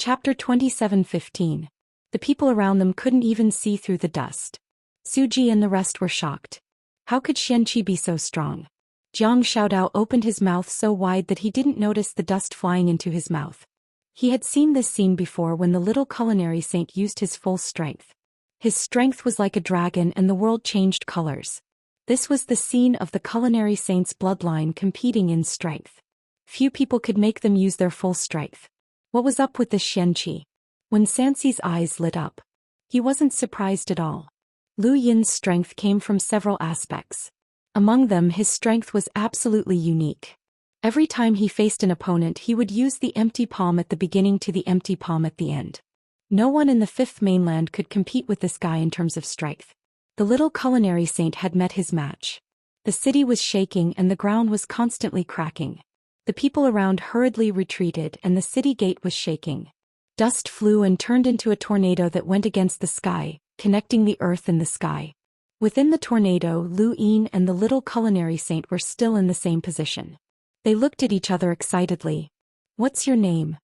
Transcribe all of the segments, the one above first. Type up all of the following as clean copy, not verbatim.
Chapter 27:15. The people around them couldn't even see through the dust. Suji and the rest were shocked. How could Xianxia be so strong? Zhang Xiaodao opened his mouth so wide that he didn't notice the dust flying into his mouth. He had seen this scene before when the little culinary saint used his full strength. His strength was like a dragon and the world changed colors. This was the scene of the culinary saint's bloodline competing in strength. Few people could make them use their full strength. What was up with this Xianxia? When Sanxi's eyes lit up, he wasn't surprised at all. Lu Yin's strength came from several aspects. Among them, his strength was absolutely unique. Every time he faced an opponent, he would use the empty palm at the beginning to the empty palm at the end. No one in the Fifth Mainland could compete with this guy in terms of strength. The little culinary saint had met his match. The city was shaking and the ground was constantly cracking. The people around hurriedly retreated and the city gate was shaking. Dust flew and turned into a tornado that went against the sky, connecting the earth and the sky. Within the tornado, Lu Yin and the little culinary saint were still in the same position. They looked at each other excitedly. "What's your name?"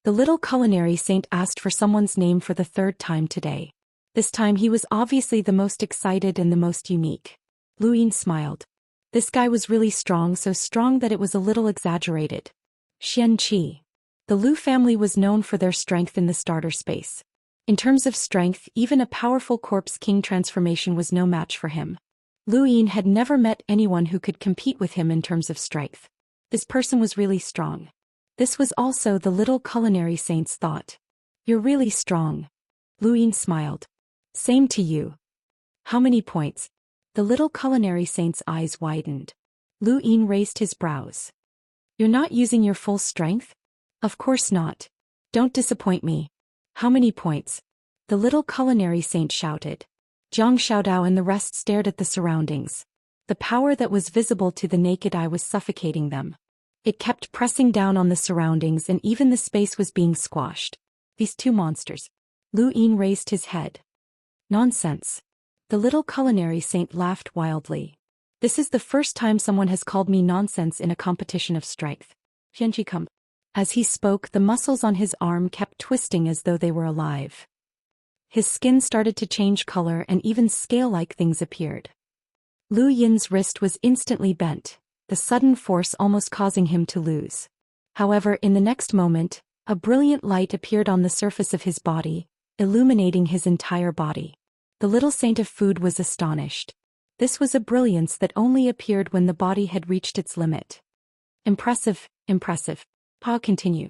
The little culinary saint asked for someone's name for the third time today. This time he was obviously the most excited and the most unique. Lu Yin smiled. This guy was really strong, so strong that it was a little exaggerated. Xianxia. The Lu family was known for their strength in the starter space. In terms of strength, even a powerful corpse king transformation was no match for him. Lu Yin had never met anyone who could compete with him in terms of strength. This person was really strong. This was also the little culinary saint's thought. "You're really strong." Lu Yin smiled. "Same to you." "How many points?" The little culinary saint's eyes widened. Lu Yin raised his brows. "You're not using your full strength?" "Of course not. Don't disappoint me." "How many points?" The little culinary saint shouted. Zhang Xiaodao and the rest stared at the surroundings. The power that was visible to the naked eye was suffocating them. It kept pressing down on the surroundings and even the space was being squashed. These two monsters. Lu Yin raised his head. "Nonsense." The little culinary saint laughed wildly. "This is the first time someone has called me nonsense in a competition of strength. Xianxia, come." As he spoke, the muscles on his arm kept twisting as though they were alive. His skin started to change color and even scale-like things appeared. Lu Yin's wrist was instantly bent, the sudden force almost causing him to lose. However, in the next moment, a brilliant light appeared on the surface of his body, illuminating his entire body. The little saint of food was astonished. This was a brilliance that only appeared when the body had reached its limit. "Impressive, impressive." Pa continue.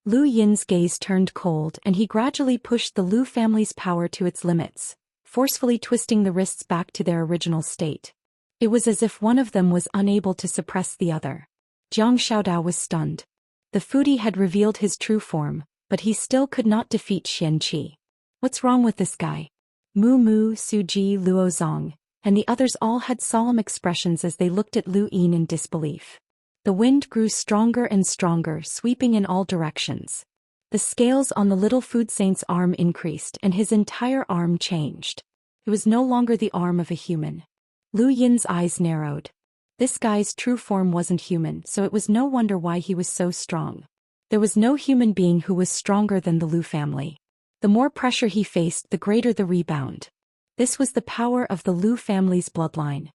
Lu Yin's gaze turned cold and he gradually pushed the Lu family's power to its limits, forcefully twisting the wrists back to their original state. It was as if one of them was unable to suppress the other. Zhang Xiaodao was stunned. The foodie had revealed his true form, but he still could not defeat Xianxia. What's wrong with this guy? Mu Mu, Suji, Luo Zong, and the others all had solemn expressions as they looked at Lu Yin in disbelief. The wind grew stronger and stronger, sweeping in all directions. The scales on the little food saint's arm increased and his entire arm changed. It was no longer the arm of a human. Lu Yin's eyes narrowed. This guy's true form wasn't human, so it was no wonder why he was so strong. There was no human being who was stronger than the Lu family. The more pressure he faced, the greater the rebound. This was the power of the Lu family's bloodline.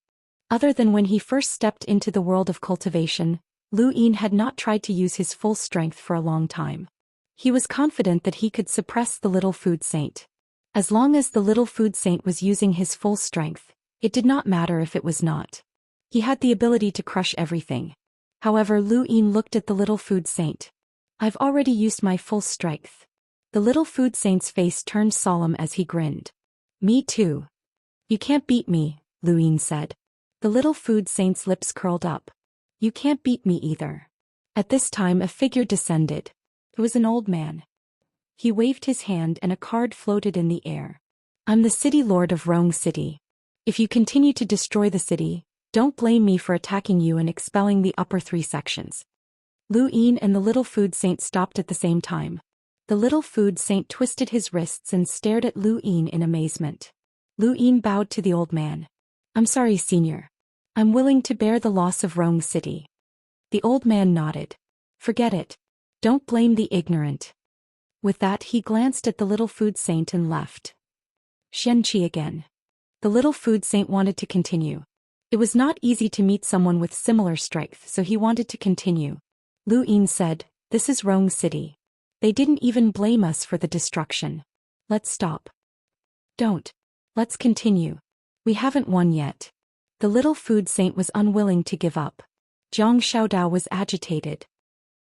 Other than when he first stepped into the world of cultivation, Lu Yin had not tried to use his full strength for a long time. He was confident that he could suppress the little food saint. As long as the little food saint was using his full strength, it did not matter if it was not. He had the ability to crush everything. However, Lu Yin looked at the little food saint. "I've already used my full strength." The little food saint's face turned solemn as he grinned. "Me too." "You can't beat me," Lu Yin said. The little food saint's lips curled up. "You can't beat me either." At this time a figure descended. It was an old man. He waved his hand and a card floated in the air. "I'm the city lord of Rong City. If you continue to destroy the city, don't blame me for attacking you and expelling the upper 3 sections." Lu Yin and the little food saint stopped at the same time. The little food saint twisted his wrists and stared at Lu Yin in amazement. Lu Yin bowed to the old man. "I'm sorry, senior. I'm willing to bear the loss of Rong City." The old man nodded. "Forget it. Don't blame the ignorant." With that he glanced at the little food saint and left. Xianxia again. The little food saint wanted to continue. It was not easy to meet someone with similar strength, so he wanted to continue. Lu Yin said, "This is Rong City. They didn't even blame us for the destruction. Let's stop." "Don't. Let's continue. We haven't won yet." The little food saint was unwilling to give up. Zhang Xiaodao was agitated.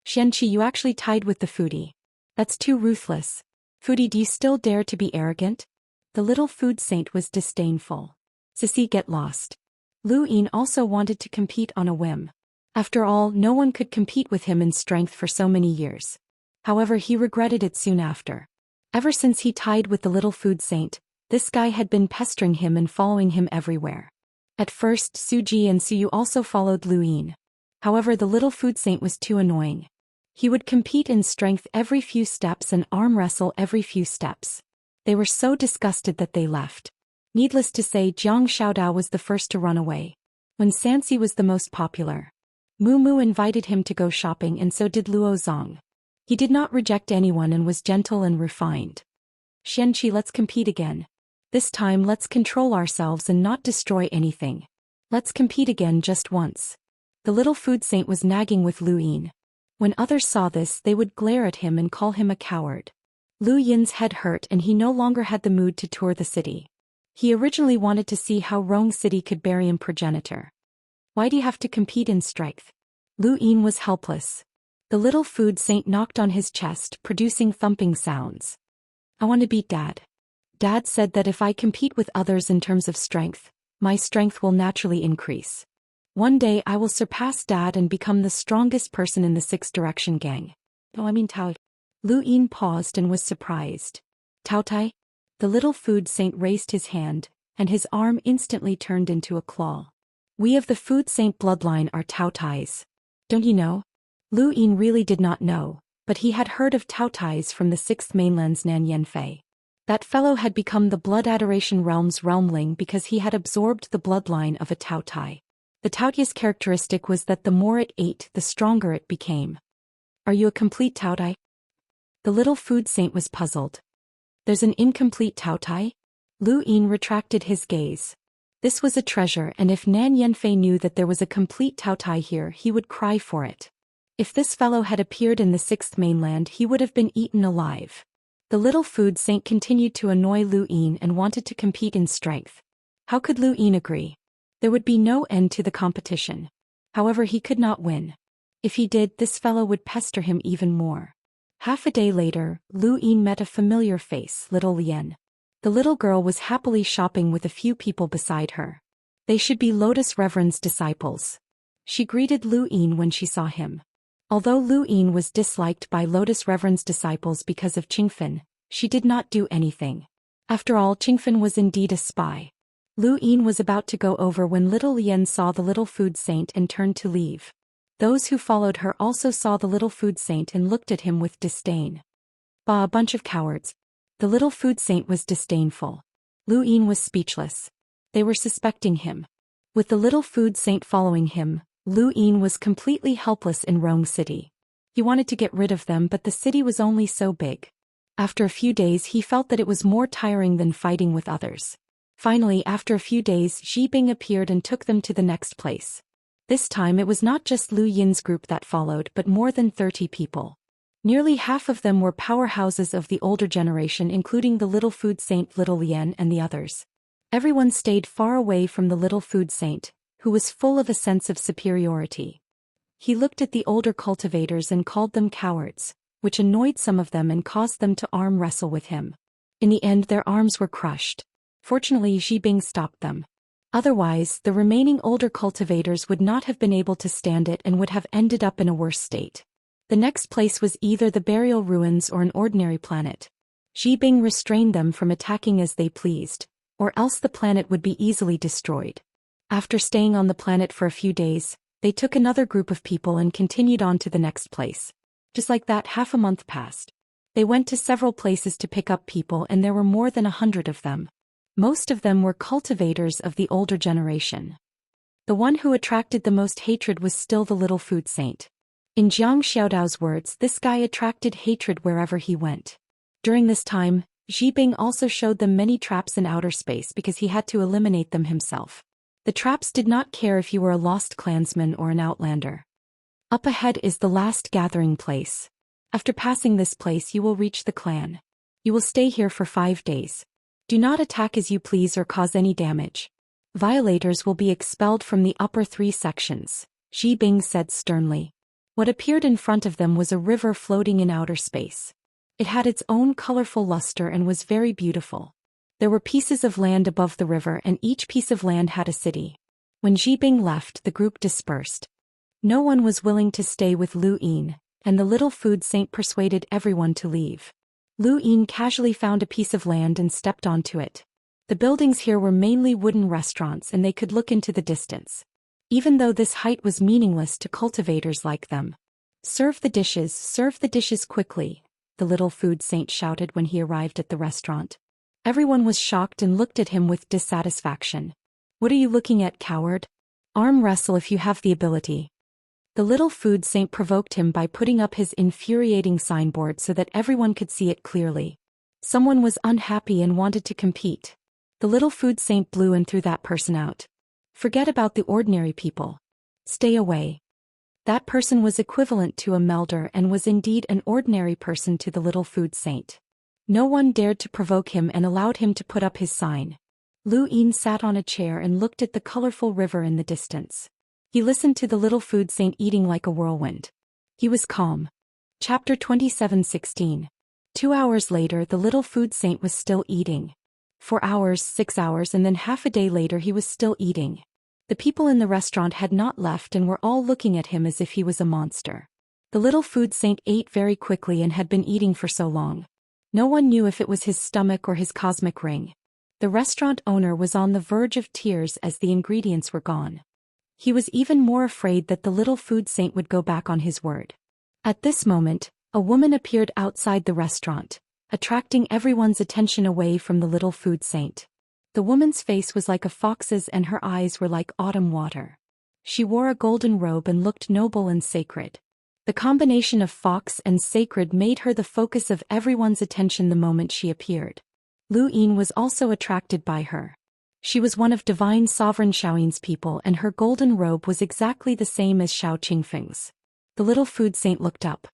"Xianxia, you actually tied with the foodie. That's too ruthless. Foodie, do you still dare to be arrogant?" The little food saint was disdainful. "Sissy, get lost." Lu Yin also wanted to compete on a whim. After all, no one could compete with him in strength for so many years. However, he regretted it soon after. Ever since he tied with the little food saint, this guy had been pestering him and following him everywhere. At first, Suji and Suyu also followed Lu Yin. However, the little food saint was too annoying. He would compete in strength every few steps and arm wrestle every few steps. They were so disgusted that they left. Needless to say, Zhang Xiaodao was the first to run away. When Sansi was the most popular. Mu Mu invited him to go shopping, and so did Luo Zong. He did not reject anyone and was gentle and refined. "Xianxia, let's compete again. This time let's control ourselves and not destroy anything. Let's compete again just once." The little food saint was nagging with Lu Yin. When others saw this, they would glare at him and call him a coward. Lu Yin's head hurt and he no longer had the mood to tour the city. He originally wanted to see how Rong City could bury him progenitor. "Why do you have to compete in strength?" Lu Yin was helpless. The little food saint knocked on his chest, producing thumping sounds. "I want to beat Dad. Dad said that if I compete with others in terms of strength, my strength will naturally increase. One day I will surpass Dad and become the strongest person in the Six Direction gang." Tao. Lu Yin paused and was surprised. "Tao Tai?" The little food saint raised his hand, and his arm instantly turned into a claw. "We of the food saint bloodline are Tao Tais. Don't you know?" Lu Yin really did not know, but he had heard of Tao Tais from the Sixth Mainland's Nan Yanfei. That fellow had become the Blood Adoration Realm's realmling because he had absorbed the bloodline of a Tao Tai. The Tao Tai's characteristic was that the more it ate, the stronger it became. "Are you a complete Tao Tai?" The little food saint was puzzled. "There's an incomplete Tao Tai?" Lu Yin retracted his gaze. This was a treasure, and if Nan Yanfei knew that there was a complete Tao Tai here, he would cry for it. If this fellow had appeared in the Sixth Mainland, he would have been eaten alive. The little food saint continued to annoy Lu Yin and wanted to compete in strength. How could Lu Yin agree? There would be no end to the competition. However, he could not win. If he did, this fellow would pester him even more. Half a day later, Lu Yin met a familiar face, little Lian. The little girl was happily shopping with a few people beside her. They should be Lotus Reverend's disciples. She greeted Lu Yin when she saw him. Although Lu Yin was disliked by Lotus Reverend's disciples because of Qingfen, she did not do anything. After all, Qingfen was indeed a spy. Lu Yin was about to go over when little Lian saw the little food saint and turned to leave. Those who followed her also saw the little food saint and looked at him with disdain. "Bah, a bunch of cowards." The little food saint was disdainful. Lu Yin was speechless. They were suspecting him. With the little food saint following him, Lu Yin was completely helpless in Rong City. He wanted to get rid of them, but the city was only so big. After a few days, he felt that it was more tiring than fighting with others. Finally, after a few days, Xi Bing appeared and took them to the next place. This time it was not just Lu Yin's group that followed, but more than 30 people. Nearly half of them were powerhouses of the older generation, including the little food saint Little Lian and the others. Everyone stayed far away from the little food saint, who was full of a sense of superiority. He looked at the older cultivators and called them cowards, which annoyed some of them and caused them to arm wrestle with him. In the end, their arms were crushed. Fortunately, Xi Bing stopped them. Otherwise, the remaining older cultivators would not have been able to stand it and would have ended up in a worse state. The next place was either the burial ruins or an ordinary planet. Xi Bing restrained them from attacking as they pleased, or else the planet would be easily destroyed. After staying on the planet for a few days, they took another group of people and continued on to the next place. Just like that, half a month passed. They went to several places to pick up people, and there were more than 100 of them. Most of them were cultivators of the older generation. The one who attracted the most hatred was still the little food saint. In Zhang Xiaodao's words, this guy attracted hatred wherever he went. During this time, Zhibing also showed them many traps in outer space because he had to eliminate them himself. The traps did not care if you were a lost clansman or an outlander. Up ahead is the last gathering place. After passing this place you will reach the clan. You will stay here for 5 days. Do not attack as you please or cause any damage. Violators will be expelled from the upper 3 sections, Zhibing said sternly. What appeared in front of them was a river floating in outer space. It had its own colorful luster and was very beautiful. There were pieces of land above the river and each piece of land had a city. When Zhibing left, the group dispersed. No one was willing to stay with Lu Yin, and the little food saint persuaded everyone to leave. Lu Yin casually found a piece of land and stepped onto it. The buildings here were mainly wooden restaurants and they could look into the distance. Even though this height was meaningless to cultivators like them. Serve the dishes quickly, the little food saint shouted when he arrived at the restaurant. Everyone was shocked and looked at him with dissatisfaction. What are you looking at, coward? Arm wrestle if you have the ability. The little food saint provoked him by putting up his infuriating signboard so that everyone could see it clearly. Someone was unhappy and wanted to compete. The little food saint blew and threw that person out. Forget about the ordinary people. Stay away. That person was equivalent to a melder and was indeed an ordinary person to the little food saint. No one dared to provoke him and allowed him to put up his sign. Lu Yin sat on a chair and looked at the colorful river in the distance. He listened to the little food saint eating like a whirlwind. He was calm. Chapter 27:16. 2 hours later the little food saint was still eating. 4 hours, 6 hours and then half a day later he was still eating. The people in the restaurant had not left and were all looking at him as if he was a monster. The little food saint ate very quickly and had been eating for so long. No one knew if it was his stomach or his cosmic ring. The restaurant owner was on the verge of tears as the ingredients were gone. He was even more afraid that the little food saint would go back on his word. At this moment, a woman appeared outside the restaurant, attracting everyone's attention away from the little food saint. The woman's face was like a fox's and her eyes were like autumn water. She wore a golden robe and looked noble and sacred. The combination of fox and sacred made her the focus of everyone's attention the moment she appeared. Lu Yin was also attracted by her. She was one of divine sovereign Xiaoyin's people and her golden robe was exactly the same as Xiao Qingfeng's. The little food saint looked up.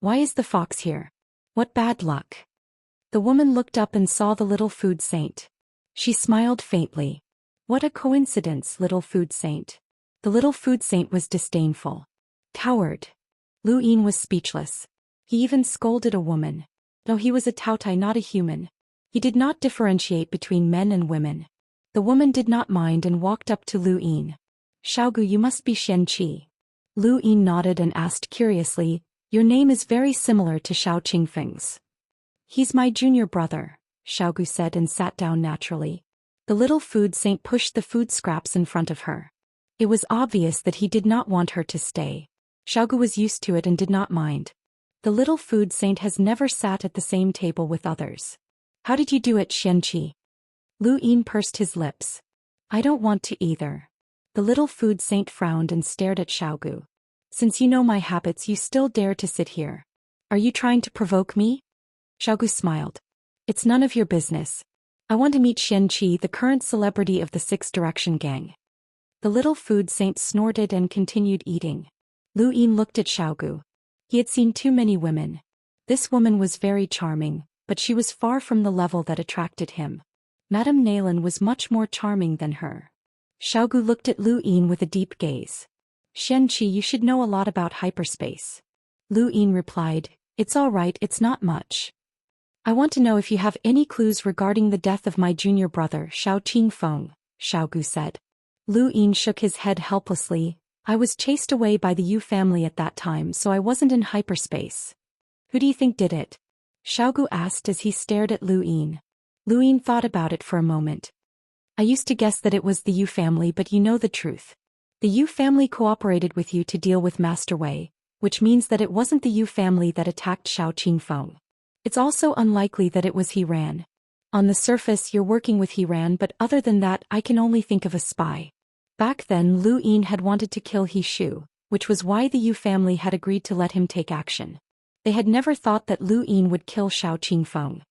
Why is the fox here? What bad luck? The woman looked up and saw the little food saint. She smiled faintly. What a coincidence, little food saint. The little food saint was disdainful. Coward. Lu Yin was speechless. He even scolded a woman. Though he was a Taotai, not a human. He did not differentiate between men and women. The woman did not mind and walked up to Lu Yin. Xiaogu, you must be Xianxia. Lu Yin nodded and asked curiously, your name is very similar to Xiao Qingfeng's. He's my junior brother, Xiaogu said and sat down naturally. The little food saint pushed the food scraps in front of her. It was obvious that he did not want her to stay. Xiaogu was used to it and did not mind. The little food saint has never sat at the same table with others. How did you do it, Xianxia? Lu Yin pursed his lips. I don't want to either. The little food saint frowned and stared at Xiaogu. Since you know my habits, you still dare to sit here. Are you trying to provoke me? Xiaogu smiled. It's none of your business. I want to meet Xianxia, the current celebrity of the Six Direction gang. The little food saint snorted and continued eating. Lu Yin looked at Xiaogu. He had seen too many women. This woman was very charming, but she was far from the level that attracted him. Madame Naylan was much more charming than her. Xiaogu looked at Lu Yin with a deep gaze. Xianxia, you should know a lot about hyperspace. Lu Yin replied, it's all right, it's not much. I want to know if you have any clues regarding the death of my junior brother, Xiao Qingfeng, Xiaogu said. Lu Yin shook his head helplessly. I was chased away by the Yu family at that time, so I wasn't in hyperspace. Who do you think did it? Xiaogu asked as he stared at Lu Yin. Lu Yin thought about it for a moment. I used to guess that it was the Yu family, but you know the truth. The Yu family cooperated with you to deal with Master Wei, which means that it wasn't the Yu family that attacked Xiao Qingfeng. It's also unlikely that it was Hiran. On the surface you're working with Hiran, but other than that I can only think of a spy. Back then Lu Yin had wanted to kill He Shu, which was why the Yu family had agreed to let him take action. They had never thought that Lu Yin would kill Xiao Qingfeng.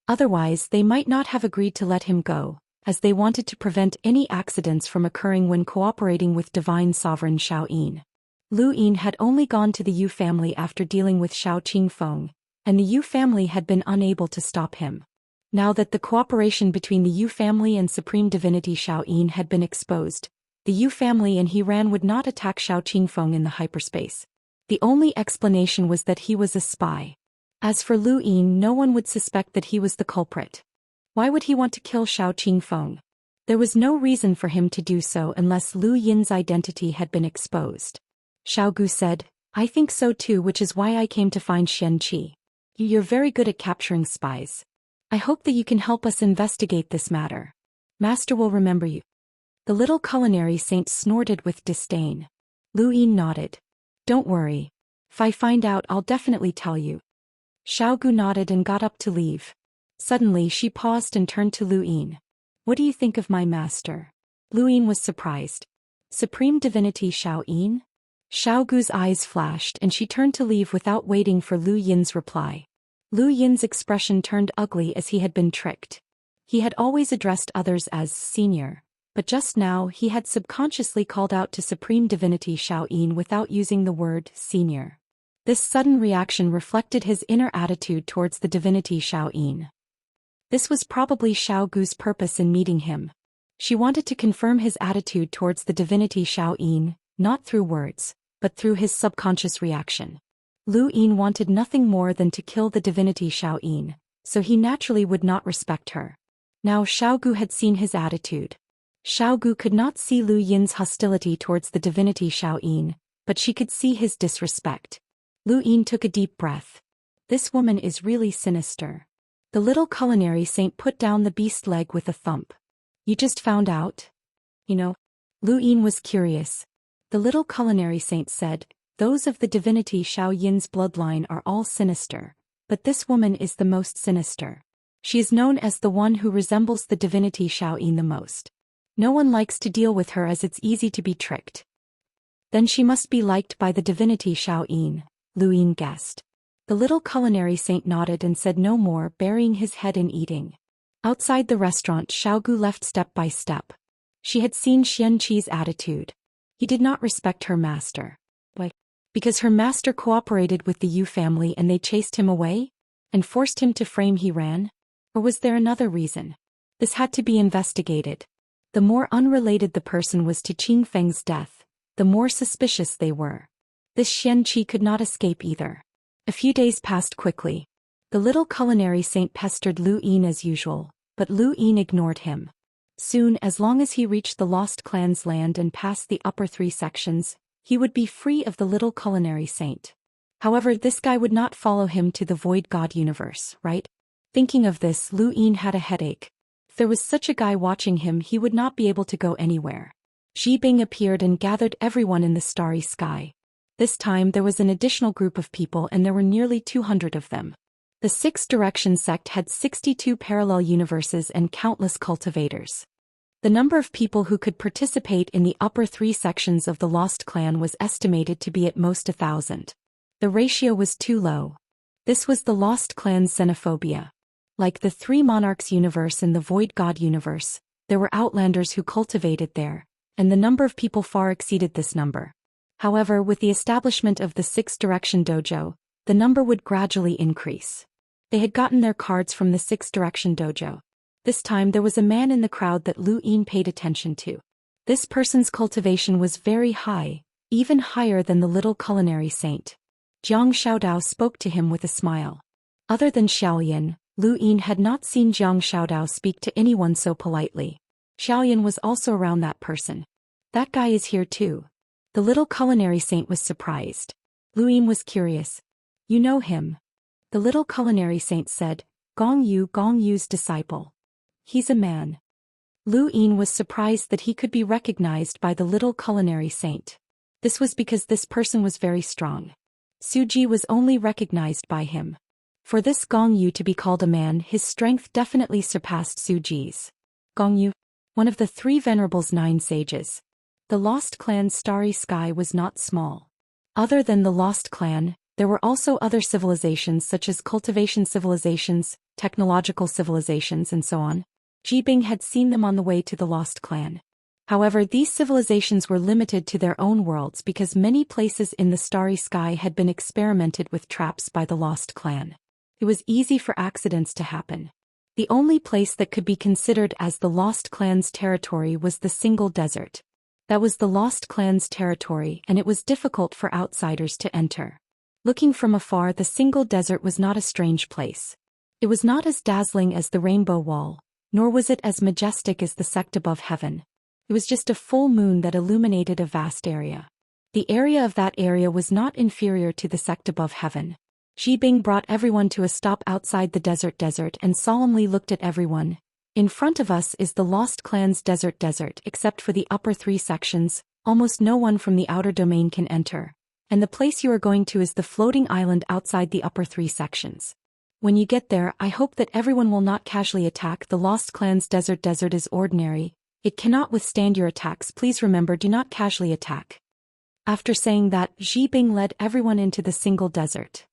Otherwise, they might not have agreed to let him go, as they wanted to prevent any accidents from occurring when cooperating with divine sovereign Xiao Yin. Lu Yin had only gone to the Yu family after dealing with Xiao Qingfeng, and the Yu family had been unable to stop him. Now that the cooperation between the Yu family and Supreme Divinity Xiao Yin had been exposed, the Yu family and he ran would not attack Xiao Qingfeng in the hyperspace. The only explanation was that he was a spy. As for Lu Yin, no one would suspect that he was the culprit. Why would he want to kill Xiao Qingfeng? There was no reason for him to do so unless Lu Yin's identity had been exposed. Xiao Gu said, I think so too, which is why I came to find Xianxia. You're very good at capturing spies. I hope that you can help us investigate this matter. Master will remember you. The little culinary saint snorted with disdain. Lu Yin nodded. Don't worry. If I find out, I'll definitely tell you. Xiao Gu nodded and got up to leave. Suddenly she paused and turned to Lu Yin. What do you think of my master? Lu Yin was surprised. Supreme Divinity Xiao Yin? Xiao Gu's eyes flashed and she turned to leave without waiting for Lu Yin's reply. Lu Yin's expression turned ugly as he had been tricked. He had always addressed others as senior, but just now he had subconsciously called out to Supreme Divinity Xiao Yin without using the word senior. This sudden reaction reflected his inner attitude towards the divinity Xiao Yin. This was probably Xiao Gu's purpose in meeting him. She wanted to confirm his attitude towards the divinity Xiao Yin, not through words, but through his subconscious reaction. Lu Yin wanted nothing more than to kill the divinity Xiao Yin, so he naturally would not respect her. Now Xiao Gu had seen his attitude. Xiao Gu could not see Lu Yin's hostility towards the divinity Xiao Yin, but she could see his disrespect. Lu Yin took a deep breath. This woman is really sinister. The little culinary saint put down the beast leg with a thump. You just found out? You know? Lu Yin was curious. The little culinary saint said, those of the divinity Xiao Yin's bloodline are all sinister, but this woman is the most sinister. She is known as the one who resembles the divinity Xiao Yin the most. No one likes to deal with her as it's easy to be tricked. Then she must be liked by the divinity Xiao Yin, Lu Yin guessed. The little culinary saint nodded and said no more, burying his head in eating. Outside the restaurant, Xiao Gu left step by step. She had seen Xianxi's attitude. He did not respect her master. Why? Because her master cooperated with the Yu family and they chased him away? And forced him to frame he ran? Or was there another reason? This had to be investigated. The more unrelated the person was to Qing Feng's death, the more suspicious they were. This Xianxia could not escape either. A few days passed quickly. The little culinary saint pestered Lu Yin as usual, but Lu Yin ignored him. Soon, as long as he reached the Lost Clan's land and passed the upper 3 sections, he would be free of the little culinary saint. However, this guy would not follow him to the Void God universe, right? Thinking of this, Lu Yin had a headache. If there was such a guy watching him, he would not be able to go anywhere. Ji Bing appeared and gathered everyone in the starry sky. This time there was an additional group of people and there were nearly 200 of them. The Six Direction sect had 62 parallel universes and countless cultivators. The number of people who could participate in the upper 3 sections of the Lost Clan was estimated to be at most 1,000. The ratio was too low. This was the Lost Clan's xenophobia. Like the 3 Monarchs universe and the Void God universe, there were outlanders who cultivated there, and the number of people far exceeded this number. However, with the establishment of the Six Direction Dojo, the number would gradually increase. They had gotten their cards from the Six Direction Dojo. This time there was a man in the crowd that Lu Yin paid attention to. This person's cultivation was very high, even higher than the little culinary saint. Jiang Xiaodao spoke to him with a smile. Other than Xiaoyan, Lu Yin had not seen Jiang Xiaodao speak to anyone so politely. Xiaoyan was also around that person. That guy is here too. The little culinary saint was surprised. Lu Yin was curious. You know him? The little culinary saint said, Gong Yu's disciple. He's a man. Lu Yin was surprised that he could be recognized by the little culinary saint. This was because this person was very strong. Su Ji was only recognized by him. For this Gong Yu to be called a man, his strength definitely surpassed Su Ji's. Gong Yu, one of the 3 Venerables 9 sages. The Lost Clan's starry sky was not small. Other than the Lost Clan, There were also other civilizations such as cultivation civilizations, technological civilizations and so on. Jibing had seen them on the way to the Lost Clan. However, these civilizations were limited to their own worlds because many places in the starry sky had been experimented with traps by the Lost Clan. It was easy for accidents to happen. The only place that could be considered as the Lost Clan's territory was the single desert. That was the Lost Clan's territory, and it was difficult for outsiders to enter. Looking from afar, the single desert was not a strange place. It was not as dazzling as the Rainbow Wall, nor was it as majestic as the sect above heaven. It was just a full moon that illuminated a vast area. The area of that area was not inferior to the sect above heaven. Jibing brought everyone to a stop outside the desert and solemnly looked at everyone. In front of us is the Lost Clan's desert except for the upper 3 sections, almost no one from the outer domain can enter. And the place you are going to is the floating island outside the upper 3 sections. When you get there, I hope that everyone will not casually attack the Lost Clan's desert is ordinary. It cannot withstand your attacks. Please remember, do not casually attack. After saying that, Jibing led everyone into the single desert.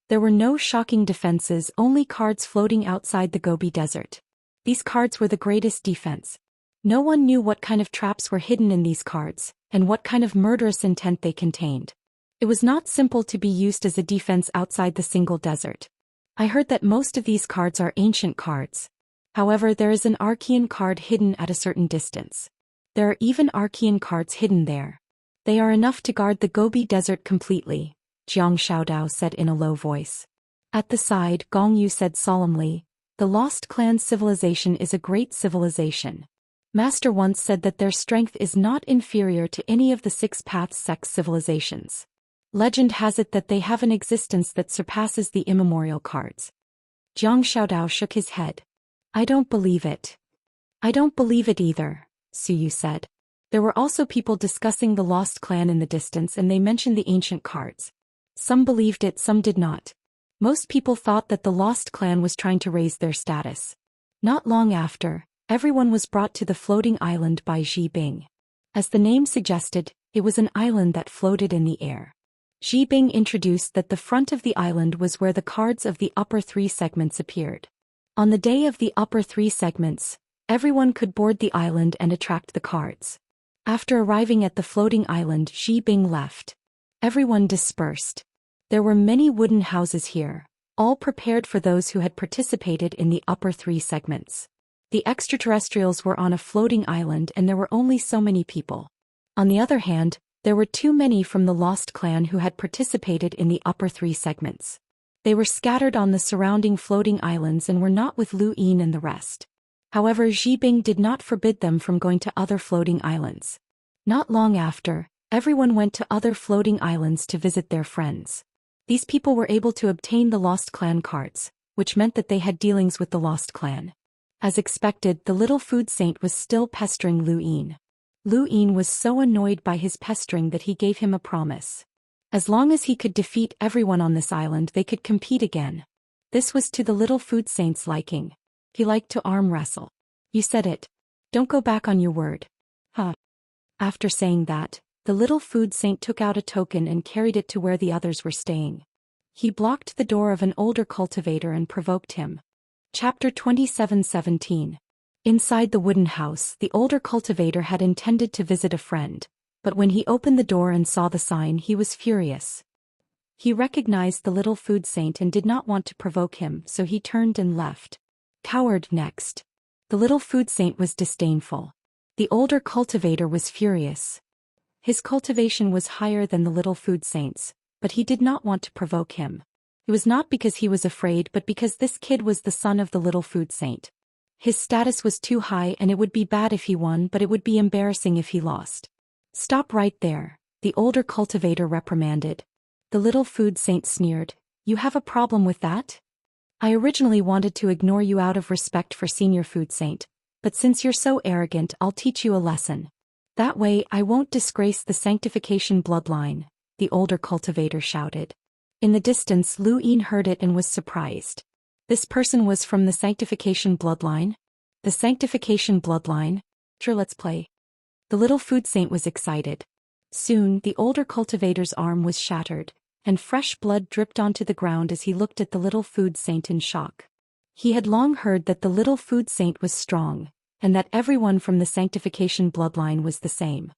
There were no shocking defenses, only cards floating outside the Gobi Desert. These cards were the greatest defense. No one knew what kind of traps were hidden in these cards, and what kind of murderous intent they contained. It was not simple to be used as a defense outside the single desert. I heard that most of these cards are ancient cards. However, there is an Archean card hidden at a certain distance. There are even Archean cards hidden there. They are enough to guard the Gobi Desert completely, Jiang Xiaodao said in a low voice. At the side, Gong Yu said solemnly, the Lost Clan civilization is a great civilization. Master once said that their strength is not inferior to any of the 6 Paths sect civilizations. Legend has it that they have an existence that surpasses the immemorial cards. Jiang Xiaodao shook his head. I don't believe it. I don't believe it either, Su Yu said. There were also people discussing the Lost Clan in the distance, and they mentioned the ancient cards. Some believed it, some did not. Most people thought that the Lost Clan was trying to raise their status. Not long after, everyone was brought to the floating island by Jibing. As the name suggested, it was an island that floated in the air. Jibing introduced that the front of the island was where the cards of the upper 3 segments appeared. On the day of the upper 3 segments, everyone could board the island and attract the cards. After arriving at the floating island, Jibing left. Everyone dispersed. There were many wooden houses here, all prepared for those who had participated in the upper 3 segments. The extraterrestrials were on a floating island and there were only so many people. On the other hand, there were too many from the Lost Clan who had participated in the upper 3 segments. They were scattered on the surrounding floating islands and were not with Lu Yin and the rest. However, Jibing did not forbid them from going to other floating islands. Not long after, everyone went to other floating islands to visit their friends. These people were able to obtain the Lost Clan cards, which meant that they had dealings with the Lost Clan. As expected, the little food saint was still pestering Lu Yin. Lu Yin was so annoyed by his pestering that he gave him a promise. As long as he could defeat everyone on this island, they could compete again. This was to the little food saint's liking. He liked to arm wrestle. You said it. Don't go back on your word. Huh. After saying that, the little food saint took out a token and carried it to where the others were staying. He blocked the door of an older cultivator and provoked him. Chapter 27:17. Inside the wooden house, the older cultivator had intended to visit a friend, but when he opened the door and saw the sign, he was furious. He recognized the little food saint and did not want to provoke him, so he turned and left. Coward next. The little food saint was disdainful. The older cultivator was furious. His cultivation was higher than the little food saint's, but he did not want to provoke him. It was not because he was afraid, but because this kid was the son of the little food saint. His status was too high and it would be bad if he won, but it would be embarrassing if he lost. Stop right there, the older cultivator reprimanded. The little food saint sneered. You have a problem with that? I originally wanted to ignore you out of respect for senior food saint, but since you're so arrogant, I'll teach you a lesson. That way I won't disgrace the sanctification bloodline, the older cultivator shouted. In the distance, Lu Yin heard it and was surprised. This person was from the sanctification bloodline? The sanctification bloodline? Sure, let's play. The little food saint was excited. Soon, the older cultivator's arm was shattered, and fresh blood dripped onto the ground as he looked at the little food saint in shock. He had long heard that the little food saint was strong, and that everyone from the sanctification bloodline was the same.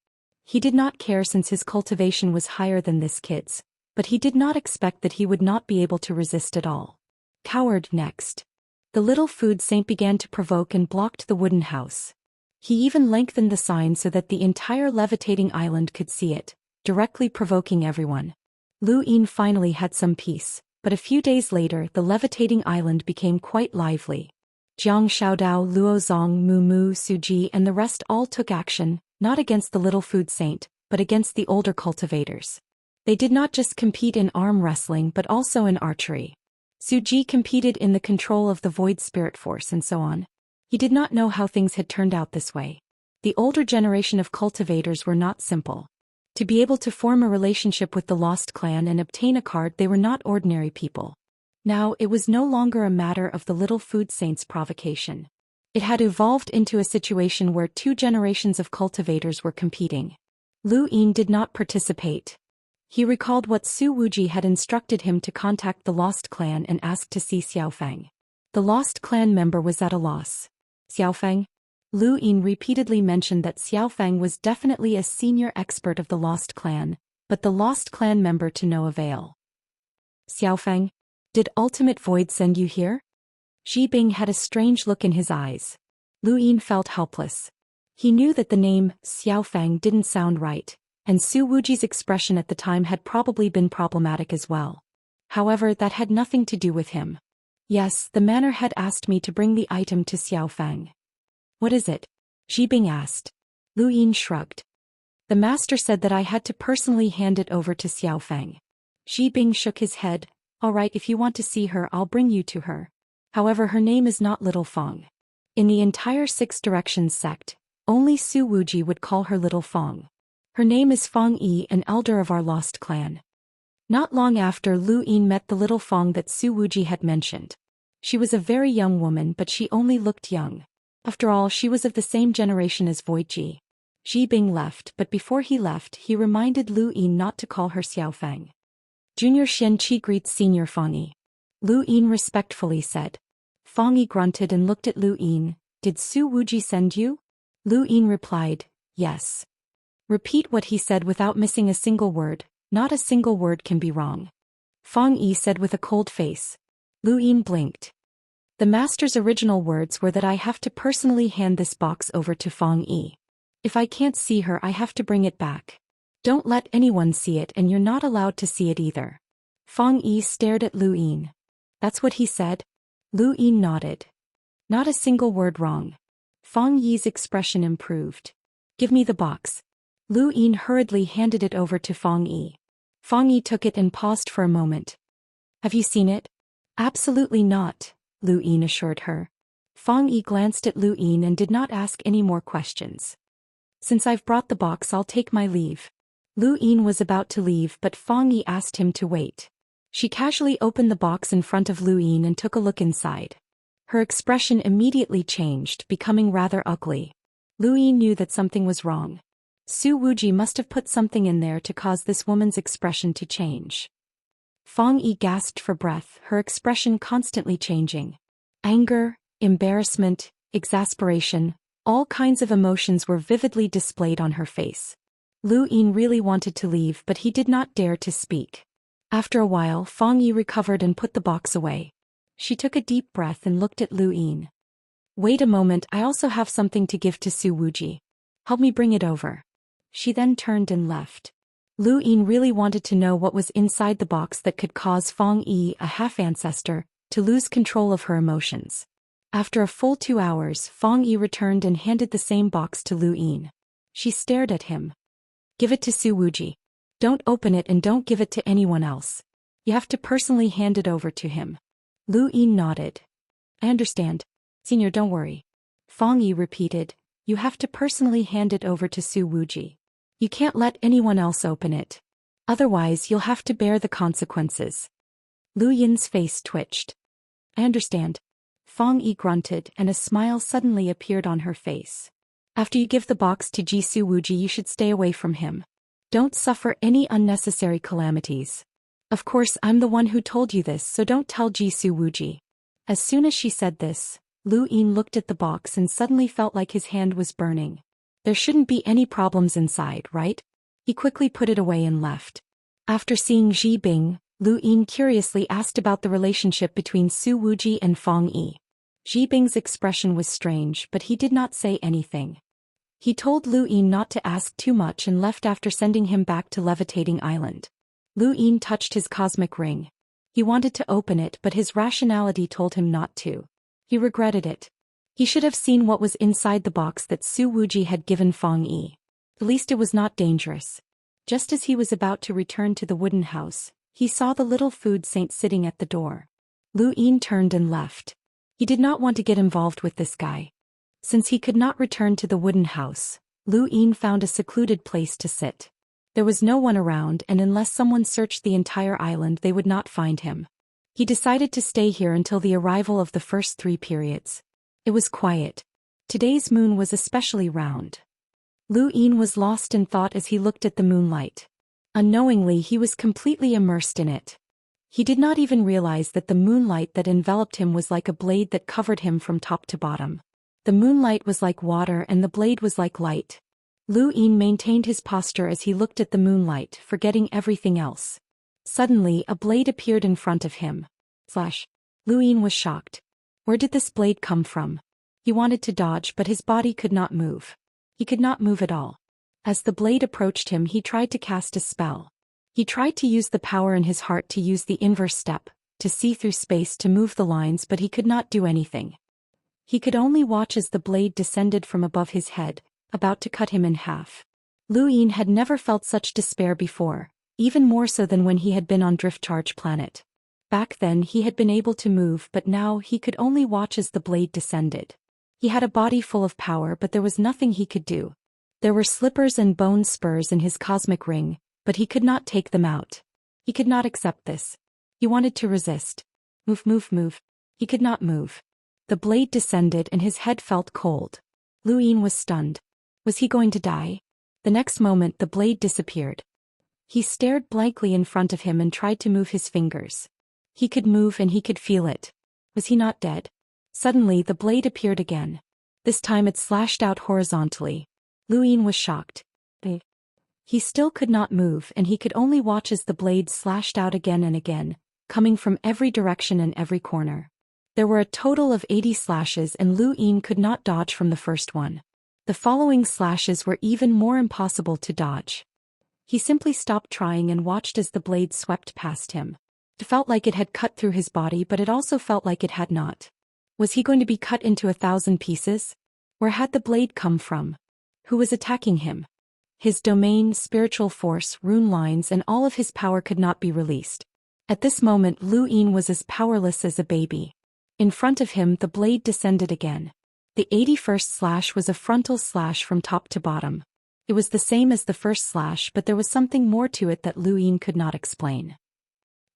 He did not care since his cultivation was higher than this kid's, but he did not expect that he would not be able to resist at all. Coward next. The little food saint began to provoke and blocked the wooden house. He even lengthened the sign so that the entire levitating island could see it, directly provoking everyone. Lu Yin finally had some peace, but a few days later the levitating island became quite lively. Jiang Xiaodao, Luo Zong, Mu Mu, Suji and the rest all took action, not against the little food saint, but against the older cultivators. They did not just compete in arm wrestling but also in archery. Suji competed in the control of the void spirit force and so on. He did not know how things had turned out this way. The older generation of cultivators were not simple. To be able to form a relationship with the Lost Clan and obtain a card, they were not ordinary people. Now it was no longer a matter of the little food saint's provocation. It had evolved into a situation where two generations of cultivators were competing. Lu Yin did not participate. He recalled what Su Wuji had instructed him to contact the Lost Clan and ask to see Xiaofeng. The Lost Clan member was at a loss. Xiaofeng? Lu Yin repeatedly mentioned that Xiaofeng was definitely a senior expert of the Lost Clan, but the Lost Clan member to no avail. Xiaofeng? Did Ultimate Void send you here? Xi Bing had a strange look in his eyes. Lu Yin felt helpless. He knew that the name Xiaofeng didn't sound right, and Su Wuji's expression at the time had probably been problematic as well. However, that had nothing to do with him. Yes, the manor had asked me to bring the item to Xiaofeng. What is it? Xi Bing asked. Lu Yin shrugged. The master said that I had to personally hand it over to Xiaofeng. Xi Bing shook his head. All right, if you want to see her, I'll bring you to her. However, her name is not Little Fong. In the entire Six Directions sect, only Su Wuji would call her Little Fong. Her name is Fong Yi, an elder of our Lost Clan. Not long after, Lu Yin met the Little Fong that Su Wuji had mentioned. She was a very young woman, but she only looked young. After all, she was of the same generation as Voidji. Xi Bing left, but before he left, he reminded Lu Yin not to call her Xiaofeng. Junior Xianxia greets Senior Fong Yi. Lu Yin respectfully said. Fong Yi grunted and looked at Lu Yin. Did Su Wuji send you? Lu Yin replied, yes. Repeat what he said without missing a single word. Not a single word can be wrong. Fong Yi said with a cold face. Lu Yin blinked. The master's original words were that I have to personally hand this box over to Fong Yi. If I can't see her, I have to bring it back. Don't let anyone see it, and you're not allowed to see it either. Fong Yi stared at Lu Yin. That's what he said? Lu Yin nodded. Not a single word wrong. Fong Yi's expression improved. Give me the box. Lu Yin hurriedly handed it over to Fong Yi. Fong Yi took it and paused for a moment. Have you seen it? Absolutely not, Lu Yin assured her. Fong Yi glanced at Lu Yin and did not ask any more questions. Since I've brought the box, I'll take my leave. Lu Yin was about to leave, but Fong Yi asked him to wait. She casually opened the box in front of Lu Yin and took a look inside. Her expression immediately changed, becoming rather ugly. Lu Yin knew that something was wrong. Su Wuji must have put something in there to cause this woman's expression to change. Fong Yi gasped for breath, her expression constantly changing. Anger, embarrassment, exasperation, all kinds of emotions were vividly displayed on her face. Lu Yin really wanted to leave, but he did not dare to speak. After a while, Fong Yi recovered and put the box away. She took a deep breath and looked at Lu Yin. Wait a moment, I also have something to give to Su Wuji. Help me bring it over. She then turned and left. Lu Yin really wanted to know what was inside the box that could cause Fong Yi, a half-ancestor, to lose control of her emotions. After a full 2 hours, Fong Yi returned and handed the same box to Lu Yin. She stared at him. Give it to Su Wuji. Don't open it and don't give it to anyone else. You have to personally hand it over to him. Lu Yin nodded. I understand. Senior, don't worry. Fong Yi repeated. You have to personally hand it over to Su Wuji. You can't let anyone else open it. Otherwise, you'll have to bear the consequences. Lu Yin's face twitched. I understand. Fong Yi grunted, and a smile suddenly appeared on her face. After you give the box to Su Wuji, you should stay away from him. Don't suffer any unnecessary calamities. Of course I'm the one who told you this, so don't tell Jisoo Wuji. As soon as she said this, Lu Yin looked at the box and suddenly felt like his hand was burning. There shouldn't be any problems inside, right? He quickly put it away and left. After seeing Ji Bing, Lu Yin curiously asked about the relationship between Su Wuji and Fang Yi. Ji Bing's expression was strange, but he did not say anything. He told Lu Yin not to ask too much and left after sending him back to Levitating Island. Lu Yin touched his cosmic ring. He wanted to open it, but his rationality told him not to. He regretted it. He should have seen what was inside the box that Su Wuji had given Fang Yi. At least it was not dangerous. Just as he was about to return to the wooden house, he saw the little food saint sitting at the door. Lu Yin turned and left. He did not want to get involved with this guy. Since he could not return to the wooden house, Lu Yin found a secluded place to sit. There was no one around, and unless someone searched the entire island they would not find him. He decided to stay here until the arrival of the first 3 periods. It was quiet. Today's moon was especially round. Lu Yin was lost in thought as he looked at the moonlight. Unknowingly he was completely immersed in it. He did not even realize that the moonlight that enveloped him was like a blade that covered him from top to bottom. The moonlight was like water and the blade was like light. Lu Yin maintained his posture as he looked at the moonlight, forgetting everything else. Suddenly a blade appeared in front of him. Flash. Lu Yin was shocked. Where did this blade come from? He wanted to dodge, but his body could not move. He could not move at all. As the blade approached him he tried to cast a spell. He tried to use the power in his heart to use the inverse step, to see through space to move the lines, but he could not do anything. He could only watch as the blade descended from above his head, about to cut him in half. Lu Yin had never felt such despair before, even more so than when he had been on Drift Charge Planet. Back then he had been able to move, but now he could only watch as the blade descended. He had a body full of power, but there was nothing he could do. There were slippers and bone spurs in his cosmic ring, but he could not take them out. He could not accept this. He wanted to resist. Move, move, move. He could not move. The blade descended and his head felt cold. Lu Yin was stunned. Was he going to die? The next moment the blade disappeared. He stared blankly in front of him and tried to move his fingers. He could move and he could feel it. Was he not dead? Suddenly the blade appeared again. This time it slashed out horizontally. Lu Yin was shocked. He still could not move and he could only watch as the blade slashed out again and again, coming from every direction and every corner. There were a total of 80 slashes and Lu Yin could not dodge from the first one. The following slashes were even more impossible to dodge. He simply stopped trying and watched as the blade swept past him. It felt like it had cut through his body, but it also felt like it had not. Was he going to be cut into 1,000 pieces? Where had the blade come from? Who was attacking him? His domain, spiritual force, rune lines, and all of his power could not be released. At this moment Lu Yin was as powerless as a baby. In front of him the blade descended again. The 81st slash was a frontal slash from top to bottom. It was the same as the first slash, but there was something more to it that Lu Yin could not explain.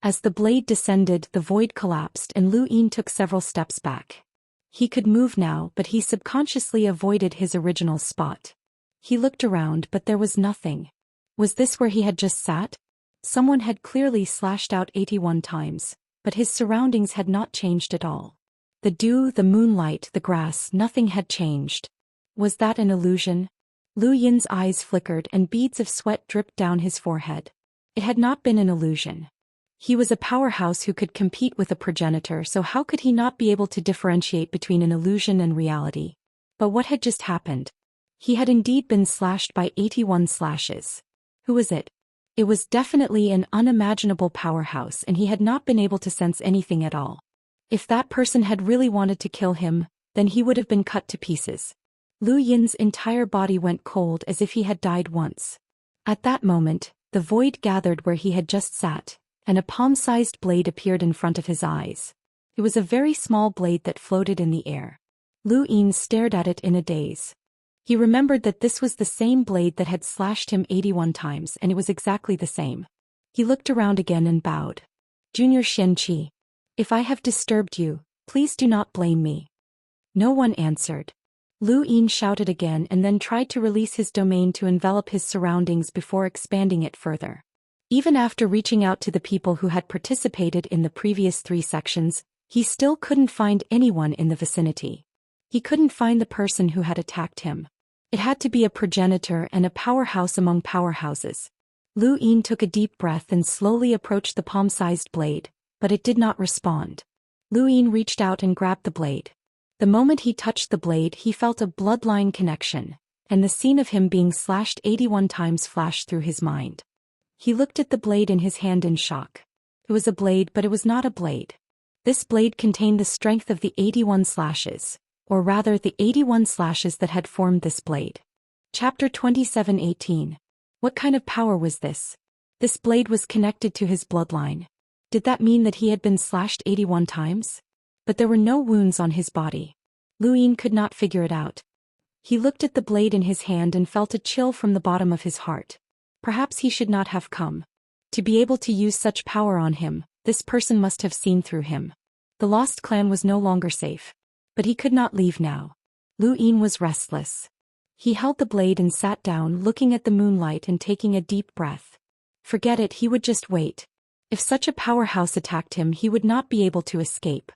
As the blade descended, the void collapsed and Lu Yin took several steps back. He could move now, but he subconsciously avoided his original spot. He looked around, but there was nothing. Was this where he had just sat? Someone had clearly slashed out 81 times, but his surroundings had not changed at all. The dew, the moonlight, the grass, nothing had changed. Was that an illusion? Lu Yin's eyes flickered and beads of sweat dripped down his forehead. It had not been an illusion. He was a powerhouse who could compete with a progenitor, so how could he not be able to differentiate between an illusion and reality? But what had just happened? He had indeed been slashed by 81 slashes. Who was it? It was definitely an unimaginable powerhouse, and he had not been able to sense anything at all. If that person had really wanted to kill him, then he would have been cut to pieces. Lu Yin's entire body went cold as if he had died once. At that moment, the void gathered where he had just sat, and a palm-sized blade appeared in front of his eyes. It was a very small blade that floated in the air. Lu Yin stared at it in a daze. He remembered that this was the same blade that had slashed him 81 times, and it was exactly the same. He looked around again and bowed. Junior Xianxia, if I have disturbed you, please do not blame me. No one answered. Lu Yin shouted again and then tried to release his domain to envelop his surroundings before expanding it further. Even after reaching out to the people who had participated in the previous 3 sections, he still couldn't find anyone in the vicinity. He couldn't find the person who had attacked him. It had to be a progenitor and a powerhouse among powerhouses. Lu Yin took a deep breath and slowly approached the palm-sized blade, but it did not respond. Lu Yin reached out and grabbed the blade. The moment he touched the blade, he felt a bloodline connection, and the scene of him being slashed 81 times flashed through his mind. He looked at the blade in his hand in shock. It was a blade, but it was not a blade. This blade contained the strength of the 81 slashes, or rather the 81 slashes that had formed this blade. Chapter 27:18. What kind of power was this? This blade was connected to his bloodline. Did that mean that he had been slashed 81 times? But there were no wounds on his body. Lu Yin could not figure it out. He looked at the blade in his hand and felt a chill from the bottom of his heart. Perhaps he should not have come. To be able to use such power on him, this person must have seen through him. The lost clan was no longer safe. But he could not leave now. Lu Yin was restless. He held the blade and sat down, looking at the moonlight and taking a deep breath. Forget it, he would just wait. If such a powerhouse attacked him, he would not be able to escape.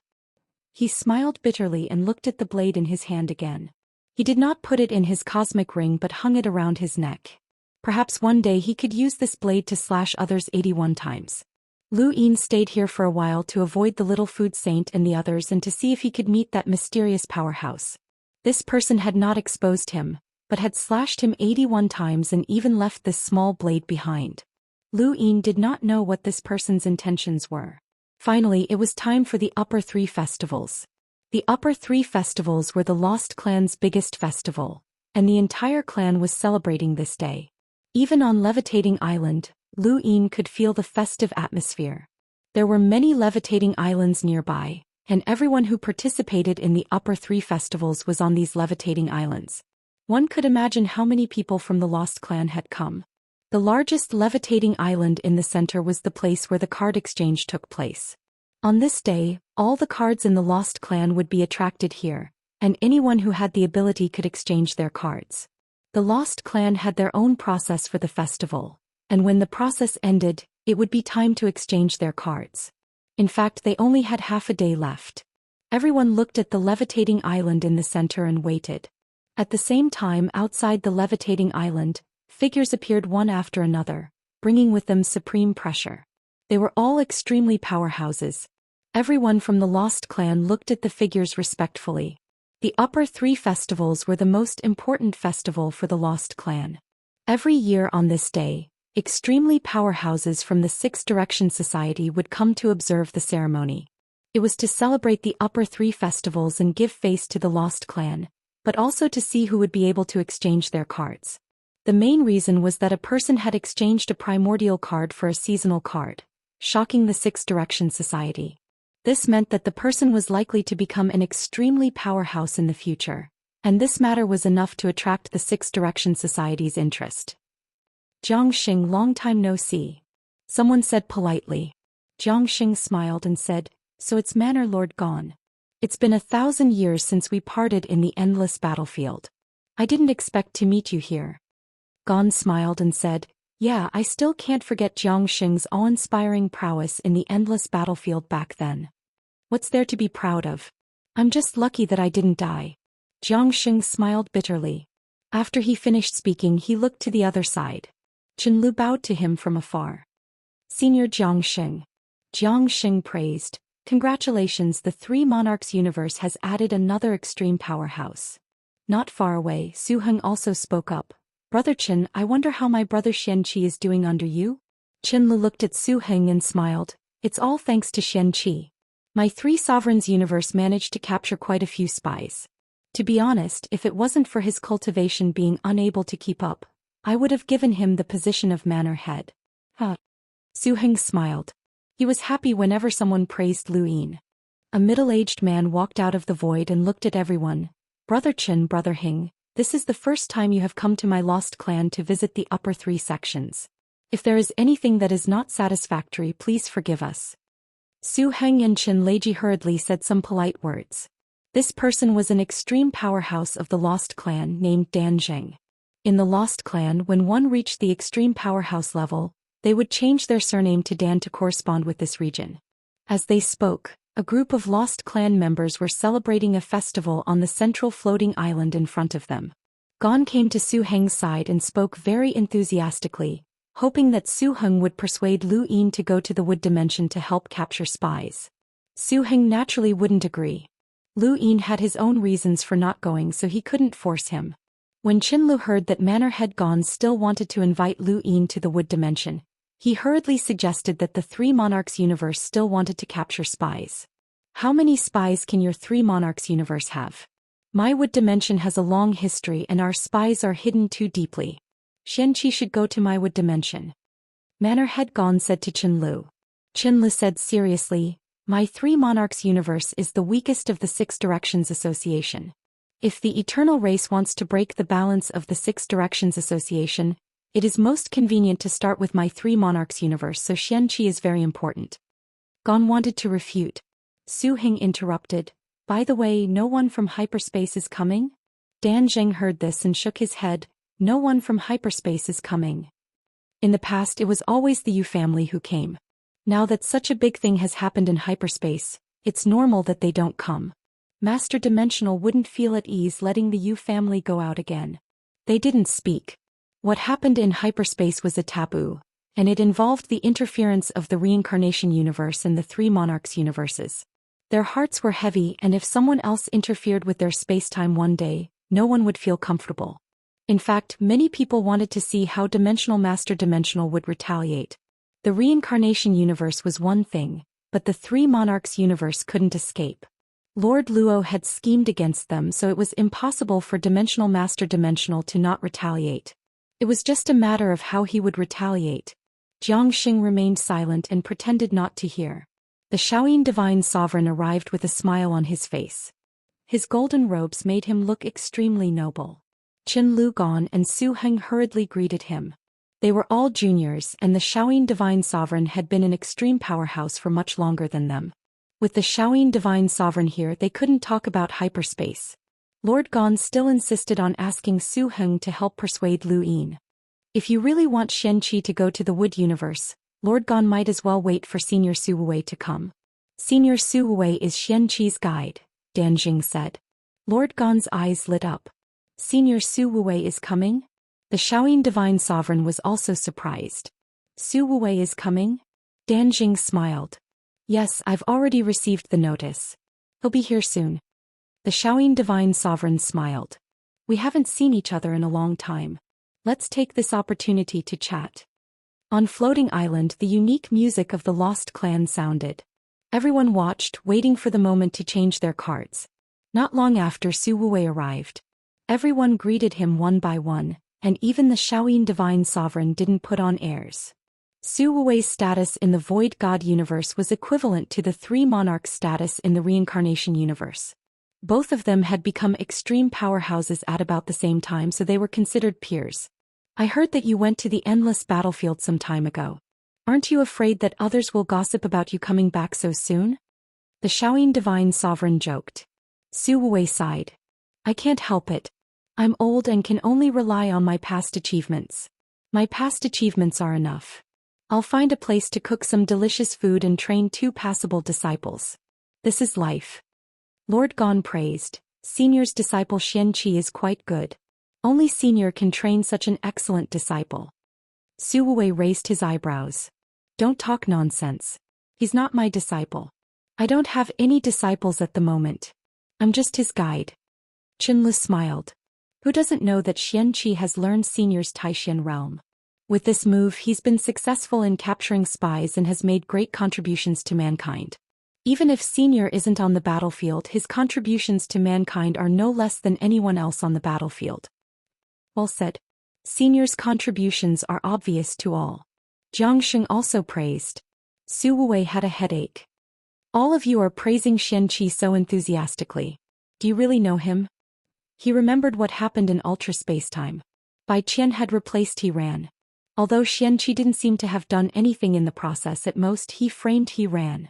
He smiled bitterly and looked at the blade in his hand again. He did not put it in his cosmic ring but hung it around his neck. Perhaps one day he could use this blade to slash others 81 times. Lu Yin stayed here for a while to avoid the little food saint and the others and to see if he could meet that mysterious powerhouse. This person had not exposed him, but had slashed him 81 times and even left this small blade behind. Lu Yin did not know what this person's intentions were. Finally, it was time for the Upper 3 festivals. The Upper 3 festivals were the Lost Clan's biggest festival, and the entire clan was celebrating this day. Even on Levitating Island, Lu Yin could feel the festive atmosphere. There were many levitating islands nearby, and everyone who participated in the Upper 3 festivals was on these levitating islands. One could imagine how many people from the Lost Clan had come. The largest levitating island in the center was the place where the card exchange took place. On this day, all the cards in the Lost Clan would be attracted here, and anyone who had the ability could exchange their cards. The Lost Clan had their own process for the festival, and when the process ended, it would be time to exchange their cards. In fact, they only had half a day left. Everyone looked at the levitating island in the center and waited. At the same time, outside the levitating island, figures appeared one after another, bringing with them supreme pressure. They were all extremely powerhouses. Everyone from the Lost Clan looked at the figures respectfully. The Upper 3 festivals were the most important festival for the Lost Clan. Every year on this day, extremely powerhouses from the 6 Direction Society would come to observe the ceremony. It was to celebrate the Upper 3 festivals and give face to the Lost Clan, but also to see who would be able to exchange their cards. The main reason was that a person had exchanged a primordial card for a seasonal card, shocking the 6 Direction Society. This meant that the person was likely to become an extremely powerhouse in the future, and this matter was enough to attract the 6 Direction Society's interest. Jiang Xing, long time no see. Someone said politely. Jiang Xing smiled and said, so it's Manor Lord gone. It's been 1,000 years since we parted in the endless battlefield. I didn't expect to meet you here. Gon smiled and said, yeah, I still can't forget Jiang Xing's awe-inspiring prowess in the endless battlefield back then. What's there to be proud of? I'm just lucky that I didn't die. Jiang Xing smiled bitterly. After he finished speaking, he looked to the other side. Chen Lu bowed to him from afar. Senior Jiang Xing. Jiang Xing praised, congratulations, the 3 Monarchs universe has added another extreme powerhouse. Not far away, Su Heng also spoke up. Brother Chen, I wonder how my brother Xianxia is doing under you? Chen Lu looked at Su Heng and smiled. It's all thanks to Xianxia. My 3 sovereigns universe managed to capture quite a few spies. To be honest, if it wasn't for his cultivation being unable to keep up, I would have given him the position of manor head. Su Heng smiled. He was happy whenever someone praised Lu Yin. A middle-aged man walked out of the void and looked at everyone. Brother Chen, Brother Heng, this is the first time you have come to my Lost Clan to visit the Upper 3 sections. If there is anything that is not satisfactory, please forgive us. Su Heng and Chen Leiji hurriedly said some polite words. This person was an extreme powerhouse of the Lost Clan named Dan Zheng. In the Lost Clan, when one reached the extreme powerhouse level, They would change their surname to Dan to correspond with this region. As they spoke, a group of lost clan members were celebrating a festival on the central floating island in front of them. Gon came to Su Heng's side and spoke very enthusiastically, hoping that Su Heng would persuade Lu Yin to go to the wood dimension to help capture spies. Su Heng naturally wouldn't agree. Lu Yin had his own reasons for not going, so he couldn't force him. When Qinlu heard that Manor Head Gon still wanted to invite Lu Yin to the wood dimension, he hurriedly suggested that the Three Monarchs universe still wanted to capture spies. How many spies can your Three Monarchs universe have? My wood dimension has a long history and our spies are hidden too deeply. Xianxia should go to my wood dimension. Manor Head Gon said to Qinlu. Qinlu said seriously, my Three Monarchs universe is the weakest of the Six Directions Association. If the Eternal Race wants to break the balance of the Six Directions Association, it is most convenient to start with my Three Monarchs universe, so Xianxia is very important. Gon wanted to refute. Su Heng interrupted, by the way, no one from hyperspace is coming? Dan Zheng heard this and shook his head, no one from hyperspace is coming. In the past it was always the Yu family who came. Now that such a big thing has happened in hyperspace, it's normal that they don't come. Master Dimensional wouldn't feel at ease letting the Yu family go out again. They didn't speak. What happened in hyperspace was a taboo, and it involved the interference of the reincarnation universe and the Three Monarchs universes. Their hearts were heavy, and if someone else interfered with their space-time one day, no one would feel comfortable. In fact, many people wanted to see how Dimensional Master Dimensional would retaliate. The reincarnation universe was one thing, but the Three Monarchs universe couldn't escape. Lord Luo had schemed against them, so it was impossible for Dimensional Master Dimensional to not retaliate. It was just a matter of how he would retaliate. Jiangxing remained silent and pretended not to hear. The Shaoyin Divine Sovereign arrived with a smile on his face. His golden robes made him look extremely noble. Qinlu Gon and Su Heng hurriedly greeted him. They were all juniors, and the Shaoyin Divine Sovereign had been an extreme powerhouse for much longer than them. With the Shaoyin Divine Sovereign here, they couldn't talk about hyperspace. Lord Gon still insisted on asking Su Heng to help persuade Lu Yin. If you really want Xianxia to go to the wood universe, Lord Gon might as well wait for Senior Su Wei to come. Senior Su Wei is Xianxia's guide, Dan Jing said. Lord Gon's eyes lit up. Senior Su Wei is coming? The Shaoyin Divine Sovereign was also surprised. Su Wei is coming? Dan Jing smiled. Yes, I've already received the notice. He'll be here soon. The Shaoyin Divine Sovereign smiled. We haven't seen each other in a long time. Let's take this opportunity to chat. On Floating Island, the unique music of the Lost Clan sounded. Everyone watched, waiting for the moment to change their cards. Not long after, Su Wei arrived. Everyone greeted him one by one, and even the Shaoyin Divine Sovereign didn't put on airs. Su Wei's status in the Void God universe was equivalent to the Three Monarchs' status in the Reincarnation universe. Both of them had become extreme powerhouses at about the same time, so they were considered peers. I heard that you went to the endless battlefield some time ago. Aren't you afraid that others will gossip about you coming back so soon? The Shaoyin Divine Sovereign joked. Su Wei sighed. I can't help it. I'm old and can only rely on my past achievements. My past achievements are enough. I'll find a place to cook some delicious food and train 2 passable disciples. This is life. Lord Gon praised. Senior's disciple Xianxia is quite good. Only Senior can train such an excellent disciple. Su Wei raised his eyebrows. Don't talk nonsense. He's not my disciple. I don't have any disciples at the moment. I'm just his guide. Qinlu smiled. Who doesn't know that Xianxia has learned Senior's Taishan realm? With this move, he's been successful in capturing spies and has made great contributions to mankind. Even if Senior isn't on the battlefield, his contributions to mankind are no less than anyone else on the battlefield. Well said. Senior's contributions are obvious to all. Jiangxing also praised. Su Wei had a headache. All of you are praising Xianxia so enthusiastically. Do you really know him? He remembered what happened in ultra space-time. Bai Qian had replaced He Ran. Although Xianxia didn't seem to have done anything in the process, at most he framed He Ran.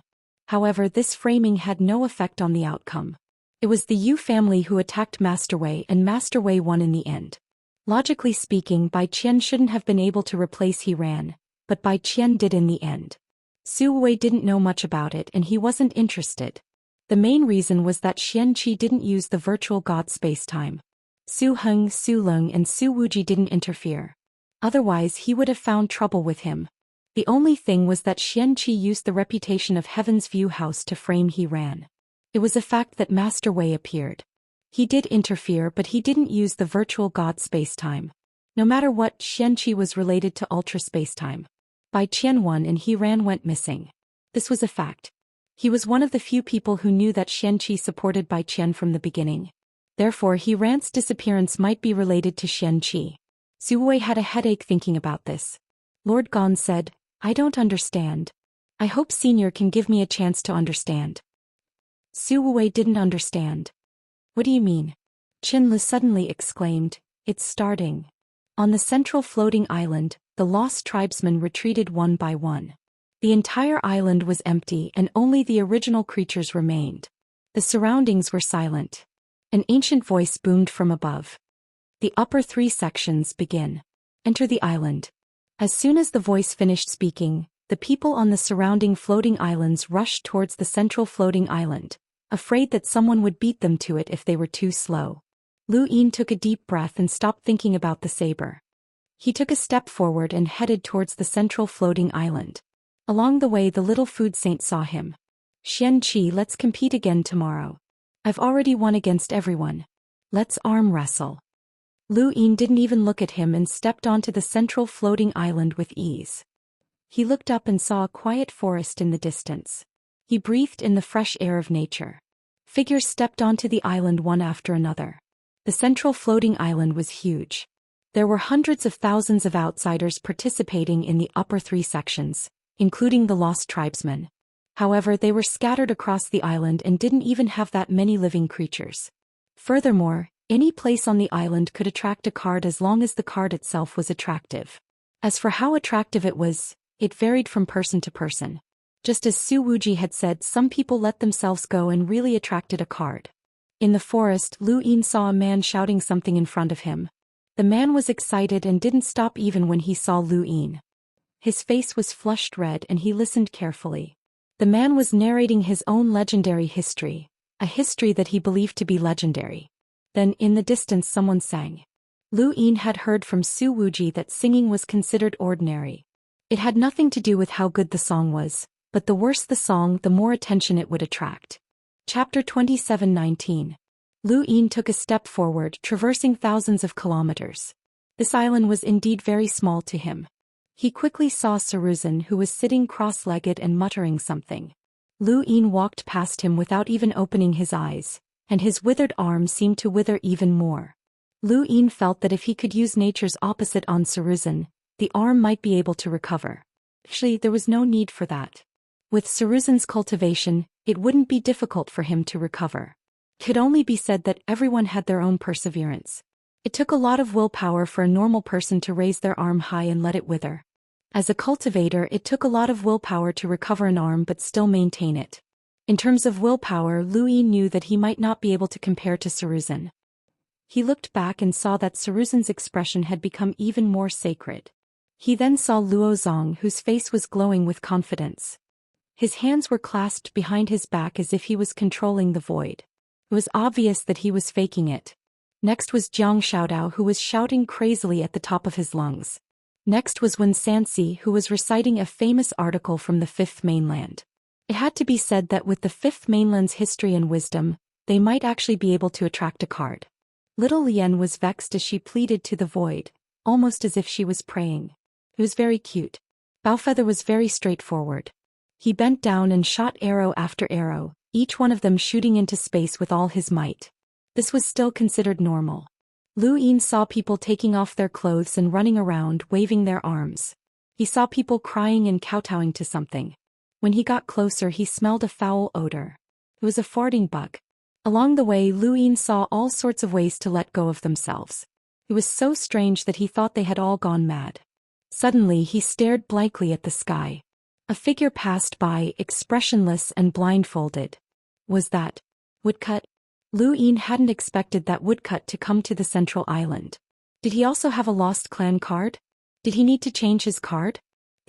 However, this framing had no effect on the outcome. It was the Yu family who attacked Master Wei, and Master Wei won in the end. Logically speaking, Bai Qian shouldn't have been able to replace He Ran, but Bai Qian did in the end. Su Wei didn't know much about it and he wasn't interested. The main reason was that Xianxia didn't use the virtual god spacetime. Su Heng, Su Leng and Su Wuji didn't interfere. Otherwise he would have found trouble with him. The only thing was that Xianxia used the reputation of Heaven's View House to frame he ran. It was a fact that Master Wei appeared. He did interfere but he didn't use the virtual god spacetime. No matter what, Xianxia was related to ultra spacetime. Bai Qian won and he went missing. This was a fact. He was one of the few people who knew that Xianxia supported Bai Qian from the beginning. Therefore He Ran's disappearance might be related to Xianxia. Su Wei had a headache thinking about this. Lord Gon said, "I don't understand. I hope Senior can give me a chance to understand." Su Wei didn't understand. "What do you mean?" Qin Lu suddenly exclaimed, "It's starting." On the central floating island, the lost tribesmen retreated one by one. The entire island was empty and only the original creatures remained. The surroundings were silent. An ancient voice boomed from above. "The upper 3 sections begin. Enter the island." As soon as the voice finished speaking, the people on the surrounding floating islands rushed towards the central floating island, afraid that someone would beat them to it if they were too slow. Lu Yin took a deep breath and stopped thinking about the saber. He took a step forward and headed towards the central floating island. Along the way the little food saint saw him. "Xianxia, let's compete again tomorrow. I've already won against everyone. Let's arm wrestle." Lu Yin didn't even look at him and stepped onto the central floating island with ease. He looked up and saw a quiet forest in the distance. He breathed in the fresh air of nature. Figures stepped onto the island one after another. The central floating island was huge. There were hundreds of thousands of outsiders participating in the upper 3 sections, including the lost tribesmen. However, they were scattered across the island and didn't even have that many living creatures. Furthermore, any place on the island could attract a card as long as the card itself was attractive. As for how attractive it was, it varied from person to person. Just as Su Wuji had said, some people let themselves go and really attracted a card. In the forest, Lu Yin saw a man shouting something in front of him. The man was excited and didn't stop even when he saw Lu Yin. His face was flushed red and he listened carefully. The man was narrating his own legendary history, a history that he believed to be legendary. Then, in the distance someone sang. Lu Yin had heard from Su Wuji that singing was considered ordinary. It had nothing to do with how good the song was, but the worse the song, the more attention it would attract. Chapter 27:19. Lu Yin took a step forward, traversing thousands of kilometers. This island was indeed very small to him. He quickly saw Saruzin, who was sitting cross-legged and muttering something. Lu Yin walked past him without even opening his eyes, and his withered arm seemed to wither even more. Lu Yin felt that if he could use nature's opposite on Saruzin, the arm might be able to recover. Actually, there was no need for that. With Saruzin's cultivation, it wouldn't be difficult for him to recover. It could only be said that everyone had their own perseverance. It took a lot of willpower for a normal person to raise their arm high and let it wither. As a cultivator, it took a lot of willpower to recover an arm but still maintain it. In terms of willpower, Lu Yin knew that he might not be able to compare to Saruzin. He looked back and saw that Saruzin's expression had become even more sacred. He then saw Luo Zong, whose face was glowing with confidence. His hands were clasped behind his back as if he was controlling the void. It was obvious that he was faking it. Next was Jiang Xiaodao, who was shouting crazily at the top of his lungs. Next was Wen Sanxi, who was reciting a famous article from the Fifth Mainland. It had to be said that with the Fifth Mainland's history and wisdom, they might actually be able to attract a card. Little Lian was vexed as she pleaded to the void, almost as if she was praying. It was very cute. Baofeather was very straightforward. He bent down and shot arrow after arrow, each one of them shooting into space with all his might. This was still considered normal. Lu Yin saw people taking off their clothes and running around, waving their arms. He saw people crying and kowtowing to something. When he got closer, he smelled a foul odor. It was a farting bug. Along the way, Lu Yin saw all sorts of ways to let go of themselves. It was so strange that he thought they had all gone mad. Suddenly, he stared blankly at the sky. A figure passed by, expressionless and blindfolded. Was that Woodcut? Lu Yin hadn't expected that Woodcut to come to the central island. Did he also have a lost clan card? Did he need to change his card?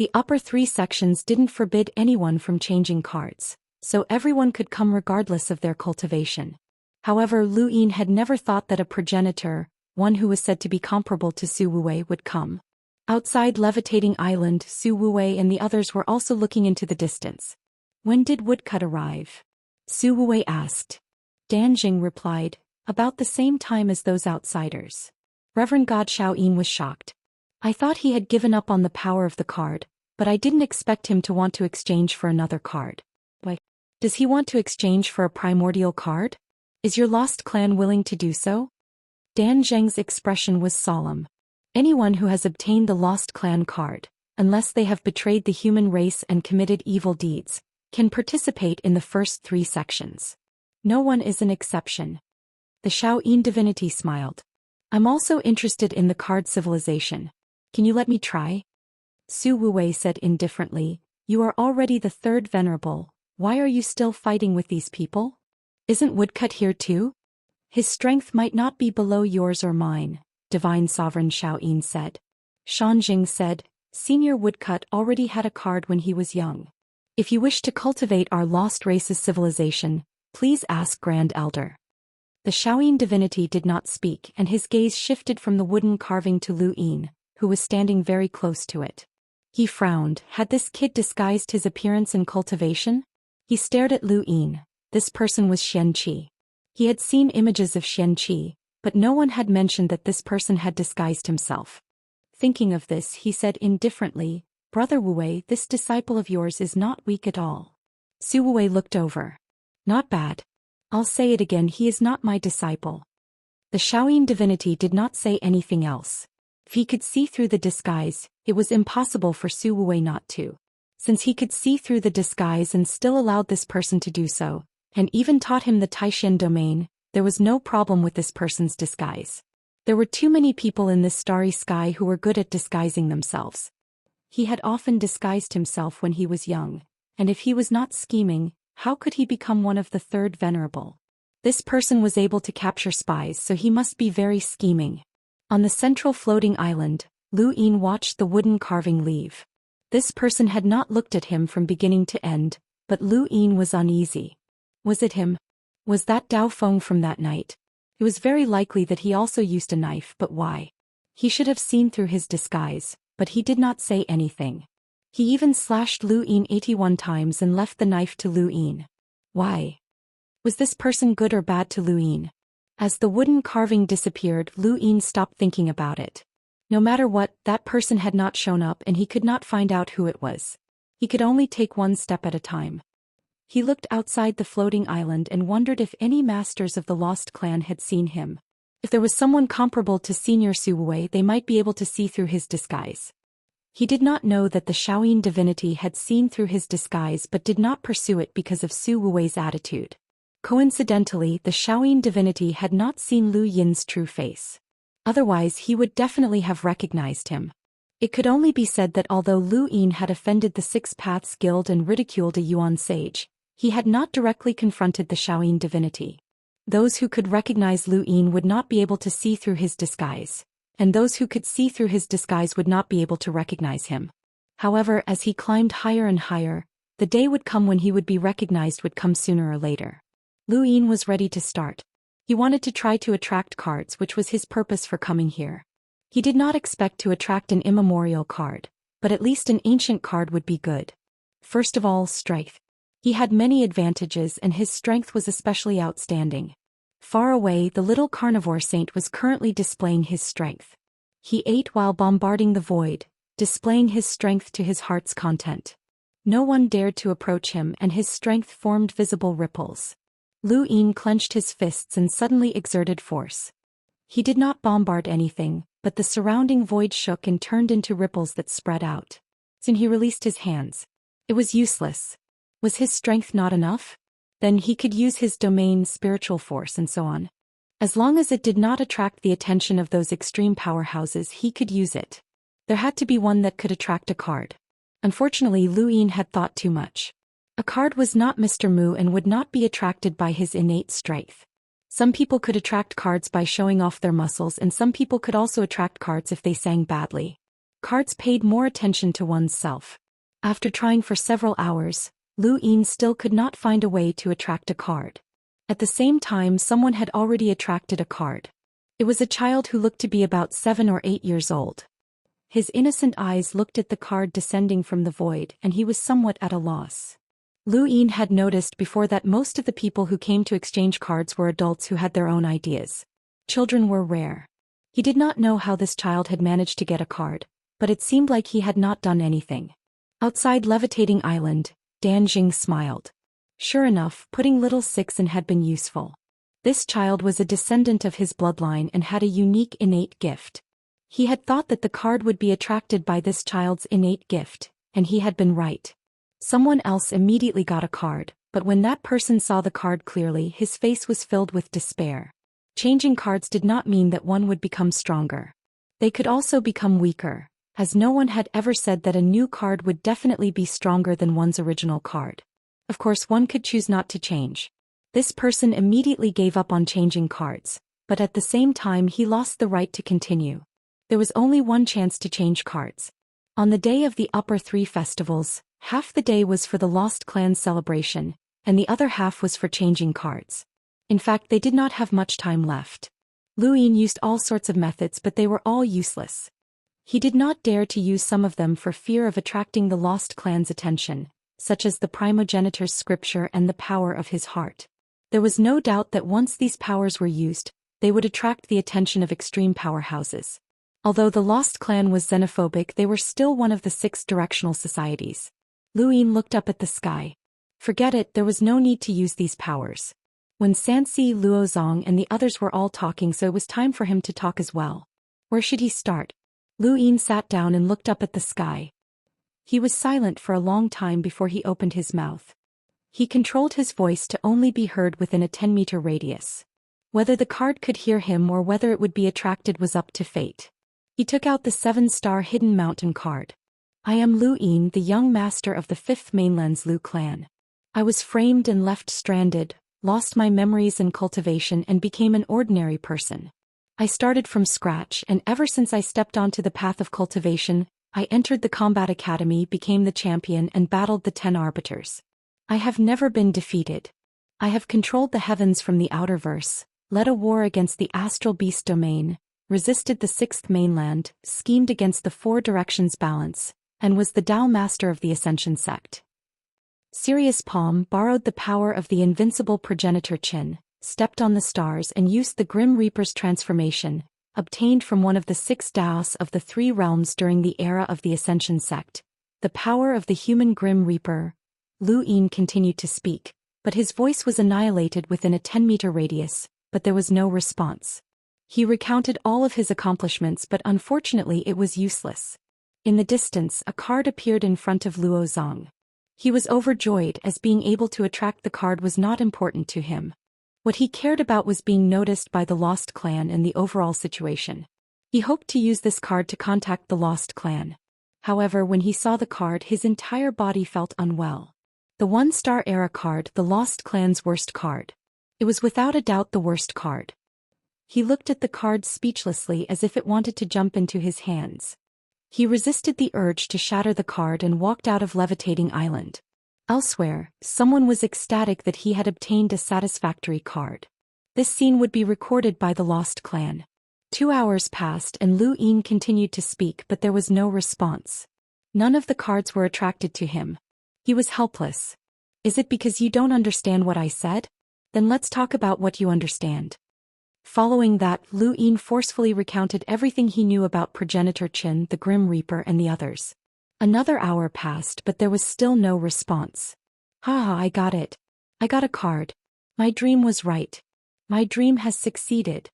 The upper 3 sections didn't forbid anyone from changing cards, so everyone could come regardless of their cultivation. However, Lu Yin had never thought that a progenitor, one who was said to be comparable to Su Wuwei, would come. Outside Levitating Island, Su Wuwei and the others were also looking into the distance. When did Woodcut arrive? Su Wuwei asked. Danjing replied, about the same time as those outsiders. Reverend God Xiaoyin was shocked. I thought he had given up on the power of the card, but I didn't expect him to want to exchange for another card. Why? Does he want to exchange for a primordial card? Is your lost clan willing to do so? Dan Zheng's expression was solemn. Anyone who has obtained the lost clan card, unless they have betrayed the human race and committed evil deeds, can participate in the first 3 sections. No one is an exception. The Xiaoyin divinity smiled. I'm also interested in the card civilization. Can you let me try? Su Wuwei said indifferently, you are already the 3rd venerable, why are you still fighting with these people? Isn't Woodcut here too? His strength might not be below yours or mine, Divine Sovereign Xiaoyin said. Shanjing said, Senior Woodcut already had a card when he was young. If you wish to cultivate our lost race's civilization, please ask Grand Elder. The Xiaoyin divinity did not speak and his gaze shifted from the wooden carving to Lu Yin, who was standing very close to it. He frowned. Had this kid disguised his appearance in cultivation? He stared at Lu Yin. This person was Xianxia. He had seen images of Xianxia, but no one had mentioned that this person had disguised himself. Thinking of this, he said indifferently, Brother Wuwei, this disciple of yours is not weak at all. Su Wuwei looked over. Not bad. I'll say it again, he is not my disciple. The Xiaoyin divinity did not say anything else. If he could see through the disguise, it was impossible for Su Wuwei not to. Since he could see through the disguise and still allowed this person to do so, and even taught him the Taishan domain, there was no problem with this person's disguise. There were too many people in this starry sky who were good at disguising themselves. He had often disguised himself when he was young, and if he was not scheming, how could he become one of the 3rd venerable? This person was able to capture spies, so he must be very scheming. On the central floating island, Lu Yin watched the wooden carving leave. This person had not looked at him from beginning to end, but Lu Yin was uneasy. Was it him? Was that Dao Feng from that night? It was very likely that he also used a knife, but why? He should have seen through his disguise, but he did not say anything. He even slashed Lu Yin 81 times and left the knife to Lu Yin. Why? Was this person good or bad to Lu Yin? As the wooden carving disappeared, Lu Yin stopped thinking about it. No matter what, that person had not shown up and he could not find out who it was. He could only take one step at a time. He looked outside the floating island and wondered if any masters of the lost clan had seen him. If there was someone comparable to Senior Su Wuwei, they might be able to see through his disguise. He did not know that the Xiaoyin divinity had seen through his disguise but did not pursue it because of Su Wuwei's attitude. Coincidentally, the Xiaoyin divinity had not seen Lu Yin's true face. Otherwise, he would definitely have recognized him. It could only be said that although Lu Yin had offended the 6 Paths Guild and ridiculed a Yuan sage, he had not directly confronted the Xiaoyin divinity. Those who could recognize Lu Yin would not be able to see through his disguise, and those who could see through his disguise would not be able to recognize him. However, as he climbed higher and higher, the day would come when he would be recognized would come sooner or later. Lu Yin was ready to start. He wanted to try to attract cards, which was his purpose for coming here. He did not expect to attract an immemorial card, but at least an ancient card would be good. First of all, strength. He had many advantages and his strength was especially outstanding. Far away, the little carnivore saint was currently displaying his strength. He ate while bombarding the void, displaying his strength to his heart's content. No one dared to approach him and his strength formed visible ripples. Lu Yin clenched his fists and suddenly exerted force. He did not bombard anything, but the surrounding void shook and turned into ripples that spread out. Soon he released his hands. It was useless. Was his strength not enough? Then he could use his domain, spiritual force and so on. As long as it did not attract the attention of those extreme powerhouses, he could use it. There had to be one that could attract a card. Unfortunately, Lu Yin had thought too much. A card was not Mr. Mu and would not be attracted by his innate strength. Some people could attract cards by showing off their muscles and some people could also attract cards if they sang badly. Cards paid more attention to one's self. After trying for several hours, Lu Yin still could not find a way to attract a card. At the same time, someone had already attracted a card. It was a child who looked to be about 7 or 8 years old. His innocent eyes looked at the card descending from the void, and he was somewhat at a loss. Lu Yin had noticed before that most of the people who came to exchange cards were adults who had their own ideas. Children were rare. He did not know how this child had managed to get a card, but it seemed like he had not done anything. Outside Levitating Island, Danjing smiled. Sure enough, putting little six in had been useful. This child was a descendant of his bloodline and had a unique innate gift. He had thought that the card would be attracted by this child's innate gift, and he had been right. Someone else immediately got a card, but when that person saw the card clearly, his face was filled with despair. Changing cards did not mean that one would become stronger. They could also become weaker, as no one had ever said that a new card would definitely be stronger than one's original card. Of course, one could choose not to change. This person immediately gave up on changing cards, but at the same time he lost the right to continue. There was only one chance to change cards. On the day of the upper 3 festivals, half the day was for the Lost Clan's celebration, and the other half was for changing cards. In fact, they did not have much time left. Lu Yin used all sorts of methods, but they were all useless. He did not dare to use some of them for fear of attracting the Lost Clan's attention, such as the primogenitor's scripture and the power of his heart. There was no doubt that once these powers were used, they would attract the attention of extreme powerhouses. Although the Lost Clan was xenophobic, they were still one of the 6 directional societies. Lu Yin looked up at the sky. Forget it, there was no need to use these powers. When Sansi, Luozong and the others were all talking, so it was time for him to talk as well. Where should he start? Lu Yin sat down and looked up at the sky. He was silent for a long time before he opened his mouth. He controlled his voice to only be heard within a 10-meter radius. Whether the card could hear him or whether it would be attracted was up to fate. He took out the 7-star Hidden Mountain card. I am Lu Yin, the young master of the 5th mainland's Lu clan. I was framed and left stranded, lost my memories in cultivation and became an ordinary person. I started from scratch, and ever since I stepped onto the path of cultivation, I entered the combat academy, became the champion and battled the 10 arbiters. I have never been defeated. I have controlled the heavens from the outer verse, led a war against the astral beast domain, resisted the 6th mainland, schemed against the 4 directions balance, and was the Tao master of the Ascension sect. Sirius Palm borrowed the power of the invincible progenitor Qin, stepped on the stars and used the Grim Reaper's transformation, obtained from one of the 6 Daoists of the 3 realms during the era of the Ascension sect. The power of the human Grim Reaper. Lu Yin continued to speak, but his voice was annihilated within a 10-meter radius, but there was no response. He recounted all of his accomplishments, but unfortunately it was useless. In the distance, a card appeared in front of Luo Zong. He was overjoyed, as being able to attract the card was not important to him. What he cared about was being noticed by the Lost Clan and the overall situation. He hoped to use this card to contact the Lost Clan. However, when he saw the card, his entire body felt unwell. The 1-star era card, the Lost Clan's worst card. It was without a doubt the worst card. He looked at the card speechlessly, as if it wanted to jump into his hands. He resisted the urge to shatter the card and walked out of Levitating Island. Elsewhere, someone was ecstatic that he had obtained a satisfactory card. This scene would be recorded by the Lost Clan. 2 hours passed and Lu Yin continued to speak, but there was no response. None of the cards were attracted to him. He was helpless. Is it because you don't understand what I said? Then let's talk about what you understand. Following that, Lu Yin forcefully recounted everything he knew about Progenitor Qin, the Grim Reaper and the others. Another hour passed, but there was still no response. Haha, I got it. I got a card. My dream was right. My dream has succeeded.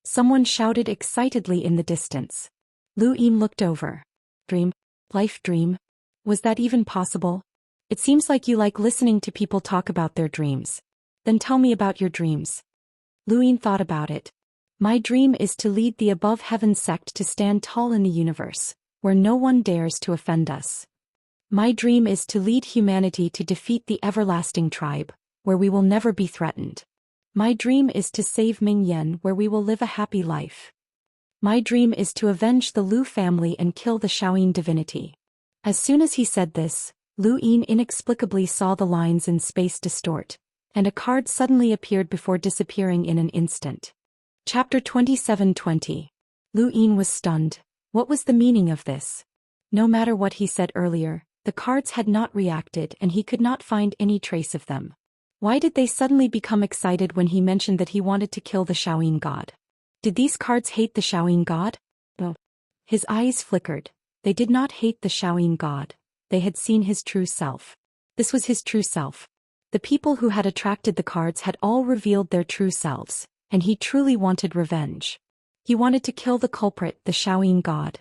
Someone shouted excitedly in the distance. Lu Yin looked over. Dream? Life dream? Was that even possible? It seems like you like listening to people talk about their dreams. Then tell me about your dreams. Lu Yin thought about it. My dream is to lead the Above Heaven sect to stand tall in the universe, where no one dares to offend us. My dream is to lead humanity to defeat the Everlasting Tribe, where we will never be threatened. My dream is to save Ming Yen, where we will live a happy life. My dream is to avenge the Lu family and kill the Xiaoyin divinity. As soon as he said this, Lu Yin inexplicably saw the lines in space distort, and a card suddenly appeared before disappearing in an instant. Chapter 27:20. Lu Yin was stunned. What was the meaning of this? No matter what he said earlier, the cards had not reacted and he could not find any trace of them. Why did they suddenly become excited when he mentioned that he wanted to kill the Xiaoyin god? Did these cards hate the Xiaoyin god? No. His eyes flickered. They did not hate the Xiaoyin god. They had seen his true self. This was his true self. The people who had attracted the cards had all revealed their true selves, and he truly wanted revenge. He wanted to kill the culprit, the Xiaoyin god.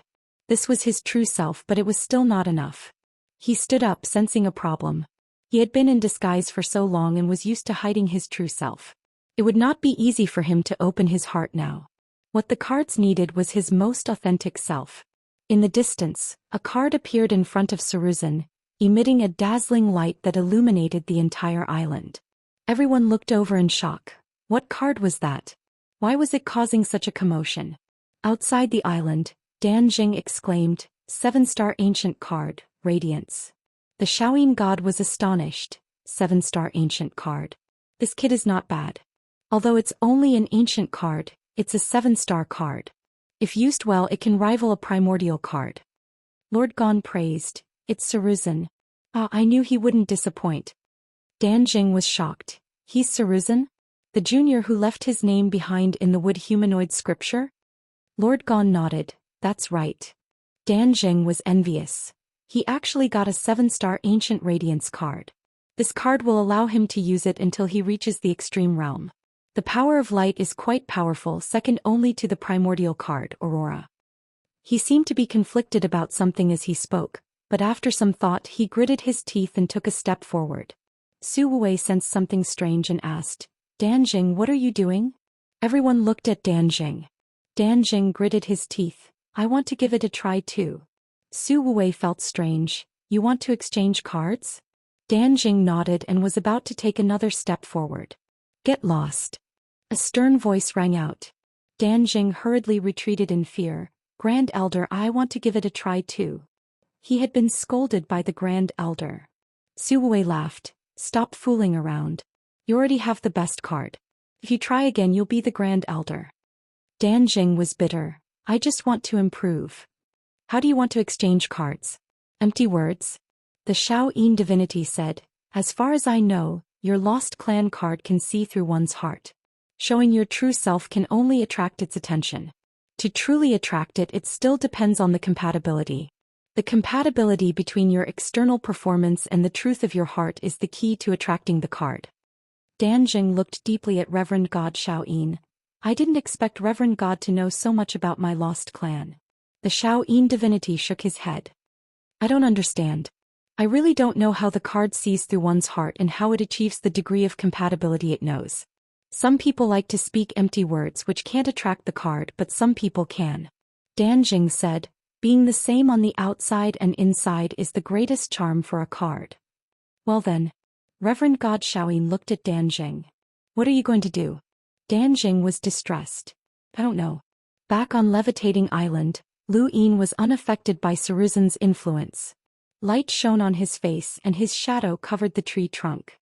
This was his true self, but it was still not enough. He stood up, sensing a problem. He had been in disguise for so long and was used to hiding his true self. It would not be easy for him to open his heart now. What the cards needed was his most authentic self. In the distance, a card appeared in front of Saruzin, emitting a dazzling light that illuminated the entire island. Everyone looked over in shock. What card was that? Why was it causing such a commotion? Outside the island, Dan Jing exclaimed, 7-star ancient card, Radiance. The Xiaoyin god was astonished. 7-star ancient card. This kid is not bad. Although it's only an ancient card, it's a 7-star card. If used well, it can rival a primordial card. Lord Gon praised, it's Saruzin. Ah, I knew he wouldn't disappoint. Dan Jing was shocked. He's Saruzin? The junior who left his name behind in the wood humanoid scripture? Lord Gon nodded, that's right. Dan Jing was envious. He actually got a 7-star ancient radiance card. This card will allow him to use it until he reaches the extreme realm. The power of light is quite powerful, second only to the primordial card, Aurora. He seemed to be conflicted about something as he spoke, but after some thought he gritted his teeth and took a step forward. Su Wei sensed something strange and asked, Dan Jing, what are you doing? Everyone looked at Dan Jing. Dan Jing gritted his teeth. I want to give it a try too. Su Wei felt strange. You want to exchange cards? Dan Jing nodded and was about to take another step forward. Get lost. A stern voice rang out. Dan Jing hurriedly retreated in fear. Grand Elder, I want to give it a try too. He had been scolded by the Grand Elder. Su Wei laughed. Stop fooling around. You already have the best card. If you try again, you'll be the Grand Elder. Dan Jing was bitter. I just want to improve. How do you want to exchange cards? Empty words? The Xiaoyin divinity said, as far as I know, your lost clan card can see through one's heart. Showing your true self can only attract its attention. To truly attract it, it still depends on the compatibility. The compatibility between your external performance and the truth of your heart is the key to attracting the card. Dan Jing looked deeply at Reverend God Xiaoyin. I didn't expect Reverend God to know so much about my lost clan. The Xiaoyin divinity shook his head. I don't understand. I really don't know how the card sees through one's heart and how it achieves the degree of compatibility it knows. Some people like to speak empty words which can't attract the card, but some people can. Dan Jing said, being the same on the outside and inside is the greatest charm for a card. Well then. Reverend God Xiaoyin looked at Dan Jing. What are you going to do? Dan Jing was distressed. I don't know. Back on Levitating Island, Lu Yin was unaffected by Saruzin's influence. Light shone on his face and his shadow covered the tree trunk.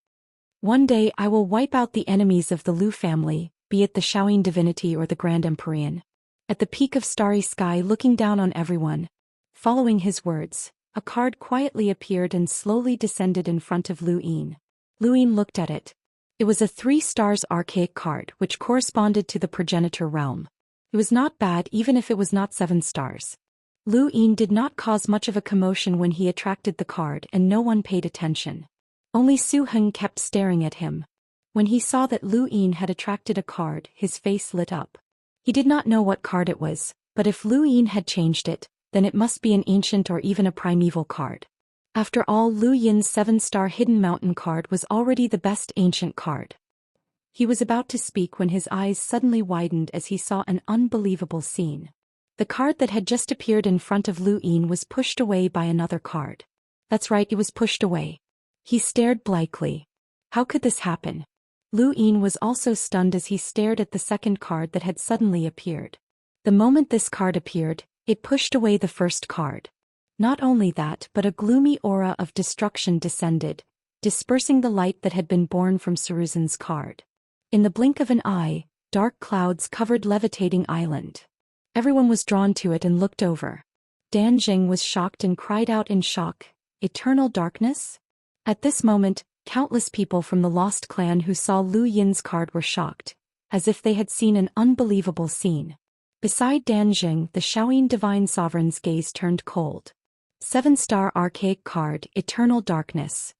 One day I will wipe out the enemies of the Lu family, be it the Xiaoyin divinity or the Grand Empyrean. At the peak of starry sky looking down on everyone. Following his words, a card quietly appeared and slowly descended in front of Lu Yin. Lu Yin looked at it. It was a 3-star archaic card which corresponded to the progenitor realm. It was not bad even if it was not 7 stars. Lu Yin did not cause much of a commotion when he attracted the card and no one paid attention. Only Su Heng kept staring at him. When he saw that Lu Yin had attracted a card, his face lit up. He did not know what card it was, but if Lu Yin had changed it, then it must be an ancient or even a primeval card. After all, Lu Yin's 7-star Hidden Mountain card was already the best ancient card. He was about to speak when his eyes suddenly widened as he saw an unbelievable scene. The card that had just appeared in front of Lu Yin was pushed away by another card. That's right, it was pushed away. He stared blankly. How could this happen? Lu Yin was also stunned as he stared at the second card that had suddenly appeared. The moment this card appeared, it pushed away the first card. Not only that, but a gloomy aura of destruction descended, dispersing the light that had been born from Saruzan's card. In the blink of an eye, dark clouds covered levitating island. Everyone was drawn to it and looked over. Danjing was shocked and cried out in shock, "Eternal darkness?" At this moment, countless people from the Lost Clan who saw Lu Yin's card were shocked, as if they had seen an unbelievable scene. Beside Danjing, the Shaoyin Divine Sovereign's gaze turned cold. 7-star archaic card, Eternal Darkness.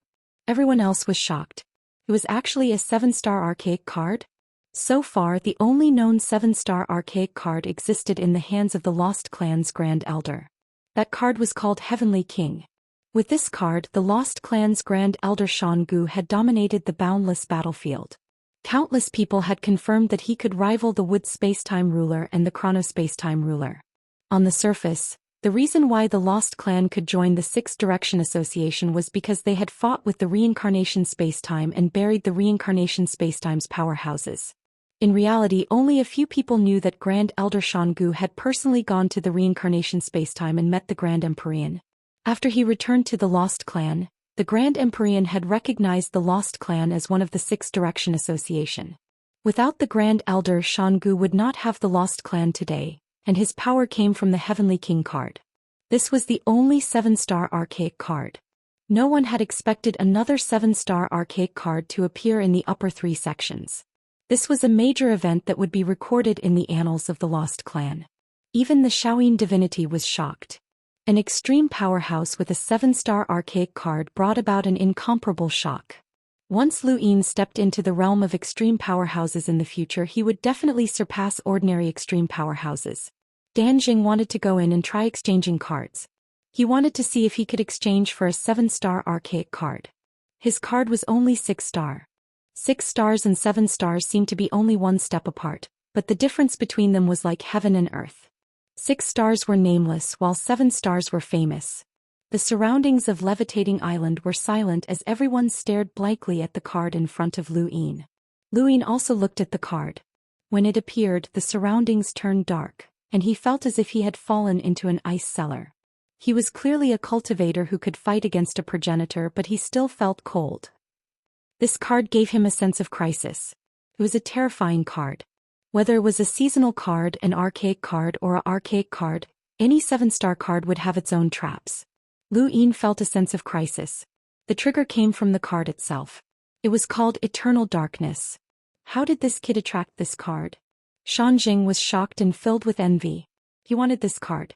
Everyone else was shocked. It was actually a 7-star archaic card? So far, the only known 7-star archaic card existed in the hands of the Lost Clan's Grand Elder. That card was called Heavenly King. With this card, the Lost Clan's Grand Elder Xiangu had dominated the boundless battlefield. Countless people had confirmed that he could rival the Wood Spacetime Ruler and the Chrono Spacetime Ruler. On the surface, the reason why the Lost Clan could join the Sixth Direction Association was because they had fought with the Reincarnation Spacetime and buried the Reincarnation Spacetime's powerhouses. In reality, only a few people knew that Grand Elder Xiangu had personally gone to the Reincarnation Spacetime and met the Grand Empyrean. After he returned to the Lost Clan, the Grand Empyrean had recognized the Lost Clan as one of the Sixth Direction Association. Without the Grand Elder, Xiangu would not have the Lost Clan today, and his power came from the Heavenly King card. This was the only 7-star archaic card. No one had expected another 7-star archaic card to appear in the upper 3 sections. This was a major event that would be recorded in the annals of the Lost Clan. Even the Shaoyin divinity was shocked. An extreme powerhouse with a 7-star archaic card brought about an incomparable shock. Once Lu Yin stepped into the realm of extreme powerhouses in the future, he would definitely surpass ordinary extreme powerhouses. Danjing wanted to go in and try exchanging cards. He wanted to see if he could exchange for a 7-star archaic card. His card was only 6-star. 6 stars and 7 stars seemed to be only one step apart, but the difference between them was like heaven and earth. 6 stars were nameless while 7 stars were famous. The surroundings of Levitating Island were silent as everyone stared blankly at the card in front of Lu Yin. Lu Yin also looked at the card. When it appeared, the surroundings turned dark, and he felt as if he had fallen into an ice cellar. He was clearly a cultivator who could fight against a progenitor, but he still felt cold. This card gave him a sense of crisis. It was a terrifying card. Whether it was a seasonal card, an archaic card, or an archaic card, any 7-star card would have its own traps. Lu Yin felt a sense of crisis. The trigger came from the card itself. It was called Eternal Darkness. How did this kid attract this card? Shanjing was shocked and filled with envy. He wanted this card.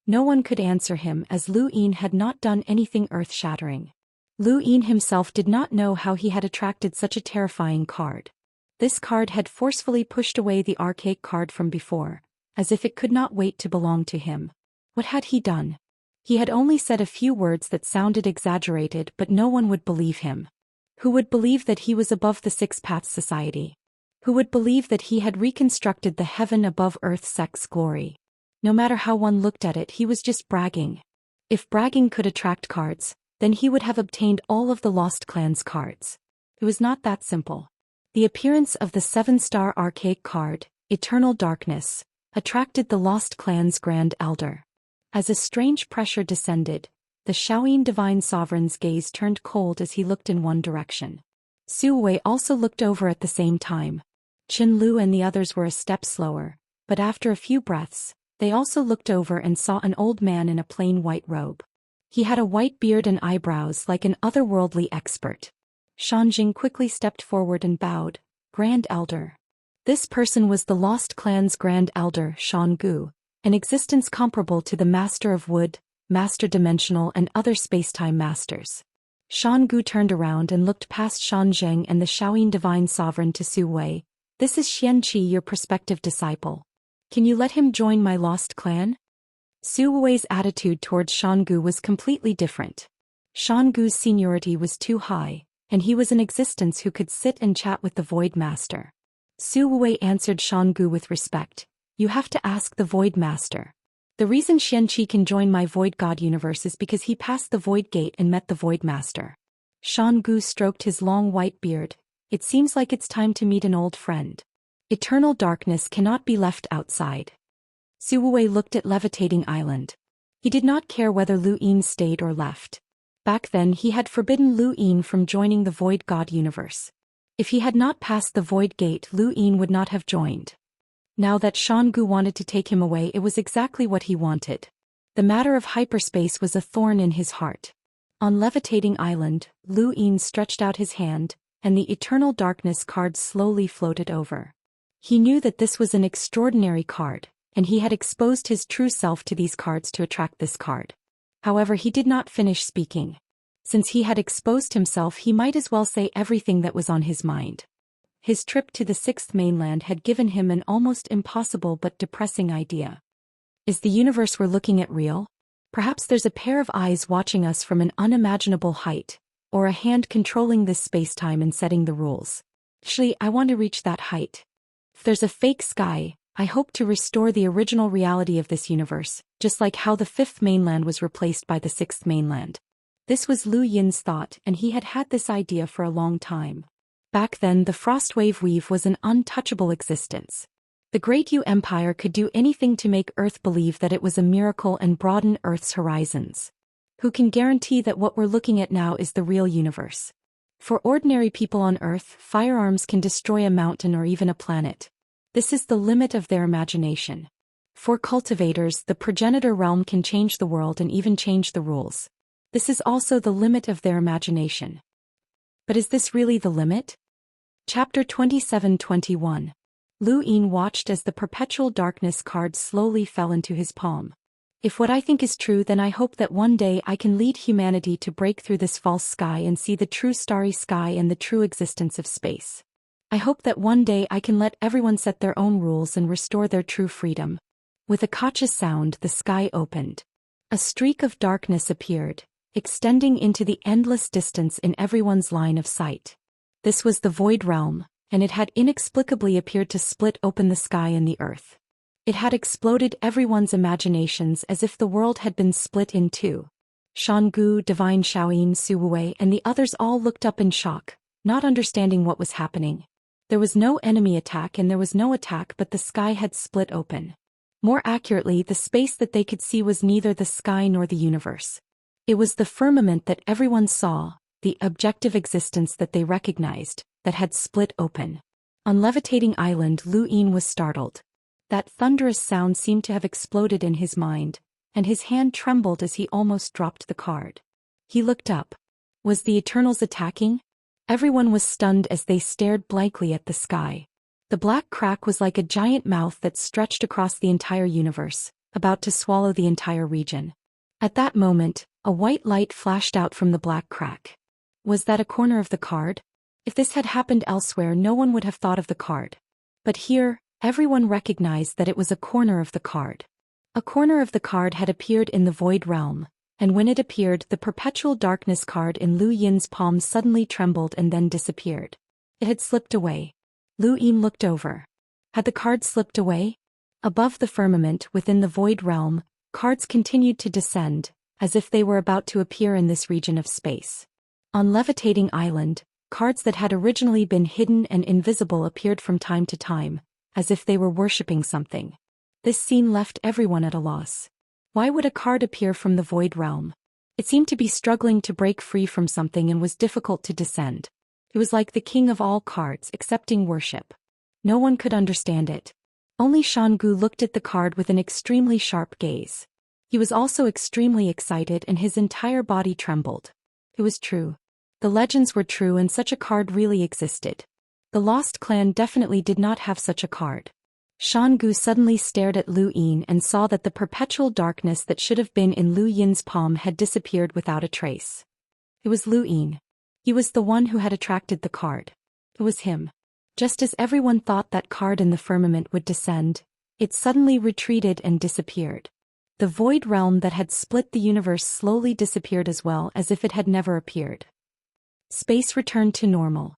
No one could answer him as Lu Yin had not done anything earth-shattering. Lu Yin himself did not know how he had attracted such a terrifying card. This card had forcefully pushed away the archaic card from before, as if it could not wait to belong to him. What had he done? He had only said a few words that sounded exaggerated, but no one would believe him. Who would believe that he was above the Six Paths Society? Who would believe that he had reconstructed the heaven above earth sex glory? No matter how one looked at it, he was just bragging. If bragging could attract cards, then he would have obtained all of the Lost Clan's cards. It was not that simple. The appearance of the 7-star archaic card, Eternal Darkness, attracted the Lost Clan's Grand Elder. As a strange pressure descended, the Shaoyin Divine Sovereign's gaze turned cold as he looked in one direction. Su Wei also looked over at the same time. Qin Lu and the others were a step slower, but after a few breaths, they also looked over and saw an old man in a plain white robe. He had a white beard and eyebrows like an otherworldly expert. Shanjing quickly stepped forward and bowed. Grand Elder. This person was the Lost Clan's Grand Elder, Xiangu, an existence comparable to the Master of Wood, Master Dimensional and other spacetime masters. Xiangu turned around and looked past Shanjing and the Shaoyin Divine Sovereign to Su Wei. This is Xianxia, your prospective disciple. Can you let him join my Lost Clan? Su Wei's attitude towards Xiangu was completely different. Xiangu's seniority was too high, and he was an existence who could sit and chat with the Void Master. Su Wei answered Xiangu with respect. You have to ask the Void Master. The reason Xianxia can join my Void God universe is because he passed the Void Gate and met the Void Master. Xiangu stroked his long white beard. It seems like it's time to meet an old friend. Eternal darkness cannot be left outside. Su Wei looked at Levitating Island. He did not care whether Lu Yin stayed or left. Back then he had forbidden Lu Yin from joining the Void God universe. If he had not passed the Void Gate, Lu Yin would not have joined. Now that Xiangu wanted to take him away, it was exactly what he wanted. The matter of hyperspace was a thorn in his heart. On Levitating Island, Lu Yin stretched out his hand, and the Eternal Darkness card slowly floated over. He knew that this was an extraordinary card, and he had exposed his true self to these cards to attract this card. However, he did not finish speaking. Since he had exposed himself, he might as well say everything that was on his mind. His trip to the Sixth Mainland had given him an almost impossible but depressing idea. Is the universe we're looking at real? Perhaps there's a pair of eyes watching us from an unimaginable height, or a hand controlling this spacetime and setting the rules. Actually, I want to reach that height. If there's a fake sky, I hope to restore the original reality of this universe, just like how the Fifth Mainland was replaced by the Sixth Mainland. This was Lu Yin's thought, and he had had this idea for a long time. Back then, the Frostwave Weave was an untouchable existence. The Great Yu Empire could do anything to make Earth believe that it was a miracle and broaden Earth's horizons. Who can guarantee that what we're looking at now is the real universe? For ordinary people on Earth, firearms can destroy a mountain or even a planet. This is the limit of their imagination. For cultivators, the progenitor realm can change the world and even change the rules. This is also the limit of their imagination. But is this really the limit? Chapter 27-21. Lu Yin watched as the Perpetual Darkness card slowly fell into his palm. If what I think is true, then I hope that one day I can lead humanity to break through this false sky and see the true starry sky and the true existence of space. I hope that one day I can let everyone set their own rules and restore their true freedom. With a cautious sound, the sky opened. A streak of darkness appeared, extending into the endless distance in everyone's line of sight. This was the Void Realm, and it had inexplicably appeared to split open the sky and the earth. It had exploded everyone's imaginations as if the world had been split in two. Xiangu, Divine Shaoyin, Su Wei, and the others all looked up in shock, not understanding what was happening. There was no enemy attack and there was no attack, but the sky had split open. More accurately, the space that they could see was neither the sky nor the universe. It was the firmament that everyone saw, the objective existence that they recognized, that had split open. On Levitating Island, Lu Yin was startled. That thunderous sound seemed to have exploded in his mind, and his hand trembled as he almost dropped the card. He looked up. Was the Eternals attacking? Everyone was stunned as they stared blankly at the sky. The black crack was like a giant mouth that stretched across the entire universe, about to swallow the entire region. At that moment, a white light flashed out from the black crack. Was that a corner of the card? If this had happened elsewhere, no one would have thought of the card. But here, everyone recognized that it was a corner of the card. A corner of the card had appeared in the Void Realm, and when it appeared, the Perpetual Darkness card in Lu Yin's palm suddenly trembled and then disappeared. It had slipped away. Lu Yin looked over. Had the card slipped away? Above the firmament, within the Void Realm, cards continued to descend, as if they were about to appear in this region of space. On Levitating Island, cards that had originally been hidden and invisible appeared from time to time, as if they were worshipping something. This scene left everyone at a loss. Why would a card appear from the Void Realm? It seemed to be struggling to break free from something and was difficult to descend. It was like the king of all cards accepting worship. No one could understand it. Only Xiangu looked at the card with an extremely sharp gaze. He was also extremely excited and his entire body trembled. It was true. The legends were true and such a card really existed. The Lost Clan definitely did not have such a card. Xiangu suddenly stared at Lu Yin and saw that the Perpetual Darkness that should have been in Lu Yin's palm had disappeared without a trace. It was Lu Yin. He was the one who had attracted the card. It was him. Just as everyone thought that card in the firmament would descend, it suddenly retreated and disappeared. The Void Realm that had split the universe slowly disappeared as well, as if it had never appeared. Space returned to normal.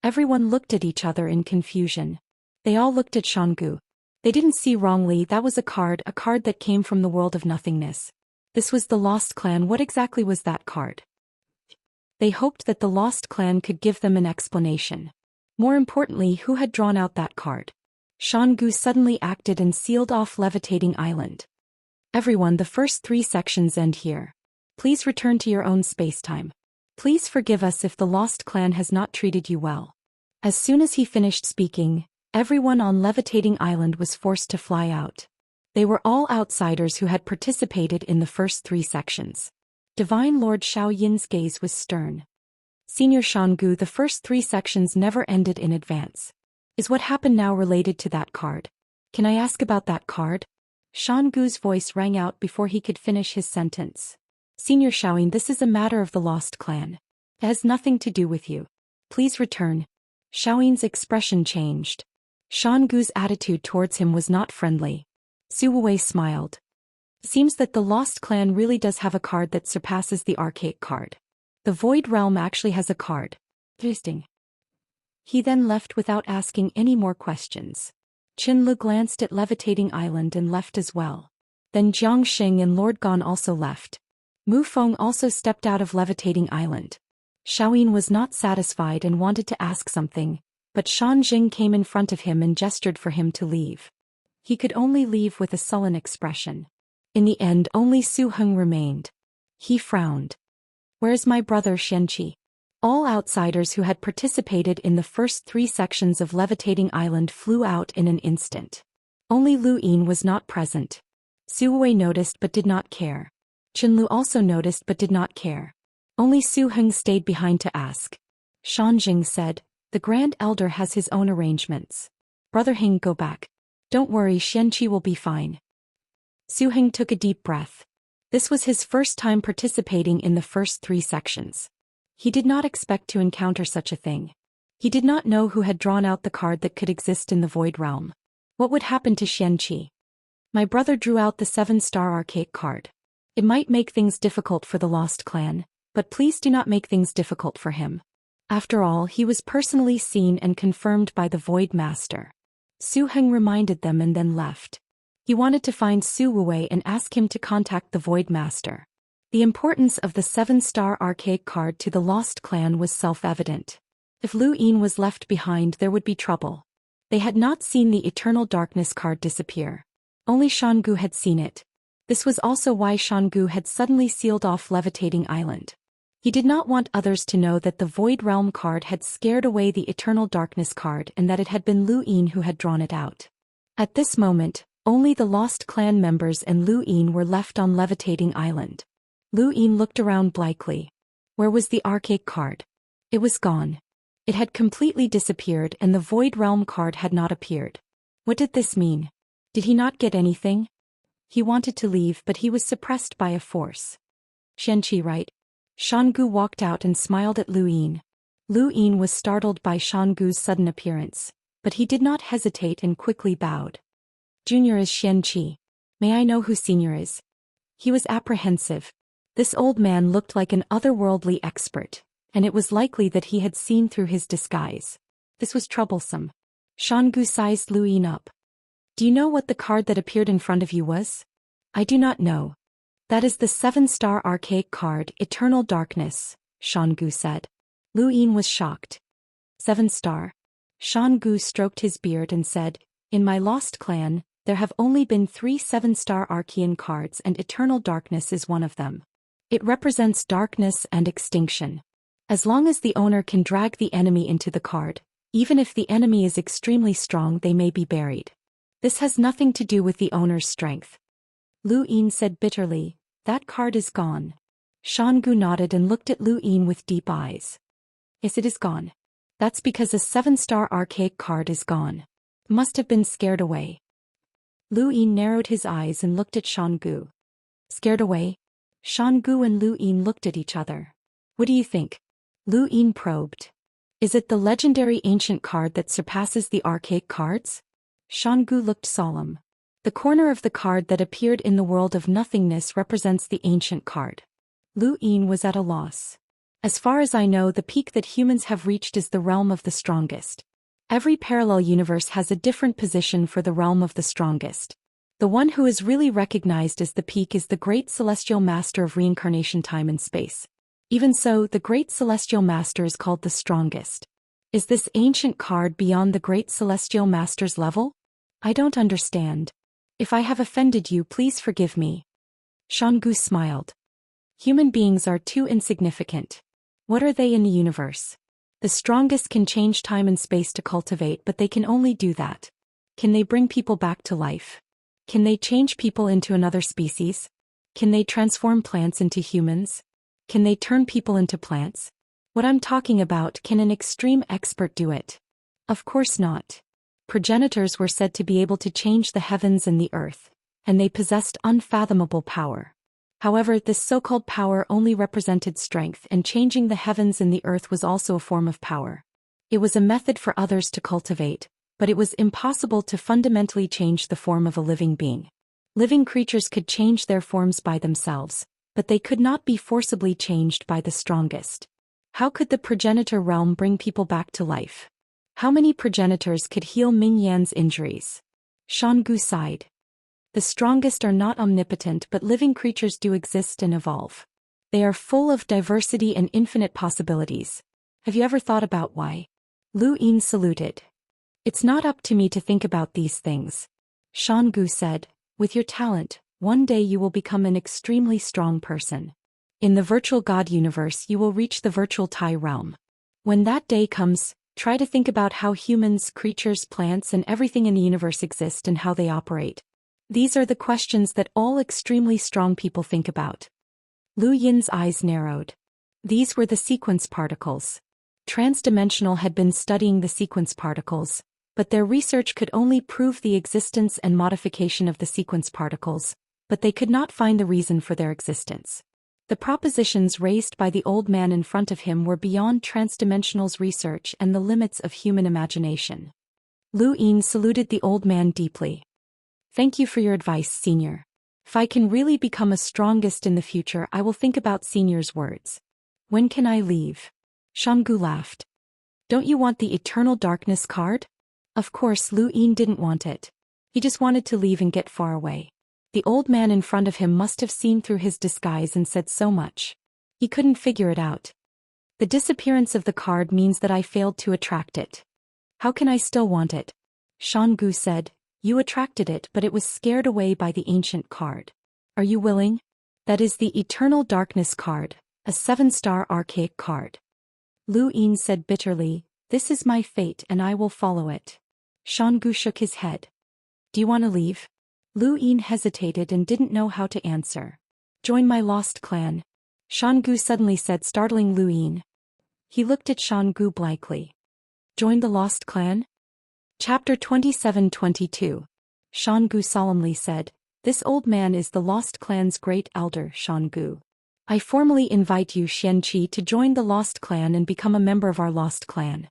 Everyone looked at each other in confusion. They all looked at Xiangu. They didn't see wrongly, that was a card that came from the world of nothingness. This was the Lost Clan. What exactly was that card? They hoped that the Lost Clan could give them an explanation. More importantly, who had drawn out that card? Xiangu suddenly acted and sealed off Levitating Island. Everyone, the first 3 sections end here. Please return to your own spacetime. Please forgive us if the Lost Clan has not treated you well. As soon as he finished speaking, everyone on Levitating Island was forced to fly out. They were all outsiders who had participated in the first 3 sections. Divine Lord Xiao Yin's gaze was stern. Senior Xiangu, the first 3 sections never ended in advance. Is what happened now related to that card? Can I ask about that card? Xiangu's voice rang out before he could finish his sentence. Senior Xiaoyin, this is a matter of the Lost Clan. It has nothing to do with you. Please return. Xiaoyin's expression changed. Xiangu's attitude towards him was not friendly. Su Wei smiled. Seems that the Lost Clan really does have a card that surpasses the archaic card. The Void Realm actually has a card. Interesting. He then left without asking any more questions. Qinlu glanced at Levitating Island and left as well. Then Jiang Xing and Lord Gan also left. Mu Feng also stepped out of Levitating Island. Xiaoyin was not satisfied and wanted to ask something, but Shan Jing came in front of him and gestured for him to leave. He could only leave with a sullen expression. In the end, only Su Heng remained. He frowned. Where's my brother Xianxia? All outsiders who had participated in the first 3 sections of Levitating Island flew out in an instant. Only Lu Yin was not present. Su Wei noticed but did not care. Qinlu also noticed but did not care. Only Su Heng stayed behind to ask. Shan Jing said, the Grand Elder has his own arrangements. Brother Heng, go back. Don't worry, Xianxia will be fine. Su Heng took a deep breath. This was his first time participating in the first 3 sections. He did not expect to encounter such a thing. He did not know who had drawn out the card that could exist in the Void Realm. What would happen to Xianxia? My brother drew out the 7-star archaic card. It might make things difficult for the Lost Clan, but please do not make things difficult for him. After all, he was personally seen and confirmed by the Void Master. Su Heng reminded them and then left. He wanted to find Su Wei and ask him to contact the Void Master. The importance of the 7-star archaic card to the Lost Clan was self-evident. If Lu Yin was left behind, there would be trouble. They had not seen the Eternal Darkness card disappear. Only Xiangu had seen it. This was also why Xiangu had suddenly sealed off Levitating Island. He did not want others to know that the Void Realm card had scared away the Eternal Darkness card and that it had been Lu Yin who had drawn it out. At this moment, only the Lost Clan members and Lu Yin were left on Levitating Island. Lu Yin looked around blankly. Where was the archaic card? It was gone. It had completely disappeared and the Void Realm card had not appeared. What did this mean? Did he not get anything? He wanted to leave but he was suppressed by a force. Xianxia, right? Xiangu walked out and smiled at Lu Yin. Lu Yin was startled by Xiangu's sudden appearance, but he did not hesitate and quickly bowed. Junior is Xianxia. May I know who Senior is? He was apprehensive. This old man looked like an otherworldly expert, and it was likely that he had seen through his disguise. This was troublesome. Xiangu sized Lu Yin up. Do you know what the card that appeared in front of you was? I do not know. That is the 7-star archaic card, Eternal Darkness, Xiangu said. Lu Yin was shocked. 7-star. Xiangu stroked his beard and said, in my Lost Clan, there have only been 3 7-star arcane cards and Eternal Darkness is one of them. It represents darkness and extinction. As long as the owner can drag the enemy into the card, even if the enemy is extremely strong, they may be buried. This has nothing to do with the owner's strength. Lu Yin said bitterly, that card is gone. Xiangu nodded and looked at Lu Yin with deep eyes. Yes, it is gone. That's because a 7-star archaic card is gone. It must have been scared away. Lu Yin narrowed his eyes and looked at Xiangu. Scared away? Xiangu and Lu Yin looked at each other. What do you think? Lu Yin probed. Is it the legendary ancient card that surpasses the archaic cards? Xiangu looked solemn. The corner of the card that appeared in the world of nothingness represents the ancient card. Lu Yin was at a loss. As far as I know, the peak that humans have reached is the realm of the strongest. Every parallel universe has a different position for the realm of the strongest. The one who is really recognized as the peak is the Great Celestial Master of Reincarnation, Time and Space. Even so, the Great Celestial Master is called the strongest. Is this ancient card beyond the Great Celestial Master's level? I don't understand. If I have offended you, please forgive me. Xiangu smiled. Human beings are too insignificant. What are they in the universe? The strongest can change time and space to cultivate, but they can only do that. Can they bring people back to life? Can they change people into another species? Can they transform plants into humans? Can they turn people into plants? What I'm talking about, can an extreme expert do it? Of course not. Progenitors were said to be able to change the heavens and the earth, and they possessed unfathomable power. However, this so-called power only represented strength, and changing the heavens and the earth was also a form of power. It was a method for others to cultivate, but it was impossible to fundamentally change the form of a living being. Living creatures could change their forms by themselves, but they could not be forcibly changed by the strongest. How could the progenitor realm bring people back to life? How many progenitors could heal Ming Yan's injuries? Xiangu sighed. The strongest are not omnipotent, but living creatures do exist and evolve. They are full of diversity and infinite possibilities. Have you ever thought about why? Lu Yin saluted. It's not up to me to think about these things. Xiangu said, with your talent, one day you will become an extremely strong person. In the virtual God universe you will reach the virtual Tai realm. When that day comes, try to think about how humans, creatures, plants, and everything in the universe exist and how they operate. These are the questions that all extremely strong people think about. Lu Yin's eyes narrowed. These were the sequence particles. Transdimensional had been studying the sequence particles, but their research could only prove the existence and modification of the sequence particles, but they could not find the reason for their existence. The propositions raised by the old man in front of him were beyond Transdimensional's research and the limits of human imagination. Lu Yin saluted the old man deeply. Thank you for your advice, Senior. If I can really become a strongest in the future, I will think about Senior's words. When can I leave? Xiangu laughed. Don't you want the Eternal Darkness card? Of course, Lu Yin didn't want it. He just wanted to leave and get far away. The old man in front of him must have seen through his disguise and said so much. He couldn't figure it out. The disappearance of the card means that I failed to attract it. How can I still want it? Xiangu said, you attracted it, but it was scared away by the ancient card. Are you willing? That is the Eternal Darkness card, a 7-star archaic card. Lu Yin said bitterly, this is my fate and I will follow it. Xiangu shook his head. Do you want to leave? Lu Yin hesitated and didn't know how to answer. Join my lost clan. Xiangu suddenly said, startling Lu Yin. He looked at Xiangu blankly. Join the lost clan? Chapter 27-22. Xiangu solemnly said, this old man is the lost clan's great elder, Xiangu. I formally invite you, Xianxia, to join the lost clan and become a member of our lost clan.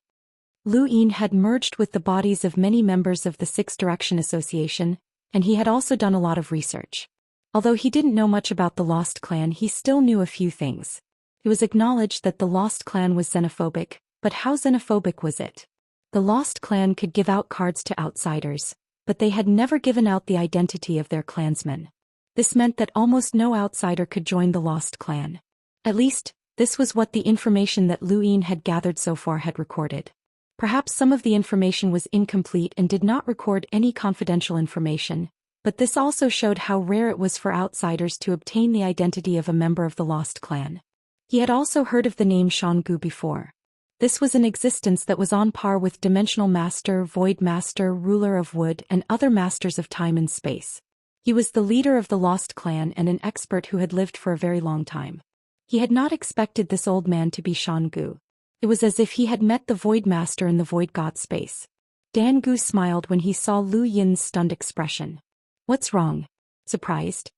Lu Yin had merged with the bodies of many members of the Six Direction Association, and he had also done a lot of research. Although he didn't know much about the Lost Clan, he still knew a few things. It was acknowledged that the Lost Clan was xenophobic, but how xenophobic was it? The Lost Clan could give out cards to outsiders, but they had never given out the identity of their clansmen. This meant that almost no outsider could join the Lost Clan. At least, this was what the information that Lu Yin had gathered so far had recorded. Perhaps some of the information was incomplete and did not record any confidential information, but this also showed how rare it was for outsiders to obtain the identity of a member of the Lost Clan. He had also heard of the name Xiangu before. This was an existence that was on par with Dimensional Master, Void Master, Ruler of Wood, and other masters of time and space. He was the leader of the Lost Clan and an expert who had lived for a very long time. He had not expected this old man to be Xiangu. It was as if he had met the Void Master in the Void God space. Dangu smiled when he saw Lu Yin's stunned expression. What's wrong? Surprised?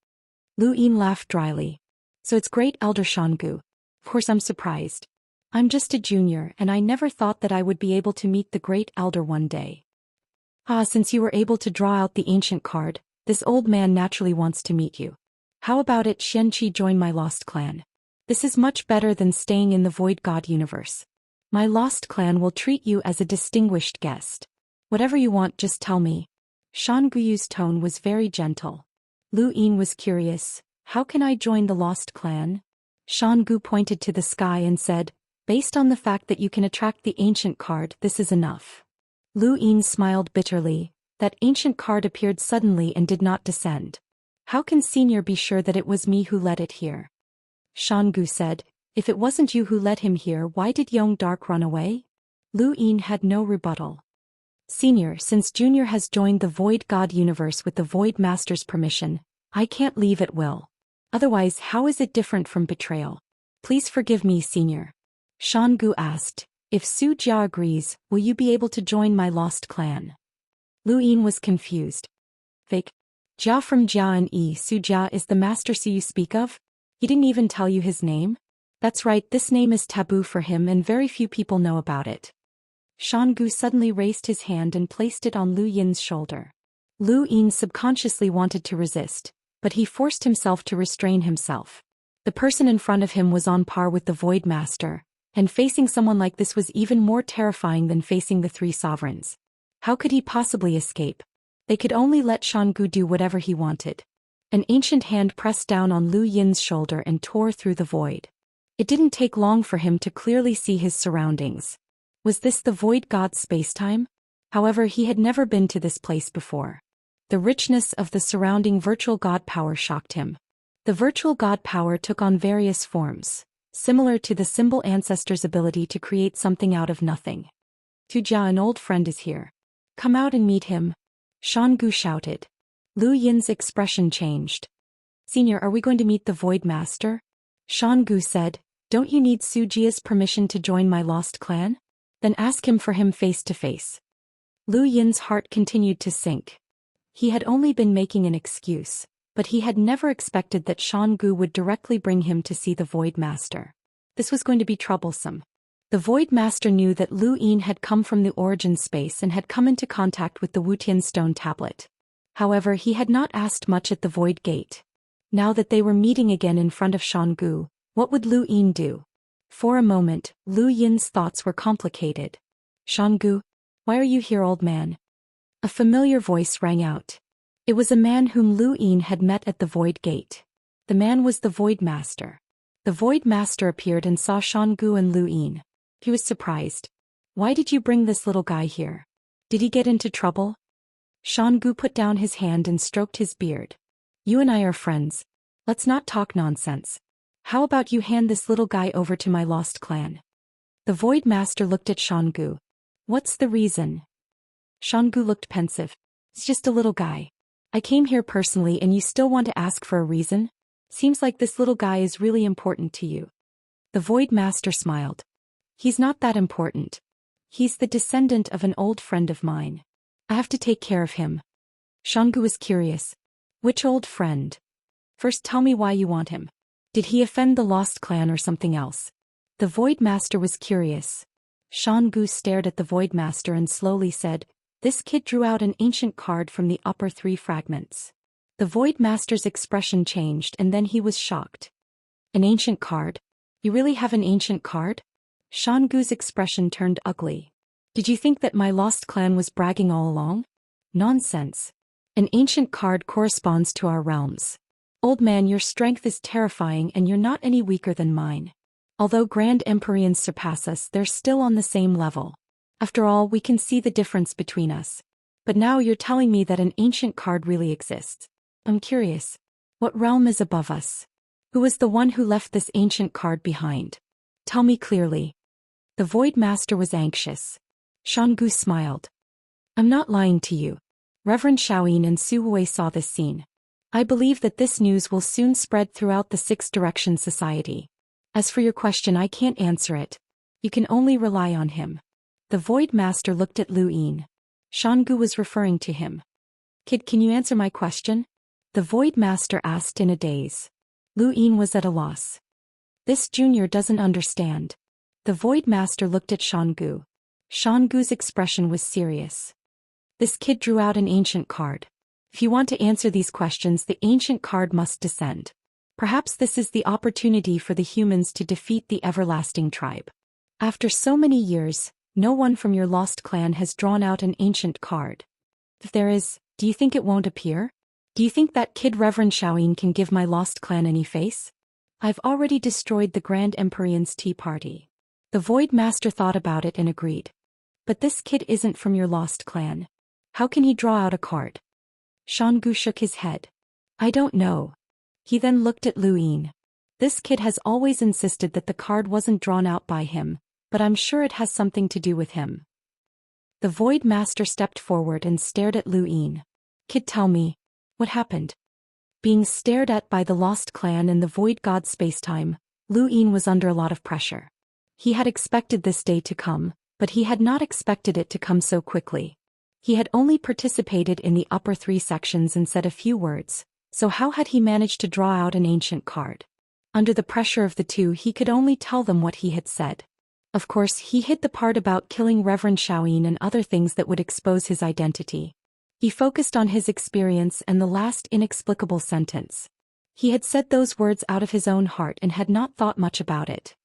Lu Yin laughed dryly. So it's Great Elder Xiangu. Of course I'm surprised. I'm just a junior and I never thought that I would be able to meet the Great Elder one day. Since you were able to draw out the ancient card, this old man naturally wants to meet you. How about it, Xianxia, join my Lost Clan? This is much better than staying in the Void God universe. My Lost Clan will treat you as a distinguished guest. Whatever you want, just tell me. Xianguyu's tone was very gentle. Lu Yin was curious, how can I join the Lost Clan? Xiangu pointed to the sky and said, based on the fact that you can attract the ancient card, this is enough. Lu Yin smiled bitterly, That ancient card appeared suddenly and did not descend. How can Senior be sure that it was me who led it here? Xiangu said, if it wasn't you who led him here, why did Young Dark run away? Lu Yin had no rebuttal. Senior, since Junior has joined the Void God universe with the Void Master's permission, I can't leave at will. Otherwise, how is it different from betrayal? Please forgive me, Senior. Xiangu asked, if Su Jia agrees, will you be able to join my lost clan? Lu Yin was confused. Fake. Jia from Jia and Su Jia is the master Su you speak of? He didn't even tell you his name? That's right, this name is taboo for him and very few people know about it. Xiangu suddenly raised his hand and placed it on Lu Yin's shoulder. Lu Yin subconsciously wanted to resist, but he forced himself to restrain himself. The person in front of him was on par with the Void Master, and facing someone like this was even more terrifying than facing the three sovereigns. How could he possibly escape? They could only let Xiangu do whatever he wanted. An ancient hand pressed down on Lu Yin's shoulder and tore through the void. It didn't take long for him to clearly see his surroundings. Was this the Void God's spacetime? However, he had never been to this place before. The richness of the surrounding virtual god power shocked him. The virtual god power took on various forms, similar to the symbol ancestor's ability to create something out of nothing. Tu Jia, an old friend, is here. Come out and meet him. Xiangu shouted. Lu Yin's expression changed. Senior, are we going to meet the Void Master? Xiangu said, don't you need Su Jia's permission to join my lost clan? Then ask him for him face to face. Lu Yin's heart continued to sink. He had only been making an excuse, but he had never expected that Xiangu would directly bring him to see the Void Master. This was going to be troublesome. The Void Master knew that Lu Yin had come from the origin space and had come into contact with the Wutian stone tablet. However, he had not asked much at the Void Gate. Now that they were meeting again in front of Xiangu, what would Lu Yin do? For a moment, Lu Yin's thoughts were complicated. Xiangu, why are you here, old man? A familiar voice rang out. It was a man whom Lu Yin had met at the Void Gate. The man was the Void Master. The Void Master appeared and saw Xiangu and Lu Yin. He was surprised. Why did you bring this little guy here? Did he get into trouble? Xiangu put down his hand and stroked his beard. You and I are friends. Let's not talk nonsense. How about you hand this little guy over to my lost clan? The Void Master looked at Xiangu. What's the reason? Xiangu looked pensive. It's just a little guy. I came here personally and you still want to ask for a reason? Seems like this little guy is really important to you. The Void Master smiled. He's not that important. He's the descendant of an old friend of mine. I have to take care of him. Xiangu was curious. Which old friend? First tell me why you want him. Did he offend the Lost Clan or something else? The Void Master was curious. Xiangu stared at the Void Master and slowly said, this kid drew out an ancient card from the upper three fragments. The Void Master's expression changed and then he was shocked. An ancient card? You really have an ancient card? Xiangu's expression turned ugly. Did you think that my lost clan was bragging all along? Nonsense. An ancient card corresponds to our realms. Old man, your strength is terrifying and you're not any weaker than mine. Although Grand Empyreans surpass us, they're still on the same level. After all, we can see the difference between us. But now you're telling me that an ancient card really exists. I'm curious. What realm is above us? Who was the one who left this ancient card behind? Tell me clearly. The Void Master was anxious. Xiangu smiled. I'm not lying to you. Reverend Shaoyin and Su Hui saw this scene. I believe that this news will soon spread throughout the Six Direction Society. As for your question, I can't answer it. You can only rely on him. The Void Master looked at Lu Yin. Xiangu was referring to him. Kid, can you answer my question? The Void Master asked in a daze. Lu Yin was at a loss. This junior doesn't understand. The Void Master looked at Xiangu. Xiangu's expression was serious. This kid drew out an ancient card. If you want to answer these questions, the ancient card must descend. Perhaps this is the opportunity for the humans to defeat the everlasting tribe. After so many years, no one from your lost clan has drawn out an ancient card. If there is, do you think it won't appear? Do you think that kid Reverend Shaoyin can give my lost clan any face? I've already destroyed the Grand Empyrean's tea party. The Void Master thought about it and agreed. But this kid isn't from your lost clan. How can he draw out a card? Xiangu shook his head. I don't know. He then looked at Lu Yin. This kid has always insisted that the card wasn't drawn out by him, but I'm sure it has something to do with him. The Void Master stepped forward and stared at Lu Yin. Kid, tell me, what happened? Being stared at by the Lost Clan and the Void God spacetime, Lu Yin was under a lot of pressure. He had expected this day to come, but he had not expected it to come so quickly. He had only participated in the upper 3 sections and said a few words, so how had he managed to draw out an ancient card? Under the pressure of the two, he could only tell them what he had said. Of course, he hid the part about killing Reverend Xiaoyin and other things that would expose his identity. He focused on his experience and the last inexplicable sentence. He had said those words out of his own heart and had not thought much about it.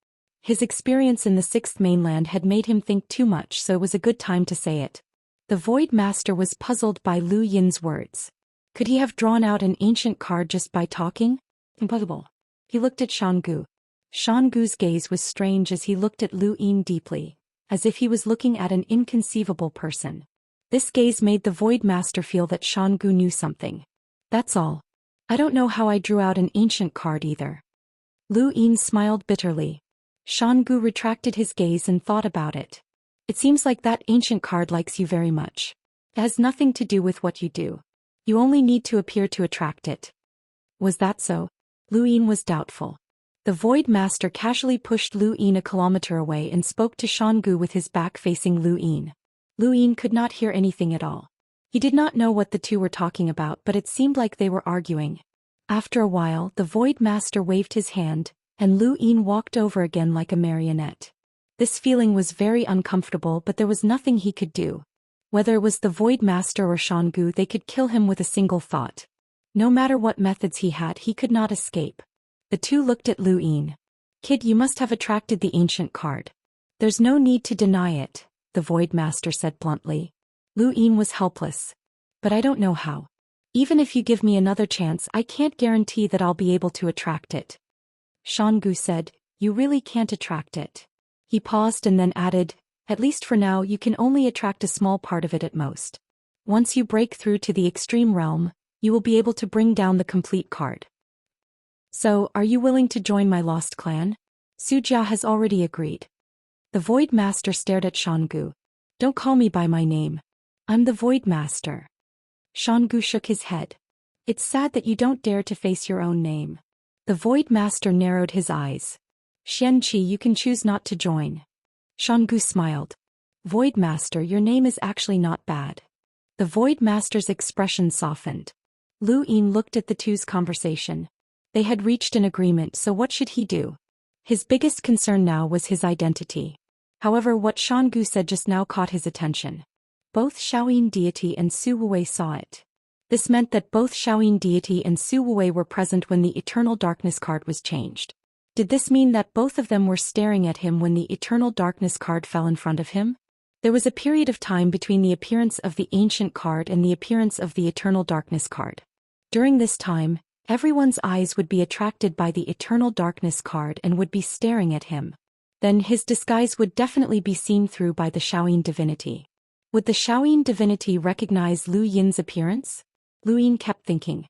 His experience in the 6th mainland had made him think too much, so it was a good time to say it. The Void Master was puzzled by Lu Yin's words. Could he have drawn out an ancient card just by talking? Impossible. He looked at Xiangu. Xiangu's gaze was strange as he looked at Lu Yin deeply, as if he was looking at an inconceivable person. This gaze made the Void Master feel that Xiangu knew something. That's all. I don't know how I drew out an ancient card either. Lu Yin smiled bitterly. Xiangu retracted his gaze and thought about it. It seems like that ancient card likes you very much. It has nothing to do with what you do. You only need to appear to attract it. Was that so? Lu Yin was doubtful. The Void Master casually pushed Lu Yin a kilometer away and spoke to Xiangu with his back facing Lu Yin. Lu Yin could not hear anything at all. He did not know what the two were talking about, but it seemed like they were arguing. After a while, the Void Master waved his hand, and Lu Yin walked over again like a marionette. This feeling was very uncomfortable, but there was nothing he could do. Whether it was the Void Master or Xiangu, they could kill him with a single thought. No matter what methods he had, he could not escape. The two looked at Lu Yin. Kid, you must have attracted the ancient card. There's no need to deny it, the Void Master said bluntly. Lu Yin was helpless. But I don't know how. Even if you give me another chance, I can't guarantee that I'll be able to attract it. Xiangu said, you really can't attract it. He paused and then added, at least for now you can only attract a small part of it at most. Once you break through to the extreme realm, you will be able to bring down the complete card. So, are you willing to join my lost clan? Sujia has already agreed. The Void Master stared at Xiangu. Don't call me by my name. I'm the Void Master. Xiangu shook his head. It's sad that you don't dare to face your own name. The Void Master narrowed his eyes. Xianxia, you can choose not to join. Xiangu smiled. Void Master, your name is actually not bad. The Void Master's expression softened. Lu Yin looked at the two's conversation. They had reached an agreement, so what should he do? His biggest concern now was his identity. However, what Xiangu said just now caught his attention. Both Xiaoyin deity and Su Wuwei saw it. This meant that both Xiaoyin deity and Su Wuwei were present when the Eternal Darkness card was changed. Did this mean that both of them were staring at him when the Eternal Darkness card fell in front of him? There was a period of time between the appearance of the ancient card and the appearance of the Eternal Darkness card. During this time, everyone's eyes would be attracted by the Eternal Darkness card and would be staring at him. Then his disguise would definitely be seen through by the Xiaoyin divinity. Would the Xiaoyin divinity recognize Lu Yin's appearance? Lu Yin kept thinking.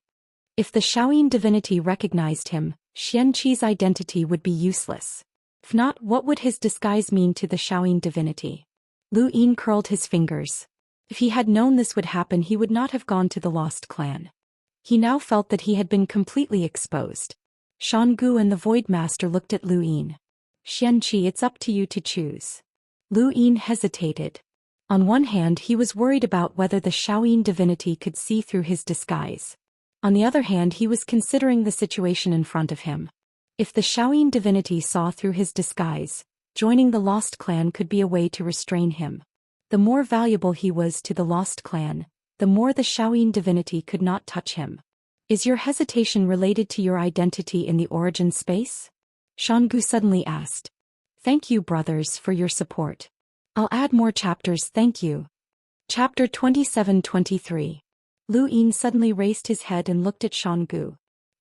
If the Xiaoyin divinity recognized him, Xianxi's identity would be useless. If not, what would his disguise mean to the Xiaoyin divinity? Lu Yin curled his fingers. If he had known this would happen, he would not have gone to the Lost Clan. He now felt that he had been completely exposed. Xiangu and the Void Master looked at Lu Yin. Xianxia, it's up to you to choose. Lu Yin hesitated. On one hand, he was worried about whether the Xiaoyin divinity could see through his disguise. On the other hand, he was considering the situation in front of him. If the Xiaoyin divinity saw through his disguise, joining the Lost Clan could be a way to restrain him. The more valuable he was to the Lost Clan, the more the Xiaoyin divinity could not touch him. Is your hesitation related to your identity in the origin space? Xiangu suddenly asked. Thank you, brothers, for your support. I'll add more chapters, thank you. Chapter 27-23. Lu Yin suddenly raised his head and looked at Xiangu.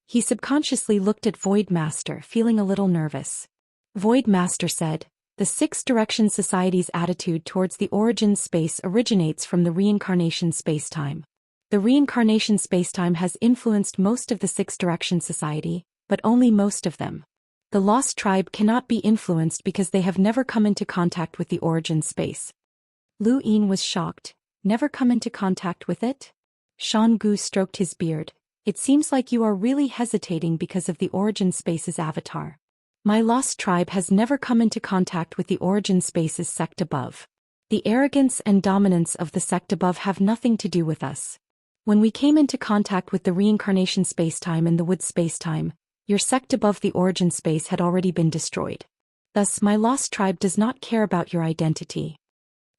He subconsciously looked at Void Master, feeling a little nervous. Void Master said, The Six Directions Society's attitude towards the origin space originates from the reincarnation spacetime. The reincarnation spacetime has influenced most of the Six Directions Society, but only most of them. The Lost Tribe cannot be influenced because they have never come into contact with the origin space. Lu Yin was shocked. Never come into contact with it? Xiangu stroked his beard. It seems like you are really hesitating because of the origin space's avatar. My Lost Tribe has never come into contact with the origin space's sect above. The arrogance and dominance of the sect above have nothing to do with us. When we came into contact with the reincarnation spacetime and the wood spacetime, your sect above the origin space had already been destroyed. Thus, my Lost Tribe does not care about your identity.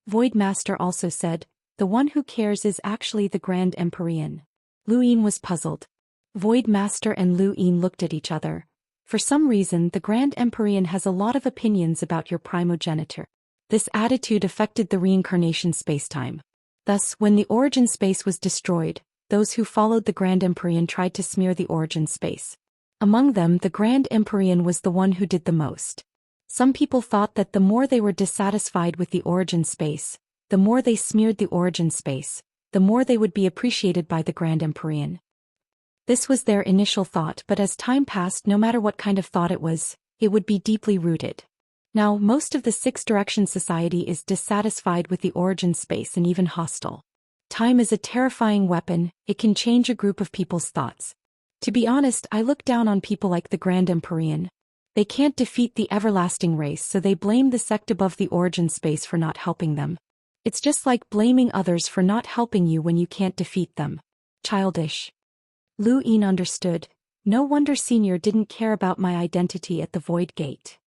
Void Master also said, the one who cares is actually the Grand Empyrean. Lu Yin was puzzled. Void Master and Lu Yin looked at each other. For some reason, the Grand Empyrean has a lot of opinions about your primogenitor. This attitude affected the reincarnation spacetime. Thus, when the origin space was destroyed, those who followed the Grand Empyrean tried to smear the origin space. Among them, the Grand Empyrean was the one who did the most. Some people thought that the more they were dissatisfied with the origin space, the more they smeared the origin space, the more they would be appreciated by the Grand Empyrean. This was their initial thought, but as time passed, no matter what kind of thought it would be deeply rooted. Now, most of the Six Directions Society is dissatisfied with the origin space and even hostile. Time is a terrifying weapon, it can change a group of people's thoughts. To be honest, I look down on people like the Grand Empyrean. They can't defeat the everlasting race, so they blame the sect above the origin space for not helping them. It's just like blaming others for not helping you when you can't defeat them. Childish. Lu Yin understood. No wonder Senior didn't care about my identity at the Void Gate.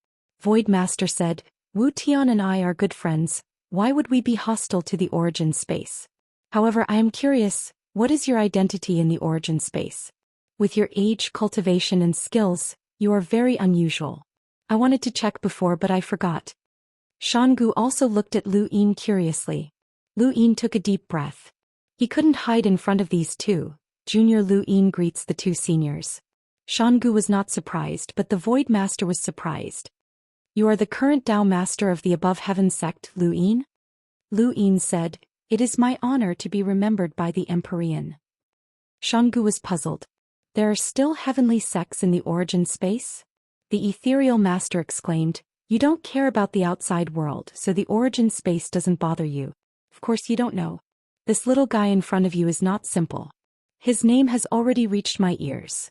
Void Master said, Wu Tian and I are good friends, why would we be hostile to the origin space? However, I am curious, what is your identity in the origin space? With your age, cultivation and skills, you are very unusual. I wanted to check before but I forgot. Xiangu also looked at Lu Yin curiously. Lu Yin took a deep breath. He couldn't hide in front of these two. Junior Lu Yin greets the two seniors. Xiangu was not surprised, but the Void Master was surprised. You are the current Dao Master of the Above Heaven sect, Lu Yin? Lu Yin said, it is my honor to be remembered by the Empyrean. Xiangu was puzzled. There are still heavenly sects in the origin space? The Ethereal Master exclaimed, you don't care about the outside world, so the origin space doesn't bother you. Of course you don't know. This little guy in front of you is not simple. His name has already reached my ears.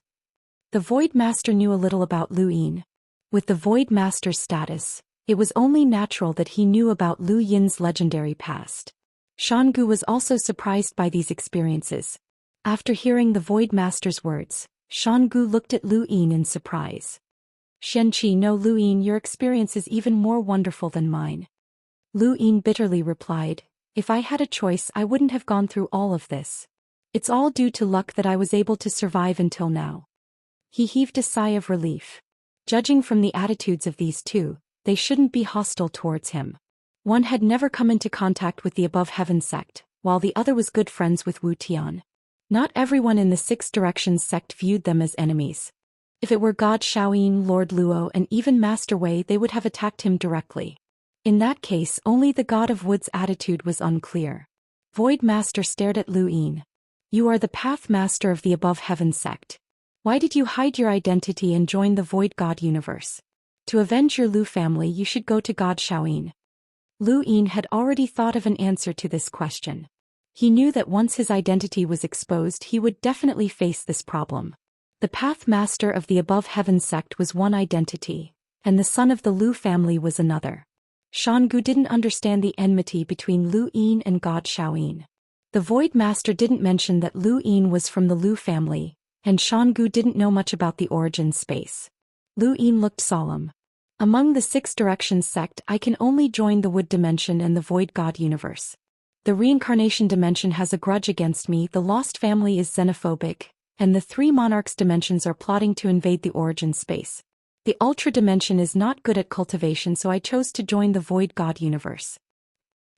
The Void Master knew a little about Lu Yin. With the Void Master's status, it was only natural that he knew about Lu Yin's legendary past. Xiangu was also surprised by these experiences. After hearing the Void Master's words, Xiangu looked at Lu Yin in surprise. Xianxia, no Lu Yin, your experience is even more wonderful than mine. Lu Yin bitterly replied, if I had a choice I wouldn't have gone through all of this. It's all due to luck that I was able to survive until now. He heaved a sigh of relief. Judging from the attitudes of these two, they shouldn't be hostile towards him. One had never come into contact with the Above Heaven sect, while the other was good friends with Wu Tian. Not everyone in the Six Directions sect viewed them as enemies. If it were God Xiaoyin, Lord Luo and even Master Wei, they would have attacked him directly. In that case, only the God of Wood's attitude was unclear. Void Master stared at Lu Yin. You are the Path Master of the Above Heaven sect. Why did you hide your identity and join the Void God universe? To avenge your Lu family you should go to God Xiaoyin. Lu Yin had already thought of an answer to this question. He knew that once his identity was exposed he would definitely face this problem. The Path Master of the Above Heaven sect was one identity, and the son of the Lu family was another. Xiangu didn't understand the enmity between Lu Yin and God Xiaoyin. The Void Master didn't mention that Lu Yin was from the Lu family, and Xiangu didn't know much about the origin space. Lu Yin looked solemn. Among the Six Directions sect I can only join the Wood Dimension and the Void God universe. The Reincarnation Dimension has a grudge against me, the Lost Family is xenophobic, and the Three Monarchs Dimensions are plotting to invade the origin space. The Ultra Dimension is not good at cultivation, so I chose to join the Void God universe.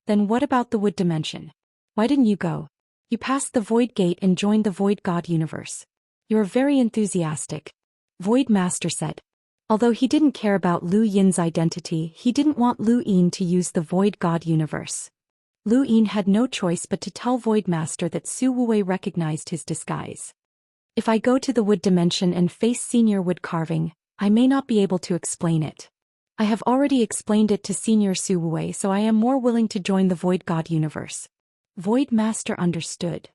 Then what about the Wood Dimension? Why didn't you go? You passed the Void Gate and joined the Void God universe. You're very enthusiastic. Void Master said. Although he didn't care about Lu Yin's identity, he didn't want Lu Yin to use the Void God universe. Lu Yin had no choice but to tell Void Master that Su Wuwei recognized his disguise. If I go to the wood dimension and face senior wood carving, I may not be able to explain it. I have already explained it to senior Su Wuwei, so I am more willing to join the Void God universe. Void Master understood.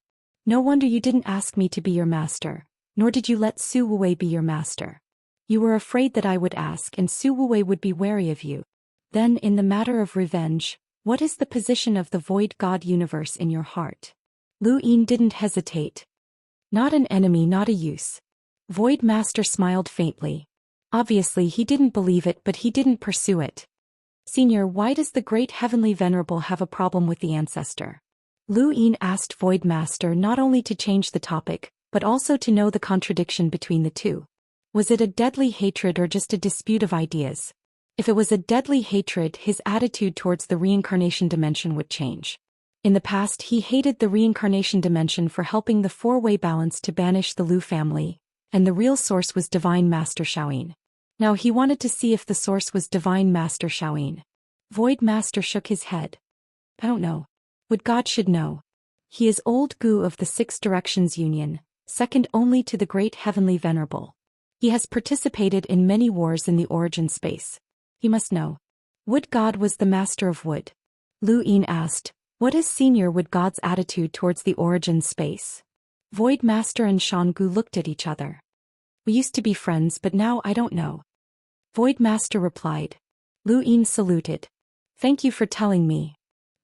No wonder you didn't ask me to be your master, nor did you let Su Wuwei be your master. You were afraid that I would ask and Su Wuwei would be wary of you. Then in the matter of revenge, what is the position of the Void God universe in your heart? Lu Yin didn't hesitate. Not an enemy, not a use. Void Master smiled faintly. Obviously he didn't believe it, but he didn't pursue it. Senior, why does the great heavenly venerable have a problem with the ancestor? Lu Yin asked Void Master, not only to change the topic, but also to know the contradiction between the two. Was it a deadly hatred or just a dispute of ideas? If it was a deadly hatred, his attitude towards the reincarnation dimension would change. In the past he hated the reincarnation dimension for helping the four-way balance to banish the Lu family, and the real source was Divine Master Xiaoyin. Now he wanted to see if the source was Divine Master Xiaoyin. Void Master shook his head. I don't know. Would God should know. He is old Gu of the Six Directions Union, second only to the great heavenly venerable. He has participated in many wars in the origin space. He must know. Wood God was the master of wood. Lu Yin asked, what is senior Wood God's attitude towards the origin space? Void Master and Shangu looked at each other. We used to be friends, but now I don't know. Void Master replied. Lu Yin saluted. Thank you for telling me.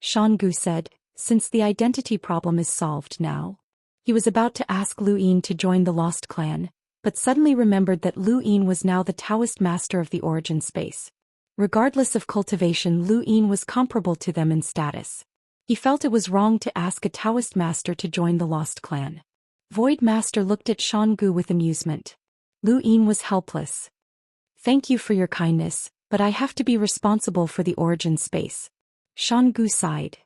Shangu said, since the identity problem is solved now. He was about to ask Lu Yin to join the Lost Clan, but suddenly remembered that Lu Yin was now the Taoist master of the origin space. Regardless of cultivation, Lu Yin was comparable to them in status. He felt it was wrong to ask a Taoist master to join the Lost Clan. Void Master looked at Shangu with amusement. Lu Yin was helpless. Thank you for your kindness, but I have to be responsible for the origin space. Shangu sighed.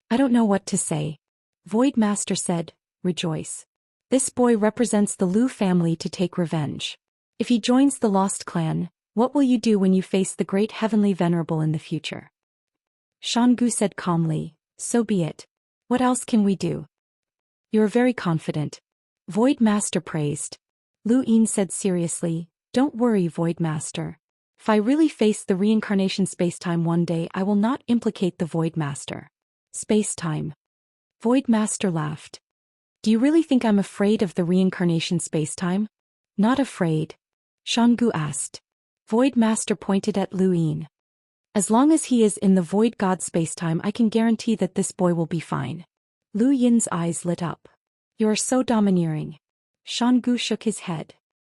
I don't know what to say. Void Master said, rejoice. This boy represents the Lu family to take revenge. If he joins the Lost Clan, what will you do when you face the great heavenly venerable in the future? Shangu said calmly, so be it. What else can we do? You're very confident. Void Master praised. Lu Yin said seriously, don't worry, Void Master. If I really face the reincarnation spacetime one day, I will not implicate the Void Master. Spacetime. Void Master laughed. Do you really think I'm afraid of the reincarnation spacetime? Not afraid. Shangu asked. Void Master pointed at Lu Yin. As long as he is in the Void God spacetime, I can guarantee that this boy will be fine. Lu Yin's eyes lit up. You are so domineering. Shangu shook his head.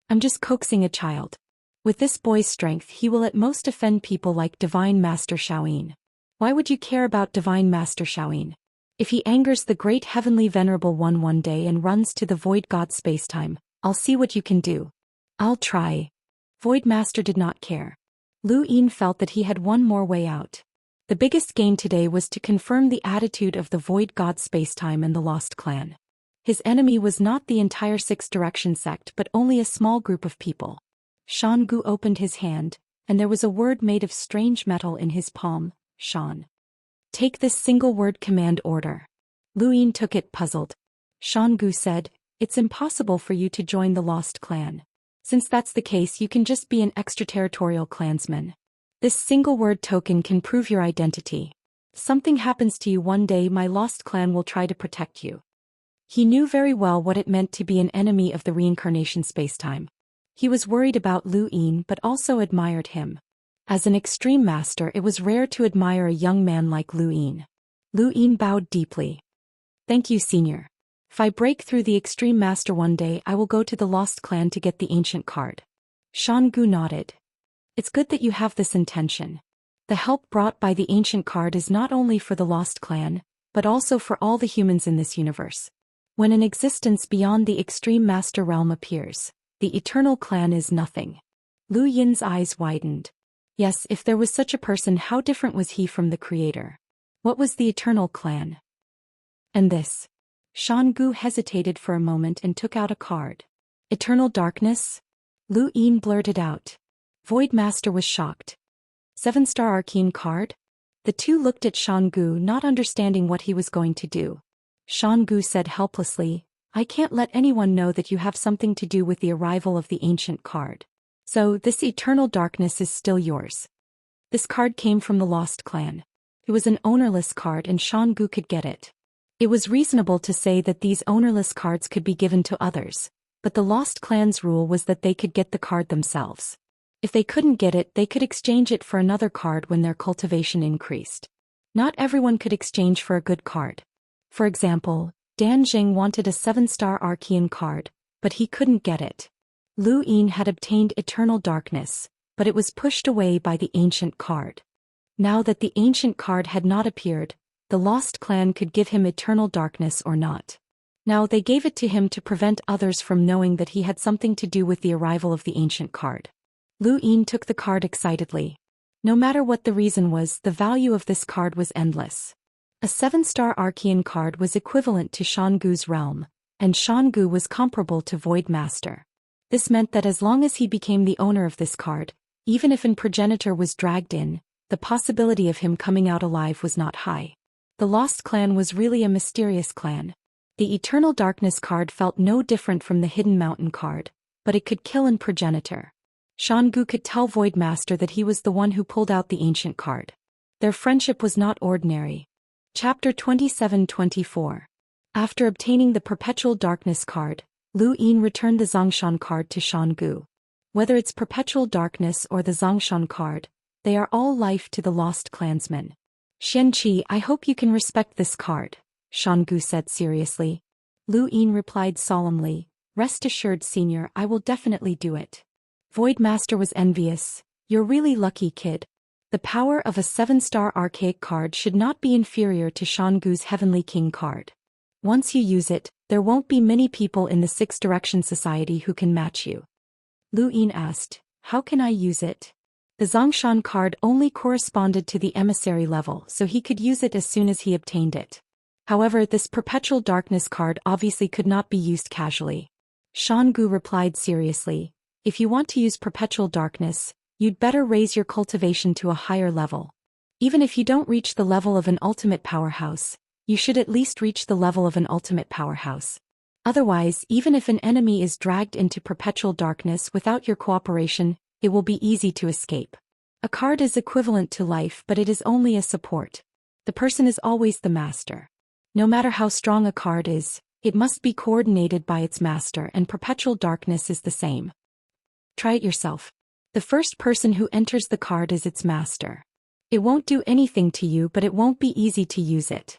I'm just coaxing a child. With this boy's strength, he will at most offend people like Divine Master Xiaoyin. Why would you care about Divine Master Xiaoyin? If he angers the great heavenly venerable one day and runs to the Void God spacetime, I'll see what you can do. I'll try. Void Master did not care. Lu Yin felt that he had one more way out. The biggest gain today was to confirm the attitude of the Void God spacetime and the Lost Clan. His enemy was not the entire Six Direction sect but only a small group of people. Shangu opened his hand, and there was a word made of strange metal in his palm, Shan. Take this single word command order. Lu Yin took it puzzled. Shangu said, it's impossible for you to join the Lost Clan. Since that's the case, you can just be an extraterritorial clansman. This single word token can prove your identity. If something happens to you one day, my Lost Clan will try to protect you. He knew very well what it meant to be an enemy of the reincarnation spacetime. He was worried about Lu Yin but also admired him. As an extreme master, it was rare to admire a young man like Lu Yin. Lu Yin bowed deeply. Thank you, Senior. If I break through the extreme master one day, I will go to the Lost Clan to get the ancient card. Shangu nodded. It's good that you have this intention. The help brought by the ancient card is not only for the Lost Clan, but also for all the humans in this universe. When an existence beyond the extreme master realm appears, the eternal clan is nothing. Lu Yin's eyes widened. Yes, if there was such a person, how different was he from the creator? What was the eternal clan? And this? Shangu hesitated for a moment and took out a card. Eternal darkness? Lu Yin blurted out. Void Master was shocked. 7-star arcane card? The two looked at Xiangu, not understanding what he was going to do. Xiangu said helplessly, I can't let anyone know that you have something to do with the arrival of the ancient card. So, this eternal darkness is still yours. This card came from the Lost Clan. It was an ownerless card and Xiangu could get it. It was reasonable to say that these ownerless cards could be given to others, but the Lost Clan's rule was that they could get the card themselves. If they couldn't get it, they could exchange it for another card when their cultivation increased. Not everyone could exchange for a good card. For example, Dan Jing wanted a 7-star Archean card, but he couldn't get it. Lu Yin had obtained Eternal Darkness, but it was pushed away by the ancient card. Now that the ancient card had not appeared, the Lost Clan could give him Eternal Darkness or not. Now they gave it to him to prevent others from knowing that he had something to do with the arrival of the ancient card. Lu Yin took the card excitedly. No matter what the reason was, the value of this card was endless. A 7-star Archean card was equivalent to Xiangu's realm, and Xiangu was comparable to Void Master. This meant that as long as he became the owner of this card, even if an progenitor was dragged in, the possibility of him coming out alive was not high. The Lost Clan was really a mysterious clan. The Eternal Darkness card felt no different from the Hidden Mountain card, but it could kill an progenitor. Xiangu could tell Void Master that he was the one who pulled out the ancient card. Their friendship was not ordinary. Chapter 27-24. After obtaining the Perpetual Darkness card, Lu Yin returned the Zhongshan card to Xiangu. Whether it's Perpetual Darkness or the Zhongshan card, they are all life to the Lost Clansmen. Xianxia, I hope you can respect this card, Xiangu said seriously. Lu Yin replied solemnly, Rest assured, Senior, I will definitely do it. Void Master was envious. You're really lucky, kid. The power of a 7-star archaic card should not be inferior to Xiangu's Heavenly King card. Once you use it, there won't be many people in the Six Direction Society who can match you. Lu Yin asked, How can I use it? The Zhongshan card only corresponded to the emissary level, so he could use it as soon as he obtained it. However, this Perpetual Darkness card obviously could not be used casually. Xiangu replied seriously, If you want to use Perpetual Darkness, you'd better raise your cultivation to a higher level. Even if you don't reach the level of an ultimate powerhouse, you should at least reach the level of an ultimate powerhouse. Otherwise, even if an enemy is dragged into Perpetual Darkness without your cooperation, it will be easy to escape. A card is equivalent to life, but it is only a support. The person is always the master. No matter how strong a card is, it must be coordinated by its master, and Perpetual Darkness is the same. Try it yourself. The first person who enters the card is its master. It won't do anything to you, but it won't be easy to use it.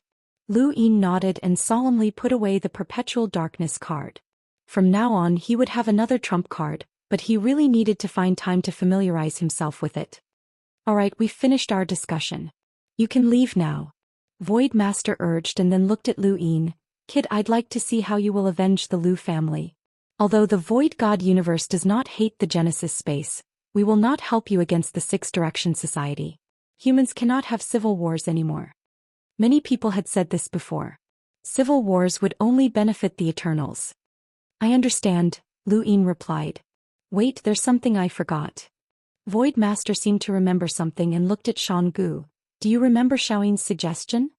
Lu Yin nodded and solemnly put away the Perpetual Darkness card. From now on he would have another trump card, but he really needed to find time to familiarize himself with it. Alright, we've finished our discussion. You can leave now. Void Master urged and then looked at Lu Yin. Kid, I'd like to see how you will avenge the Lu family. Although the Void God universe does not hate the Genesis space, we will not help you against the Six Direction Society. Humans cannot have civil wars anymore. Many people had said this before. Civil wars would only benefit the Eternals. I understand, Lu Yin replied. Wait, there's something I forgot. Void Master seemed to remember something and looked at Xiangu. Do you remember Xiaoyin's suggestion?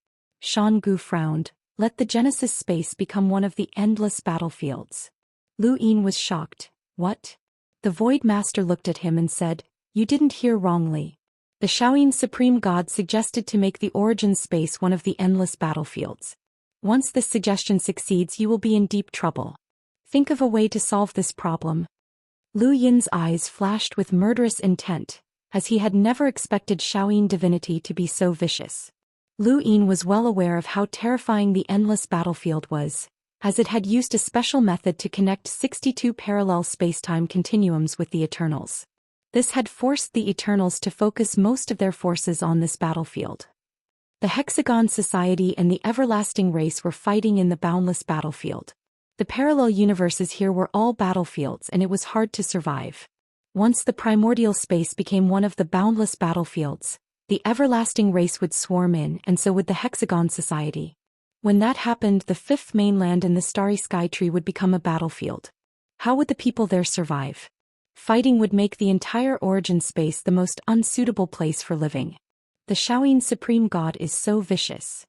Xiangu frowned. Let the Genesis space become one of the endless battlefields. Lu Yin was shocked. What? The Void Master looked at him and said, You didn't hear wrongly. The Xiaoyin Supreme God suggested to make the origin space one of the endless battlefields. Once this suggestion succeeds, you will be in deep trouble. Think of a way to solve this problem. Lu Yin's eyes flashed with murderous intent, as he had never expected Xiaoyin divinity to be so vicious. Lu Yin was well aware of how terrifying the endless battlefield was, as it had used a special method to connect 62 parallel spacetime continuums with the Eternals. This had forced the Eternals to focus most of their forces on this battlefield. The Hexagon Society and the Everlasting Race were fighting in the boundless battlefield. The parallel universes here were all battlefields, and it was hard to survive. Once the primordial space became one of the boundless battlefields, the Everlasting Race would swarm in, and so would the Hexagon Society. When that happened, the fifth mainland and the starry sky tree would become a battlefield. How would the people there survive? Fighting would make the entire origin space the most unsuitable place for living. The Xiaoyin Supreme God is so vicious.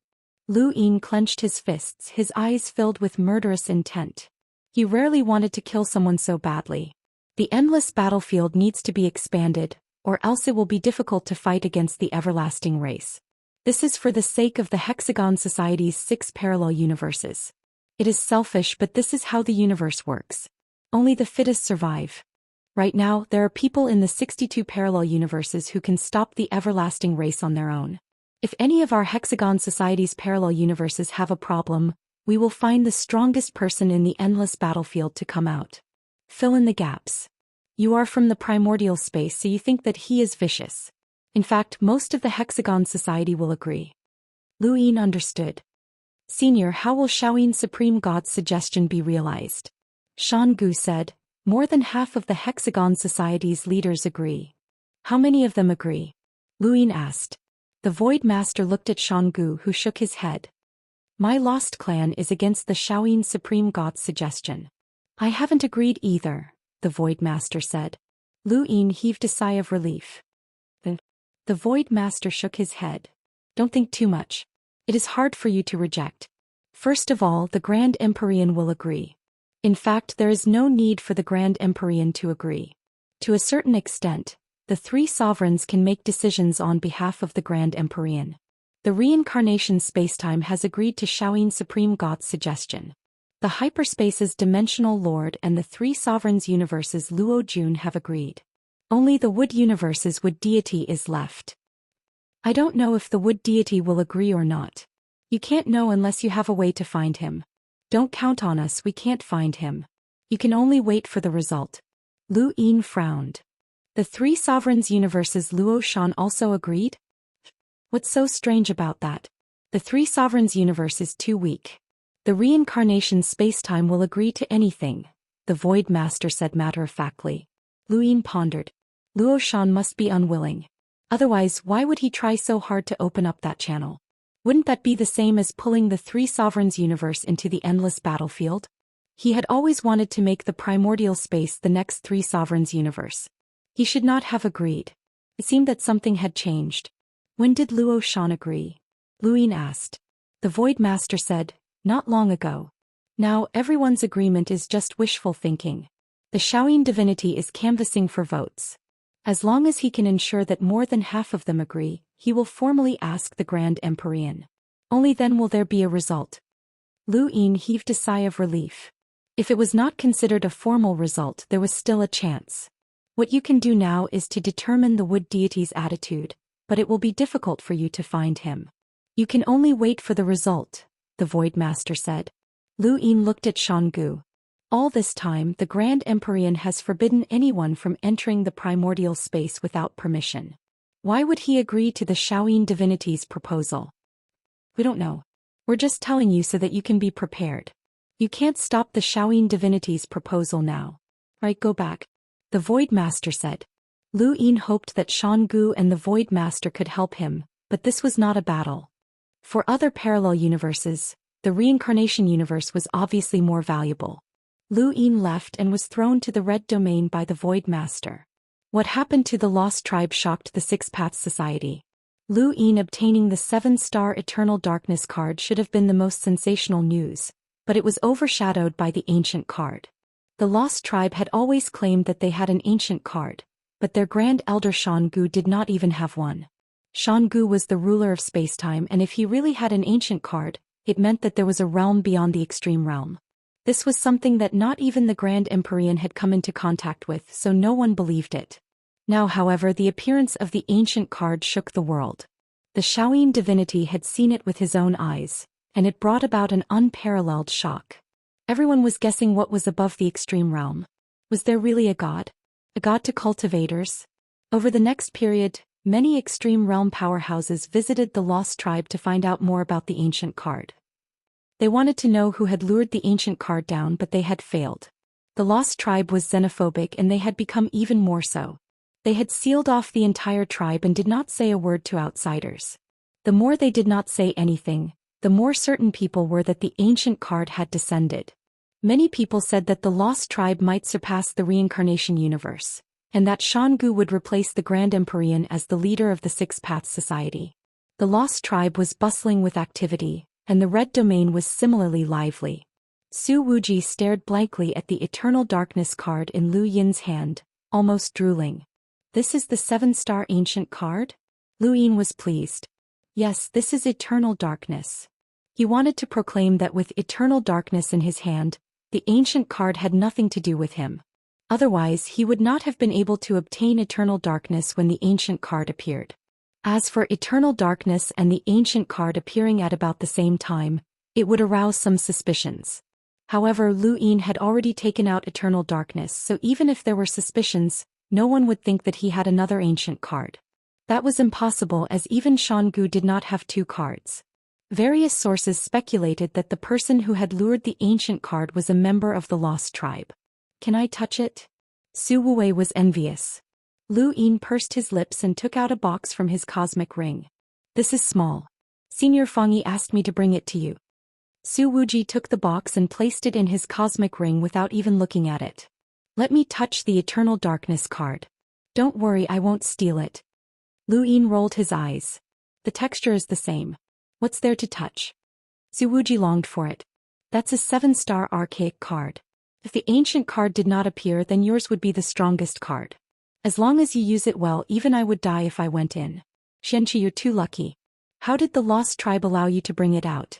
Lu Yin clenched his fists, his eyes filled with murderous intent. He rarely wanted to kill someone so badly. The endless battlefield needs to be expanded, or else it will be difficult to fight against the everlasting race. This is for the sake of the Hexagon Society's 6 parallel universes. It is selfish, but this is how the universe works. Only the fittest survive. Right now, there are people in the 62 parallel universes who can stop the everlasting race on their own. If any of our Hexagon Society's parallel universes have a problem, we will find the strongest person in the endless battlefield to come out. Fill in the gaps. You are from the primordial space, so you think that he is vicious. In fact, most of the Hexagon Society will agree. Lu Yin understood. Senior, how will Xiaoyin Supreme God's suggestion be realized? Shan Gu said, more than half of the Hexagon Society's leaders agree. How many of them agree? Lu Yin asked. The Void Master looked at Shan Gu, who shook his head. My lost clan is against the Xiaoyin Supreme God's suggestion. I haven't agreed either, the Void Master said. Lu Yin heaved a sigh of relief. The Void Master shook his head. Don't think too much. It is hard for you to reject. First of all, the Grand Empyrean will agree. In fact, there is no need for the Grand Empyrean to agree. To a certain extent, the 3 sovereigns can make decisions on behalf of the Grand Empyrean. The reincarnation spacetime has agreed to Xiaoyin Supreme God's suggestion. The hyperspace's dimensional lord and the 3 sovereigns universes Luo Jun have agreed. Only the wood universe's wood deity is left. I don't know if the wood deity will agree or not. You can't know unless you have a way to find him. Don't count on us, we can't find him. You can only wait for the result. Lu Yin frowned. The 3 sovereigns universes Luo Shan also agreed? What's so strange about that? The 3 sovereigns universe is too weak. The reincarnation spacetime will agree to anything, the Void Master said matter-of-factly. Lu Yin pondered. Luo Shan must be unwilling. Otherwise, why would he try so hard to open up that channel? Wouldn't that be the same as pulling the 3 sovereigns universe into the endless battlefield? He had always wanted to make the primordial space the next 3 sovereigns universe. He should not have agreed. It seemed that something had changed. When did Luo Shan agree? Lu Yin asked. The Void Master said, not long ago. Now, everyone's agreement is just wishful thinking. The Xiaoyin divinity is canvassing for votes. As long as he can ensure that more than half of them agree, he will formally ask the Grand Empyrean. Only then will there be a result. Lu Yin heaved a sigh of relief. If it was not considered a formal result, there was still a chance. What you can do now is to determine the wood deity's attitude, but it will be difficult for you to find him. You can only wait for the result, the Void Master said. Lu Yin looked at Shan Gu. All this time, the Grand Empyrean has forbidden anyone from entering the primordial space without permission. Why would he agree to the Xiaoyin divinity's proposal? We don't know. We're just telling you so that you can be prepared. You can't stop the Xiaoyin divinity's proposal now. Right, go back. The Void Master said. Lu Yin hoped that Shan Gu and the Void Master could help him, but this was not a battle. For other parallel universes, the reincarnation universe was obviously more valuable. Lu Yin left and was thrown to the Red Domain by the Void Master. What happened to the Lost Tribe shocked the 6 Paths Society. Lu Yin obtaining the 7-star Eternal Darkness card should have been the most sensational news, but it was overshadowed by the Ancient card. The Lost Tribe had always claimed that they had an Ancient card, but their Grand Elder Shan Gu did not even have one. Shan Gu was the ruler of spacetime, and if he really had an Ancient card, it meant that there was a realm beyond the Extreme Realm. This was something that not even the Grand Empyrean had come into contact with, so no one believed it. Now, however, the appearance of the Ancient card shook the world. The Xiaoyin divinity had seen it with his own eyes, and it brought about an unparalleled shock. Everyone was guessing what was above the Extreme Realm. Was there really a god? A god to cultivators? Over the next period, many Extreme Realm powerhouses visited the Lost Tribe to find out more about the Ancient card. They wanted to know who had lured the Ancient card down, but they had failed. The Lost Tribe was xenophobic, and they had become even more so. They had sealed off the entire tribe and did not say a word to outsiders. The more they did not say anything, the more certain people were that the Ancient card had descended. Many people said that the lost tribe might surpass the reincarnation universe, and that Xiangu would replace the Grand Empyrean as the leader of the Six Paths Society. The lost tribe was bustling with activity, and the red domain was similarly lively. Su Wuji stared blankly at the Eternal Darkness card in Lu Yin's hand, almost drooling. This is the 7-star ancient card? Lu Yin was pleased. Yes, this is Eternal Darkness. He wanted to proclaim that with Eternal Darkness in his hand, the ancient card had nothing to do with him. Otherwise, he would not have been able to obtain Eternal Darkness when the ancient card appeared. As for Eternal Darkness and the ancient card appearing at about the same time, it would arouse some suspicions. However, Lu Yin had already taken out Eternal Darkness, so even if there were suspicions, no one would think that he had another ancient card. That was impossible as even Xiangu did not have 2 cards. Various sources speculated that the person who had lured the ancient card was a member of the lost tribe. Can I touch it? Su Wuwei was envious. Lu Yin pursed his lips and took out a box from his cosmic ring. This is small. Senior Fangyi asked me to bring it to you. Su Wuji took the box and placed it in his cosmic ring without even looking at it. Let me touch the Eternal Darkness card. Don't worry, I won't steal it. Lu Yin rolled his eyes. The texture is the same. What's there to touch? Su Wuji longed for it. That's a 7-star archaic card. If the ancient card did not appear, then yours would be the strongest card. As long as you use it well, even I would die if I went in. Xianxia, you're too lucky. How did the lost tribe allow you to bring it out?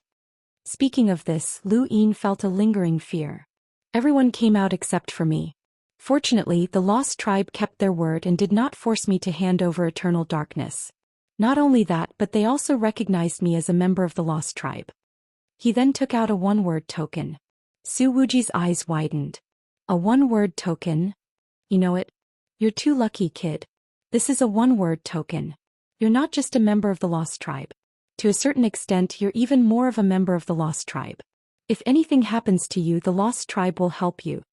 Speaking of this, Lu Yin felt a lingering fear. Everyone came out except for me. Fortunately, the lost tribe kept their word and did not force me to hand over Eternal Darkness. Not only that, but they also recognized me as a member of the lost tribe. He then took out a 1-word token. Su Wuji's eyes widened. A 1-word token? You know it? You're too lucky, kid. This is a 1-word token. You're not just a member of the lost tribe. To a certain extent, you're even more of a member of the lost tribe. If anything happens to you, the lost tribe will help you.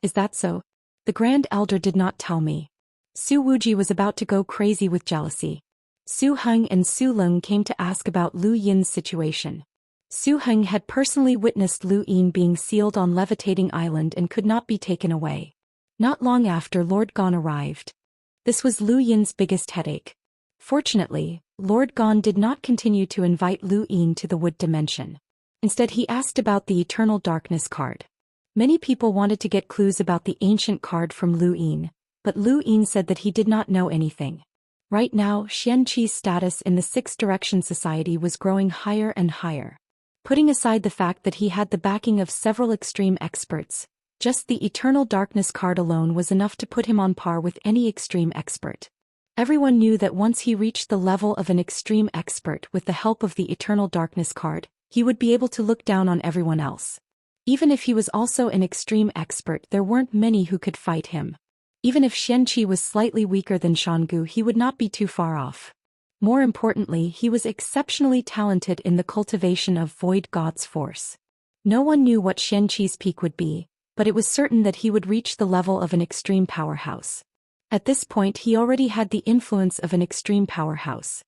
Is that so? The Grand Elder did not tell me. Su Wuji was about to go crazy with jealousy. Su Heng and Su Leng came to ask about Lu Yin's situation. Su Heng had personally witnessed Lu Yin being sealed on Levitating Island and could not be taken away. Not long after, Lord Gon arrived. This was Lu Yin's biggest headache. Fortunately, Lord Gon did not continue to invite Lu Yin to the Wood Dimension. Instead, he asked about the Eternal Darkness card. Many people wanted to get clues about the ancient card from Lu Yin, but Lu Yin said that he did not know anything. Right now, Xianxi's status in the Six Direction Society was growing higher and higher. Putting aside the fact that he had the backing of several extreme experts, just the Eternal Darkness card alone was enough to put him on par with any extreme expert. Everyone knew that once he reached the level of an extreme expert with the help of the Eternal Darkness card, he would be able to look down on everyone else. Even if he was also an extreme expert, there weren't many who could fight him. Even if Xianxia was slightly weaker than Xiangu, he would not be too far off. More importantly, he was exceptionally talented in the cultivation of Void God's force. No one knew what Xianxi's peak would be, but it was certain that he would reach the level of an extreme powerhouse. At this point, he already had the influence of an extreme powerhouse.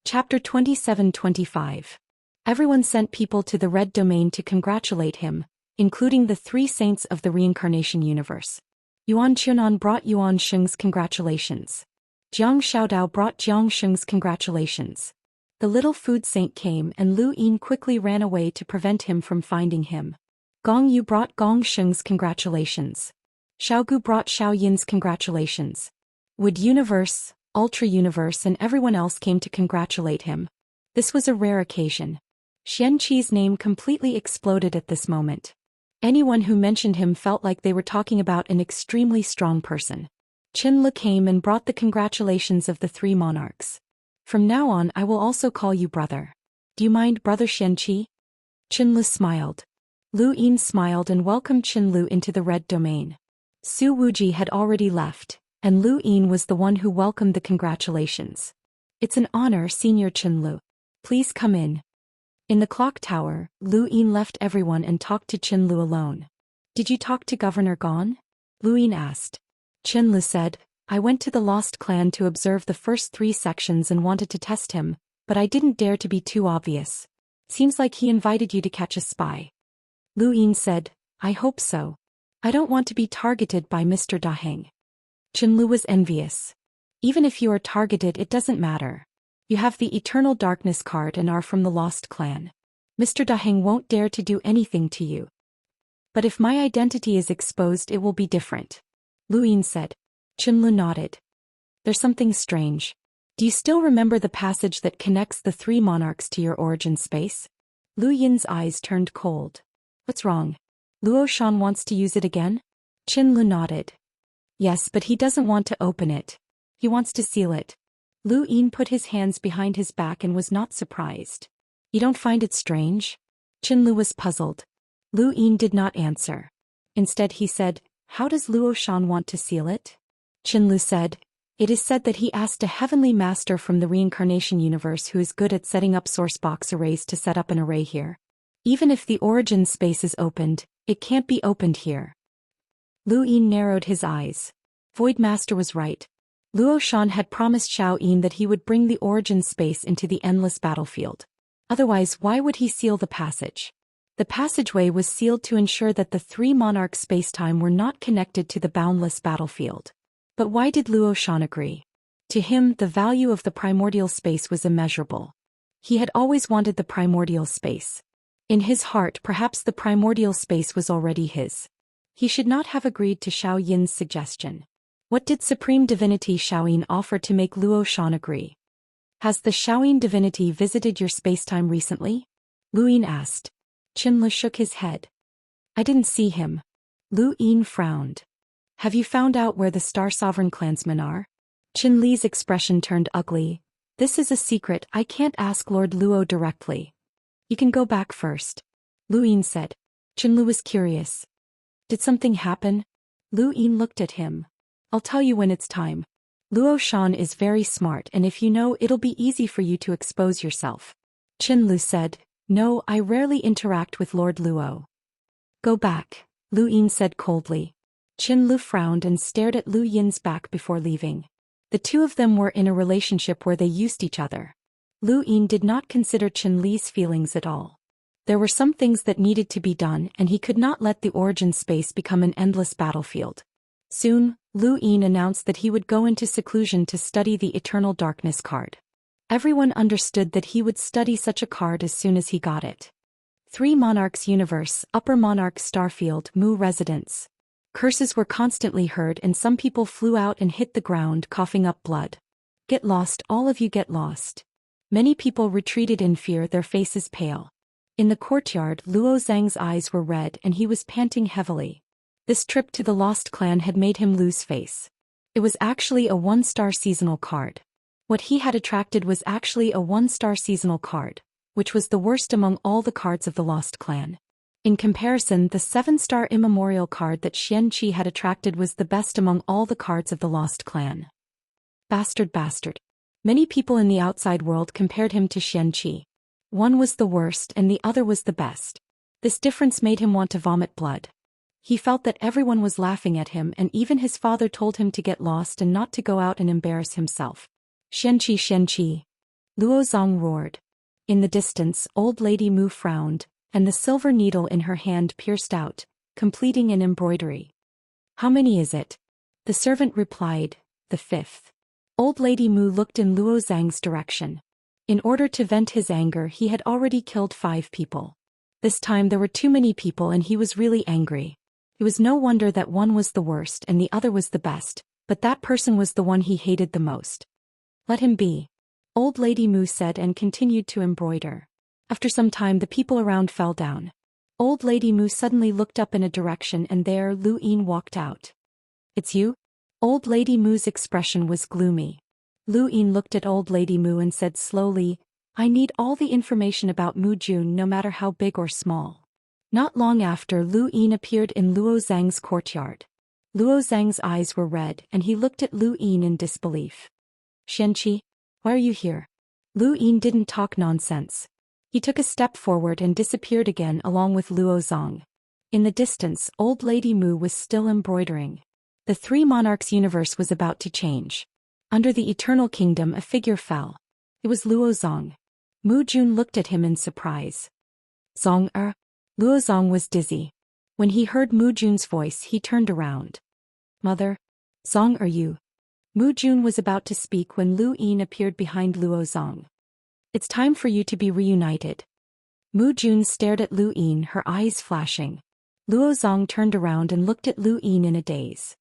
Chapter 27-25. Everyone sent people to the Red Domain to congratulate him, including the 3 saints of the reincarnation universe. Yuan Qianan brought Yuan Sheng's congratulations. Jiang Xiaodao brought Jiang Sheng's congratulations. The little food saint came and Lu Yin quickly ran away to prevent him from finding him. Gong Yu brought Gong Sheng's congratulations. Xiaogu brought Xiao Yin's congratulations. Wood Universe, Ultra Universe and everyone else came to congratulate him. This was a rare occasion. Xianxi's name completely exploded at this moment. Anyone who mentioned him felt like they were talking about an extremely strong person. Qin Lu came and brought the congratulations of the 3 monarchs. From now on, I will also call you brother. Do you mind, Brother Xianxi? Qin Lu smiled. Lu Yin smiled and welcomed Qin Lu into the Red Domain. Su Wuji had already left, and Lu Yin was the one who welcomed the congratulations. It's an honor, Senior Qin Lu. Please come in. In the clock tower, Lu Yin left everyone and talked to Qin Lu alone. Did you talk to Governor Gon? Lu Yin asked. Qin Lu said, I went to the Lost Clan to observe the first 3 sections and wanted to test him, but I didn't dare to be too obvious. Seems like he invited you to catch a spy. Lu Yin said, I hope so. I don't want to be targeted by Mr. Daheng. Qinlu was envious. Even if you are targeted, it doesn't matter. You have the Eternal Darkness card and are from the Lost Clan. Mr. Daheng won't dare to do anything to you. But if my identity is exposed, it will be different. Lu Yin said. Qinlu nodded. There's something strange. Do you still remember the passage that connects the three monarchs to your origin space? Lu Yin's eyes turned cold. What's wrong? Luo Shan wants to use it again? Qinlu nodded. Yes, but he doesn't want to open it. He wants to seal it. Lu Yin put his hands behind his back and was not surprised. You don't find it strange? Qinlu was puzzled. Lu Yin did not answer. Instead he said, how does Luo Shan want to seal it? Qinlu said, it is said that he asked a heavenly master from the reincarnation universe who is good at setting up sourcebox arrays to set up an array here. Even if the origin space is opened, it can't be opened here. Lu Yin narrowed his eyes. Void Master was right. Luo Shan had promised Xiao Yin that he would bring the origin space into the endless battlefield. Otherwise, why would he seal the passage? The passageway was sealed to ensure that the three monarchs' spacetime were not connected to the boundless battlefield. But why did Luo Shan agree? To him, the value of the primordial space was immeasurable. He had always wanted the primordial space. In his heart, perhaps the primordial space was already his. He should not have agreed to Xiao Yin's suggestion. What did Supreme Divinity Xiao Yin offer to make Luo Shan agree? Has the Xiao Yin divinity visited your spacetime recently? Lu Yin asked. Qinlu shook his head. I didn't see him. Lu Yin frowned. Have you found out where the Star Sovereign clansmen are? Qin Li's expression turned ugly. This is a secret, I can't ask Lord Luo directly. You can go back first. Lu Yin said. Qinlu was curious. Did something happen? Lu Yin looked at him. I'll tell you when it's time. Luo Shan is very smart, and if you know, it'll be easy for you to expose yourself. Qinlu said, no, I rarely interact with Lord Luo. Go back, Lu Yin said coldly. Qinlu frowned and stared at Lu Yin's back before leaving. The two of them were in a relationship where they used each other. Lu Yin did not consider Qin Li's feelings at all. There were some things that needed to be done, and he could not let the origin space become an endless battlefield. Soon, Lu Yin announced that he would go into seclusion to study the Eternal Darkness card. Everyone understood that he would study such a card as soon as he got it. Three Monarchs Universe, Upper Monarch Starfield, Mu Residence. Curses were constantly heard and some people flew out and hit the ground coughing up blood. Get lost, all of you get lost. Many people retreated in fear, their faces pale. In the courtyard, Luo Zhang's eyes were red and he was panting heavily. This trip to the Lost Clan had made him lose face. It was actually a one-star seasonal card. What he had attracted was actually a one-star seasonal card, which was the worst among all the cards of the Lost Clan. In comparison, the 7-star immemorial card that Xianxia had attracted was the best among all the cards of the Lost Clan. Bastard. Many people in the outside world compared him to Xianxia. One was the worst and the other was the best. This difference made him want to vomit blood. He felt that everyone was laughing at him, and even his father told him to get lost and not to go out and embarrass himself. Xianxia. Luo Zhang roared. In the distance, Old Lady Mu frowned, and the silver needle in her hand pierced out, completing an embroidery. How many is it? The servant replied, the 5th. Old Lady Mu looked in Luo Zhang's direction. In order to vent his anger, he had already killed 5 people. This time there were too many people and he was really angry. It was no wonder that one was the worst and the other was the best, but that person was the one he hated the most. Let him be. Old Lady Mu said and continued to embroider. After some time the people around fell down. Old Lady Mu suddenly looked up in a direction and there Lu Yin walked out. It's you? Old Lady Mu's expression was gloomy. Lu Yin looked at Old Lady Mu and said slowly, I need all the information about Mu Jun, no matter how big or small. Not long after, Lu Yin appeared in Luo Zhang's courtyard. Luo Zhang's eyes were red and he looked at Lu Yin in disbelief. Xianxia, why are you here? Lu Yin didn't talk nonsense. He took a step forward and disappeared again along with Luo Zhang. In the distance, Old Lady Mu was still embroidering. The Three Monarchs universe was about to change. Under the Eternal Kingdom a figure fell. It was Luo Zhang. Mu Jun looked at him in surprise. Zhang. Luo Zhang was dizzy. When he heard Mu Jun's voice, he turned around. Mother? Zong, are you? Mu Jun was about to speak when Lu Yin appeared behind Luo Zong. It's time for you to be reunited. Mu Jun stared at Lu Yin, her eyes flashing. Luo Zong turned around and looked at Lu Yin in a daze.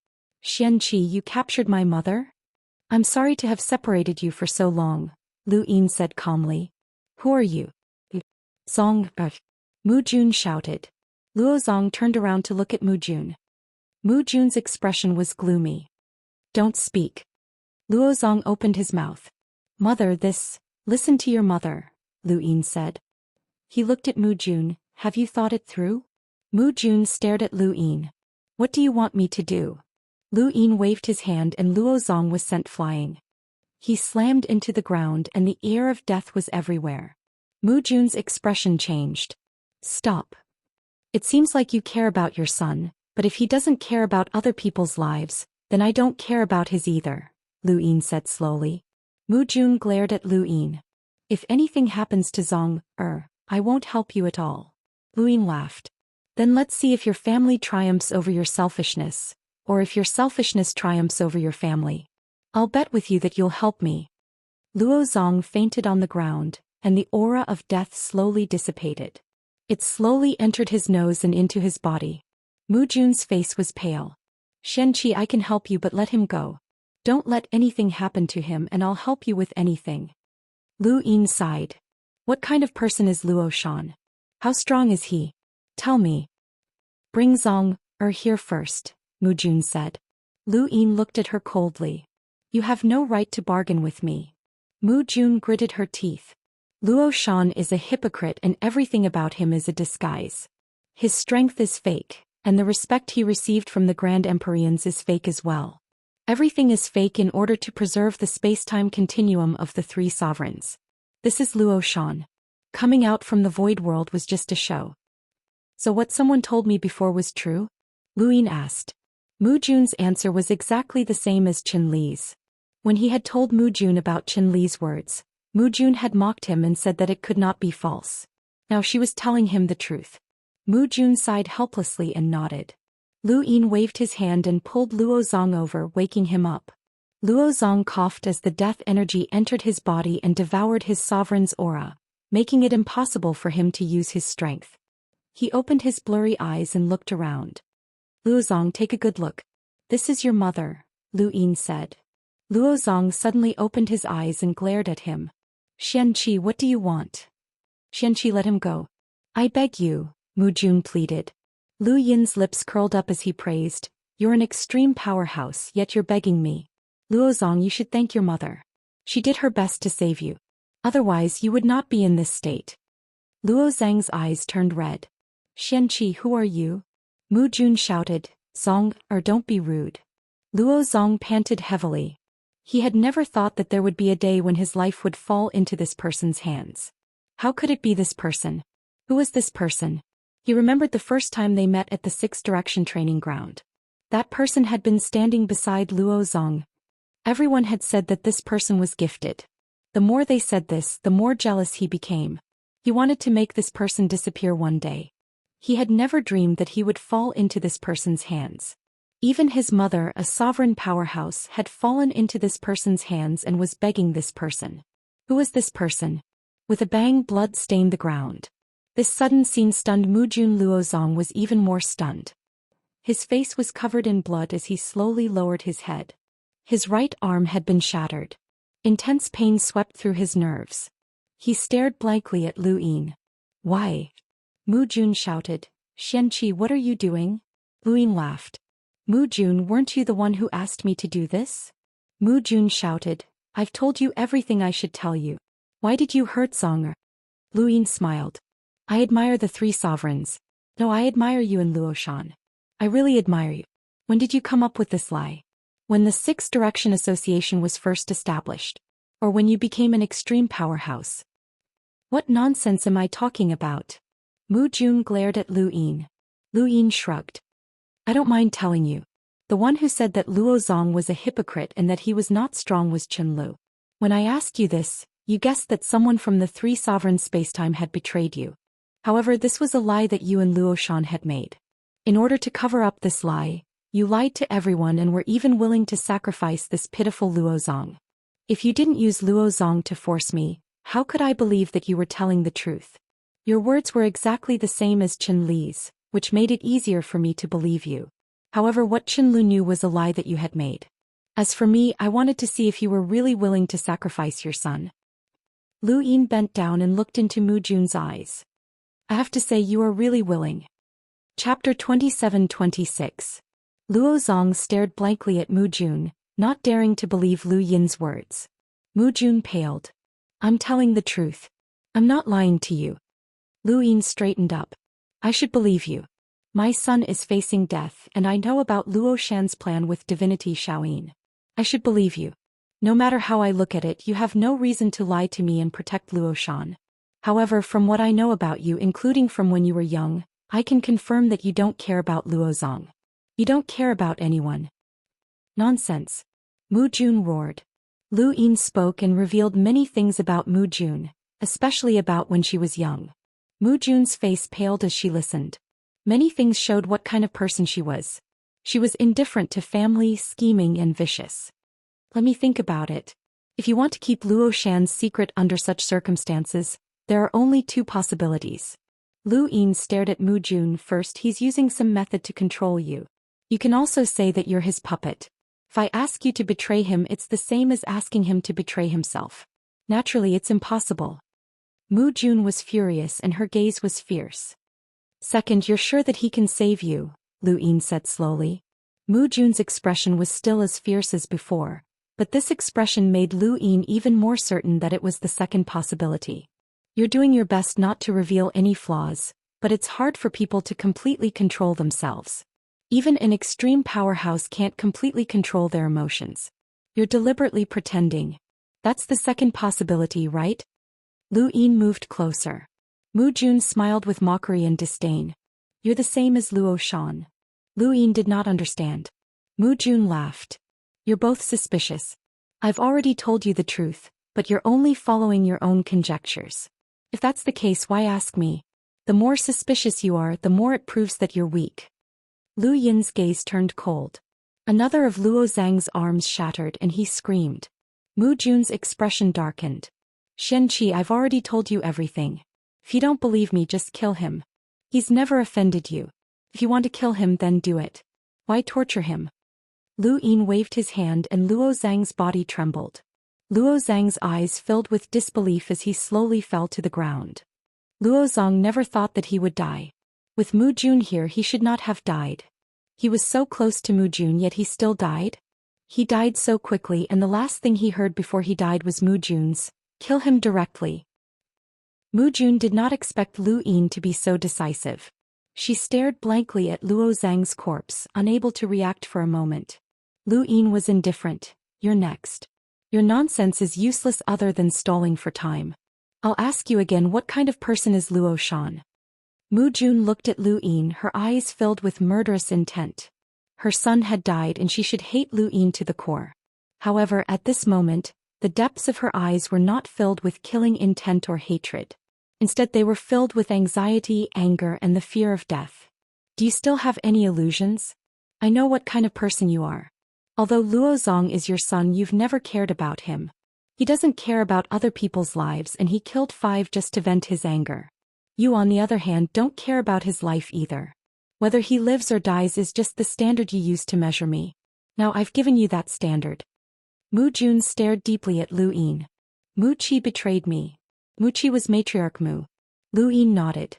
Xianxia, you captured my mother? I'm sorry to have separated you for so long, Lu Yin said calmly. Who are you? Zong, Mu Jun shouted. Luo Zong turned around to look at Mu Jun. Mu Jun's expression was gloomy. Don't speak. Luo Zong opened his mouth. Mother, listen to your mother, Lu Yin said. He looked at Mu Jun. Have you thought it through? Mu Jun stared at Lu Yin. What do you want me to do? Lu Yin waved his hand and Luo Zong was sent flying. He slammed into the ground and the air of death was everywhere. Mu Jun's expression changed. Stop. It seems like you care about your son, but if he doesn't care about other people's lives, then I don't care about his either, Lu Yin said slowly. Mu Jun glared at Lu Yin. If anything happens to Zong, I won't help you at all. Lu Yin laughed. Then let's see if your family triumphs over your selfishness, or if your selfishness triumphs over your family. I'll bet with you that you'll help me. Luo Zong fainted on the ground, and the aura of death slowly dissipated. It slowly entered his nose and into his body. Mu Jun's face was pale. Xianxia, I can help you, but let him go. Don't let anything happen to him and I'll help you with anything. Lu Yin sighed. What kind of person is Luo Xian? How strong is he? Tell me. Bring Zong, here first, Mu Jun said. Lu Yin looked at her coldly. You have no right to bargain with me. Mu Jun gritted her teeth. Luo Xian is a hypocrite and everything about him is a disguise. His strength is fake, and the respect he received from the Grand Empyreans is fake as well. Everything is fake in order to preserve the space-time continuum of the three sovereigns. This is Luo Xian. Coming out from the void world was just a show. So what someone told me before was true? Lu Yin asked. Mu Jun's answer was exactly the same as Qin Li's. When he had told Mu Jun about Qin Li's words, Mu Jun had mocked him and said that it could not be false. Now she was telling him the truth. Mu Jun sighed helplessly and nodded. Lu Yin waved his hand and pulled Luo Zong over, waking him up. Luo Zong coughed as the death energy entered his body and devoured his sovereign's aura, making it impossible for him to use his strength. He opened his blurry eyes and looked around. Luo Zong, take a good look. This is your mother, Lu Yin said. Luo Zong suddenly opened his eyes and glared at him. Xianxia, what do you want? Xianxia, let him go. I beg you, Mu Jun pleaded. Lu Yin's lips curled up as he praised. You're an extreme powerhouse, yet you're begging me. Luo Zong, you should thank your mother. She did her best to save you. Otherwise you would not be in this state. Luo Zhang's eyes turned red. Xianxia, who are you? Mu Jun shouted. Zong, don't be rude. Luo Zong panted heavily. He had never thought that there would be a day when his life would fall into this person's hands. How could it be this person? Who was this person? He remembered the first time they met at the Sixth Direction training ground. That person had been standing beside Luo Zong. Everyone had said that this person was gifted. The more they said this, the more jealous he became. He wanted to make this person disappear one day. He had never dreamed that he would fall into this person's hands. Even his mother, a sovereign powerhouse, had fallen into this person's hands and was begging this person. Who was this person? With a bang, blood stained the ground. This sudden scene stunned Mu Jun. Luo Zong was even more stunned. His face was covered in blood as he slowly lowered his head. His right arm had been shattered. Intense pain swept through his nerves. He stared blankly at Lu Yin. Why? Mu Jun shouted. Xianxia, what are you doing? Lu Yin laughed. Mu Jun, weren't you the one who asked me to do this? Mu Jun shouted. I've told you everything I should tell you. Why did you hurt Zong? Lu Yin smiled. I admire the three sovereigns. No, I admire you and Luo Xian. I really admire you. When did you come up with this lie? When the Sixth Direction Association was first established? Or when you became an extreme powerhouse? What nonsense am I talking about? Mu Jun glared at Lu Yin. Lu Yin shrugged. I don't mind telling you. The one who said that Luo Zong was a hypocrite and that he was not strong was Chen Lu. When I asked you this, you guessed that someone from the three sovereign spacetime had betrayed you. However, this was a lie that you and Luo Xian had made. In order to cover up this lie, you lied to everyone and were even willing to sacrifice this pitiful Luozong. If you didn't use Luozong to force me, how could I believe that you were telling the truth? Your words were exactly the same as Chen Li's, which made it easier for me to believe you. However, what Chen Lu knew was a lie that you had made. As for me, I wanted to see if you were really willing to sacrifice your son. Lu Yin bent down and looked into Mu Jun's eyes. I have to say you are really willing. Chapter 27-26. Luozong stared blankly at Mu Jun, not daring to believe Lu Yin's words. Mu Jun paled. I'm telling the truth. I'm not lying to you. Lu Yin straightened up. I should believe you. My son is facing death and I know about Luo Shan's plan with divinity Shaoyin. I should believe you. No matter how I look at it, you have no reason to lie to me and protect Luo Shan. However, from what I know about you, including from when you were young, I can confirm that you don't care about Luozong. You don't care about anyone. Nonsense. Mu Jun roared. Lu Yin spoke and revealed many things about Mu Jun, especially about when she was young. Mu Jun's face paled as she listened. Many things showed what kind of person she was. She was indifferent to family, scheming and vicious. Let me think about it. If you want to keep Luo Shan's secret under such circumstances, there are only two possibilities. Lu Yin stared at Mu Jun. First, he's using some method to control you. You can also say that you're his puppet. If I ask you to betray him, it's the same as asking him to betray himself. Naturally, it's impossible. Mu Jun was furious and her gaze was fierce. Second, you're sure that he can save you, Lu Yin said slowly. Mu Jun's expression was still as fierce as before, but this expression made Lu Yin even more certain that it was the second possibility. You're doing your best not to reveal any flaws, but it's hard for people to completely control themselves. Even an extreme powerhouse can't completely control their emotions. You're deliberately pretending. That's the second possibility, right? Lu Yin moved closer. Mu Jun smiled with mockery and disdain. You're the same as Luo Shan. Lu Yin did not understand. Mu Jun laughed. You're both suspicious. I've already told you the truth, but you're only following your own conjectures. If that's the case, why ask me? The more suspicious you are, the more it proves that you're weak. Lu Yin's gaze turned cold. Another of Luo Zhang's arms shattered and he screamed. Mu Jun's expression darkened. Xianxia, I've already told you everything. If you don't believe me, just kill him. He's never offended you. If you want to kill him, then do it. Why torture him? Lu Yin waved his hand and Luo Zhang's body trembled. Luo Zhang's eyes filled with disbelief as he slowly fell to the ground. Luo Zhang never thought that he would die. With Mu Jun here, he should not have died. He was so close to Mu Jun, yet he still died? He died so quickly, and the last thing he heard before he died was Mu Jun's, "Kill him directly." Mu Jun did not expect Lu Yin to be so decisive. She stared blankly at Luo Zhang's corpse, unable to react for a moment. Lu Yin was indifferent. You're next. Your nonsense is useless other than stalling for time. I'll ask you again, what kind of person is Luo Shan? Mu Jun looked at Lu Yin, her eyes filled with murderous intent. Her son had died and she should hate Lu Yin to the core. However, at this moment, the depths of her eyes were not filled with killing intent or hatred. Instead, they were filled with anxiety, anger, and the fear of death. Do you still have any illusions? I know what kind of person you are. Although Luo Zong is your son, you've never cared about him. He doesn't care about other people's lives and he killed 5 just to vent his anger. You, on the other hand, don't care about his life either. Whether he lives or dies is just the standard you use to measure me. Now I've given you that standard. Mu Jun stared deeply at Lu Yin. Mu Qi betrayed me. Mu Qi was matriarch Mu. Lu Yin nodded.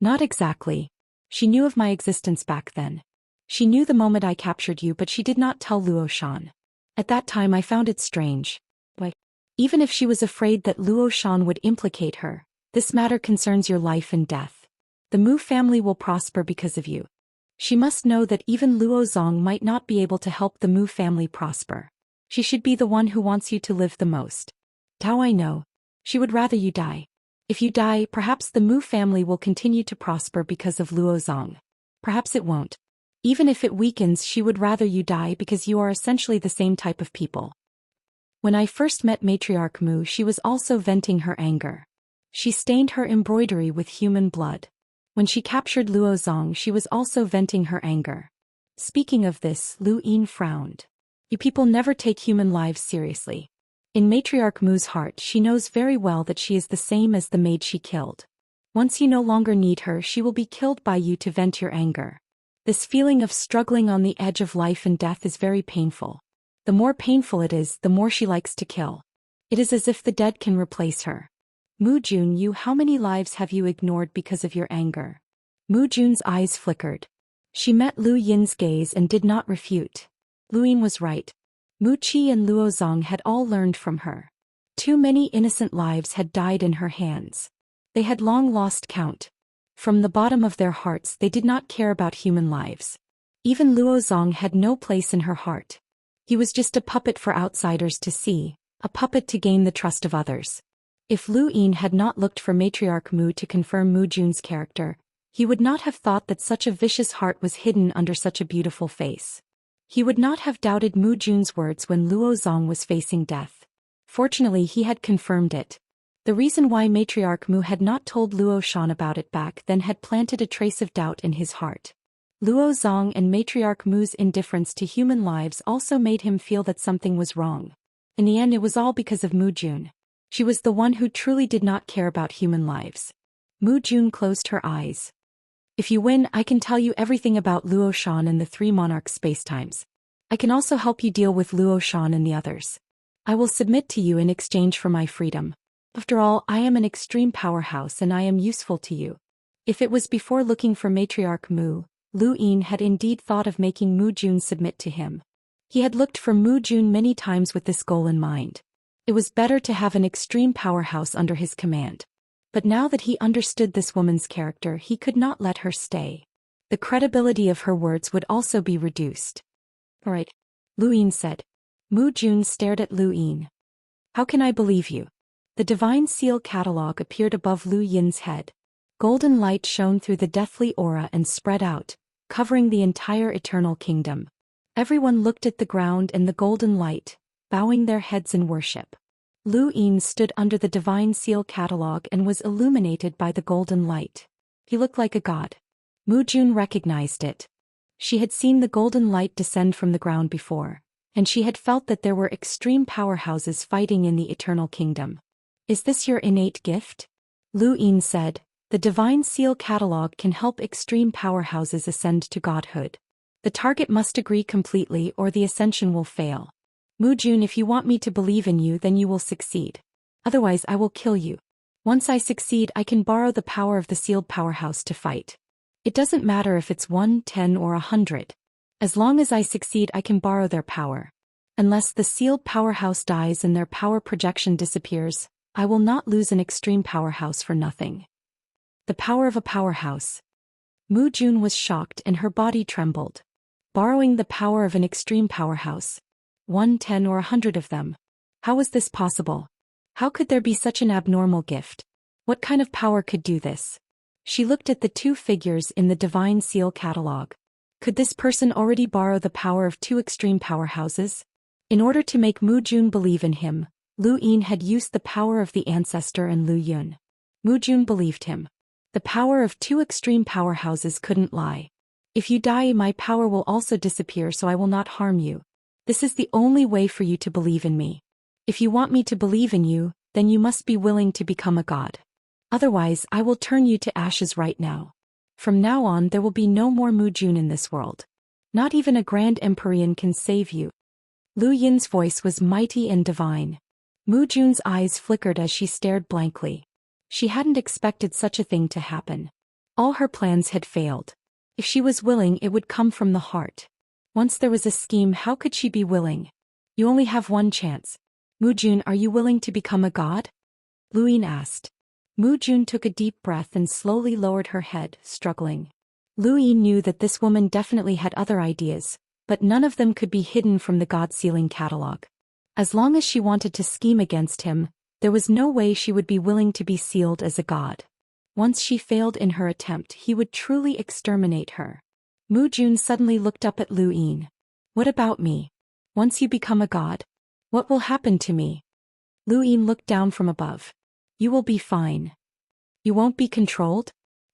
Not exactly. She knew of my existence back then. She knew the moment I captured you, but she did not tell Luo Shan. At that time I found it strange. But even if she was afraid that Luo Shan would implicate her, this matter concerns your life and death. The Mu family will prosper because of you. She must know that even Luo Zong might not be able to help the Mu family prosper. She should be the one who wants you to live the most. How I know? She would rather you die. If you die, perhaps the Mu family will continue to prosper because of Luo Zong. Perhaps it won't. Even if it weakens, she would rather you die because you are essentially the same type of people. When I first met Matriarch Mu, she was also venting her anger. She stained her embroidery with human blood. When she captured Luo Zong, she was also venting her anger. Speaking of this, Lu Yin frowned. You people never take human lives seriously. In Matriarch Mu's heart, she knows very well that she is the same as the maid she killed. Once you no longer need her, she will be killed by you to vent your anger. This feeling of struggling on the edge of life and death is very painful. The more painful it is, the more she likes to kill. It is as if the dead can replace her. Mu Jun, how many lives have you ignored because of your anger? Mu Jun's eyes flickered. She met Lu Yin's gaze and did not refute. Lu Yin was right. Mu Qi and Luo Zong had all learned from her. Too many innocent lives had died in her hands. They had long lost count. From the bottom of their hearts, they did not care about human lives. Even Luo Zong had no place in her heart. He was just a puppet for outsiders to see, a puppet to gain the trust of others. If Lu Yin had not looked for Matriarch Mu to confirm Mu Jun's character, he would not have thought that such a vicious heart was hidden under such a beautiful face. He would not have doubted Mu Jun's words when Luo Zong was facing death. Fortunately, he had confirmed it. The reason why Matriarch Mu had not told Luo Xian about it back then had planted a trace of doubt in his heart. Luo Zong and Matriarch Mu's indifference to human lives also made him feel that something was wrong. In the end, it was all because of Mu Jun. She was the one who truly did not care about human lives. Mu Jun closed her eyes. If you win, I can tell you everything about Luo Xian and the three monarchs' spacetimes. I can also help you deal with Luo Xian and the others. I will submit to you in exchange for my freedom. After all, I am an extreme powerhouse and I am useful to you. If it was before looking for Matriarch Mu, Lu Yin had indeed thought of making Mu Jun submit to him. He had looked for Mu Jun many times with this goal in mind. It was better to have an extreme powerhouse under his command. But now that he understood this woman's character, he could not let her stay. The credibility of her words would also be reduced. All right, Lu Yin said. Mu Jun stared at Lu Yin. How can I believe you? The divine seal catalog appeared above Lu Yin's head. Golden light shone through the deathly aura and spread out, covering the entire eternal kingdom. Everyone looked at the ground and the golden light, bowing their heads in worship. Lu Yin stood under the divine seal catalog and was illuminated by the golden light. He looked like a god. Mu Jun recognized it. She had seen the golden light descend from the ground before, and she had felt that there were extreme powerhouses fighting in the eternal kingdom. Is this your innate gift? Lu Yin said, the divine seal catalog can help extreme powerhouses ascend to godhood. The target must agree completely or the ascension will fail. Mu Jun, if you want me to believe in you, then you will succeed. Otherwise, I will kill you. Once I succeed, I can borrow the power of the sealed powerhouse to fight. It doesn't matter if it's 1, 10, or 100. As long as I succeed, I can borrow their power. Unless the sealed powerhouse dies and their power projection disappears, I will not lose an extreme powerhouse for nothing. The power of a powerhouse. Mu Jun was shocked and her body trembled. Borrowing the power of an extreme powerhouse. 1, 10, or 100 of them. How was this possible? How could there be such an abnormal gift? What kind of power could do this? She looked at the two figures in the divine seal catalog. Could this person already borrow the power of two extreme powerhouses? In order to make Mu Jun believe in him, Lu Yin had used the power of the ancestor and Lu Yun. Mu Jun believed him. The power of two extreme powerhouses couldn't lie. If you die, my power will also disappear, so I will not harm you. This is the only way for you to believe in me. If you want me to believe in you, then you must be willing to become a god. Otherwise, I will turn you to ashes right now. From now on, there will be no more Mu Jun in this world. Not even a grand Empyrean can save you. Lu Yin's voice was mighty and divine. Mu Jun's eyes flickered as she stared blankly. She hadn't expected such a thing to happen. All her plans had failed. If she was willing, it would come from the heart. Once there was a scheme, how could she be willing? You only have one chance. Mu Jun, are you willing to become a god? Lu Yin asked. Mu Jun took a deep breath and slowly lowered her head, struggling. Lu Yin knew that this woman definitely had other ideas, but none of them could be hidden from the god-sealing catalog. As long as she wanted to scheme against him, there was no way she would be willing to be sealed as a god. Once she failed in her attempt, he would truly exterminate her. Mu Jun suddenly looked up at Lu Yin. What about me? Once you become a god, what will happen to me? Lu Yin looked down from above. You will be fine. You won't be controlled?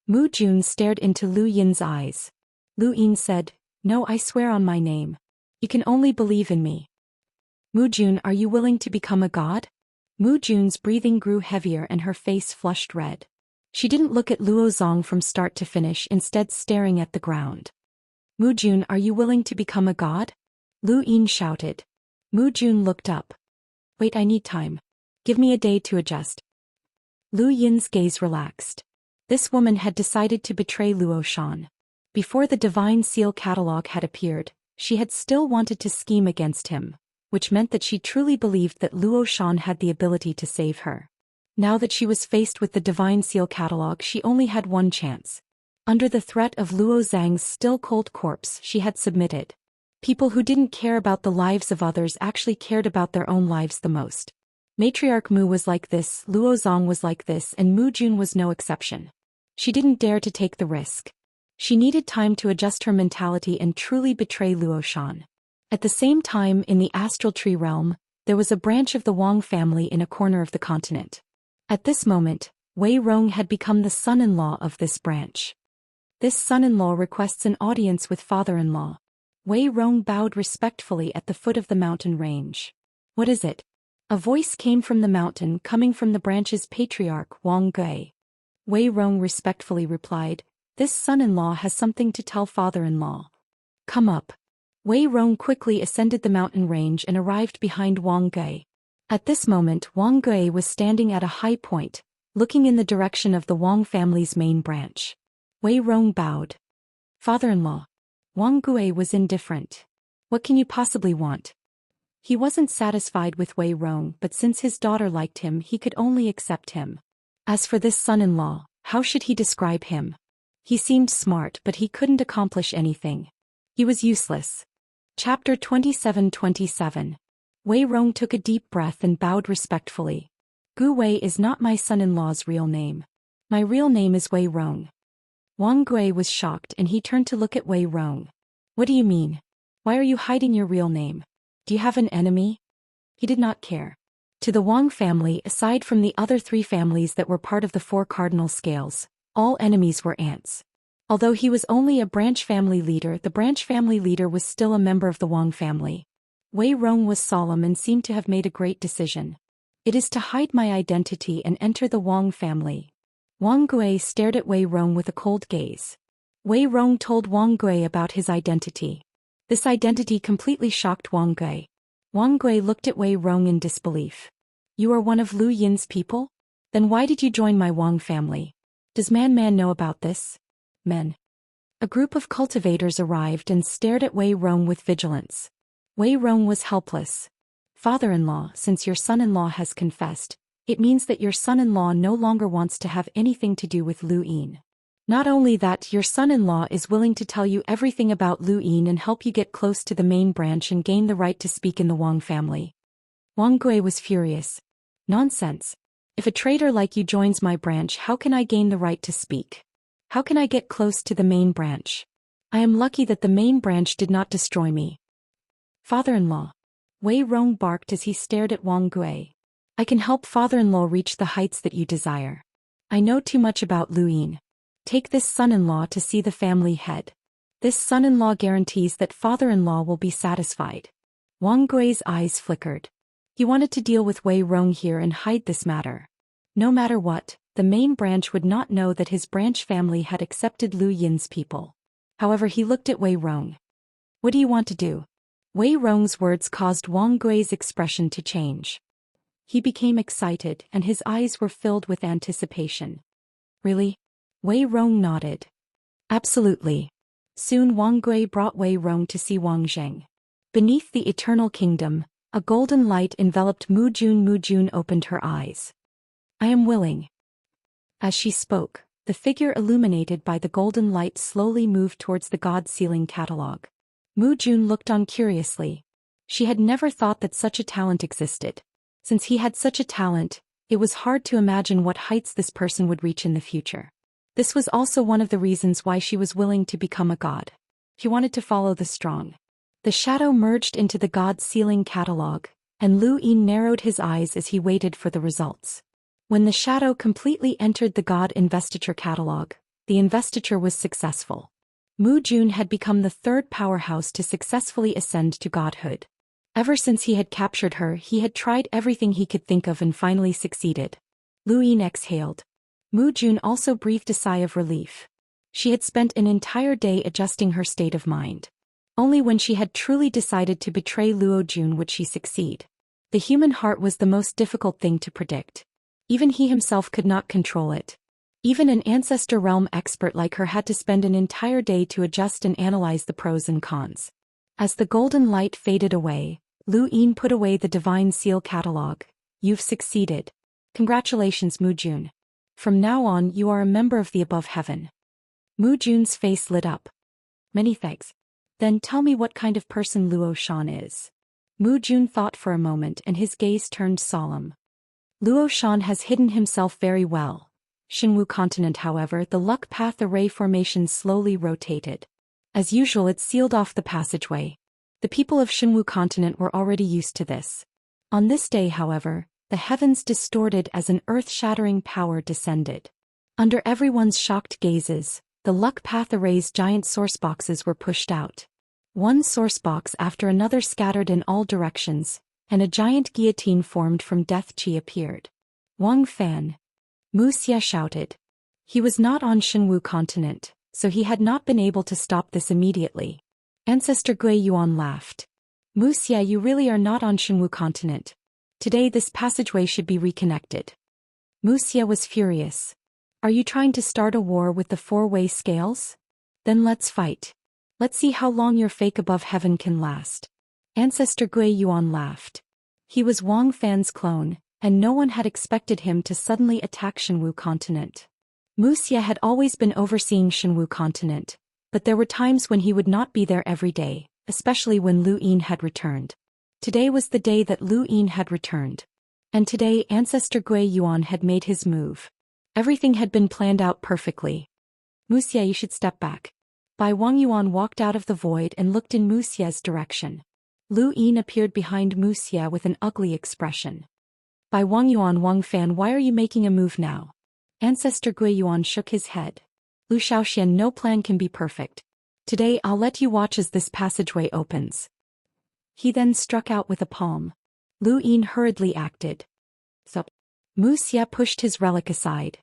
Mu Jun stared into Lu Yin's eyes. Lu Yin said, "No, I swear on my name. You can only believe in me." "Mu Jun, are you willing to become a god?" Mu Jun's breathing grew heavier and her face flushed red. She didn't look at Luo Zong from start to finish, instead staring at the ground. "Mu Jun, are you willing to become a god?" Lu Yin shouted. Mu Jun looked up. "Wait, I need time. Give me a day to adjust." Lu Yin's gaze relaxed. This woman had decided to betray Luo Xian. Before the Divine Seal catalog had appeared, she had still wanted to scheme against him, which meant that she truly believed that Luo Xian had the ability to save her. Now that she was faced with the Divine Seal catalog, she only had one chance. Under the threat of Luo Zhang's still-cold corpse, she had submitted. People who didn't care about the lives of others actually cared about their own lives the most. Matriarch Mu was like this, Luo Zong was like this, and Mu Jun was no exception. She didn't dare to take the risk. She needed time to adjust her mentality and truly betray Luo Xian. At the same time, in the Astral Tree realm, there was a branch of the Wang family in a corner of the continent. At this moment, Wei Rong had become the son-in-law of this branch. This son-in-law requests an audience with father-in-law. Wei Rong bowed respectfully at the foot of the mountain range. "What is it?" A voice came from the mountain, coming from the branch's patriarch, Wang Gui. Wei Rong respectfully replied, "This son-in-law has something to tell father-in-law. Come up." Wei Rong quickly ascended the mountain range and arrived behind Wang Gui. At this moment, Wang Gui was standing at a high point, looking in the direction of the Wang family's main branch. Wei Rong bowed. "Father-in-law." Wang Gui was indifferent. "What can you possibly want?" He wasn't satisfied with Wei Rong, but since his daughter liked him, he could only accept him. As for this son-in-law, how should he describe him? He seemed smart, but he couldn't accomplish anything. He was useless. Chapter 27:27. Wei Rong took a deep breath and bowed respectfully. "Gu Wei is not my son-in-law's real name. My real name is Wei Rong." Wang Gui was shocked and he turned to look at Wei Rong. "What do you mean? Why are you hiding your real name? Do you have an enemy?" He did not care. To the Wang family, aside from the other three families that were part of the four cardinal scales, all enemies were ants. Although he was only a branch family leader, the branch family leader was still a member of the Wang family. Wei Rong was solemn and seemed to have made a great decision. "It is to hide my identity and enter the Wang family." Wang Gui stared at Wei Rong with a cold gaze. Wei Rong told Wang Gui about his identity. This identity completely shocked Wang Gui. Wang Gui looked at Wei Rong in disbelief. "You are one of Lu Yin's people? Then why did you join my Wang family? Does Man know about this?" Men. A group of cultivators arrived and stared at Wei Rong with vigilance. Wei Rong was helpless. "Father-in-law, since your son-in-law has confessed, it means that your son-in-law no longer wants to have anything to do with Lu Yin. Not only that, your son-in-law is willing to tell you everything about Lu Yin and help you get close to the main branch and gain the right to speak in the Wang family." Wang Gui was furious. "Nonsense. If a traitor like you joins my branch, how can I gain the right to speak? How can I get close to the main branch? I am lucky that the main branch did not destroy me." "Father-in-law." Wei Rong barked as he stared at Wang Gui. "I can help father-in-law reach the heights that you desire. I know too much about Lu Yin. Take this son-in-law to see the family head. This son-in-law guarantees that father-in-law will be satisfied." Wang Gui's eyes flickered. He wanted to deal with Wei Rong here and hide this matter. No matter what, the main branch would not know that his branch family had accepted Lu Yin's people. However, he looked at Wei Rong. "What do you want to do?" Wei Rong's words caused Wang Gui's expression to change. He became excited and his eyes were filled with anticipation. "Really?" Wei Rong nodded. "Absolutely." Soon Wang Gui brought Wei Rong to see Wang Zheng. Beneath the Eternal Kingdom, a golden light enveloped Mu Jun. Mu Jun opened her eyes. "I am willing." As she spoke, the figure illuminated by the golden light slowly moved towards the God Sealing catalog. Mu Jun looked on curiously. She had never thought that such a talent existed. Since he had such a talent, it was hard to imagine what heights this person would reach in the future. This was also one of the reasons why she was willing to become a god. She wanted to follow the strong. The shadow merged into the God Sealing catalog, and Lu Yin narrowed his eyes as he waited for the results. When the shadow completely entered the God Investiture catalog, The investiture was successful. Mu Jun had become the third powerhouse to successfully ascend to godhood. Ever since he had captured her, he had tried everything he could think of and finally succeeded. Lu Yin exhaled. Mu Jun also breathed a sigh of relief. She had spent an entire day adjusting her state of mind. Only when she had truly decided to betray Luo Jun would she succeed. The human heart was the most difficult thing to predict. Even he himself could not control it. Even an ancestor realm expert like her had to spend an entire day to adjust and analyze the pros and cons. As the golden light faded away, Lu Yin put away the divine seal catalog. You've succeeded. Congratulations, Mu Jun. From now on you are a member of the above heaven. Mu Jun's face lit up. Many thanks. Then tell me what kind of person Luo Xian is. Mu Jun thought for a moment and his gaze turned solemn. Luo Xian has hidden himself very well. Xinwu continent, however, the luck path array formation slowly rotated. As usual, it sealed off the passageway. The people of Xinwu continent were already used to this. On this day, however, the heavens distorted as an earth-shattering power descended. Under everyone's shocked gazes, the luck path array's giant source boxes were pushed out. One source box after another scattered in all directions, and a giant guillotine formed from death chi appeared. Wang Fan. Wuxia shouted. He was not on Xinwu continent, so he had not been able to stop this immediately. Ancestor Gui Yuan laughed. Wuxia, you really are not on Xinwu continent. Today this passageway should be reconnected. Wuxia was furious. Are you trying to start a war with the four-way scales? Then let's fight. Let's see how long your fake above heaven can last. Ancestor Gui Yuan laughed. He was Wang Fan's clone, and no one had expected him to suddenly attack Xinwu continent. Wuxia had always been overseeing Xinwu continent, but there were times when he would not be there every day, especially when Lu Yin had returned. Today was the day that Lu Yin had returned. And today Ancestor Gui Yuan had made his move. Everything had been planned out perfectly. Wuxia, you should step back. Bai Wang Yuan walked out of the void and looked in Wuxia's direction. Lu Yin appeared behind Wuxia with an ugly expression. Bai Wang Yuan, Wang Fan, why are you making a move now? Ancestor Gui Yuan shook his head. Lu Xiaoxian, no plan can be perfect. Today I'll let you watch as this passageway opens. He then struck out with a palm. Lu Yin hurriedly acted. Sup. Wuxia pushed his relic aside.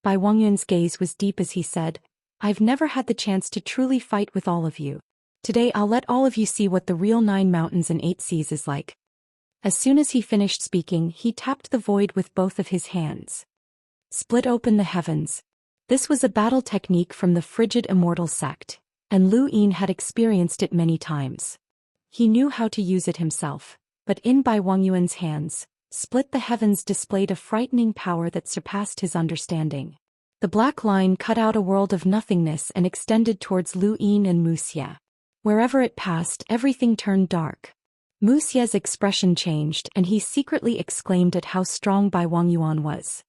Bai Wang Yuan's gaze was deep as he said, I've never had the chance to truly fight with all of you. Today I'll let all of you see what the real 9 mountains and 8 seas is like. As soon as he finished speaking, he tapped the void with both of his hands. Split open the heavens. This was a battle technique from the frigid Immortal sect, and Lu Yin had experienced it many times. He knew how to use it himself, but in Bai Wang Yuan's hands, split the heavens displayed a frightening power that surpassed his understanding. The black line cut out a world of nothingness and extended towards Lu Yin and Wuxia. Wherever it passed, everything turned dark. Wuxia's expression changed and he secretly exclaimed at how strong Bai Wang Yuan was.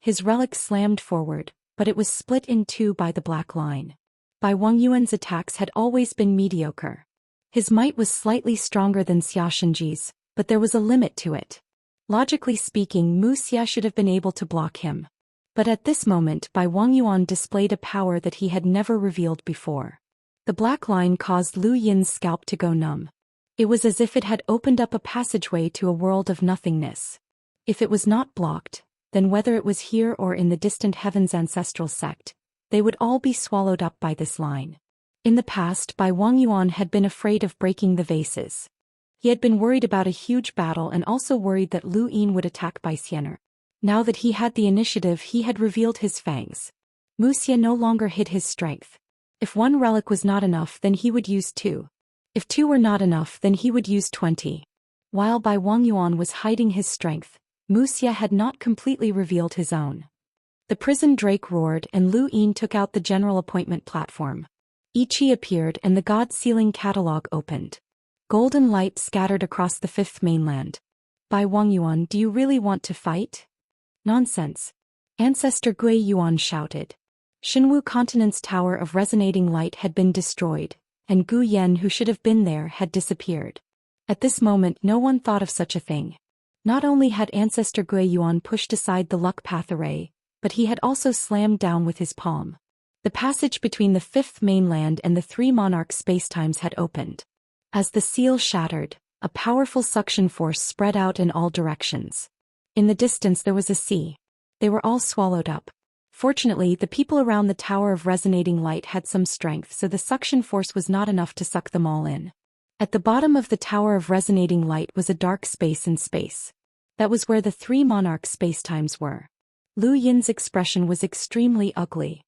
His relic slammed forward, but it was split in two by the black line. Bai Wang Yuan's attacks had always been mediocre. His might was slightly stronger than Xia Shenji's, but there was a limit to it. Logically speaking, Wuxia should have been able to block him. But at this moment Bai Wang Yuan displayed a power that he had never revealed before. The black line caused Lu Yin's scalp to go numb. It was as if it had opened up a passageway to a world of nothingness. If it was not blocked, then whether it was here or in the distant heaven's ancestral sect, they would all be swallowed up by this line. In the past, Bai Wang Yuan had been afraid of breaking the vases. He had been worried about a huge battle and also worried that Lu Yin would attack Bai Xianer. Now that he had the initiative, he had revealed his fangs. Wuxia no longer hid his strength. If one relic was not enough, then he would use 2. If 2 were not enough, then he would use 20. While Bai Wang Yuan was hiding his strength, Wuxia had not completely revealed his own. The prison drake roared and Lu Yin took out the general appointment platform. Ichi appeared and the God Sealing Catalog opened. Golden light scattered across the 5th mainland. Bai Wang Yuan, do you really want to fight? Nonsense. Ancestor Gui Yuan shouted. Xinwu continent's tower of resonating light had been destroyed, and Gu Yan, who should have been there, had disappeared. At this moment no one thought of such a thing. Not only had Ancestor Gui Yuan pushed aside the luck path array, but he had also slammed down with his palm. The passage between the fifth mainland and the three monarchs' spacetimes had opened. As the seal shattered, a powerful suction force spread out in all directions. In the distance there was a sea. They were all swallowed up. Fortunately, the people around the Tower of Resonating Light had some strength, so the suction force was not enough to suck them all in. At the bottom of the Tower of Resonating Light was a dark space in space. That was where the three monarchs' spacetimes were. Lu Yin's expression was extremely ugly.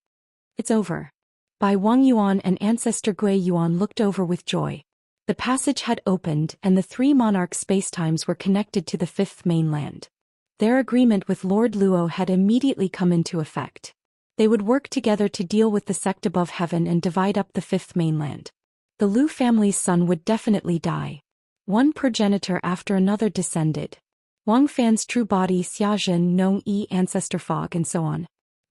"It's over." Bai Wang Yuan and Ancestor Gui Yuan looked over with joy. The passage had opened and the three monarchs' spacetimes were connected to the fifth mainland. Their agreement with Lord Luo had immediately come into effect. They would work together to deal with the sect above heaven and divide up the fifth mainland. The Lu family's son would definitely die. One progenitor after another descended. Wang Fan's true body, Xiaxin, Nong Yi, Ancestor Fog, and so on.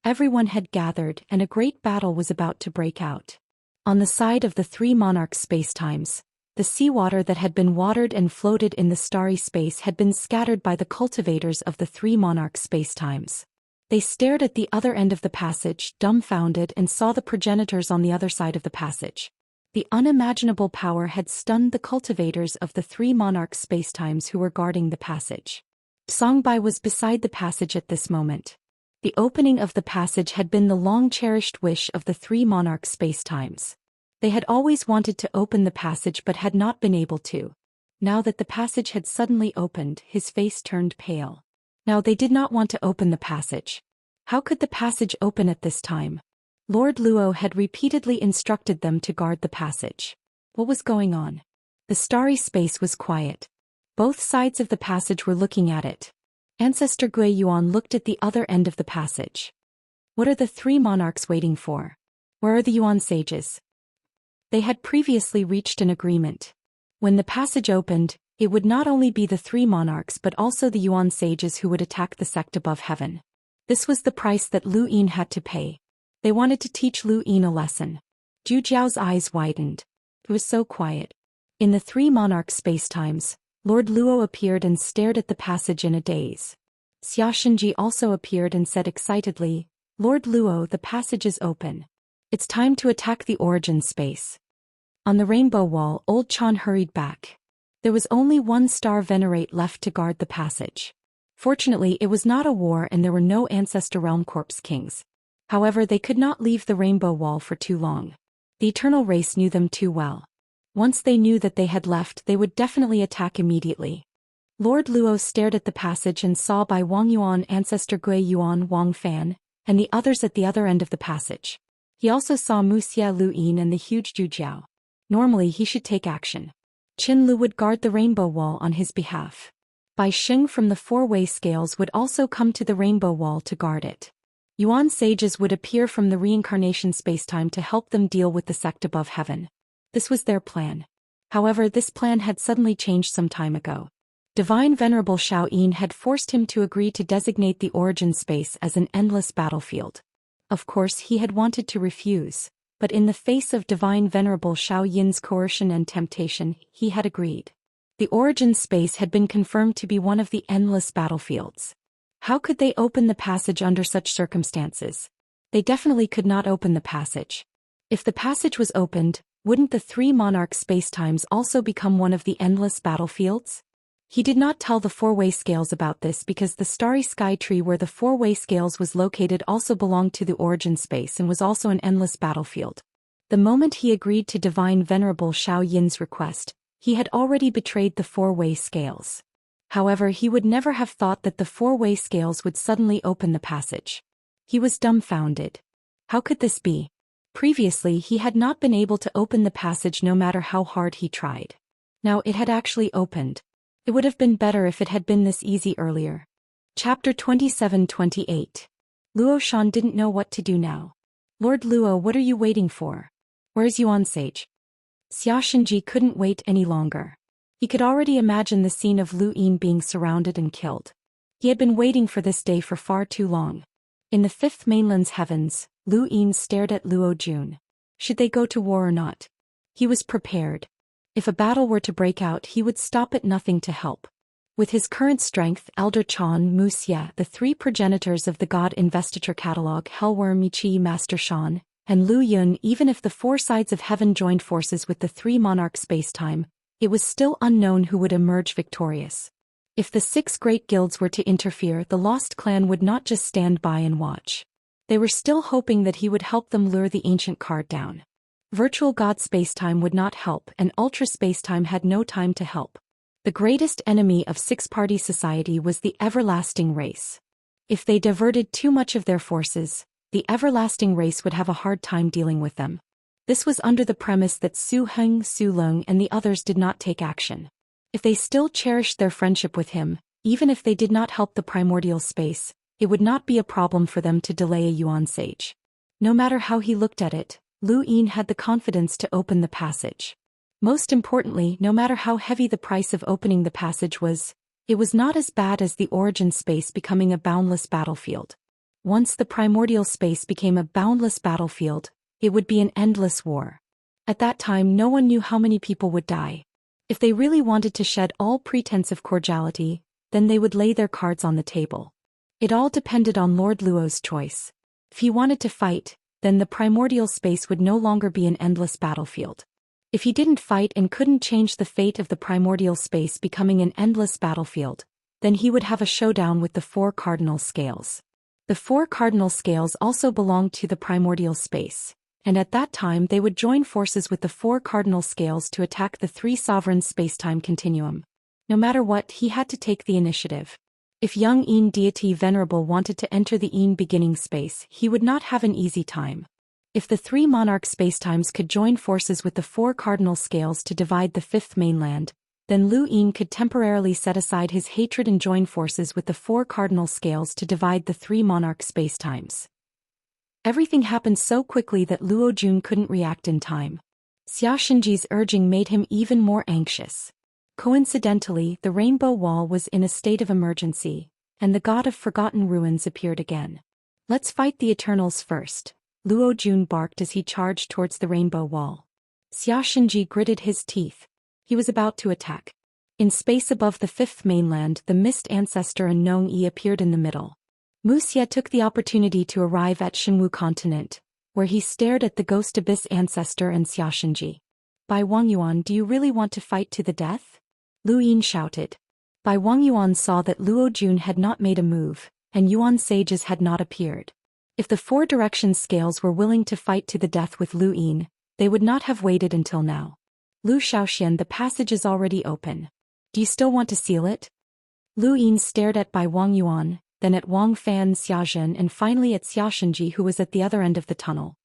Everyone had gathered and a great battle was about to break out. On the side of the three monarchs' spacetimes, the seawater that had been watered and floated in the starry space had been scattered by the cultivators of the three monarchs' spacetimes. They stared at the other end of the passage, dumbfounded, and saw the progenitors on the other side of the passage. The unimaginable power had stunned the cultivators of the three monarchs' spacetimes who were guarding the passage. Songbai was beside the passage at this moment. The opening of the passage had been the long-cherished wish of the three monarchs' spacetimes. They had always wanted to open the passage but had not been able to. Now that the passage had suddenly opened, his face turned pale. Now they did not want to open the passage. How could the passage open at this time? Lord Luo had repeatedly instructed them to guard the passage. What was going on? The starry space was quiet. Both sides of the passage were looking at it. Ancestor Gui Yuan looked at the other end of the passage. What are the three monarchs waiting for? Where are the Yuan sages? They had previously reached an agreement. When the passage opened, it would not only be the three monarchs but also the Yuan sages who would attack the sect above heaven. This was the price that Lu Yin had to pay. They wanted to teach Lu Yin a lesson. Zhu Jiao's eyes widened. It was so quiet. In the three monarchs' spacetimes, Lord Luo appeared and stared at the passage in a daze. Xiaxinji also appeared and said excitedly, "Lord Luo, the passage is open. It's time to attack the origin space." On the rainbow wall, old Chan hurried back. There was only one star venerate left to guard the passage. Fortunately, it was not a war and there were no Ancestor Realm Corpse kings. However, they could not leave the rainbow wall for too long. The eternal race knew them too well. Once they knew that they had left, they would definitely attack immediately. Lord Luo stared at the passage and saw Bai Wang Yuan, Ancestor Gui Yuan, Wang Fan, and the others at the other end of the passage. He also saw Wuxia, Lu Yin, and the huge Zhu Jiao. Normally he should take action. Qin Lu would guard the rainbow wall on his behalf. Bai Xing from the four-way scales would also come to the rainbow wall to guard it. Yuan sages would appear from the reincarnation spacetime to help them deal with the sect above heaven. This was their plan. However, this plan had suddenly changed some time ago. Divine Venerable Xiao Yin had forced him to agree to designate the origin space as an endless battlefield. Of course, he had wanted to refuse, but in the face of Divine Venerable Xiao Yin's coercion and temptation, he had agreed. The origin space had been confirmed to be one of the endless battlefields. How could they open the passage under such circumstances? They definitely could not open the passage. If the passage was opened, wouldn't the three monarchs' spacetimes also become one of the endless battlefields? He did not tell the four-way scales about this because the starry sky tree where the four-way scales was located also belonged to the origin space and was also an endless battlefield. The moment he agreed to Divine Venerable Xiao Yin's request, he had already betrayed the four-way scales. However, he would never have thought that the four-way scales would suddenly open the passage. He was dumbfounded. How could this be? Previously, he had not been able to open the passage no matter how hard he tried. Now it had actually opened. It would have been better if it had been this easy earlier. Chapter 27-28. Luo Shan didn't know what to do now. Lord Luo, what are you waiting for? Where's Yuan Sage? Xiaxinji couldn't wait any longer. He could already imagine the scene of Lu Yin being surrounded and killed. He had been waiting for this day for far too long. In the fifth mainland's heavens, Lu Yin stared at Luo Jun. Should they go to war or not? He was prepared. If a battle were to break out, he would stop at nothing to help. With his current strength, Elder Chan, Wuxia, the three progenitors of the God Investiture Catalog, Hellworm Michi, Master Shan, and Lu Yun. Even if the four sides of heaven joined forces with the three monarch spacetime, it was still unknown who would emerge victorious. If the six great guilds were to interfere, the Lost Clan would not just stand by and watch. They were still hoping that he would help them lure the ancient card down. Virtual God spacetime would not help, and Ultra spacetime had no time to help. The greatest enemy of six-party society was the everlasting race. If they diverted too much of their forces, the everlasting race would have a hard time dealing with them. This was under the premise that Su Heng, Su Lung, and the others did not take action. If they still cherished their friendship with him, even if they did not help the primordial space, it would not be a problem for them to delay a Yuan sage. No matter how he looked at it, Lu Yin had the confidence to open the passage. Most importantly, no matter how heavy the price of opening the passage was, it was not as bad as the origin space becoming a boundless battlefield. Once the primordial space became a boundless battlefield, it would be an endless war. At that time, no one knew how many people would die. If they really wanted to shed all pretense of cordiality, then they would lay their cards on the table. It all depended on Lord Luo's choice. If he wanted to fight, then the primordial space would no longer be an endless battlefield. If he didn't fight and couldn't change the fate of the primordial space becoming an endless battlefield, then he would have a showdown with the four cardinal scales. The four cardinal scales also belonged to the primordial space, and at that time they would join forces with the four cardinal scales to attack the three sovereign spacetime continuum. No matter what, he had to take the initiative. If young Yin deity Venerable wanted to enter the Yin beginning space, he would not have an easy time. If the three monarch spacetimes could join forces with the four cardinal scales to divide the fifth mainland, then Lu Yin could temporarily set aside his hatred and join forces with the four cardinal scales to divide the three monarch spacetimes. Everything happened so quickly that Luo Jun couldn't react in time. Xiaxinji's urging made him even more anxious. Coincidentally, the Rainbow Wall was in a state of emergency, and the god of forgotten ruins appeared again. "Let's fight the Eternals first," Luo Jun barked as he charged towards the Rainbow Wall. Xiaxinji gritted his teeth. He was about to attack. In space above the fifth mainland, the Mist Ancestor and Nong Yi appeared in the middle. Wuxia took the opportunity to arrive at Shenwu continent, where he stared at the Ghost Abyss Ancestor and Xiaxinji. "Bai Wangyuan, do you really want to fight to the death?" Lu Yin shouted. Bai Wangyuan saw that Luo Jun had not made a move, and Yuan sages had not appeared. If the four direction scales were willing to fight to the death with Lu Yin, they would not have waited until now. "Lu Xiaoxian, the passage is already open. Do you still want to seal it?" Lu Yin stared at Bai Wangyuan, then at Wang Fan, Xiazhen, and finally at Xiaxinji, who was at the other end of the tunnel.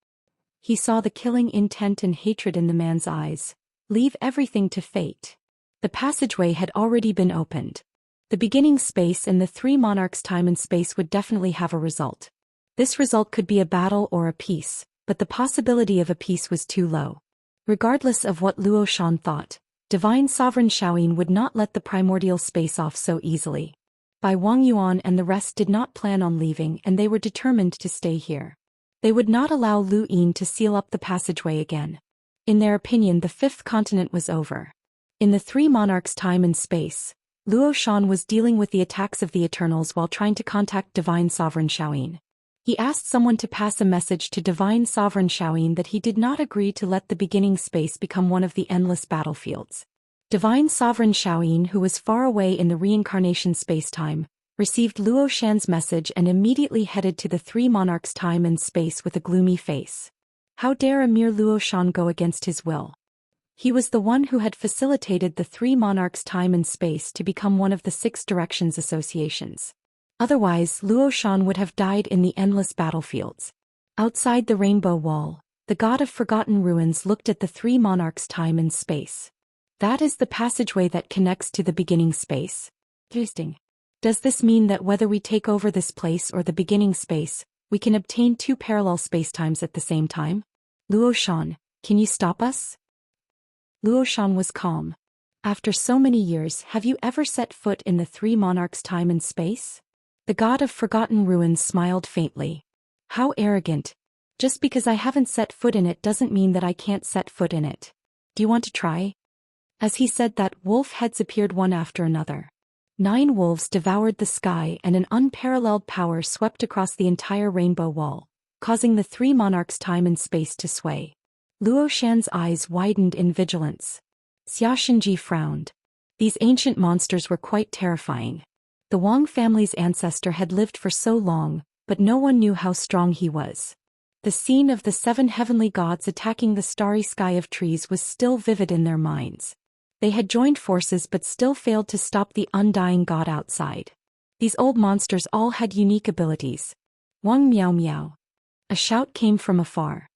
He saw the killing intent and hatred in the man's eyes. Leave everything to fate. The passageway had already been opened. The beginning space and the three monarchs' time and space would definitely have a result. This result could be a battle or a peace, but the possibility of a peace was too low. Regardless of what Luo Shan thought, Divine Sovereign Shaoyin would not let the primordial space off so easily. Bai Wangyuan and the rest did not plan on leaving, and they were determined to stay here. They would not allow Lu Yin to seal up the passageway again. In their opinion, the fifth continent was over. In the three monarchs' time and space, Luo Shan was dealing with the attacks of the Eternals while trying to contact Divine Sovereign Shaoyin. He asked someone to pass a message to Divine Sovereign Shaoyin that he did not agree to let the beginning space become one of the endless battlefields. Divine Sovereign Shaoyin, who was far away in the reincarnation space-time, received Luo Shan's message and immediately headed to the three monarchs' time and space with a gloomy face. How dare a mere Luo Shan go against his will? He was the one who had facilitated the three monarchs' time and space to become one of the six directions associations. Otherwise, Luo Shan would have died in the endless battlefields. Outside the Rainbow Wall, the god of forgotten ruins looked at the three monarchs' time and space. "That is the passageway that connects to the beginning space. Interesting. Does this mean that whether we take over this place or the beginning space, we can obtain two parallel spacetimes at the same time? Luo Shan, can you stop us?" Luo Shan was calm. "After so many years, have you ever set foot in the three monarchs' time and space?" The god of forgotten ruins smiled faintly. "How arrogant. Just because I haven't set foot in it doesn't mean that I can't set foot in it. Do you want to try?" As he said that, wolf heads appeared one after another. 9 wolves devoured the sky, and an unparalleled power swept across the entire Rainbow Wall. causing the three monarchs' time and space to sway. Luo Shan's eyes widened in vigilance. Xianxia frowned. These ancient monsters were quite terrifying. The Wang family's ancestor had lived for so long, but no one knew how strong he was. The scene of the 7 heavenly gods attacking the starry sky of trees was still vivid in their minds. They had joined forces but still failed to stop the undying god outside. These old monsters all had unique abilities. Wang meow meow. A shout came from afar.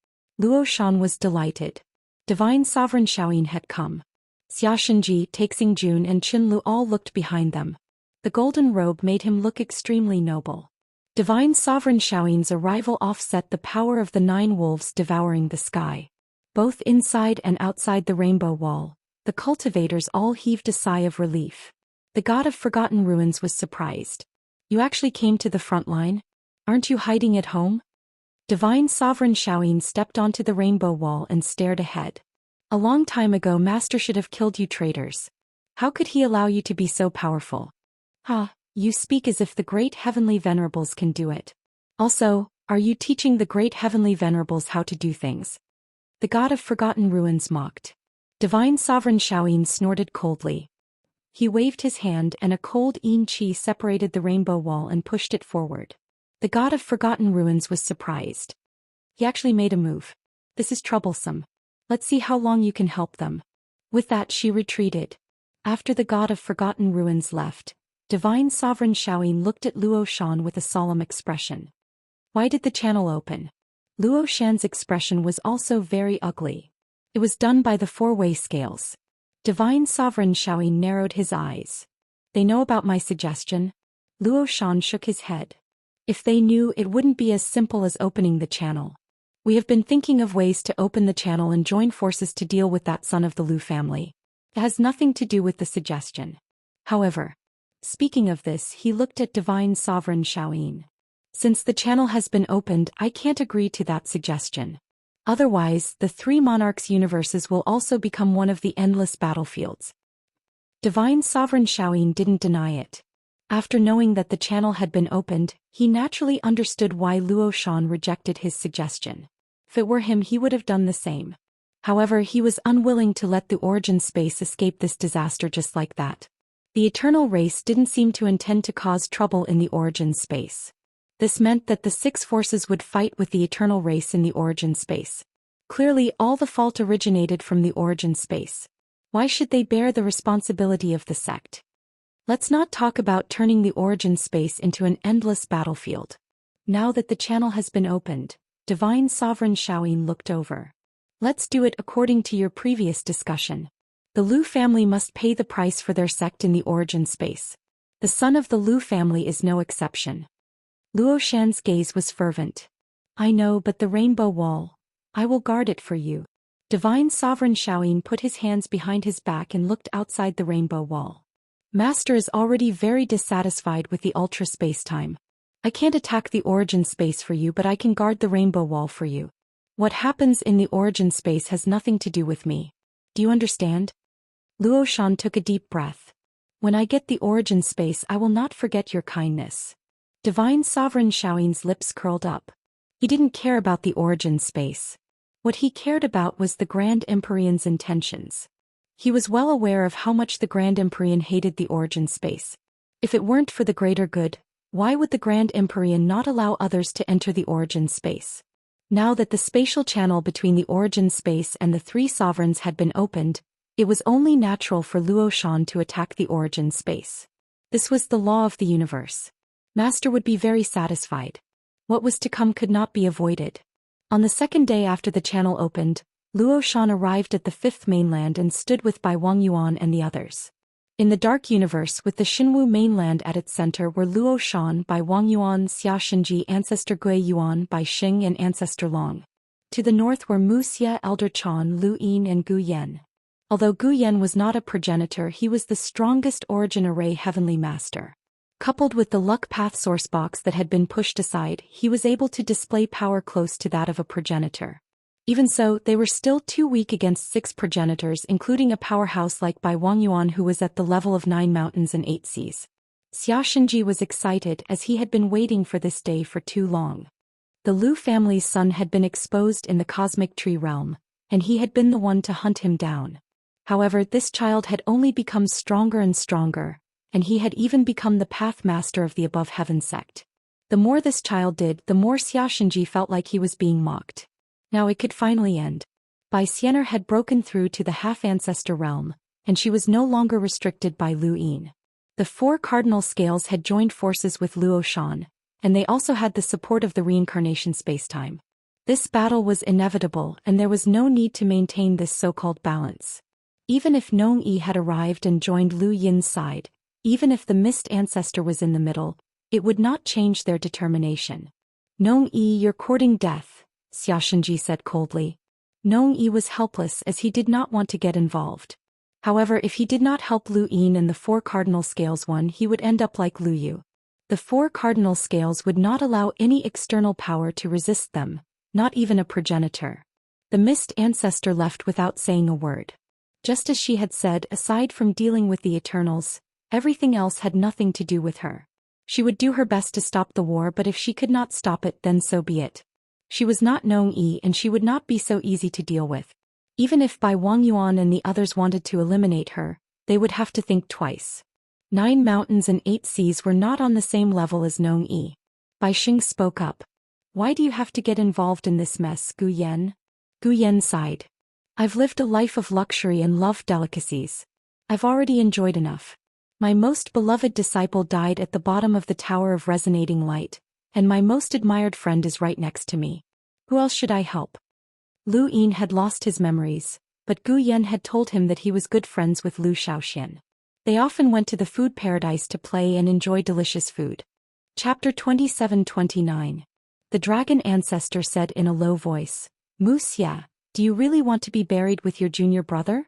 Luo Shan was delighted. Divine Sovereign Xiaoyin had come. Xiaxinji, Taixingjun and Qinlu all looked behind them. The golden robe made him look extremely noble. Divine Sovereign Xiaoyin's arrival offset the power of the 9 wolves devouring the sky. Both inside and outside the rainbow wall, the cultivators all heaved a sigh of relief. The god of forgotten ruins was surprised. You actually came to the front line? Aren't you hiding at home? Divine Sovereign Xiaoyin stepped onto the rainbow wall and stared ahead. A long time ago Master should have killed you traitors. How could he allow you to be so powerful? You speak as if the great heavenly venerables can do it. Also, are you teaching the great heavenly venerables how to do things? The god of forgotten ruins mocked. Divine Sovereign Xiaoyin snorted coldly. He waved his hand and a cold yin qi separated the rainbow wall and pushed it forward. The god of forgotten ruins was surprised. He actually made a move. This is troublesome. Let's see how long you can help them. With that she retreated. After the god of forgotten ruins left, Divine Sovereign Xiaoyin looked at Luo Shan with a solemn expression. Why did the channel open? Luo Shan's expression was also very ugly. It was done by the 4-way scales. Divine Sovereign Xiaoyin narrowed his eyes. They know about my suggestion? Luo Shan shook his head. If they knew, it wouldn't be as simple as opening the channel. We have been thinking of ways to open the channel and join forces to deal with that son of the Lu family. It has nothing to do with the suggestion. However, speaking of this, he looked at Divine Sovereign Xiaoyin. Since the channel has been opened, I can't agree to that suggestion. Otherwise, the 3 monarchs' universes will also become one of the endless battlefields. Divine Sovereign Xiaoyin didn't deny it. After knowing that the channel had been opened, he naturally understood why Luo Shan rejected his suggestion. If it were him, he would have done the same. However, he was unwilling to let the origin space escape this disaster just like that. The eternal race didn't seem to intend to cause trouble in the origin space. This meant that the 6 forces would fight with the eternal race in the origin space. Clearly, all the fault originated from the origin space. Why should they bear the responsibility of the sect? Let's not talk about turning the origin space into an endless battlefield. Now that the channel has been opened, Divine Sovereign Xiaoyin looked over. Let's do it according to your previous discussion. The Lu family must pay the price for their sect in the origin space. The son of the Lu family is no exception. Luo Shan's gaze was fervent. I know, but the rainbow wall. I will guard it for you. Divine Sovereign Xiaoyin put his hands behind his back and looked outside the rainbow wall. Master is already very dissatisfied with the ultra space-time. I can't attack the origin space for you, but I can guard the rainbow wall for you. What happens in the origin space has nothing to do with me. Do you understand? Luo Shan took a deep breath. When I get the origin space, I will not forget your kindness. Divine Sovereign Xiaoyin's lips curled up. He didn't care about the origin space. What he cared about was the Grand Empyrean's intentions. He was well aware of how much the Grand Empyrean hated the origin space. If it weren't for the greater good, why would the Grand Empyrean not allow others to enter the origin space? Now that the spatial channel between the origin space and the 3 sovereigns had been opened, it was only natural for Luo Shan to attack the origin space. This was the law of the universe. Master would be very satisfied. What was to come could not be avoided. On the 2nd day after the channel opened, Luo Shan arrived at the 5th mainland and stood with Bai Wangyuan and the others. In the Dark Universe, with the Xinwu mainland at its center, were Luo Shan, Bai Wangyuan, Xiaxinji, Ancestor Gui Yuan, Bai Xing and Ancestor Long. To the north were Wuxia, Elder Chan, Lu Yin and Gu Yan. Although Gu Yan was not a progenitor, he was the strongest origin array heavenly master. Coupled with the luck path source box that had been pushed aside, he was able to display power close to that of a progenitor. Even so, they were still too weak against 6 progenitors, including a powerhouse like Bai Wangyuan who was at the level of 9 mountains and 8 seas. Xiaxinji was excited as he had been waiting for this day for too long. The Lu family's son had been exposed in the cosmic tree realm, and he had been the one to hunt him down. However, this child had only become stronger and stronger, and he had even become the path master of the above heaven sect. The more this child did, the more Xianxia felt like he was being mocked. Now it could finally end. Bai Xianer had broken through to the half-ancestor realm, and she was no longer restricted by Lu Yin. The four cardinal scales had joined forces with Zhou Xian, and they also had the support of the reincarnation spacetime. This battle was inevitable, and there was no need to maintain this so-called balance. Even if Nong Yi had arrived and joined Lu Yin's side, even if the mist ancestor was in the middle, it would not change their determination. Nong Yi, you're courting death, Xianxia said coldly. Nong Yi was helpless as he did not want to get involved. However, if he did not help Lu Yin and the four cardinal scales won, he would end up like Lu Yu. The four cardinal scales would not allow any external power to resist them, not even a progenitor. The mist ancestor left without saying a word. Just as she had said, aside from dealing with the Eternals, everything else had nothing to do with her. She would do her best to stop the war, but if she could not stop it, then so be it. She was not Nong Yi, and she would not be so easy to deal with. Even if Bai Wangyuan and the others wanted to eliminate her, they would have to think twice. 9 mountains and 8 seas were not on the same level as Nong Yi. Bai Xing spoke up. Why do you have to get involved in this mess, Gu Yan? Gu Yan sighed. I've lived a life of luxury and loved delicacies. I've already enjoyed enough. My most beloved disciple died at the bottom of the Tower of Resonating Light, and my most admired friend is right next to me. Who else should I help? Lu Yin had lost his memories, but Gu Yan had told him that he was good friends with Zhou Xian. They often went to the food paradise to play and enjoy delicious food. Chapter 27-29. The dragon ancestor said in a low voice, Wuxia, do you really want to be buried with your junior brother?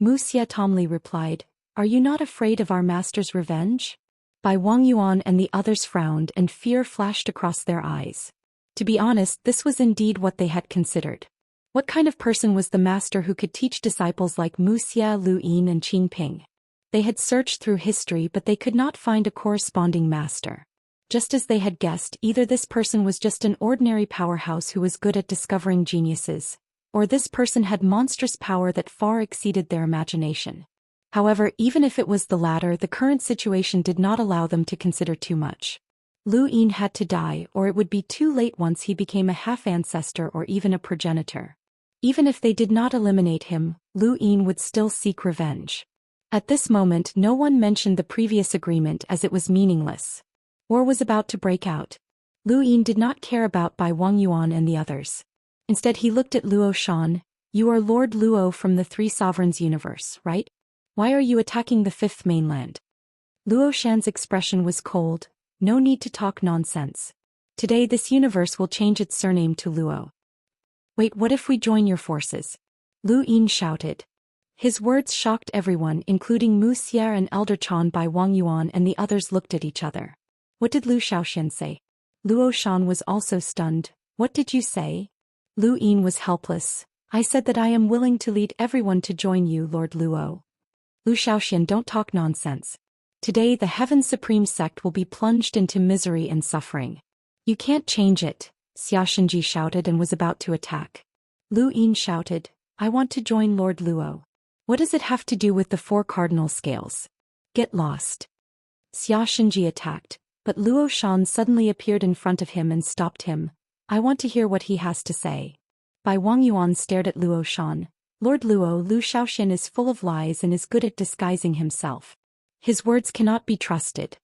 Wuxia calmly replied, Are you not afraid of our master's revenge? Bai Wangyuan and the others frowned and fear flashed across their eyes. To be honest, this was indeed what they had considered. What kind of person was the master who could teach disciples like Wuxia, Lu Yin and Qin Ping? They had searched through history, but they could not find a corresponding master. Just as they had guessed, either this person was just an ordinary powerhouse who was good at discovering geniuses, or this person had monstrous power that far exceeded their imagination. However, even if it was the latter, the current situation did not allow them to consider too much. Lu Yin had to die, or it would be too late once he became a half-ancestor or even a progenitor. Even if they did not eliminate him, Lu Yin would still seek revenge. At this moment, no one mentioned the previous agreement as it was meaningless. War was about to break out. Lu Yin did not care about Bai Wangyuan and the others. Instead, he looked at Zhou Xian. You are Lord Luo from the Three Sovereigns universe, right? Why are you attacking the fifth mainland? Zhou Xian's expression was cold. No need to talk nonsense. Today this universe will change its surname to Luo. Wait, what if we join your forces? Lu Yin shouted. His words shocked everyone, including Wuxia and Elder Chan. Bai Wangyuan and the others looked at each other. What did Zhou Xian say? Zhou Xian was also stunned. What did you say? Lu Yin was helpless. I said that I am willing to lead everyone to join you, Lord Luo. Zhou Xian, don't talk nonsense. Today the Heaven Supreme sect will be plunged into misery and suffering. You can't change it, Xianxia shouted and was about to attack. Lu Yin shouted, I want to join Lord Luo. What does it have to do with the four cardinal scales? Get lost. Xianxia attacked, but Zhou Xian suddenly appeared in front of him and stopped him. I want to hear what he has to say. Bai Wangyuan stared at Zhou Xian. Lord Luo, Zhou Xian is full of lies and is good at disguising himself. His words cannot be trusted.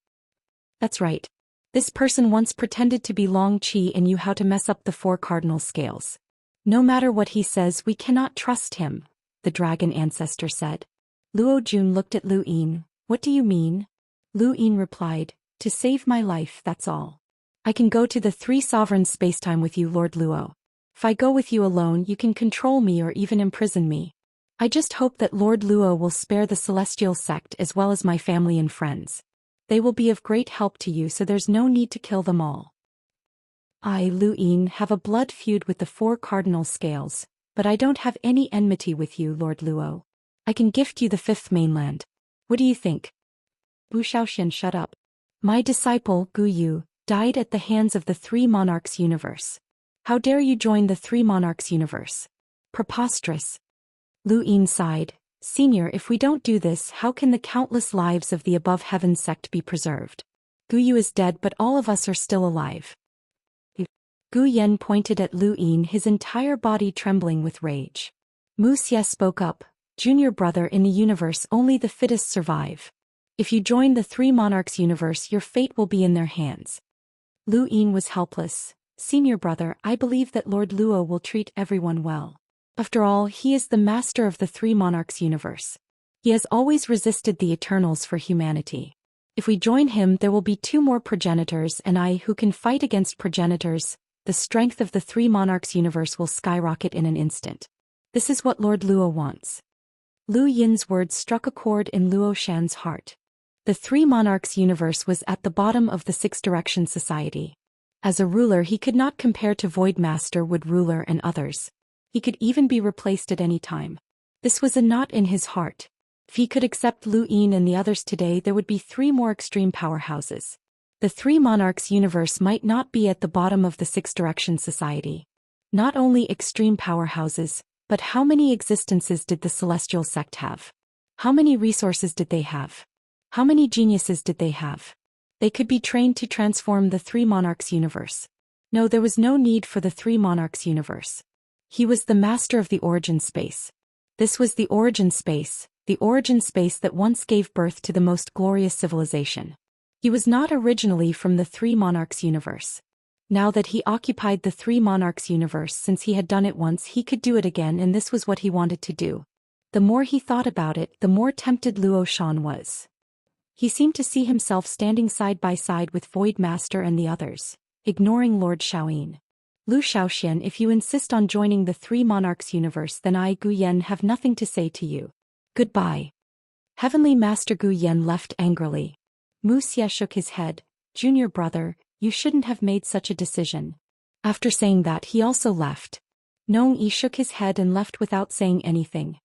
That's right. This person once pretended to be Long Qi and knew how to mess up the four cardinal scales. No matter what he says, we cannot trust him, the dragon ancestor said. Luo Jun looked at Lu Yin. What do you mean? Lu Yin replied, to save my life, that's all. I can go to the Three Sovereigns spacetime with you, Lord Luo. If I go with you alone, you can control me or even imprison me. I just hope that Lord Luo will spare the Celestial sect as well as my family and friends. They will be of great help to you, so there's no need to kill them all. I, Lu Yin, have a blood feud with the four cardinal scales, but I don't have any enmity with you, Lord Luo. I can gift you the fifth mainland. What do you think? Wu Xiaoxian, shut up. My disciple, Gu Yu, died at the hands of the three monarchs universe. How dare you join the Three Monarchs universe? Preposterous. Lu Yin sighed. Senior, if we don't do this, how can the countless lives of the Above Heaven sect be preserved? Gu Yu is dead, but all of us are still alive. Gu Yen pointed at Lu Yin, his entire body trembling with rage. Wuxia spoke up. Junior brother, in the universe only the fittest survive. If you join the Three Monarchs universe, your fate will be in their hands. Lu Yin was helpless. Senior brother, I believe that Lord Luo will treat everyone well. After all, he is the master of the Three Monarchs universe. He has always resisted the Eternals for humanity. If we join him, there will be 2 more progenitors, and I who can fight against progenitors. The strength of the Three Monarchs universe will skyrocket in an instant. This is what Lord Luo wants. Lu Yin's words struck a chord in Luo Shan's heart. The Three Monarchs universe was at the bottom of the Six Direction Society. As a ruler, he could not compare to Void Master, Wood Ruler, and others. He could even be replaced at any time. This was a knot in his heart. If he could accept Lu Yin and the others today, there would be 3 more extreme powerhouses. The Three Monarchs universe might not be at the bottom of the Six Direction Society. Not only extreme powerhouses, but how many existences did the Celestial sect have? How many resources did they have? How many geniuses did they have? They could be trained to transform the Three Monarchs universe. No, there was no need for the Three Monarchs universe. He was the master of the origin space. This was the origin space that once gave birth to the most glorious civilization. He was not originally from the Three Monarchs universe. Now that he occupied the Three Monarchs universe, since he had done it once, he could do it again, and this was what he wanted to do. The more he thought about it, the more tempted Luo Shan was. He seemed to see himself standing side by side with Void Master and the others, ignoring Lord Xiaoyin. Lu Xiaoxian, if you insist on joining the Three Monarchs universe, then I, Gu Yen, have nothing to say to you. Goodbye. Heavenly Master Gu Yen left angrily. Wuxia shook his head. Junior brother, you shouldn't have made such a decision. After saying that, he also left. Nong Yi shook his head and left without saying anything.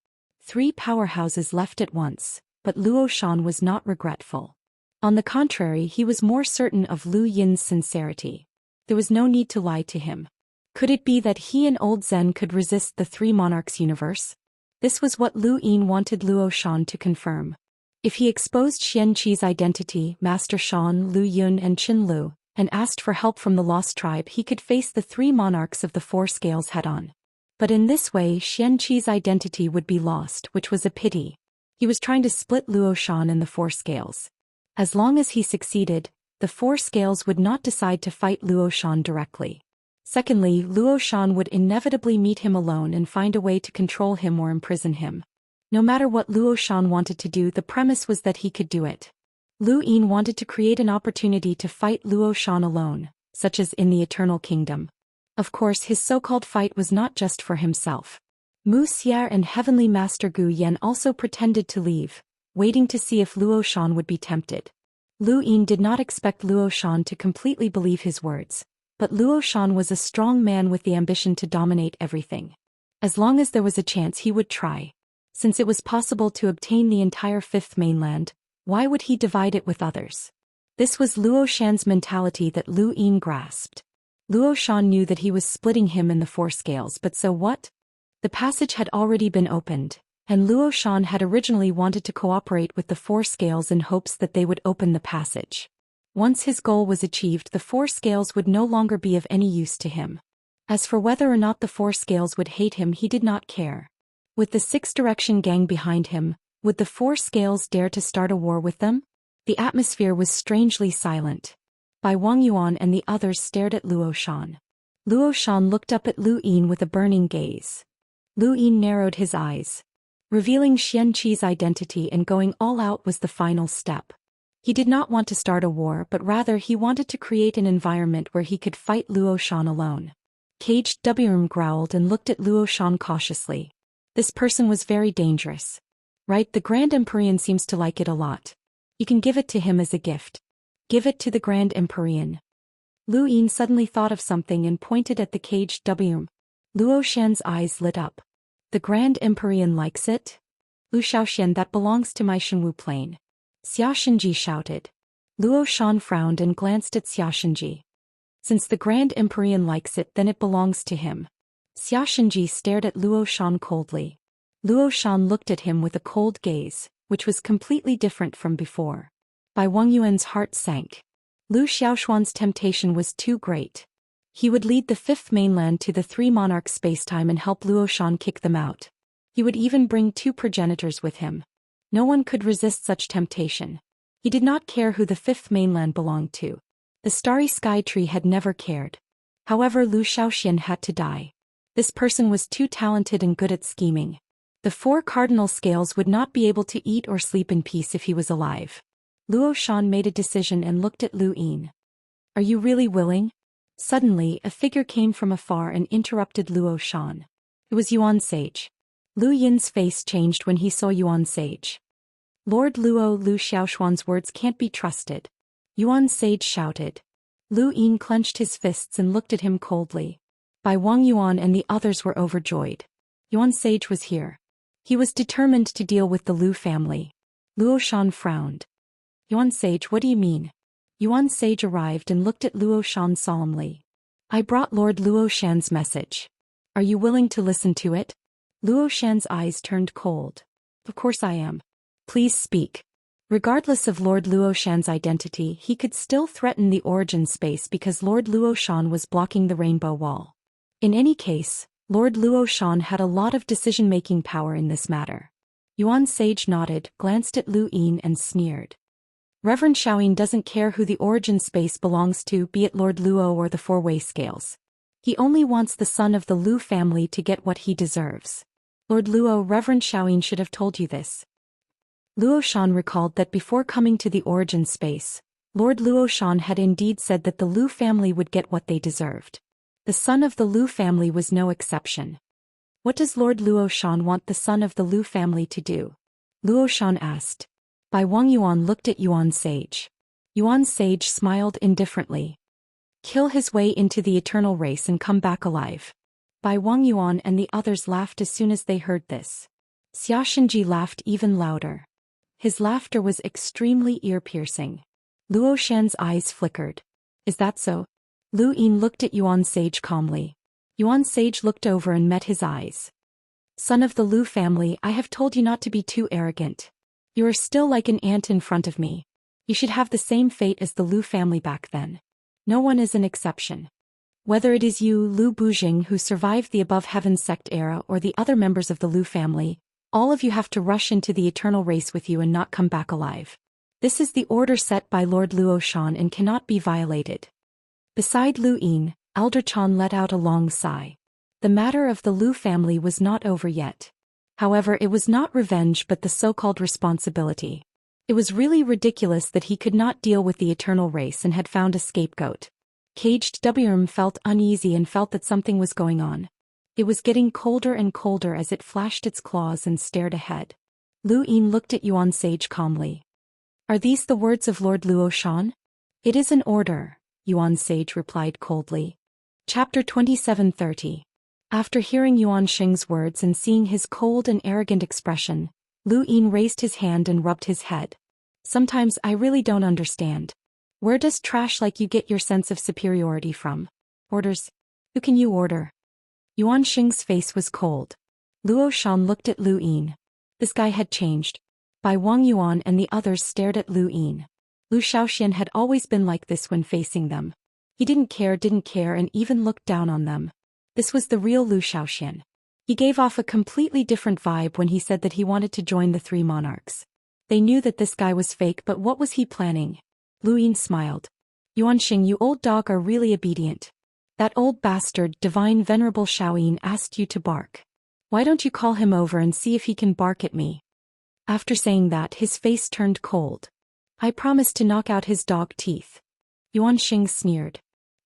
3 powerhouses left at once, but Luo Shan was not regretful. On the contrary, he was more certain of Lu Yin's sincerity. There was no need to lie to him. Could it be that he and Old Zen could resist the Three Monarchs universe? This was what Lu Yin wanted Luo Shan to confirm. If he exposed Xianxi's identity, Master Shan, Lu Yun and Qin Lu, and asked for help from the Lost Tribe, he could face the 3 monarchs of the 4 scales head-on. But in this way, Xianxi's identity would be lost, which was a pity. He was trying to split Luo Shan and the 4 scales. As long as he succeeded, the 4 scales would not decide to fight Luo Shan directly. Secondly, Luo Shan would inevitably meet him alone and find a way to control him or imprison him. No matter what Luo Shan wanted to do, the premise was that he could do it. Lu Yin wanted to create an opportunity to fight Luo Shan alone, such as in the Eternal Kingdom. Of course, his so-called fight was not just for himself. Wuxia and Heavenly Master Gu Yen also pretended to leave, waiting to see if Luo Shan would be tempted. Lu Yin did not expect Luo Shan to completely believe his words, but Luo Shan was a strong man with the ambition to dominate everything. As long as there was a chance, he would try. Since it was possible to obtain the entire 5th mainland, why would he divide it with others? This was Luo Shan's mentality that Lu Yin grasped. Luo Shan knew that he was splitting him in the 4 scales, but so what? The passage had already been opened, and Luo Shan had originally wanted to cooperate with the 4 scales in hopes that they would open the passage. Once his goal was achieved, the 4 scales would no longer be of any use to him. As for whether or not the 4 scales would hate him, he did not care. With the 6 Direction gang behind him, would the 4 scales dare to start a war with them? The atmosphere was strangely silent. Bai Wangyuan and the others stared at Luo Shan. Luo Shan looked up at Lu Yin with a burning gaze. Lu Yin narrowed his eyes. Revealing Xianxi's identity and going all out was the final step. He did not want to start a war, but rather he wanted to create an environment where he could fight Luo Shan alone. Caged Wurm growled and looked at Luo Shan cautiously. This person was very dangerous. Right, the Grand Empyrean seems to like it a lot. You can give it to him as a gift. Give it to the Grand Empyrean. Lu Yin suddenly thought of something and pointed at the caged Wurm. Luo Shan's eyes lit up. The Grand Empyrean likes it? Lu Xiaoxian, that belongs to my Shenwu plane. Xia Shenji shouted. Luo Shan frowned and glanced at Xia Shenji. Since the Grand Empyrean likes it, then it belongs to him. Xianxia stared at Luo Shan coldly. Luo Shan looked at him with a cold gaze, which was completely different from before. Bai Wangyuan's heart sank. Lu Xiaoshuan's temptation was too great. He would lead the fifth mainland to the three monarchs' spacetime and help Luo Shan kick them out. He would even bring 2 progenitors with him. No one could resist such temptation. He did not care who the fifth mainland belonged to. The starry sky tree had never cared. However, Lu Xiaoxian had to die. This person was too talented and good at scheming. The 4 cardinal scales would not be able to eat or sleep in peace if he was alive. Luo Shan made a decision and looked at Lu Yin. Are you really willing? Suddenly, a figure came from afar and interrupted Luo Shan. It was Yuan Sage. Lu Yin's face changed when he saw Yuan Sage. Lord Luo, Lu Xiaoshuan's words can't be trusted. Yuan Sage shouted. Lu Yin clenched his fists and looked at him coldly. Bai Wangyuan and the others were overjoyed. Yuan Sage was here. He was determined to deal with the Lu family. Luo Shan frowned. Yuan Sage, what do you mean? Yuan Sage arrived and looked at Luo Shan solemnly. I brought Lord Luo Shan's message. Are you willing to listen to it? Luo Shan's eyes turned cold. Of course I am. Please speak. Regardless of Lord Luo Shan's identity, he could still threaten the origin space because Lord Luo Shan was blocking the Rainbow Wall. In any case, Lord Luo Shan had a lot of decision-making power in this matter. Yuan Sage nodded, glanced at Lu Yin and sneered. Reverend Xiaoyin doesn't care who the origin space belongs to, be it Lord Luo or the four-way scales. He only wants the son of the Lu family to get what he deserves. Lord Luo, Reverend Xiaoyin should have told you this. Luo Shan recalled that before coming to the origin space, Lord Luo Shan had indeed said that the Lu family would get what they deserved. The son of the Lu family was no exception. What does Lord Luo Shan want the son of the Lu family to do? Luo Shan asked. Bai Wangyuan looked at Yuan Sage. Yuan Sage smiled indifferently. Kill his way into the eternal race and come back alive. Bai Wangyuan and the others laughed as soon as they heard this. Xianxia laughed even louder. His laughter was extremely ear-piercing. Luo Shan's eyes flickered. Is that so? Lu Yin looked at Yuan Sage calmly. Yuan Sage looked over and met his eyes. Son of the Lu family, I have told you not to be too arrogant. You are still like an ant in front of me. You should have the same fate as the Lu family back then. No one is an exception. Whether it is you, Lu Bujing, who survived the above heaven sect era, or the other members of the Lu family, all of you have to rush into the eternal race with you and not come back alive. This is the order set by Lord Luo Shan and cannot be violated. Beside Lu Yin, Elder Chan let out a long sigh. The matter of the Lu family was not over yet. However, it was not revenge but the so-called responsibility. It was really ridiculous that he could not deal with the eternal race and had found a scapegoat. Caged Wurm felt uneasy and felt that something was going on. It was getting colder and colder as it flashed its claws and stared ahead. Lu Yin looked at Yuan Sage calmly. Are these the words of Lord Luo Shan? It is an order, Yuan Sage replied coldly. Chapter 2730. After hearing Yuan Xing's words and seeing his cold and arrogant expression, Lu Yin raised his hand and rubbed his head. Sometimes I really don't understand. Where does trash like you get your sense of superiority from? Orders? Who can you order? Yuan Xing's face was cold. Luo Shan looked at Lu Yin. This guy had changed. Bai Wangyuan and the others stared at Lu Yin. Lu Xiaoxian had always been like this when facing them. He didn't care and even looked down on them. This was the real Lu Xiaoxian. He gave off a completely different vibe when he said that he wanted to join the three monarchs. They knew that this guy was fake, but what was he planning? Lu Yin smiled. Yuan Xing, you old dog are really obedient. That old bastard, divine venerable Xiaoyin, asked you to bark. Why don't you call him over and see if he can bark at me? After saying that, his face turned cold. I promised to knock out his dog teeth. Yuan Xing sneered.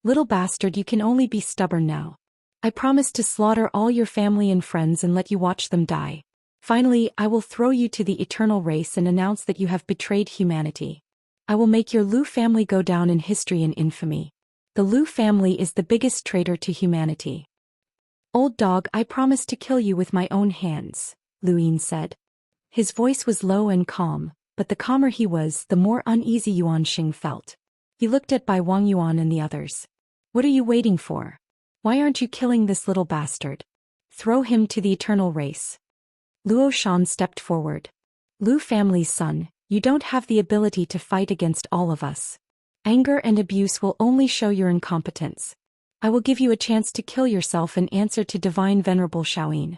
Little bastard, you can only be stubborn now. I promised to slaughter all your family and friends and let you watch them die. Finally, I will throw you to the eternal race and announce that you have betrayed humanity. I will make your Lu family go down in history and infamy. The Lu family is the biggest traitor to humanity. Old dog, I promise to kill you with my own hands, Lu Yin said. His voice was low and calm, but the calmer he was, the more uneasy Yuan Xing felt. He looked at Bai Wangyuan and the others. What are you waiting for? Why aren't you killing this little bastard? Throw him to the eternal race. Luo Shan stepped forward. Lu family's son, you don't have the ability to fight against all of us. Anger and abuse will only show your incompetence. I will give you a chance to kill yourself in answer to Divine Venerable Xiaoyin.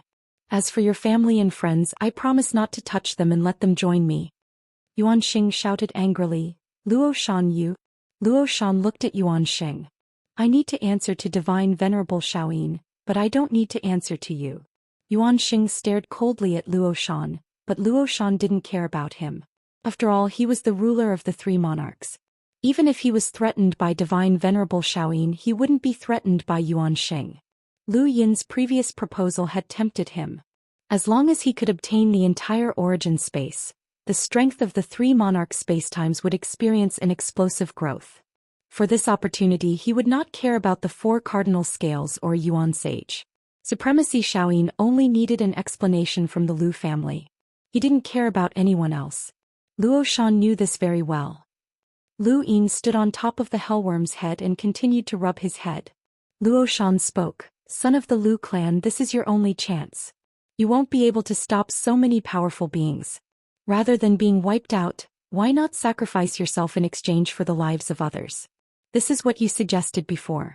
As for your family and friends, I promise not to touch them and let them join me. Yuan Xing shouted angrily. Luo Shan you? Luo Shan looked at Yuan Xing. I need to answer to Divine Venerable Xiaoyin, but I don't need to answer to you. Yuan Xing stared coldly at Luo Shan, but Luo Shan didn't care about him. After all, he was the ruler of the three monarchs. Even if he was threatened by Divine Venerable Xiaoyin, he wouldn't be threatened by Yuan Xing. Lu Yin's previous proposal had tempted him. As long as he could obtain the entire origin space, the strength of the three monarch spacetimes would experience an explosive growth. For this opportunity he would not care about the four cardinal scales or Yuan Sage. Supremacy Xiaoyin only needed an explanation from the Lu family. He didn't care about anyone else. Luo Shan knew this very well. Lu Yin stood on top of the hellworm's head and continued to rub his head. Luo Shan spoke, "Son of the Lu clan, this is your only chance. You won't be able to stop so many powerful beings. Rather than being wiped out, why not sacrifice yourself in exchange for the lives of others? This is what you suggested before."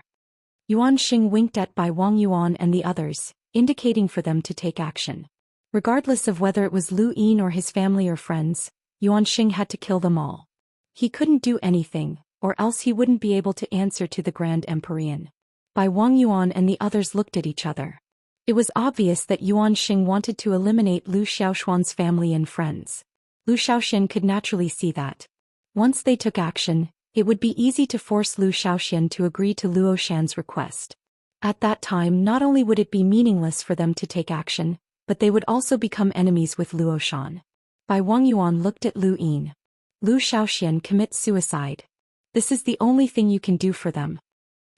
Yuan Xing winked at Bai Wang Yuan and the others, indicating for them to take action. Regardless of whether it was Lu Yin or his family or friends, Yuan Xing had to kill them all. He couldn't do anything, or else he wouldn't be able to answer to the Grand Empyrean. Bai Wang Yuan and the others looked at each other. It was obvious that Yuan Xing wanted to eliminate Lu Xiaoshuan's family and friends. Lu Xiaoxian could naturally see that. Once they took action, it would be easy to force Lu Xiaoxian to agree to Luo Shan's request. At that time, not only would it be meaningless for them to take action, but they would also become enemies with Luo Shan. Bai Wang Yuan looked at Lu Yin. Lu Xiaoxian commits suicide. This is the only thing you can do for them.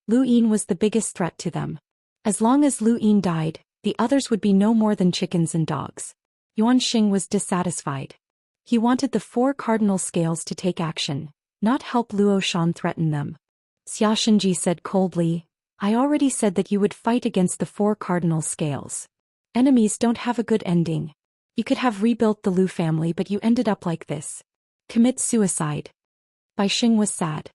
Lu Yin was the biggest threat to them. As long as Lu Yin died, the others would be no more than chickens and dogs. Yuan Xing was dissatisfied. He wanted the four cardinal scales to take action, not help Luo Shan threaten them. Xiaxinji said coldly, "I already said that you would fight against the four cardinal scales. Enemies don't have a good ending. You could have rebuilt the Lu family, but you ended up like this. Commit suicide." Bai Xing was sad.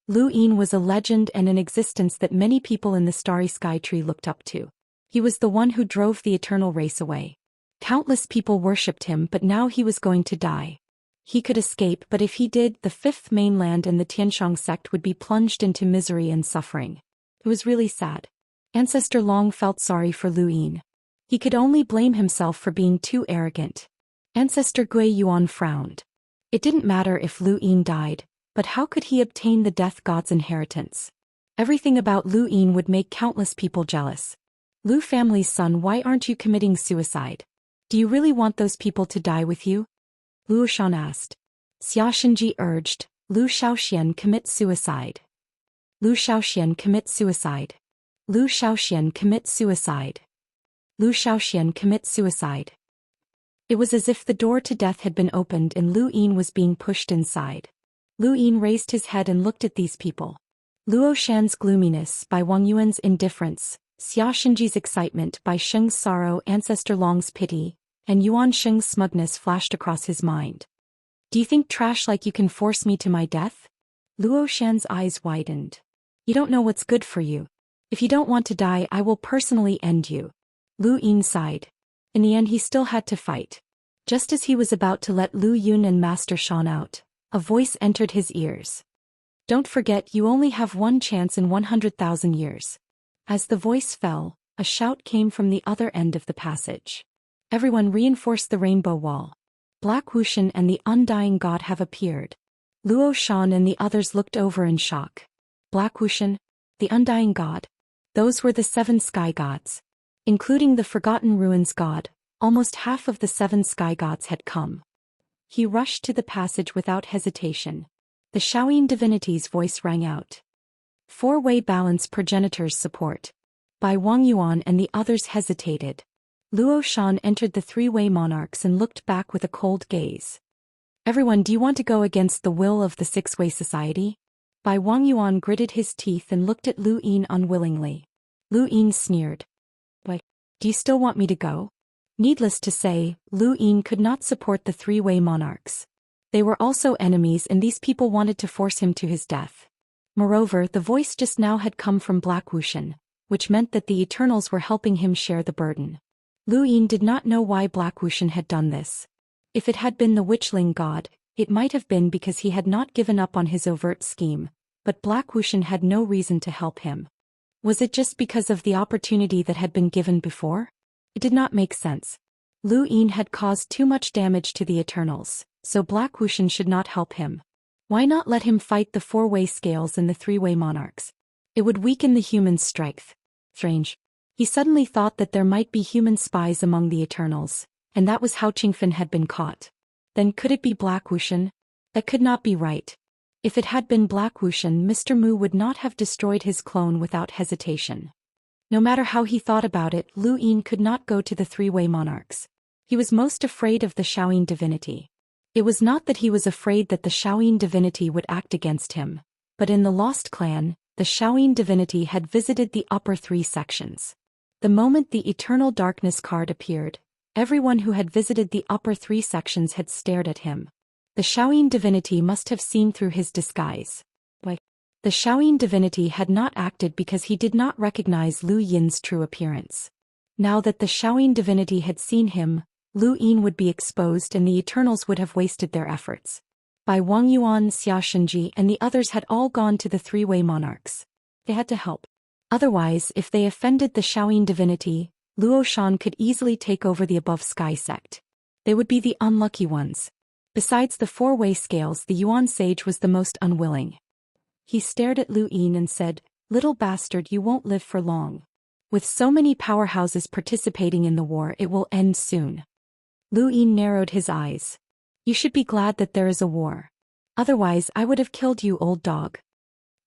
Lu Yin was a legend and an existence that many people in the Starry Sky Tree looked up to. He was the one who drove the eternal race away. Countless people worshipped him, but now he was going to die. He could escape, but if he did, the Fifth Mainland and the Tianshang sect would be plunged into misery and suffering. It was really sad. Ancestor Long felt sorry for Lu Yin. He could only blame himself for being too arrogant. Ancestor Gui Yuan frowned. It didn't matter if Lu Yin died, but how could he obtain the Death God's inheritance? Everything about Lu Yin would make countless people jealous. Lu family's son, why aren't you committing suicide? Do you really want those people to die with you? Luo Shan asked. Xiaxinji urged, Lu Xiaoxian commit suicide. Lu Xiaoxian commit suicide. Lu Xiaoxian commit suicide. Lu Xiaoxian commit suicide. It was as if the door to death had been opened and Lu Yin was being pushed inside. Lu Yin raised his head and looked at these people. Luo Shan's gloominess, Bai Wang Yuan's indifference, Xiaxinji's excitement, Bai Sheng's sorrow, Ancestor Long's pity, and Yuan Sheng's smugness flashed across his mind. Do you think trash like you can force me to my death? Luo Shan's eyes widened. You don't know what's good for you. If you don't want to die, I will personally end you. Lu Yin sighed. In the end he still had to fight. Just as he was about to let Lu Yun and Master Shan out, a voice entered his ears. Don't forget, you only have one chance in 100,000 years. As the voice fell, a shout came from the other end of the passage. Everyone reinforce the rainbow wall. Black Wuxian and the Undying God have appeared. Luo Shan and the others looked over in shock. Black Wuxian? The Undying God? Those were the 7 sky gods. Including the Forgotten Ruins god, almost half of the 7 sky gods had come. He rushed to the passage without hesitation. The Xiaoyin divinity's voice rang out. 4-way balance progenitors support. Bai Wang Yuan and the others hesitated. Luo Shan entered the 3-way monarchs and looked back with a cold gaze. Everyone, do you want to go against the will of the 6-way society? Bai Wangyuan gritted his teeth and looked at Lu Yin unwillingly. Lu Yin sneered. Why, do you still want me to go? Needless to say, Lu Yin could not support the three-way monarchs. They were also enemies and these people wanted to force him to his death. Moreover, the voice just now had come from Black Wuxian, which meant that the Eternals were helping him share the burden. Lu Yin did not know why Black Wuxian had done this. If it had been the Witchling god, it might have been because he had not given up on his overt scheme, but Black Wuxian had no reason to help him. Was it just because of the opportunity that had been given before? It did not make sense. Lu Yin had caused too much damage to the Eternals, so Black Wuxian should not help him. Why not let him fight the four-way scales and the three-way monarchs? It would weaken the human's strength. Strange. He suddenly thought that there might be human spies among the Eternals, and that was how Qingfen had been caught. Then could it be Black Wuxian? That could not be right. If it had been Black Wuxian, Mr. Mu would not have destroyed his clone without hesitation. No matter how he thought about it, Lu Yin could not go to the three-way monarchs. He was most afraid of the Shaoyin divinity. It was not that he was afraid that the Shaoyin divinity would act against him, but in the Lost Clan, the Shaoyin divinity had visited the upper three sections. The moment the Eternal Darkness card appeared, everyone who had visited the upper three sections had stared at him. The Shaoyin divinity must have seen through his disguise. Why? The Shaoyin divinity had not acted because he did not recognize Lu Yin's true appearance. Now that the Shaoyin divinity had seen him, Lu Yin would be exposed and the Eternals would have wasted their efforts. Bai Wangyuan, Xia Shenji and the others had all gone to the three-way monarchs. They had to help. Otherwise, if they offended the Shaoyin divinity, Luo Shan could easily take over the above sky sect. They would be the unlucky ones. Besides the four-way scales, the Yuan sage was the most unwilling. He stared at Lu Yin and said, "Little bastard, you won't live for long. With so many powerhouses participating in the war, it will end soon." Lu Yin narrowed his eyes. "You should be glad that there is a war. Otherwise I would have killed you, old dog."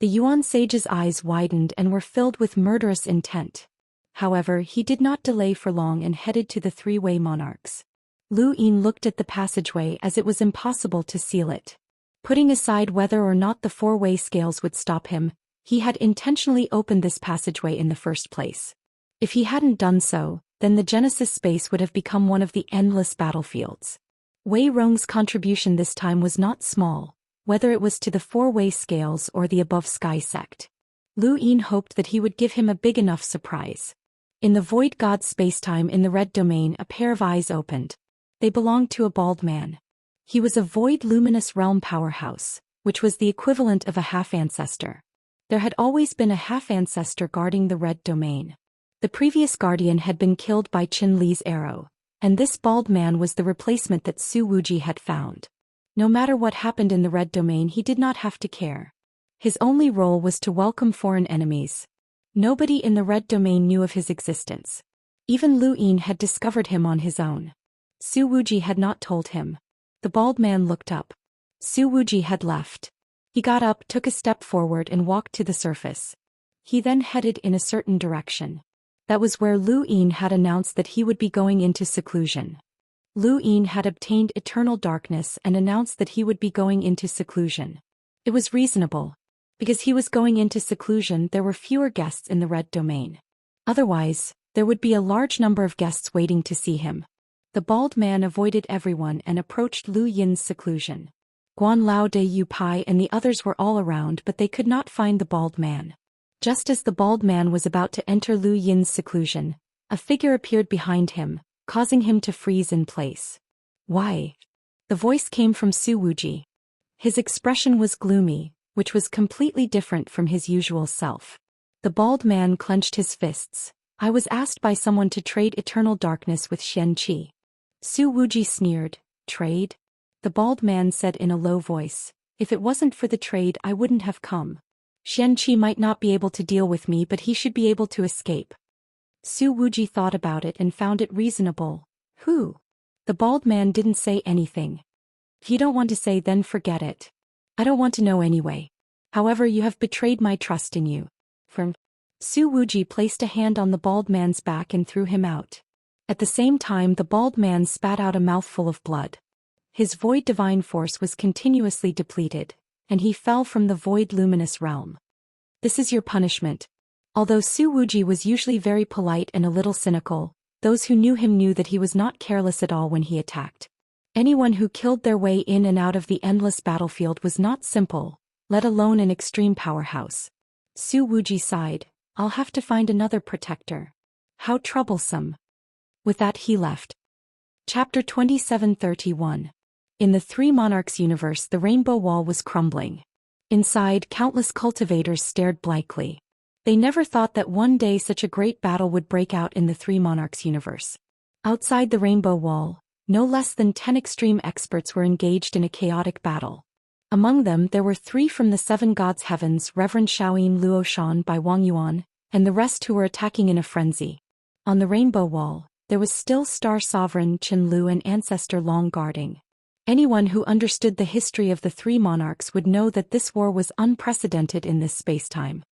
The Yuan sage's eyes widened and were filled with murderous intent. However, he did not delay for long and headed to the three-way monarchs. Lu Yin looked at the passageway as it was impossible to seal it. Putting aside whether or not the four-way scales would stop him, he had intentionally opened this passageway in the first place. If he hadn't done so, then the Genesis space would have become one of the endless battlefields. Wei Rong's contribution this time was not small, whether it was to the four-way scales or the above sky sect. Lu Yin hoped that he would give him a big enough surprise. In the Void God spacetime in the red domain, a pair of eyes opened. They belonged to a bald man. He was a void luminous realm powerhouse, which was the equivalent of a half-ancestor. There had always been a half-ancestor guarding the red domain. The previous guardian had been killed by Qin Li's arrow, and this bald man was the replacement that Su Wuji had found. No matter what happened in the red domain, he did not have to care. His only role was to welcome foreign enemies. Nobody in the red domain knew of his existence. Even Lu Yin had discovered him on his own. Su Wuji had not told him. The bald man looked up. Su Wuji had left. He got up, took a step forward and walked to the surface. He then headed in a certain direction. That was where Lu Yin had announced that he would be going into seclusion. Lu Yin had obtained eternal darkness and announced that he would be going into seclusion. It was reasonable. Because he was going into seclusion, there were fewer guests in the red domain. Otherwise, there would be a large number of guests waiting to see him. The bald man avoided everyone and approached Lu Yin's seclusion. Guan Lao De Yu Pai and the others were all around, but they could not find the bald man. Just as the bald man was about to enter Lu Yin's seclusion, a figure appeared behind him, causing him to freeze in place. "Why?" The voice came from Su Wuji. His expression was gloomy, which was completely different from his usual self. The bald man clenched his fists. "I was asked by someone to trade eternal darkness with Xianxia." Su Wuji sneered. "Trade?" The bald man said in a low voice. "If it wasn't for the trade, I wouldn't have come. Xianxia might not be able to deal with me, but he should be able to escape." Su Wuji thought about it and found it reasonable. "Who?" The bald man didn't say anything. "If you don't want to say, then forget it. I don't want to know anyway. However, you have betrayed my trust in you." Su Wuji placed a hand on the bald man's back and threw him out. At the same time, the bald man spat out a mouthful of blood. His void divine force was continuously depleted, and he fell from the void luminous realm. This is your punishment. Although Su Wuji was usually very polite and a little cynical, those who knew him knew that he was not careless at all when he attacked. Anyone who killed their way in and out of the endless battlefield was not simple, let alone an extreme powerhouse. Su Wuji sighed, I'll have to find another protector. How troublesome. With that he left. Chapter 27:31. In the Three Monarchs universe, the Rainbow Wall was crumbling. Inside, countless cultivators stared blankly. They never thought that one day such a great battle would break out in the Three Monarchs universe. Outside the Rainbow Wall, no less than 10 extreme experts were engaged in a chaotic battle. Among them there were 3 from the Seven Gods' Heavens, Reverend Xiaoyin Luo Shan by Wang Yuan, and the rest who were attacking in a frenzy. On the Rainbow Wall, there was still Star Sovereign Qin Lu and Ancestor Long guarding. Anyone who understood the history of the Three Monarchs would know that this war was unprecedented in this spacetime.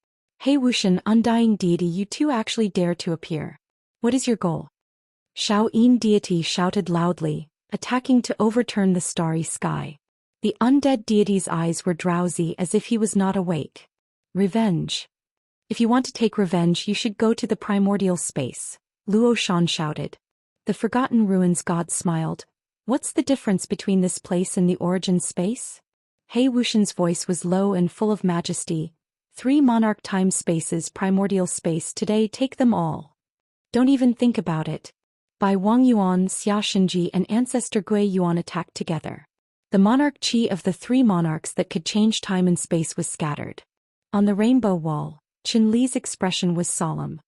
Hey Wuxian, undying deity, you two actually dare to appear. What is your goal? Xiaoyin deity shouted loudly, attacking to overturn the starry sky. The undead deity's eyes were drowsy as if he was not awake. Revenge. If you want to take revenge, you should go to the primordial space, Luo Shan shouted. The Forgotten Ruins god smiled. What's the difference between this place and the origin space? Hey Wuxian's voice was low and full of majesty. 3 monarch time spaces, primordial space, today take them all. Don't even think about it. By Wang Yuan, Xia Shenji and Ancestor Gui Yuan attacked together. The monarch chi of the 3 monarchs that could change time and space was scattered. On the Rainbow Wall, Qin Li's expression was solemn.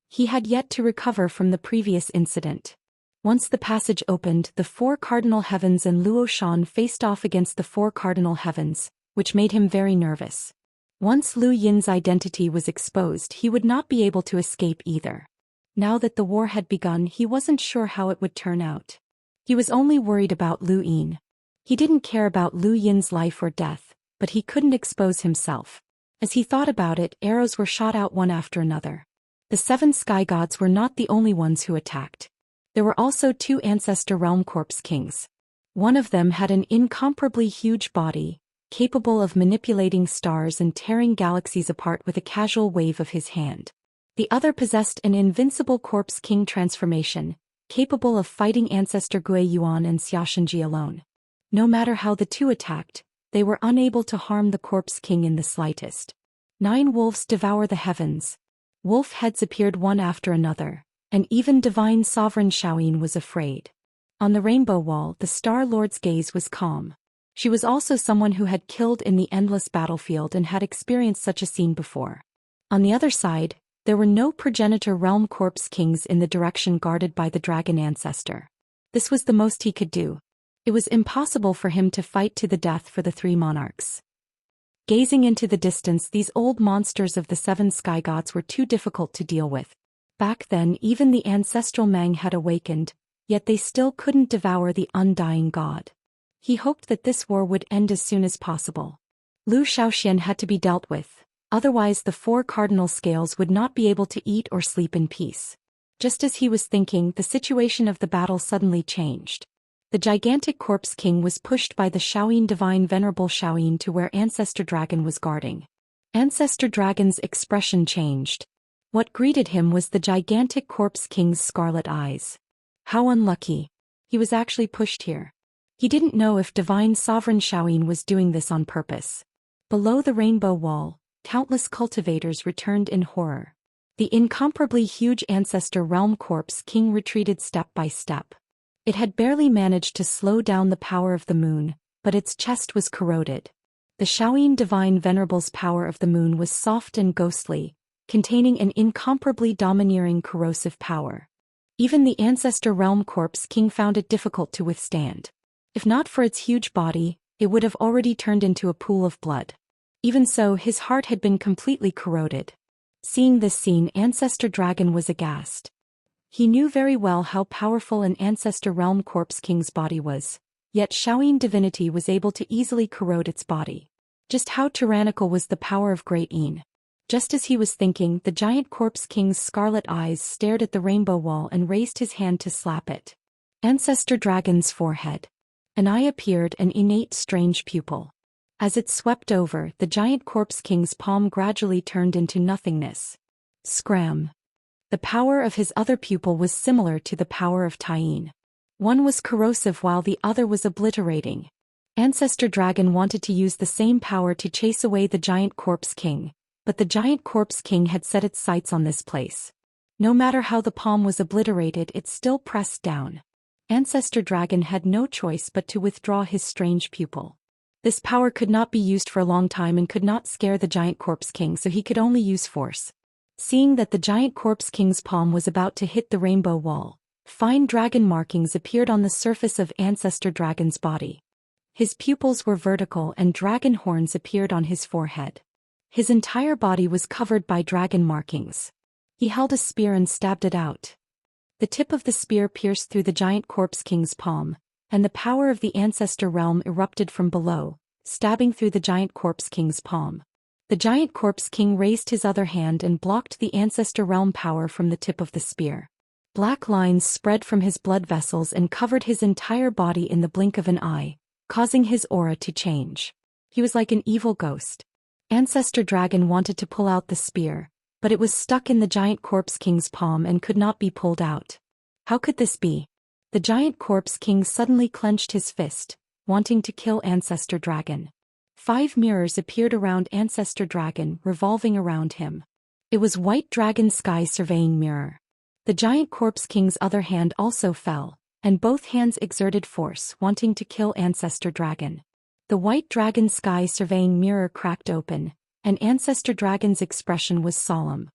He had yet to recover from the previous incident. Once the passage opened, the 4 cardinal heavens and Luo Shan faced off against the 4 cardinal heavens, which made him very nervous. Once Lu Yin's identity was exposed, he would not be able to escape either. Now that the war had begun, he wasn't sure how it would turn out. He was only worried about Lu Yin. He didn't care about Lu Yin's life or death, but he couldn't expose himself. As he thought about it, arrows were shot out one after another. The 7 sky gods were not the only ones who attacked. There were also 2 ancestor realm corpse kings. One of them had an incomparably huge body, capable of manipulating stars and tearing galaxies apart with a casual wave of his hand. The other possessed an invincible corpse king transformation, capable of fighting Ancestor Gui Yuan and Xia Shenji alone. No matter how the 2 attacked, they were unable to harm the corpse king in the slightest. 9 wolves devour the heavens. Wolf heads appeared one after another, and even divine sovereign Xiaoyin was afraid. On the Rainbow Wall, the Star Lord's gaze was calm. She was also someone who had killed in the endless battlefield and had experienced such a scene before. On the other side, there were no progenitor realm corpse kings in the direction guarded by the dragon ancestor. This was the most he could do. It was impossible for him to fight to the death for the 3 monarchs. Gazing into the distance, these old monsters of the 7 sky gods were too difficult to deal with. Back then, even the ancestral Mang had awakened, yet they still couldn't devour the undying god. He hoped that this war would end as soon as possible. Lu Xiaoxian had to be dealt with, otherwise the 4 cardinal scales would not be able to eat or sleep in peace. Just as he was thinking, the situation of the battle suddenly changed. The gigantic corpse king was pushed by the Xiaoyin divine venerable Xiaoyin to where Ancestor Dragon was guarding. Ancestor Dragon's expression changed. What greeted him was the gigantic corpse king's scarlet eyes. How unlucky. He was actually pushed here. He didn't know if divine sovereign Xiaoyin was doing this on purpose. Below the Rainbow Wall, countless cultivators returned in horror. The incomparably huge ancestor realm corpse king retreated step by step. It had barely managed to slow down the power of the moon, but its chest was corroded. The Xiaoyin divine venerable's power of the moon was soft and ghostly, containing an incomparably domineering corrosive power. Even the ancestor realm corpse king found it difficult to withstand. If not for its huge body, it would have already turned into a pool of blood. Even so, his heart had been completely corroded. Seeing this scene, Ancestor Dragon was aghast. He knew very well how powerful an Ancestor Realm Corpse King's body was, yet Xiaoyin divinity was able to easily corrode its body. Just how tyrannical was the power of Great Yin? Just as he was thinking, the giant Corpse King's scarlet eyes stared at the Rainbow Wall and raised his hand to slap it. Ancestor Dragon's forehead. An eye appeared, an innate strange pupil. As it swept over, the giant corpse king's palm gradually turned into nothingness. Scram. The power of his other pupil was similar to the power of Tyene. One was corrosive while the other was obliterating. Ancestor Dragon wanted to use the same power to chase away the giant corpse king, but the giant corpse king had set its sights on this place. No matter how the palm was obliterated, it still pressed down. Ancestor Dragon had no choice but to withdraw his strange pupil. This power could not be used for a long time and could not scare the giant corpse king, so he could only use force. Seeing that the giant corpse king's palm was about to hit the rainbow wall, fine dragon markings appeared on the surface of Ancestor Dragon's body. His pupils were vertical and dragon horns appeared on his forehead. His entire body was covered by dragon markings. He held a spear and stabbed it out. The tip of the spear pierced through the giant corpse king's palm, and the power of the ancestor realm erupted from below, stabbing through the giant corpse king's palm. The giant corpse king raised his other hand and blocked the ancestor realm power from the tip of the spear. Black lines spread from his blood vessels and covered his entire body in the blink of an eye, causing his aura to change. He was like an evil ghost. Ancestor Dragon wanted to pull out the spear, but it was stuck in the giant corpse king's palm and could not be pulled out. How could this be? The giant corpse king suddenly clenched his fist, wanting to kill Ancestor Dragon. 5 mirrors appeared around Ancestor Dragon, revolving around him. It was White Dragon Sky Surveying Mirror. The giant corpse king's other hand also fell, and both hands exerted force, wanting to kill Ancestor Dragon. The White Dragon Sky Surveying Mirror cracked open, and Ancestor Dragon's expression was solemn.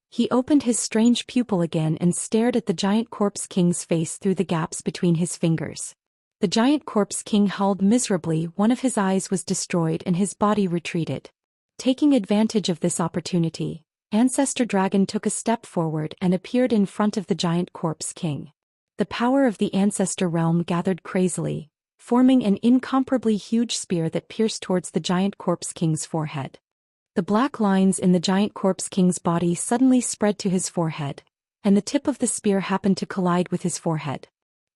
He opened his strange pupil again and stared at the giant corpse king's face through the gaps between his fingers. The giant corpse king howled miserably. One of his eyes was destroyed and his body retreated. Taking advantage of this opportunity, Ancestor Dragon took a step forward and appeared in front of the giant corpse king. The power of the ancestor realm gathered crazily, forming an incomparably huge spear that pierced towards the giant corpse king's forehead. The black lines in the giant corpse king's body suddenly spread to his forehead, and the tip of the spear happened to collide with his forehead.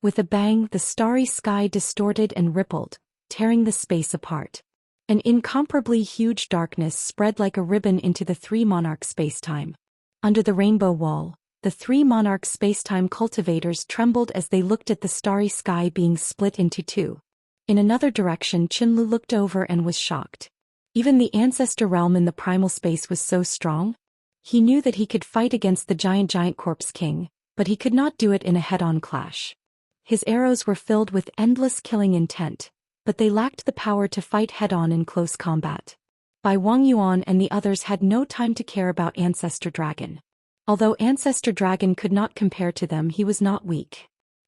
With a bang, the starry sky distorted and rippled, tearing the space apart. An incomparably huge darkness spread like a ribbon into the 3 monarch spacetime. Under the rainbow wall, the 3 monarch spacetime cultivators trembled as they looked at the starry sky being split into 2. In another direction, Qinlu looked over and was shocked. Even the ancestor realm in the primal space was so strong? He knew that he could fight against the giant corpse king, but he could not do it in a head-on clash. His arrows were filled with endless killing intent, but they lacked the power to fight head-on in close combat. Bai Wangyuan and the others had no time to care about Ancestor Dragon. Although Ancestor Dragon could not compare to them, he was not weak.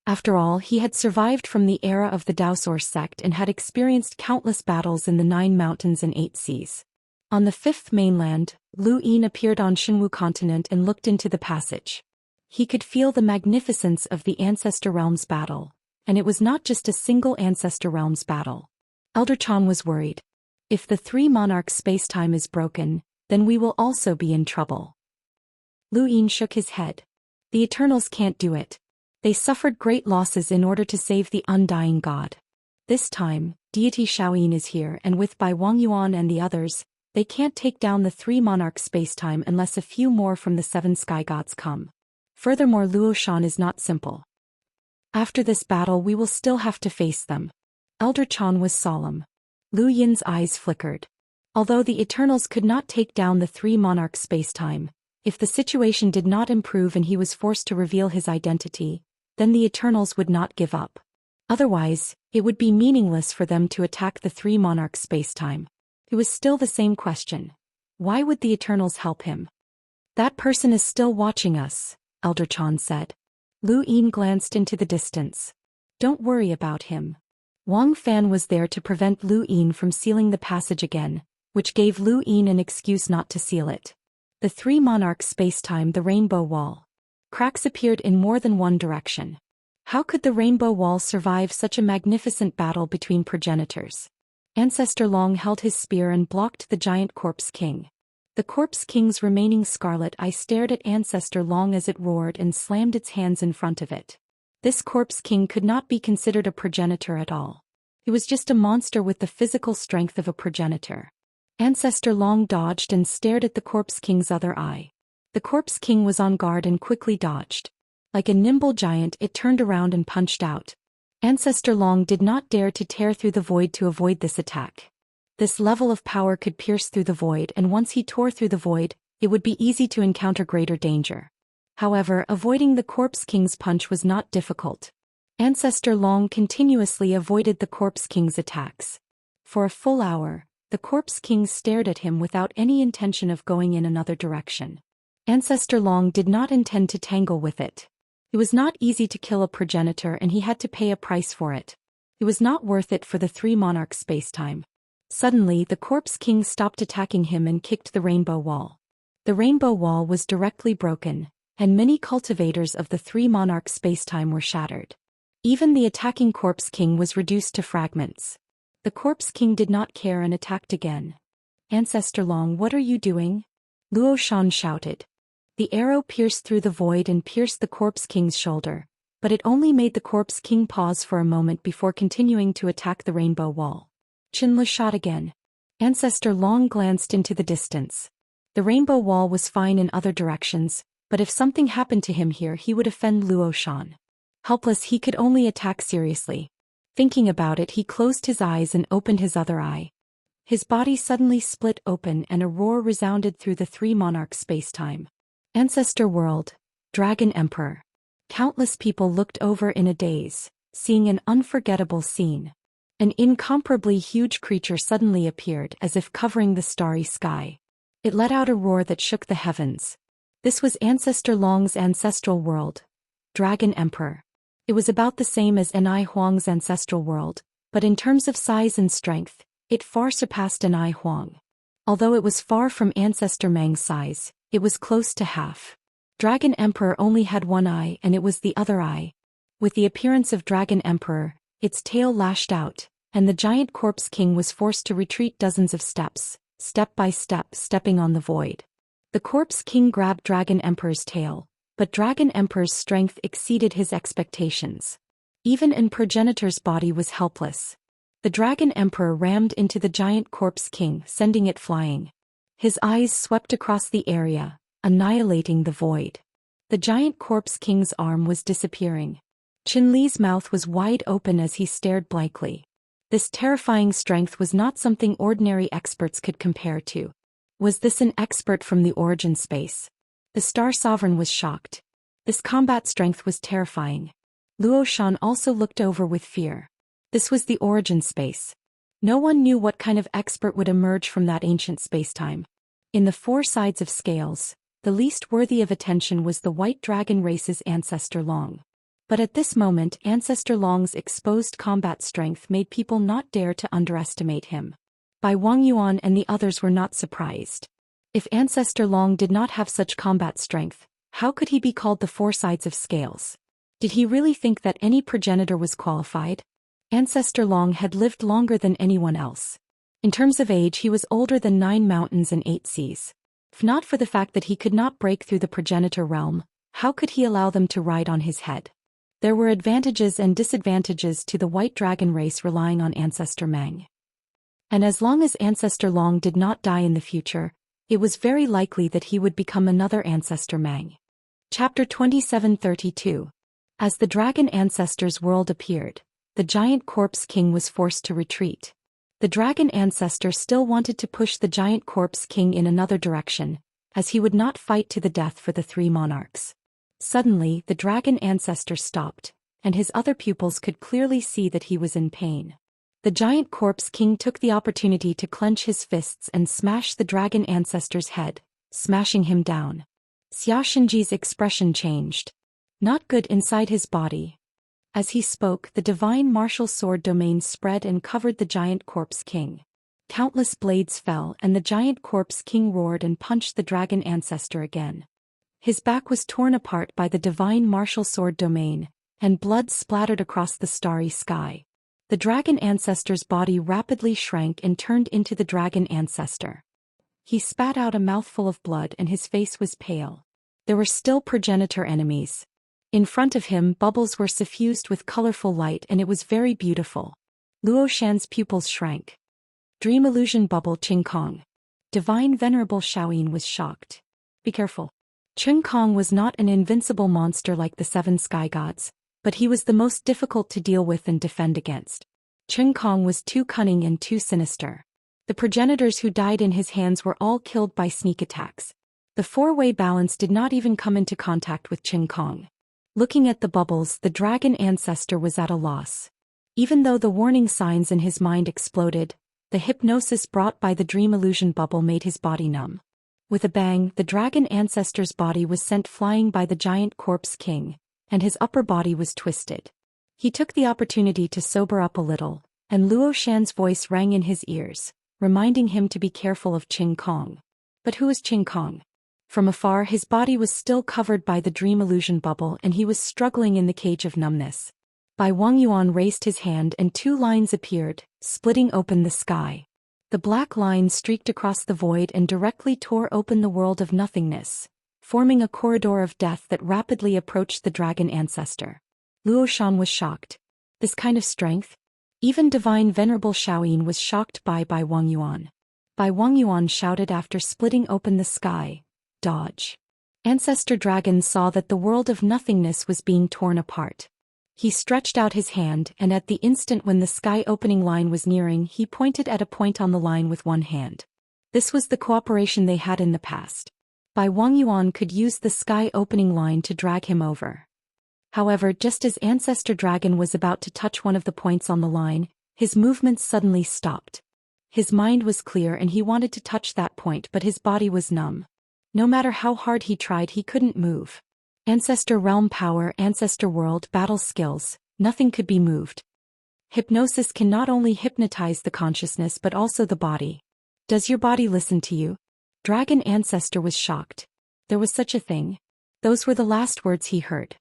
After all, he had survived from the era of the Daoist sect and had experienced countless battles in the 9 mountains and 8 seas. On the 5th mainland, Lu Yin appeared on Xinwu continent and looked into the passage. He could feel the magnificence of the Ancestor Realms battle, and it was not just a single Ancestor Realms battle. Elder Chan was worried. If the 3 monarchs spacetime is broken, then we will also be in trouble. Lu Yin shook his head. The Eternals can't do it. They suffered great losses in order to save the undying god. This time, deity Shaoyin is here, and with Bai Wangyuan and the others, they can't take down the 3 monarchs spacetime unless a few more from the 7 sky gods come. Furthermore, Luo Shan is not simple. After this battle we will still have to face them. Elder Chan was solemn. Lu Yin's eyes flickered. Although the Eternals could not take down the 3 monarchs spacetime, if the situation did not improve and he was forced to reveal his identity, then the Eternals would not give up. Otherwise, it would be meaningless for them to attack the 3 monarchs spacetime. It was still the same question. Why would the Eternals help him? That person is still watching us, Elder Chan said. Lu Yin glanced into the distance. Don't worry about him. Wang Fan was there to prevent Lu Yin from sealing the passage again, which gave Lu Yin an excuse not to seal it. The 3 monarchs spacetime, the rainbow wall. Cracks appeared in more than one direction. How could the rainbow wall survive such a magnificent battle between progenitors? Ancestor Long held his spear and blocked the giant corpse king. The corpse king's remaining scarlet eye stared at Ancestor Long as it roared and slammed its hands in front of it. This corpse king could not be considered a progenitor at all. It was just a monster with the physical strength of a progenitor. Ancestor Long dodged and stared at the Corpse King's other eye. The Corpse King was on guard and quickly dodged. Like a nimble giant, it turned around and punched out. Ancestor Long did not dare to tear through the void to avoid this attack. This level of power could pierce through the void, and once he tore through the void, it would be easy to encounter greater danger. However, avoiding the Corpse King's punch was not difficult. Ancestor Long continuously avoided the Corpse King's attacks. For a full hour, the Corpse King stared at him without any intention of going in another direction. Ancestor Long did not intend to tangle with it. It was not easy to kill a progenitor, and he had to pay a price for it. It was not worth it for the three monarchs' spacetime. Suddenly, the Corpse King stopped attacking him and kicked the rainbow wall. The rainbow wall was directly broken, and many cultivators of the three monarchs' spacetime were shattered. Even the attacking Corpse King was reduced to fragments. The Corpse King did not care and attacked again. "Ancestor Long, what are you doing?" Luo Shan shouted. The arrow pierced through the void and pierced the Corpse King's shoulder, but it only made the Corpse King pause for a moment before continuing to attack the rainbow wall. Qinle shot again. Ancestor Long glanced into the distance. The rainbow wall was fine in other directions, but if something happened to him here, he would offend Luo Shan. Helpless, he could only attack seriously. Thinking about it, he closed his eyes and opened his other eye. His body suddenly split open and a roar resounded through the three monarchs' spacetime. Ancestor World, Dragon Emperor. Countless people looked over in a daze, seeing an unforgettable scene. An incomparably huge creature suddenly appeared as if covering the starry sky. It let out a roar that shook the heavens. This was Ancestor Long's ancestral world, Dragon Emperor. It was about the same as Enai Huang's ancestral world, but in terms of size and strength, it far surpassed Enai Huang. Although it was far from Ancestor Mang's size, it was close to half. Dragon Emperor only had one eye, and it was the other eye. With the appearance of Dragon Emperor, its tail lashed out, and the giant Corpse King was forced to retreat dozens of steps, step by step, stepping on the void. The Corpse King grabbed Dragon Emperor's tail, but Dragon Emperor's strength exceeded his expectations. Even an progenitor's body was helpless. The Dragon Emperor rammed into the giant Corpse King, sending it flying. His eyes swept across the area, annihilating the void. The giant Corpse King's arm was disappearing. Qinli's mouth was wide open as he stared blankly. This terrifying strength was not something ordinary experts could compare to. Was this an expert from the origin space? The Star Sovereign was shocked. This combat strength was terrifying. Luo Shan also looked over with fear. This was the origin space. No one knew what kind of expert would emerge from that ancient spacetime. In the four sides of scales, the least worthy of attention was the White Dragon race's Ancestor Long. But at this moment, Ancestor Long's exposed combat strength made people not dare to underestimate him. Bai Wangyuan and the others were not surprised. If Ancestor Long did not have such combat strength, how could he be called the Four Sides of Scales? Did he really think that any progenitor was qualified? Ancestor Long had lived longer than anyone else. In terms of age, he was older than 9 mountains and 8 seas. If not for the fact that he could not break through the progenitor realm, how could he allow them to ride on his head? There were advantages and disadvantages to the White Dragon race relying on Ancestor Mang. And as long as Ancestor Long did not die in the future, it was very likely that he would become another Ancestor Mang. Chapter 2732. As the Dragon Ancestor's world appeared, the giant Corpse King was forced to retreat. The Dragon Ancestor still wanted to push the giant Corpse King in another direction, as he would not fight to the death for the three monarchs. Suddenly, the Dragon Ancestor stopped, and his other pupils could clearly see that he was in pain. The giant Corpse King took the opportunity to clench his fists and smash the Dragon Ancestor's head, smashing him down. Xiaxinji's expression changed. Not good inside his body. As he spoke, the divine martial sword domain spread and covered the giant Corpse King. Countless blades fell, and the giant Corpse King roared and punched the Dragon Ancestor again. His back was torn apart by the divine martial sword domain, and blood splattered across the starry sky. The Dragon Ancestor's body rapidly shrank and turned into the Dragon Ancestor. He spat out a mouthful of blood and his face was pale. There were still progenitor enemies. In front of him, bubbles were suffused with colorful light and it was very beautiful. Luo Xian's pupils shrank. Dream illusion bubble Qing Kong. Divine Venerable Xiaoyin was shocked. Be careful. Qing Kong was not an invincible monster like the 7 sky gods, but he was the most difficult to deal with and defend against. Qing Kong was too cunning and too sinister. The progenitors who died in his hands were all killed by sneak attacks. The 4-way balance did not even come into contact with Qing Kong. Looking at the bubbles, the dragon ancestor was at a loss. Even though the warning signs in his mind exploded, the hypnosis brought by the dream illusion bubble made his body numb. With a bang, the dragon ancestor's body was sent flying by the giant corpse king, and his upper body was twisted. He took the opportunity to sober up a little, and Luo Xian's voice rang in his ears, reminding him to be careful of Qing Kong. But who is Qing Kong? From afar, his body was still covered by the dream illusion bubble and he was struggling in the cage of numbness. Bai Wangyuan raised his hand and 2 lines appeared, splitting open the sky. The black line streaked across the void and directly tore open the world of nothingness, forming a corridor of death that rapidly approached the dragon ancestor. Luo Xian was shocked. This kind of strength? Even divine Venerable Xiaoyin was shocked by Bai Wangyuan. Bai Wangyuan shouted after splitting open the sky, "Dodge!" Ancestor Dragon saw that the world of nothingness was being torn apart. He stretched out his hand and at the instant when the sky opening line was nearing he pointed at a point on the line with one hand. This was the cooperation they had in the past. Bai Wangyuan could use the sky opening line to drag him over. However, just as Ancestor Dragon was about to touch one of the points on the line, his movements suddenly stopped. His mind was clear and he wanted to touch that point but his body was numb. No matter how hard he tried he couldn't move. Ancestor Realm Power, Ancestor World, Battle Skills, nothing could be moved. Hypnosis can not only hypnotize the consciousness but also the body. Does your body listen to you? Dragon Ancestor was shocked. There was such a thing. Those were the last words he heard.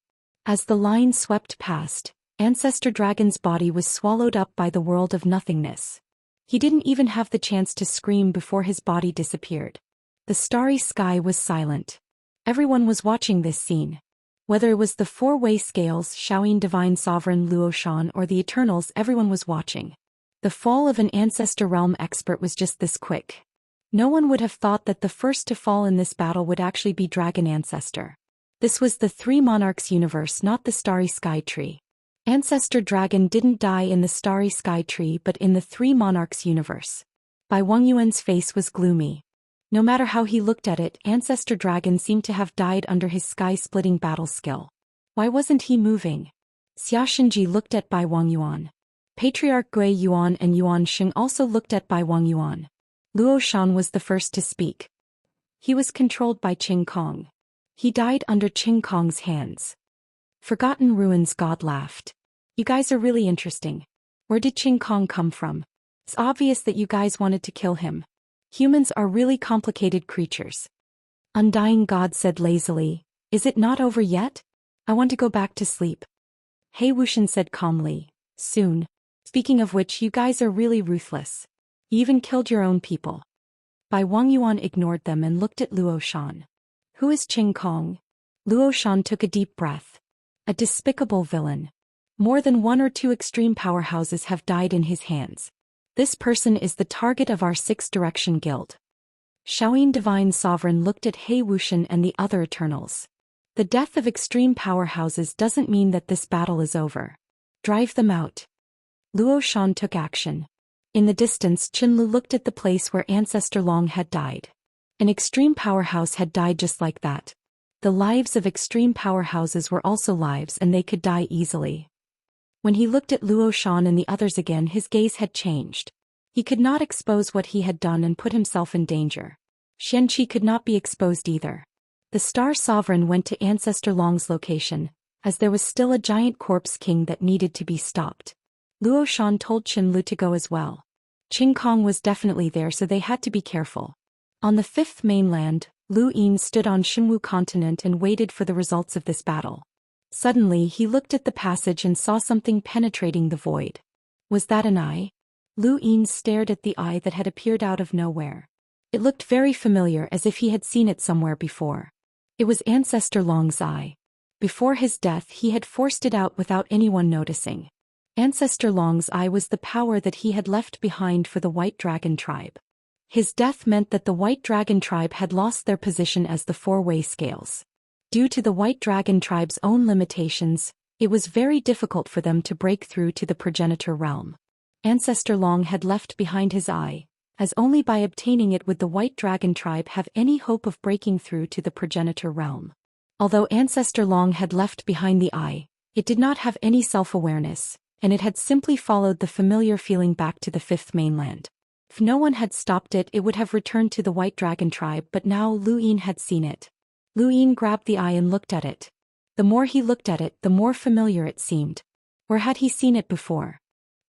As the line swept past, Ancestor Dragon's body was swallowed up by the world of nothingness. He didn't even have the chance to scream before his body disappeared. The starry sky was silent. Everyone was watching this scene. Whether it was the 4-way scales, Xiaoyin Divine Sovereign Luo Xian or the Eternals, everyone was watching. The fall of an Ancestor Realm expert was just this quick. No one would have thought that the first to fall in this battle would actually be Dragon Ancestor. This was the 3 Monarchs universe, not the Starry Sky Tree. Ancestor Dragon didn't die in the Starry Sky Tree but in the 3 Monarchs universe. Bai Wangyuan's face was gloomy. No matter how he looked at it, Ancestor Dragon seemed to have died under his sky-splitting battle skill. Why wasn't he moving? Xia Shenji looked at Bai Wangyuan. Patriarch Gui Yuan and Yuan Sheng also looked at Bai Wangyuan. Luo Xian was the first to speak. He was controlled by Qing Kong. He died under Qing Kong's hands. Forgotten Ruins God laughed. You guys are really interesting. Where did Qing Kong come from? It's obvious that you guys wanted to kill him. Humans are really complicated creatures. Undying God said lazily, "Is it not over yet? I want to go back to sleep." He Wuxian said calmly, "Soon. Speaking of which, you guys are really ruthless. You even killed your own people." Bai Wangyuan ignored them and looked at Luo Xian. Who is Qing Kong? Luo Xian took a deep breath. A despicable villain. More than 1 or 2 extreme powerhouses have died in his hands. This person is the target of our 6 Direction Guild. Xiaoyin Divine Sovereign looked at He Wuxian and the other Eternals. The death of extreme powerhouses doesn't mean that this battle is over. Drive them out. Luo Xian took action. In the distance, Qinlu looked at the place where Ancestor Long had died. An extreme powerhouse had died just like that. The lives of extreme powerhouses were also lives and they could die easily. When he looked at Luo Xian and the others again, his gaze had changed. He could not expose what he had done and put himself in danger. Xianxia could not be exposed either. The Star Sovereign went to Ancestor Long's location, as there was still a giant corpse king that needed to be stopped. Luo Xian told Qinlu to go as well. Qing Kong was definitely there, so they had to be careful. On the 5th mainland, Lu Yin stood on Xinwu continent and waited for the results of this battle. Suddenly he looked at the passage and saw something penetrating the void. Was that an eye? Lu Yin stared at the eye that had appeared out of nowhere. It looked very familiar, as if he had seen it somewhere before. It was Ancestor Long's eye. Before his death he had forced it out without anyone noticing. Ancestor Long's eye was the power that he had left behind for the White Dragon tribe. His death meant that the White Dragon tribe had lost their position as the four-way scales. Due to the White Dragon tribe's own limitations, it was very difficult for them to break through to the progenitor realm. Ancestor Long had left behind his eye, as only by obtaining it would the White Dragon tribe have any hope of breaking through to the progenitor realm. Although Ancestor Long had left behind the eye, it did not have any self-awareness, and it had simply followed the familiar feeling back to the fifth mainland. If no one had stopped it, it would have returned to the White Dragon tribe, but now Lu Yin had seen it. Lu Yin grabbed the eye and looked at it. The more he looked at it, the more familiar it seemed. Where had he seen it before?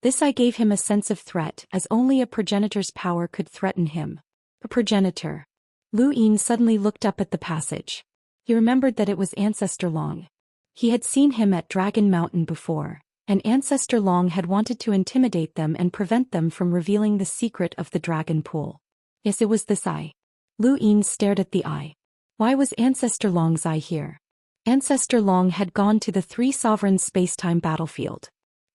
This eye gave him a sense of threat, as only a progenitor's power could threaten him. A progenitor. Lu Yin suddenly looked up at the passage. He remembered that it was Ancestor Long. He had seen him at Dragon Mountain before, and Ancestor Long had wanted to intimidate them and prevent them from revealing the secret of the dragon pool. Yes, it was this eye. Lu Yin stared at the eye. Why was Ancestor Long's eye here? Ancestor Long had gone to the Three Sovereigns space-time battlefield.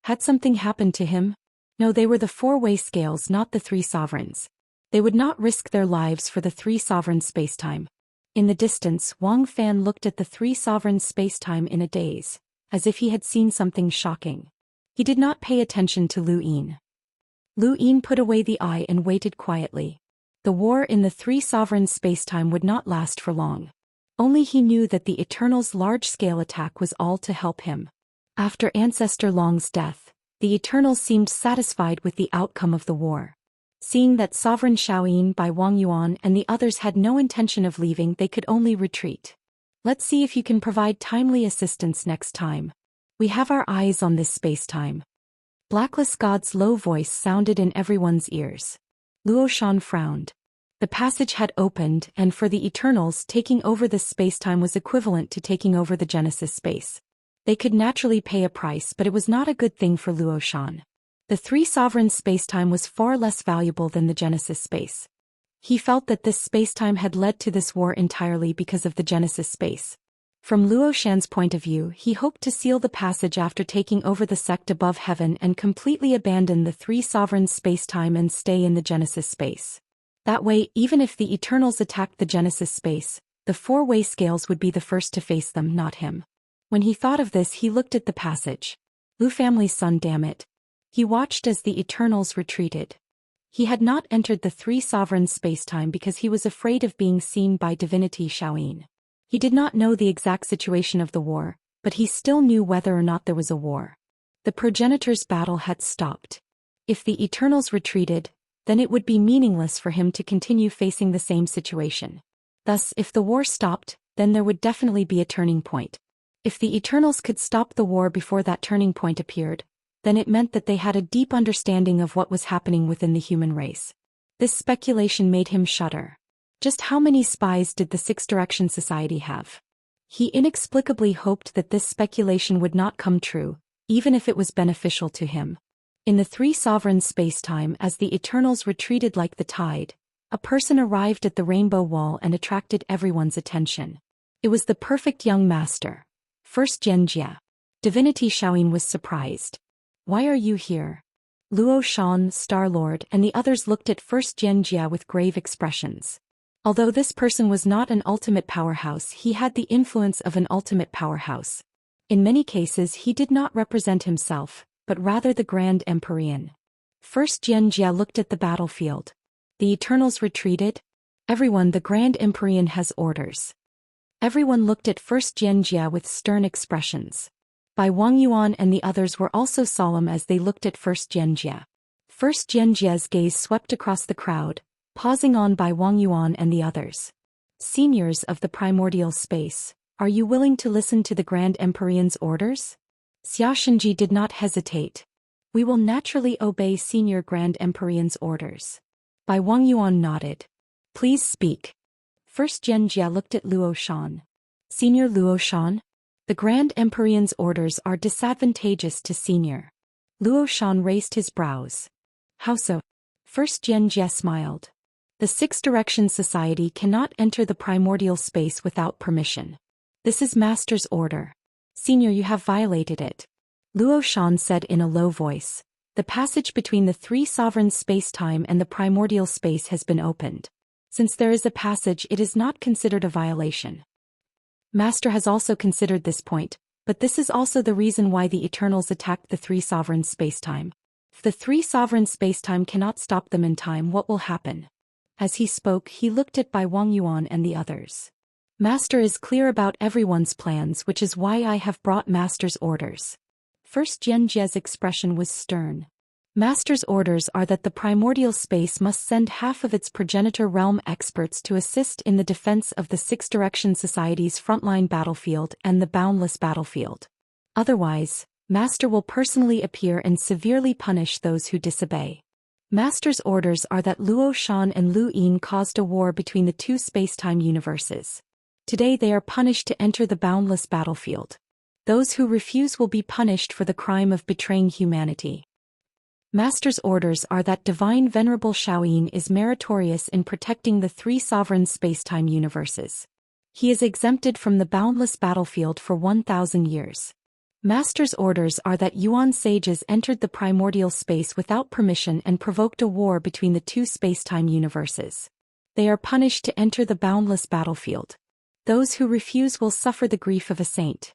Had something happened to him? No, they were the four-way scales, not the Three Sovereigns. They would not risk their lives for the Three Sovereigns space-time. In the distance, Wang Fan looked at the Three Sovereigns space-time in a daze, as if he had seen something shocking. He did not pay attention to Lu Yin. Lu Yin put away the eye and waited quietly. The war in the Three Sovereigns space-time would not last for long. Only he knew that the Eternal's large-scale attack was all to help him. After Ancestor Long's death, the Eternals seemed satisfied with the outcome of the war. Seeing that Sovereign Shaoyin by Wang Yuan and the others had no intention of leaving, they could only retreat. Let's see if you can provide timely assistance next time. We have our eyes on this space-time. Blacklist God's low voice sounded in everyone's ears. Luo Shan frowned. The passage had opened, and for the Eternals, taking over this space-time was equivalent to taking over the Genesis space. They could naturally pay a price, but it was not a good thing for Luo Shan. The Three Sovereigns space-time was far less valuable than the Genesis space. He felt that this space-time had led to this war entirely because of the Genesis space. From Luo Shan's point of view, he hoped to seal the passage after taking over the sect above heaven and completely abandon the Three Sovereigns space-time and stay in the Genesis space. That way, even if the Eternals attacked the Genesis space, the four-way scales would be the first to face them, not him. When he thought of this, he looked at the passage. Lu family's son, damn it. He watched as the Eternals retreated. He had not entered the Three Sovereigns space-time because he was afraid of being seen by Divinity Shaoyin. He did not know the exact situation of the war, but he still knew whether or not there was a war. The progenitor's battle had stopped. If the Eternals retreated, then it would be meaningless for him to continue facing the same situation. Thus, if the war stopped, then there would definitely be a turning point. If the Eternals could stop the war before that turning point appeared, then it meant that they had a deep understanding of what was happening within the human race. This speculation made him shudder. Just how many spies did the Six Direction Society have? He inexplicably hoped that this speculation would not come true, even if it was beneficial to him. In the Three Sovereigns space-time, as the Eternals retreated like the tide, a person arrived at the Rainbow Wall and attracted everyone's attention. It was the perfect young master. First Xianxia. Divinity Shaoyin was surprised. Why are you here? Luo Shan, Star-Lord, and the others looked at First Xianxia with grave expressions. Although this person was not an ultimate powerhouse, he had the influence of an ultimate powerhouse. In many cases he did not represent himself, but rather the Grand Empyrean. First Xianxia looked at the battlefield. The Eternals retreated? Everyone, the Grand Empyrean has orders. Everyone looked at First Xianxia with stern expressions. Bai Wang Yuan and the others were also solemn as they looked at First Xianxia. First Xianxia's gaze swept across the crowd, pausing on Bai Wang Yuan and the others. Seniors of the primordial space, are you willing to listen to the Grand Empyrean's orders? Xia Shenji did not hesitate. We will naturally obey Senior Grand Empyrean's orders. Bai Wang Yuan nodded. Please speak. First Xianxia looked at Luo Shan. Senior Luo Shan? The Grand Empyrean's orders are disadvantageous to Senior. Luo Shan raised his brows. How so? First Xianxia smiled. The Six Direction Society cannot enter the primordial space without permission. This is Master's order. Senior, you have violated it. Luo Shan said in a low voice. The passage between the three sovereigns' space-time and the primordial space has been opened. Since there is a passage, it is not considered a violation. Master has also considered this point, but this is also the reason why the Eternals attacked the three sovereigns' space-time. If the three sovereigns' space-time cannot stop them in time, what will happen? As he spoke, he looked at Bai Wangyuan and the others. Master is clear about everyone's plans, which is why I have brought Master's orders. First Jianjie's expression was stern. Master's orders are that the primordial space must send half of its progenitor realm experts to assist in the defense of the Six Direction Society's frontline battlefield and the boundless battlefield. Otherwise, Master will personally appear and severely punish those who disobey. Master's orders are that Luo Shan and Lu Yin caused a war between the two space-time universes. Today they are punished to enter the boundless battlefield. Those who refuse will be punished for the crime of betraying humanity. Master's orders are that Divine Venerable Shaoyin is meritorious in protecting the three sovereign space-time universes. He is exempted from the boundless battlefield for 1,000 years. Master's orders are that Yuan sages entered the primordial space without permission and provoked a war between the two space-time universes. They are punished to enter the boundless battlefield. Those who refuse will suffer the grief of a saint.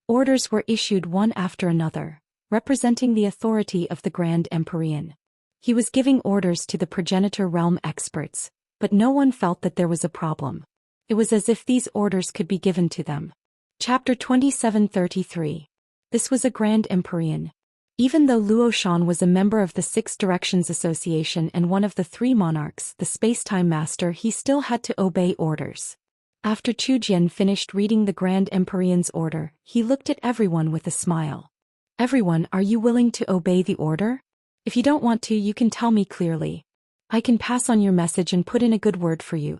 Orders were issued one after another, representing the authority of the Grand Empyrean. He was giving orders to the progenitor realm experts, but no one felt that there was a problem. It was as if these orders could be given to them. Chapter 2733. This was a Grand Empyrean. Even though Luo Shan was a member of the Six Directions Association and one of the three monarchs, the space-time master, he still had to obey orders. After Chu Jian finished reading the Grand Empyrean's order, he looked at everyone with a smile. Everyone, are you willing to obey the order? If you don't want to, you can tell me clearly. I can pass on your message and put in a good word for you.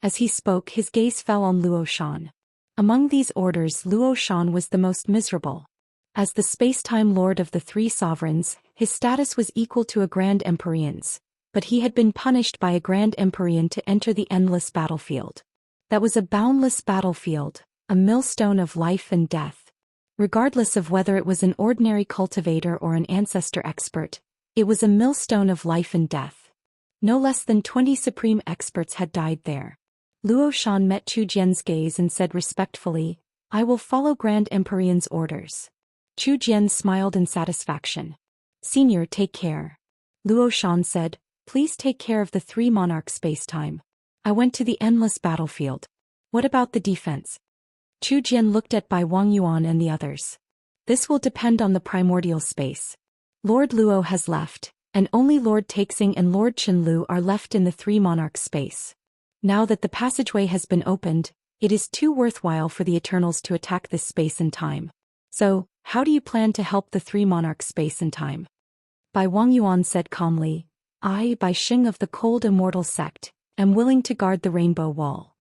As he spoke, his gaze fell on Luo Shan. Among these orders, Luo Shan was the most miserable. As the space-time lord of the three sovereigns, his status was equal to a Grand Empyrean's, but he had been punished by a Grand Empyrean to enter the endless battlefield. That was a boundless battlefield, a millstone of life and death. Regardless of whether it was an ordinary cultivator or an ancestor expert, it was a millstone of life and death. No less than 20 supreme experts had died there. Luo Shan met Chu Jian's gaze and said respectfully, I will follow Grand Empyrean's orders. Chu Jian smiled in satisfaction. Senior, take care. Luo Shan said, please take care of the three monarchs space-time. I went to the endless battlefield. What about the defense? Chu Jian looked at Bai Wangyuan and the others. This will depend on the primordial space. Lord Luo has left, and only Lord Taixing and Lord Qinlu are left in the three monarchs space. Now that the passageway has been opened, it is too worthwhile for the Eternals to attack this space and time. So, how do you plan to help the three monarchs space and time? Bai Wangyuan said calmly, I, Bai Xing of the Cold Immortal sect, am willing to guard the Rainbow Wall.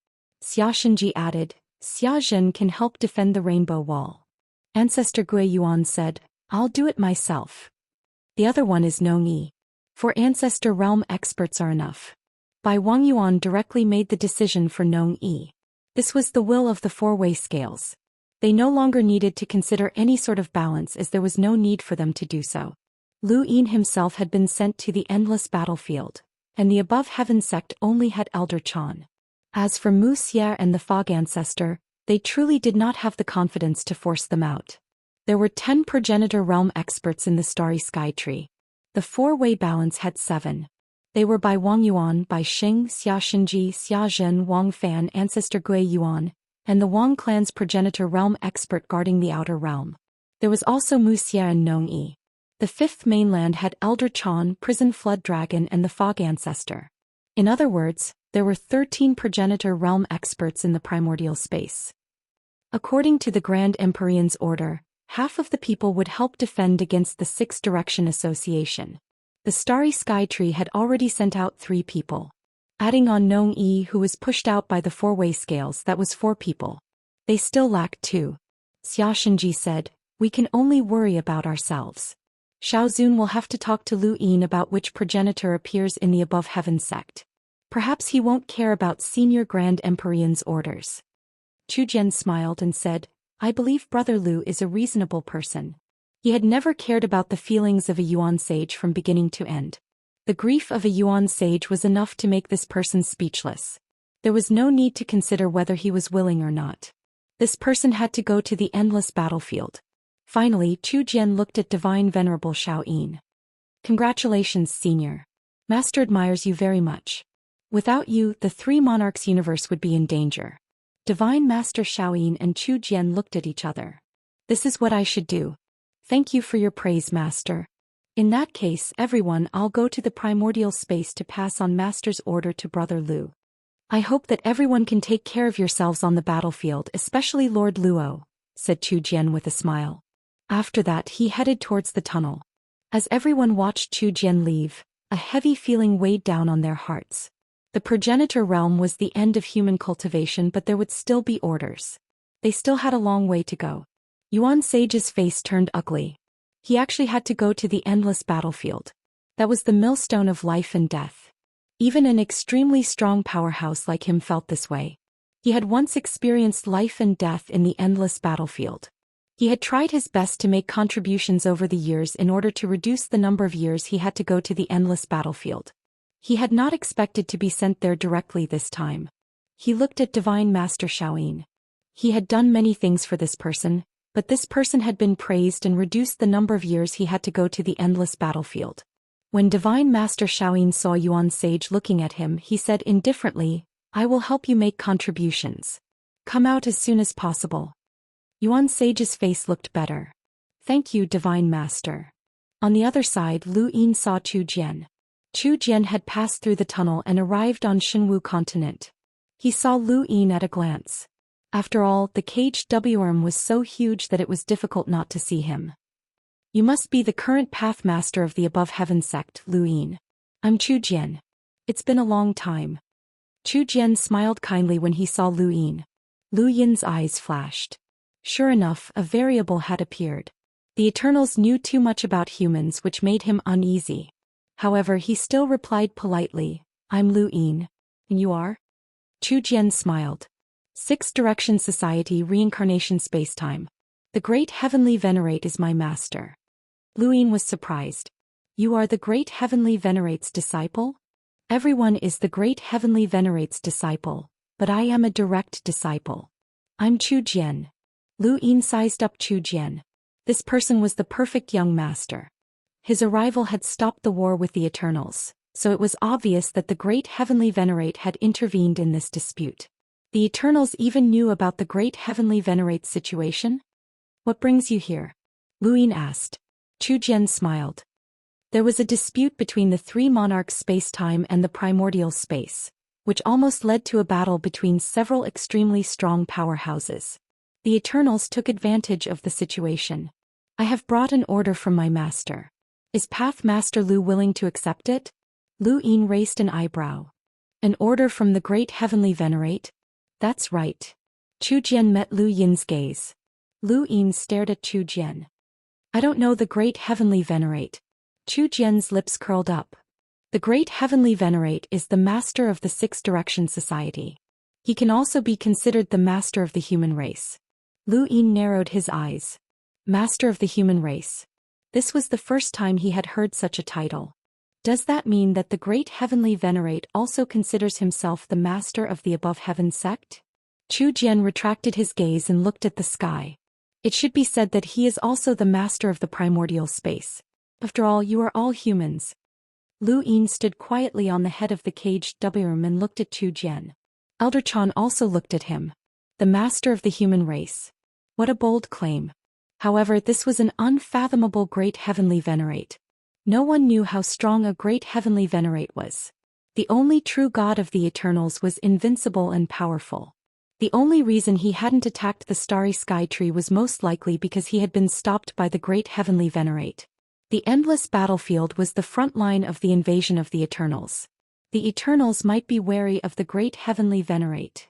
Xianxia added, Xia Zhen can help defend the Rainbow Wall. Ancestor Gui Yuan said, I'll do it myself. The other one is Nong Yi. For Ancestor Realm experts are enough. Bai Wangyuan directly made the decision for Nong Yi. This was the will of the four-way scales. They no longer needed to consider any sort of balance as there was no need for them to do so. Lu Yin himself had been sent to the endless battlefield, and the above heaven sect only had Elder Chan. As for Wuxia and the Fog Ancestor, they truly did not have the confidence to force them out. There were 10 progenitor realm experts in the starry sky tree. The four-way balance had 7. They were Bai Wangyuan, Bai Xing, Xia Xinji, Xia Zhen, Wang Fan, Ancestor Gui Yuan, and the Wang clan's progenitor realm expert guarding the outer realm. There was also Wuxia and Nong Yi. The 5th mainland had Elder Chan, Prison Flood Dragon, and the Fog Ancestor. In other words, there were 13 progenitor realm experts in the primordial space. According to the Grand Empyrean's order, half of the people would help defend against the Six Direction Association. The Starry Sky Tree had already sent out 3 people. Adding on Nong Yi, who was pushed out by the four-way scales, that was 4 people. They still lacked 2. Xia Xinji said, we can only worry about ourselves. Shao Zun will have to talk to Lu Yin about which progenitor appears in the above heaven sect. Perhaps he won't care about Senior Grand Empyrean's orders. Chu Jian smiled and said, I believe Brother Lu is a reasonable person. He had never cared about the feelings of a Yuan sage from beginning to end. The grief of a Yuan sage was enough to make this person speechless. There was no need to consider whether he was willing or not. This person had to go to the endless battlefield. Finally, Zhou Xian looked at Divine Venerable Xiaoyin. Congratulations, Senior. Master admires you very much. Without you, the Three Monarchs universe would be in danger. Divine Master Xiaoyin and Zhou Xian looked at each other. This is what I should do. Thank you for your praise, Master. In that case, everyone, I'll go to the primordial space to pass on Master's order to Brother Lu. I hope that everyone can take care of yourselves on the battlefield, especially Lord Luo, said Zhou Xian with a smile. After that, he headed towards the tunnel. As everyone watched Zhou Xian leave, a heavy feeling weighed down on their hearts. The progenitor realm was the end of human cultivation, but there would still be orders. They still had a long way to go. Yuan Sage's face turned ugly. He actually had to go to the endless battlefield. That was the millstone of life and death. Even an extremely strong powerhouse like him felt this way. He had once experienced life and death in the endless battlefield. He had tried his best to make contributions over the years in order to reduce the number of years he had to go to the endless battlefield. He had not expected to be sent there directly this time. He looked at Divine Master Xiaoyin. He had done many things for this person, but this person had been praised and reduced the number of years he had to go to the endless battlefield. When Divine Master Xiaoyin saw Yuan Sage looking at him, he said indifferently, I will help you make contributions. Come out as soon as possible. Yuan Sage's face looked better. Thank you, Divine Master. On the other side, Lu Yin saw Zhou Xian. Zhou Xian had passed through the tunnel and arrived on Shenwu continent. He saw Lu Yin at a glance. After all, the caged worm was so huge that it was difficult not to see him. You must be the current Pathmaster of the Above Heaven sect, Lu Yin. I'm Zhou Xian. It's been a long time. Zhou Xian smiled kindly when he saw Lu Yin. Lu Yin's eyes flashed. Sure enough, a variable had appeared. The Eternals knew too much about humans, which made him uneasy. However, he still replied politely, I'm Lu Yin. And you are? Zhou Xian smiled. Sixth Direction Society Reincarnation Spacetime. The Great Heavenly Venerate is my master. Lu Yin was surprised. You are the Great Heavenly Venerate's disciple? Everyone is the Great Heavenly Venerate's disciple, but I am a direct disciple. I'm Zhou Xian. Lu Yin sized up Zhou Xian. This person was the perfect young master. His arrival had stopped the war with the Eternals, so it was obvious that the Great Heavenly Venerate had intervened in this dispute. The Eternals even knew about the Great Heavenly Venerate's situation? What brings you here? Lu Yin asked. Zhou Xian smiled. There was a dispute between the Three Monarchs space-time and the primordial space, which almost led to a battle between several extremely strong powerhouses. The Eternals took advantage of the situation. I have brought an order from my master. Is Pathmaster Lu willing to accept it? Lu Yin raised an eyebrow. An order from the Great Heavenly Venerate? That's right. Zhou Xian met Lu Yin's gaze. Lu Yin stared at Zhou Xian. I don't know the Great Heavenly Venerate. Zhou Xian's lips curled up. The Great Heavenly Venerate is the master of the Sixth Direction Society. He can also be considered the master of the human race. Lu Yin narrowed his eyes. Master of the human race. This was the first time he had heard such a title. Does that mean that the Great Heavenly Venerate also considers himself the master of the Above Heaven sect? Zhou Xian retracted his gaze and looked at the sky. It should be said that he is also the master of the primordial space. After all, you are all humans. Lu Yin stood quietly on the head of the caged worm and looked at Zhou Xian. Elder Chan also looked at him. The master of the human race. What a bold claim. However, this was an unfathomable Great Heavenly Venerate. No one knew how strong a Great Heavenly Venerate was. The only true God of the Eternals was invincible and powerful. The only reason he hadn't attacked the starry sky tree was most likely because he had been stopped by the Great Heavenly Venerate. The endless battlefield was the front line of the invasion of the Eternals. The Eternals might be wary of the Great Heavenly Venerate.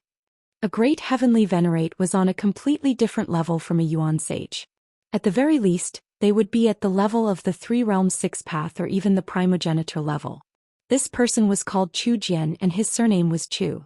A Great Heavenly Venerate was on a completely different level from a Yuan Sage. At the very least, they would be at the level of the Three Realms Sixth Path or even the primogenitor level. This person was called Zhou Xian and his surname was Chu.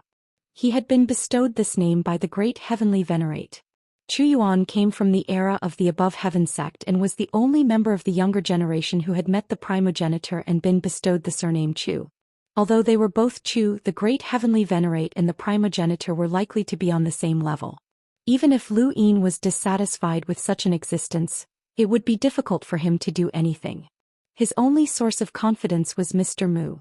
He had been bestowed this name by the Great Heavenly Venerate. Chu Yuan came from the era of the Above Heaven sect and was the only member of the younger generation who had met the primogenitor and been bestowed the surname Chu. Although they were both Chu, the great heavenly venerate and the primogenitor were likely to be on the same level. Even if Lu Yin was dissatisfied with such an existence, it would be difficult for him to do anything. His only source of confidence was Mr. Mu.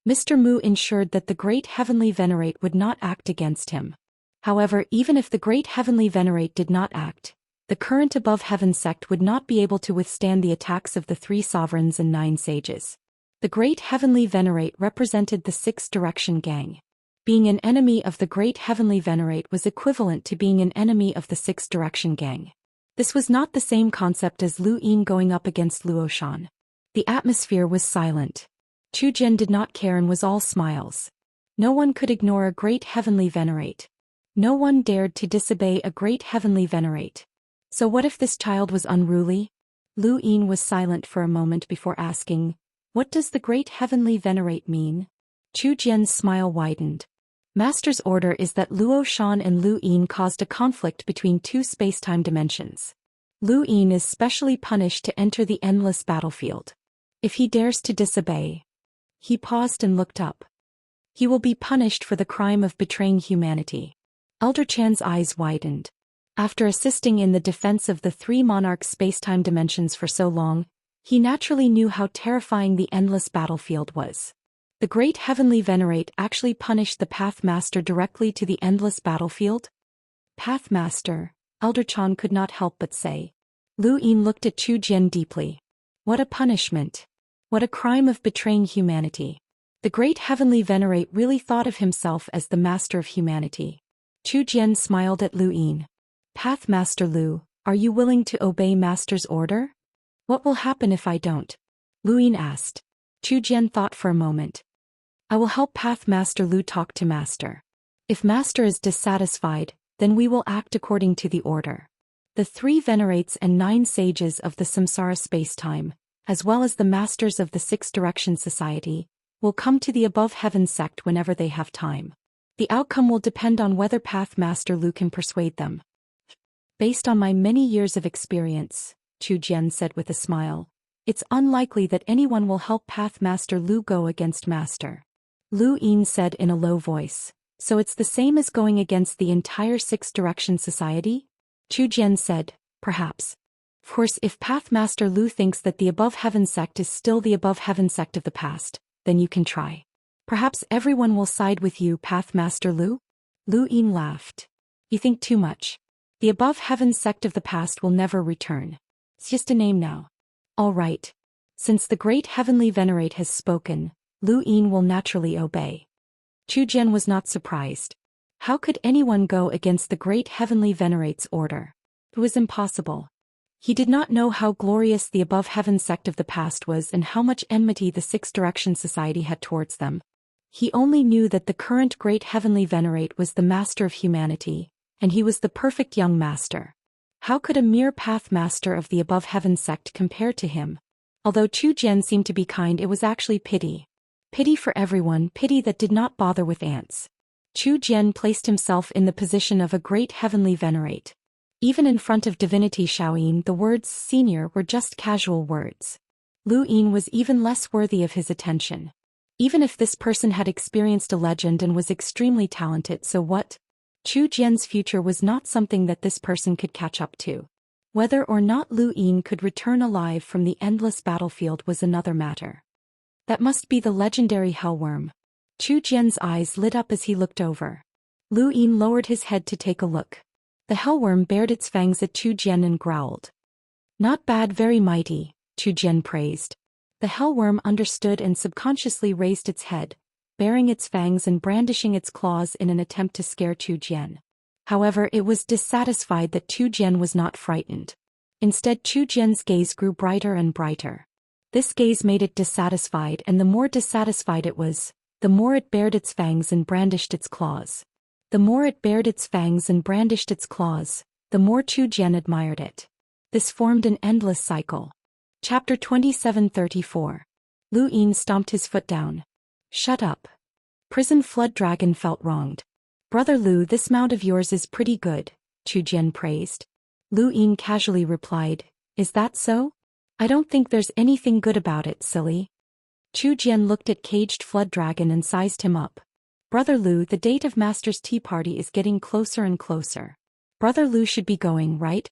Mr. Mu ensured that the great heavenly venerate would not act against him. However, even if the great heavenly venerate did not act, the current Above Heaven sect would not be able to withstand the attacks of the 3 sovereigns and 9 sages. The great heavenly venerate represented the 6 direction gang. Being an enemy of the great heavenly venerate was equivalent to being an enemy of the 6 direction gang. This was not the same concept as Lu Yin going up against Zhou Xian. The atmosphere was silent. Chu Jian did not care and was all smiles. No one could ignore a great heavenly venerate. No one dared to disobey a great heavenly venerate. So what if this child was unruly? Lu Yin was silent for a moment before asking, "What does the great heavenly venerate mean?" Chu Jian's smile widened. Master's order is that Luo Shan and Lu Yin caused a conflict between 2 spacetime dimensions. Lu Yin is specially punished to enter the endless battlefield. If he dares to disobey. He paused and looked up. He will be punished for the crime of betraying humanity. Elder Chan's eyes widened. After assisting in the defense of the 3 monarch spacetime dimensions for so long, he naturally knew how terrifying the endless battlefield was. The great heavenly venerate actually punished the Pathmaster directly to the endless battlefield? Pathmaster, Elder Chan could not help but say. Lu Yin looked at Chu Jian deeply. What a punishment. What a crime of betraying humanity. The great heavenly venerate really thought of himself as the master of humanity. Chu Jian smiled at Lu Yin. Pathmaster Lu, are you willing to obey Master's order? What will happen if I don't? Lu Yin asked. Chu Jian thought for a moment. I will help Pathmaster Lu talk to Master. If Master is dissatisfied, then we will act according to the order. The 3 venerates and 9 sages of the Samsara spacetime, as well as the masters of the 6 Direction Society, will come to the Above Heaven sect whenever they have time. The outcome will depend on whether Pathmaster Lu can persuade them. Based on my many years of experience, Chu Jian said with a smile, it's unlikely that anyone will help Pathmaster Lu go against Master. Lu Yin said in a low voice, so it's the same as going against the entire 6 Direction Society? Chu Jian said, perhaps. Of course, if Pathmaster Lu thinks that the Above Heaven sect is still the Above Heaven sect of the past, then you can try. Perhaps everyone will side with you, Pathmaster Lu? Lu Yin laughed. You think too much. The Above Heaven sect of the past will never return. It's just a name now. All right. Since the great heavenly venerate has spoken, Lu Yin will naturally obey. Chu Jian was not surprised. How could anyone go against the great heavenly venerate's order? It was impossible. He did not know how glorious the Above Heaven sect of the past was and how much enmity the 6 Direction Society had towards them. He only knew that the current great heavenly venerate was the master of humanity, and he was the perfect young master. How could a mere pathmaster of the Above Heaven sect compare to him? Although Chu Jian seemed to be kind, it was actually pity. Pity for everyone, pity that did not bother with ants. Chu Jian placed himself in the position of a great heavenly venerate. Even in front of divinity Shaoyin, the words senior were just casual words. Lu Yin was even less worthy of his attention. Even if this person had experienced a legend and was extremely talented, so what? Chu Jian's future was not something that this person could catch up to. Whether or not Lu Yin could return alive from the endless battlefield was another matter. That must be the legendary hellworm. Chu Jian's eyes lit up as he looked over. Lu Yin lowered his head to take a look. The hellworm bared its fangs at Chu Jian and growled. Not bad, very mighty, Chu Jian praised. The hellworm understood and subconsciously raised its head, baring its fangs and brandishing its claws in an attempt to scare Chu Jian. However, it was dissatisfied that Chu Jian was not frightened. Instead, Chu Jian's gaze grew brighter and brighter. This gaze made it dissatisfied, and the more dissatisfied it was, the more it bared its fangs and brandished its claws. The more it bared its fangs and brandished its claws, the more Chu Jian admired it. This formed an endless cycle. Chapter 2734. Lu Yin stomped his foot down. Shut up. Prison Flood Dragon felt wronged. Brother Lu, this mount of yours is pretty good, Chu Jian praised. Lu Yin casually replied, "Is that so? I don't think there's anything good about it, silly." Chu Jian looked at caged flood dragon and sized him up. "Brother Lu, the date of Master's tea party is getting closer and closer. Brother Lu should be going, right?"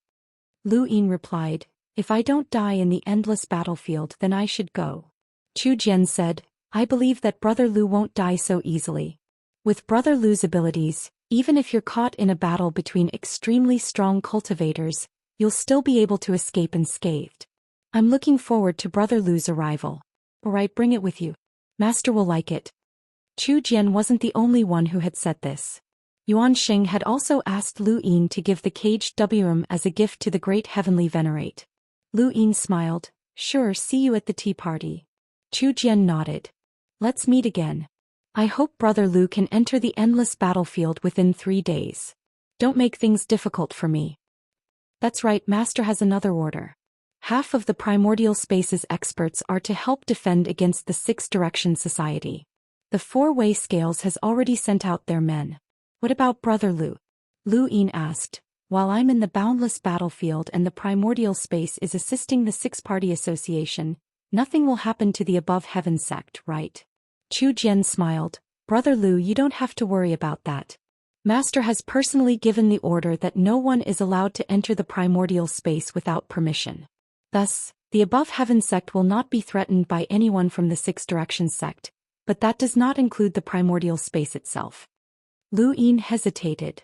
Lu Yin replied, "If I don't die in the endless battlefield, then I should go." Chu Jian said, "I believe that Brother Lu won't die so easily. With Brother Lu's abilities, even if you're caught in a battle between extremely strong cultivators, you'll still be able to escape unscathed. I'm looking forward to Brother Lu's arrival. Alright, bring it with you. Master will like it." Chu Jian wasn't the only one who had said this. Yuan Xing had also asked Lu Yin to give the caged WM as a gift to the great heavenly venerate. Lu Yin smiled, "Sure, see you at the tea party." Chu Jian nodded. "Let's meet again. I hope Brother Lu can enter the endless battlefield within 3 days. Don't make things difficult for me." "That's right, Master has another order. Half of the primordial space's experts are to help defend against the Six Direction Society. The Four-Way Scales has already sent out their men. What about Brother Lu?" Lu Yin asked. "While I'm in the boundless battlefield and the primordial space is assisting the Six-Party Association, nothing will happen to the Above Heaven sect, right?" Chu Jian smiled. "Brother Lu, you don't have to worry about that. Master has personally given the order that no one is allowed to enter the primordial space without permission. Thus, the Above Heaven sect will not be threatened by anyone from the Six Directions sect, but that does not include the primordial space itself." Lu Yin hesitated.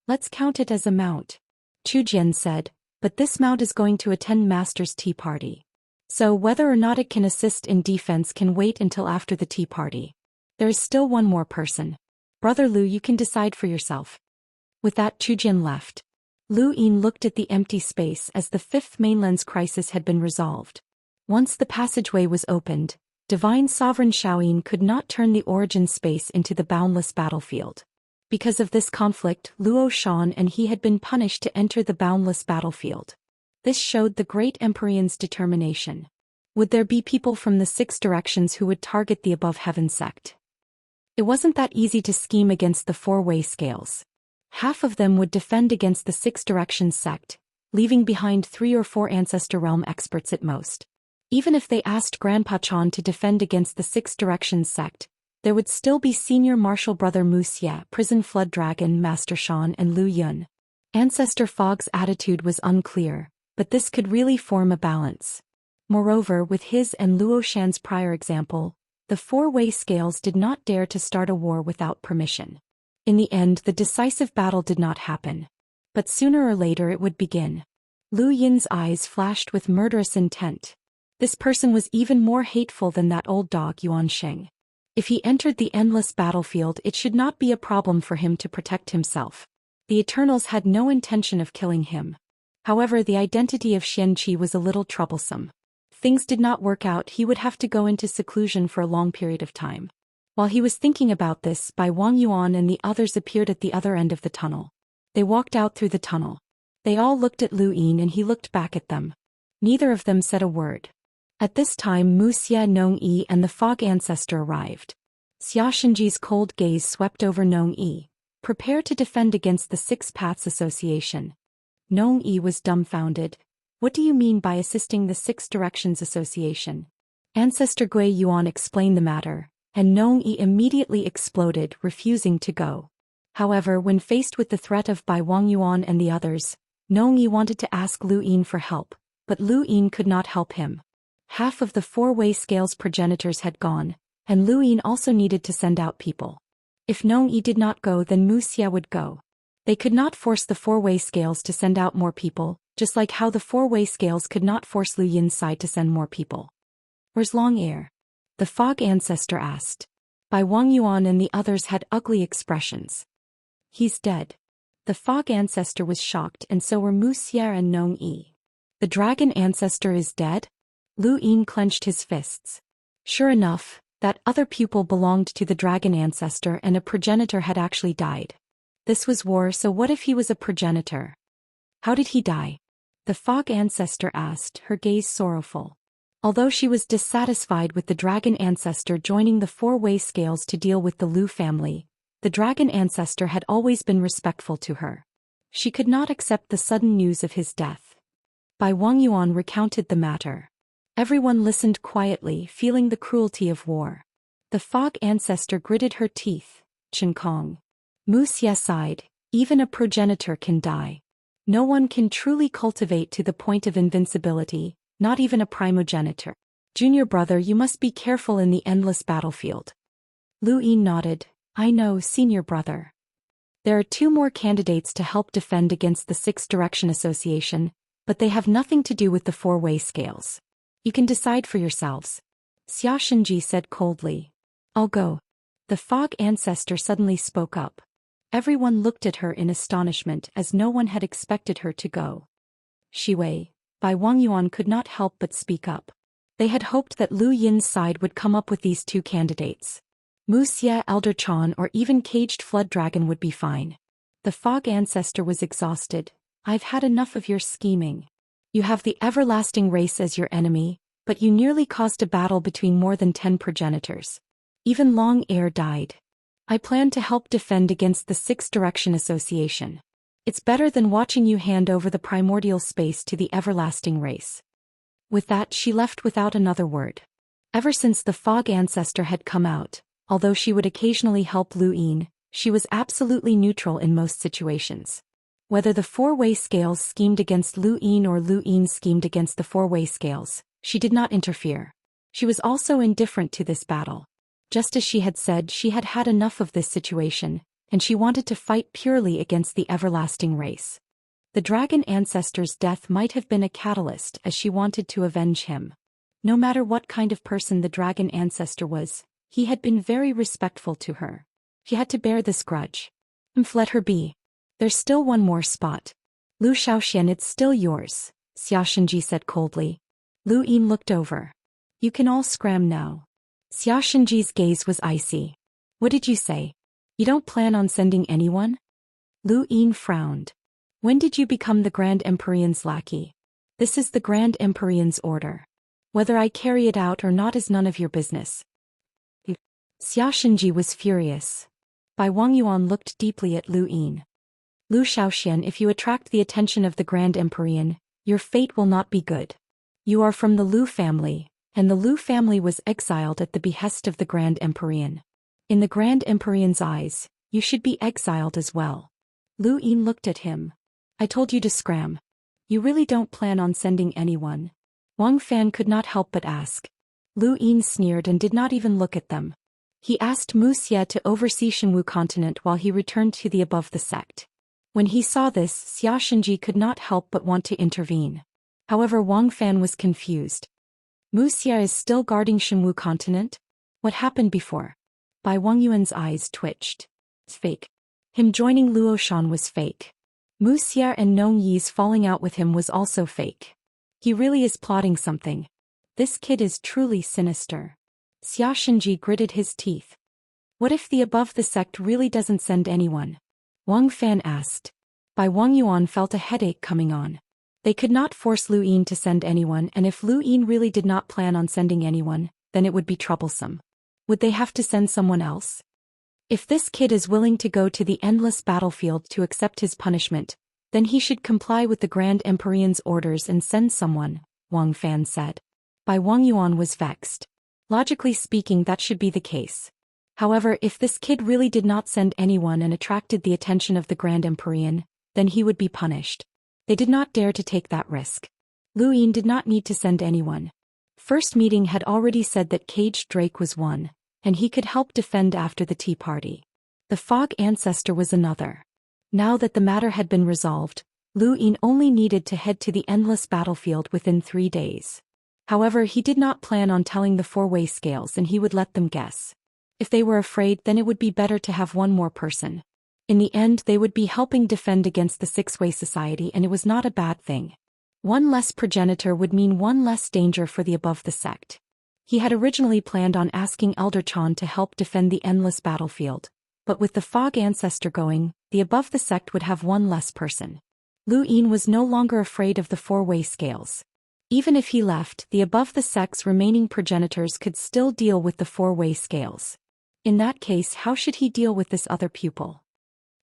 "Let's count it as a mount," Chu Jian said, "but this mount is going to attend Master's tea party. So whether or not it can assist in defense can wait until after the tea party. There is still one more person. Brother Lu, you can decide for yourself." With that, Chu Jian left. Lu Yin looked at the empty space as the Fifth Mainland's crisis had been resolved. Once the passageway was opened, Divine Sovereign Shaoyin could not turn the origin space into the boundless battlefield. Because of this conflict, Luo Shan and he had been punished to enter the boundless battlefield. This showed the great Emperor's determination. Would there be people from the Six Directions who would target the Above Heaven sect? It wasn't that easy to scheme against the Four-Way Scales. Half of them would defend against the Six Directions sect, leaving behind 3 or 4 Ancestor Realm experts at most. Even if they asked Grandpa Chan to defend against the Six Directions sect, there would still be Senior Martial Brother Wuxia, Prison Flood Dragon Master Shan and Lu Yun. Ancestor Fog's attitude was unclear, but this could really form a balance. Moreover, with his and Luo Shan's prior example, the Four-Way Scales did not dare to start a war without permission. In the end, the decisive battle did not happen. But sooner or later it would begin. Lu Yin's eyes flashed with murderous intent. This person was even more hateful than that old dog Yuan Sheng. If he entered the endless battlefield, it should not be a problem for him to protect himself. The Eternals had no intention of killing him. However, the identity of Xianxia was a little troublesome. Things did not work out, he would have to go into seclusion for a long period of time. While he was thinking about this, Bai Wang Yuan and the others appeared at the other end of the tunnel. They walked out through the tunnel. They all looked at Lu Yin and he looked back at them. Neither of them said a word. At this time, Wuxia, Nong Yi and the Fog Ancestor arrived. Xia Shenji's cold gaze swept over Nong Yi. "Prepare to defend against the Six Paths Association." Nong Yi was dumbfounded. "What do you mean by assisting the Six Directions Association?" Ancestor Gui Yuan explained the matter, and Nong Yi immediately exploded, refusing to go. However, when faced with the threat of Bai Wang Yuan and the others, Nong Yi wanted to ask Lu Yin for help, but Lu Yin could not help him. Half of the Four-Way Scales progenitors had gone, and Lu Yin also needed to send out people. If Nong Yi did not go, then Wuxia would go. They could not force the Four-Way Scales to send out more people, just like how the Four-Way Scales could not force Lu Yin's side to send more people. "Where's Long Air?" the Fog Ancestor asked. Bai Wang Yuan and the others had ugly expressions. "He's dead." The Fog Ancestor was shocked, and so were Wuxia and Nong Yi. "The Dragon Ancestor is dead?" Lu Yin clenched his fists. Sure enough, that other pupil belonged to the Dragon Ancestor and a progenitor had actually died. This was war, so what if he was a progenitor? "How did he die?" the Fog Ancestor asked, her gaze sorrowful. Although she was dissatisfied with the Dragon Ancestor joining the Four-Way Scales to deal with the Lu family, the Dragon Ancestor had always been respectful to her. She could not accept the sudden news of his death. Bai Wangyuan recounted the matter. Everyone listened quietly, feeling the cruelty of war. The fog ancestor gritted her teeth. Chen Kong. Wuxia sighed. Even a progenitor can die. No one can truly cultivate to the point of invincibility, not even a primogenitor. Junior brother, you must be careful in the endless battlefield. Lu Yin nodded. I know, senior brother. There are 2 more candidates to help defend against the 6 Direction Association, but they have nothing to do with the 4-way scales. You can decide for yourselves. Xianxia said coldly. I'll go. The fog ancestor suddenly spoke up. Everyone looked at her in astonishment as no one had expected her to go. Shiwei, Bai Wangyuan could not help but speak up. They had hoped that Lu Yin's side would come up with these 2 candidates. Wuxia, Elder Chan, or even Caged Flood Dragon would be fine. The fog ancestor was exhausted. I've had enough of your scheming. You have the everlasting race as your enemy, but you nearly caused a battle between more than 10 progenitors. Even Long Air died. I plan to help defend against the 6 Direction Association. It's better than watching you hand over the primordial space to the everlasting race. With that, she left without another word. Ever since the fog ancestor had come out, although she would occasionally help Lu Yin, she was absolutely neutral in most situations. Whether the 4-way scales schemed against Lu Yin or Lu Yin schemed against the 4-way scales, she did not interfere. She was also indifferent to this battle. Just as she had said, she had had enough of this situation, and she wanted to fight purely against the everlasting race. The dragon ancestor's death might have been a catalyst as she wanted to avenge him. No matter what kind of person the dragon ancestor was, he had been very respectful to her. She had to bear this grudge. Let her be. There's still one more spot. Lu Xiaoxian, it's still yours, Xianxia said coldly. Lu Yin looked over. You can all scram now. Xianxia's gaze was icy. What did you say? You don't plan on sending anyone? Lu Yin frowned. When did you become the Grand Empyrean's lackey? This is the Grand Empyrean's order. Whether I carry it out or not is none of your business. Xianxia was furious. Bai Wangyuan looked deeply at Lu Yin. Lu Xiaoxian, if you attract the attention of the Grand Empyrean, your fate will not be good. You are from the Lu family, and the Lu family was exiled at the behest of the Grand Empyrean. In the Grand Empyrean's eyes, you should be exiled as well. Lu Yin looked at him. I told you to scram. You really don't plan on sending anyone? Wang Fan could not help but ask. Lu Yin sneered and did not even look at them. He asked Wuxia to oversee Shenwu continent while he returned to the above the sect. When he saw this, Xianxia could not help but want to intervene. However, Wang Fan was confused. Wuxia is still guarding Shenwu continent? What happened before? Bai Wangyuan's eyes twitched. It's fake. Him joining Luoshan was fake. Wuxia and Nong Yi's falling out with him was also fake. He really is plotting something. This kid is truly sinister. Xianxia gritted his teeth. What if the above the sect really doesn't send anyone? Wang Fan asked. Bai Wangyuan felt a headache coming on. They could not force Lu Yin to send anyone, and if Lu Yin really did not plan on sending anyone, then it would be troublesome. Would they have to send someone else? If this kid is willing to go to the endless battlefield to accept his punishment, then he should comply with the Grand Empyrean's orders and send someone, Wang Fan said. Bai Wangyuan was vexed. Logically speaking, that should be the case. However, if this kid really did not send anyone and attracted the attention of the Grand Empyrean, then he would be punished. They did not dare to take that risk. Lu Yin did not need to send anyone. First meeting had already said that Caged Drake was one, and he could help defend after the tea party. The fog ancestor was another. Now that the matter had been resolved, Lu Yin only needed to head to the endless battlefield within 3 days. However, he did not plan on telling the 4-way scales, and he would let them guess. If they were afraid, then it would be better to have one more person. In the end, they would be helping defend against the 6-way society, and it was not a bad thing. One less progenitor would mean one less danger for the above the sect. He had originally planned on asking Elder Chan to help defend the endless battlefield, but with the fog ancestor going, the above the sect would have one less person. Lu Yin was no longer afraid of the 4-way scales. Even if he left, the above the sect's remaining progenitors could still deal with the 4-way scales. In that case, how should he deal with this other pupil?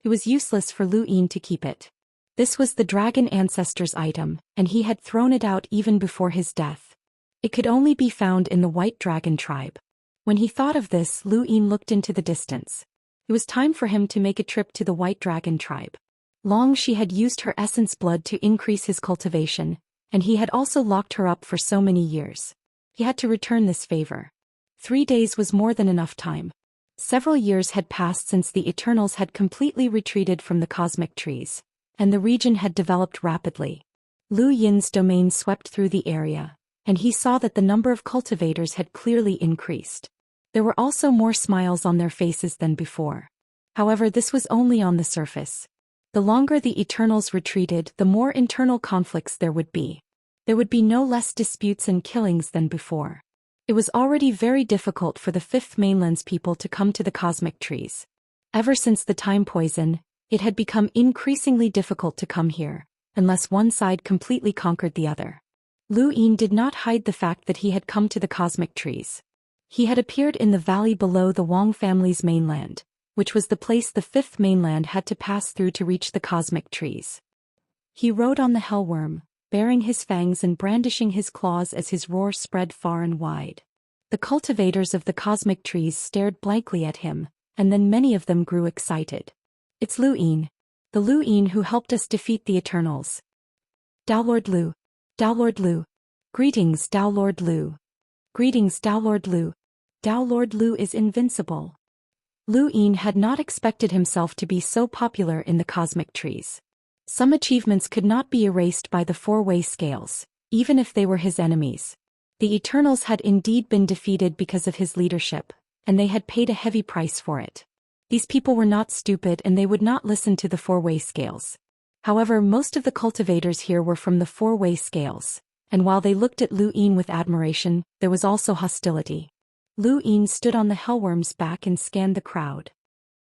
It was useless for Lu Yin to keep it. This was the dragon ancestor's item, and he had thrown it out even before his death. It could only be found in the White Dragon tribe. When he thought of this, Lu Yin looked into the distance. It was time for him to make a trip to the White Dragon tribe. Long she had used her essence blood to increase his cultivation, and he had also locked her up for so many years. He had to return this favor. 3 days was more than enough time. Several years had passed since the Eternals had completely retreated from the cosmic trees, and the region had developed rapidly. Lu Yin's domain swept through the area, and he saw that the number of cultivators had clearly increased. There were also more smiles on their faces than before. However, this was only on the surface. The longer the Eternals retreated, the more internal conflicts there would be. There would be no less disputes and killings than before. It was already very difficult for the Fifth Mainland's people to come to the cosmic trees. Ever since the time poison, it had become increasingly difficult to come here, unless one side completely conquered the other. Lu Yin did not hide the fact that he had come to the cosmic trees. He had appeared in the valley below the Wang family's mainland, which was the place the Fifth Mainland had to pass through to reach the cosmic trees. He rode on the hellworm, baring his fangs and brandishing his claws as his roar spread far and wide. The cultivators of the cosmic trees stared blankly at him, and then many of them grew excited. It's Lu Yin. The Lu Yin who helped us defeat the Eternals. Dao Lord Lu. Dao Lord Lu. Greetings, Dao Lord Lu. Greetings, Dao Lord Lu. Dao Lord Lu is invincible. Lu Yin had not expected himself to be so popular in the cosmic trees. Some achievements could not be erased by the four-way scales, even if they were his enemies. The Eternals had indeed been defeated because of his leadership, and they had paid a heavy price for it. These people were not stupid and they would not listen to the four-way scales. However, most of the cultivators here were from the four-way scales, and while they looked at Lu Yin with admiration, there was also hostility. Lu Yin stood on the hellworm's back and scanned the crowd.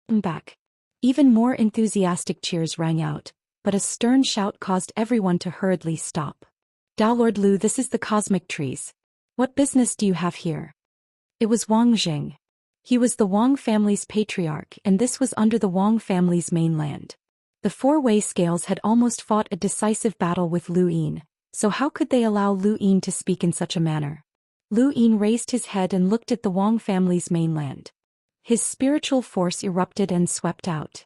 Back. Even more enthusiastic cheers rang out, but a stern shout caused everyone to hurriedly stop. Dao Lord Lu, this is the cosmic trees. What business do you have here? It was Wang Jing. He was the Wang family's patriarch, and this was under the Wang family's mainland. The four-way scales had almost fought a decisive battle with Lu Yin, so how could they allow Lu Yin to speak in such a manner? Lu Yin raised his head and looked at the Wang family's mainland. His spiritual force erupted and swept out.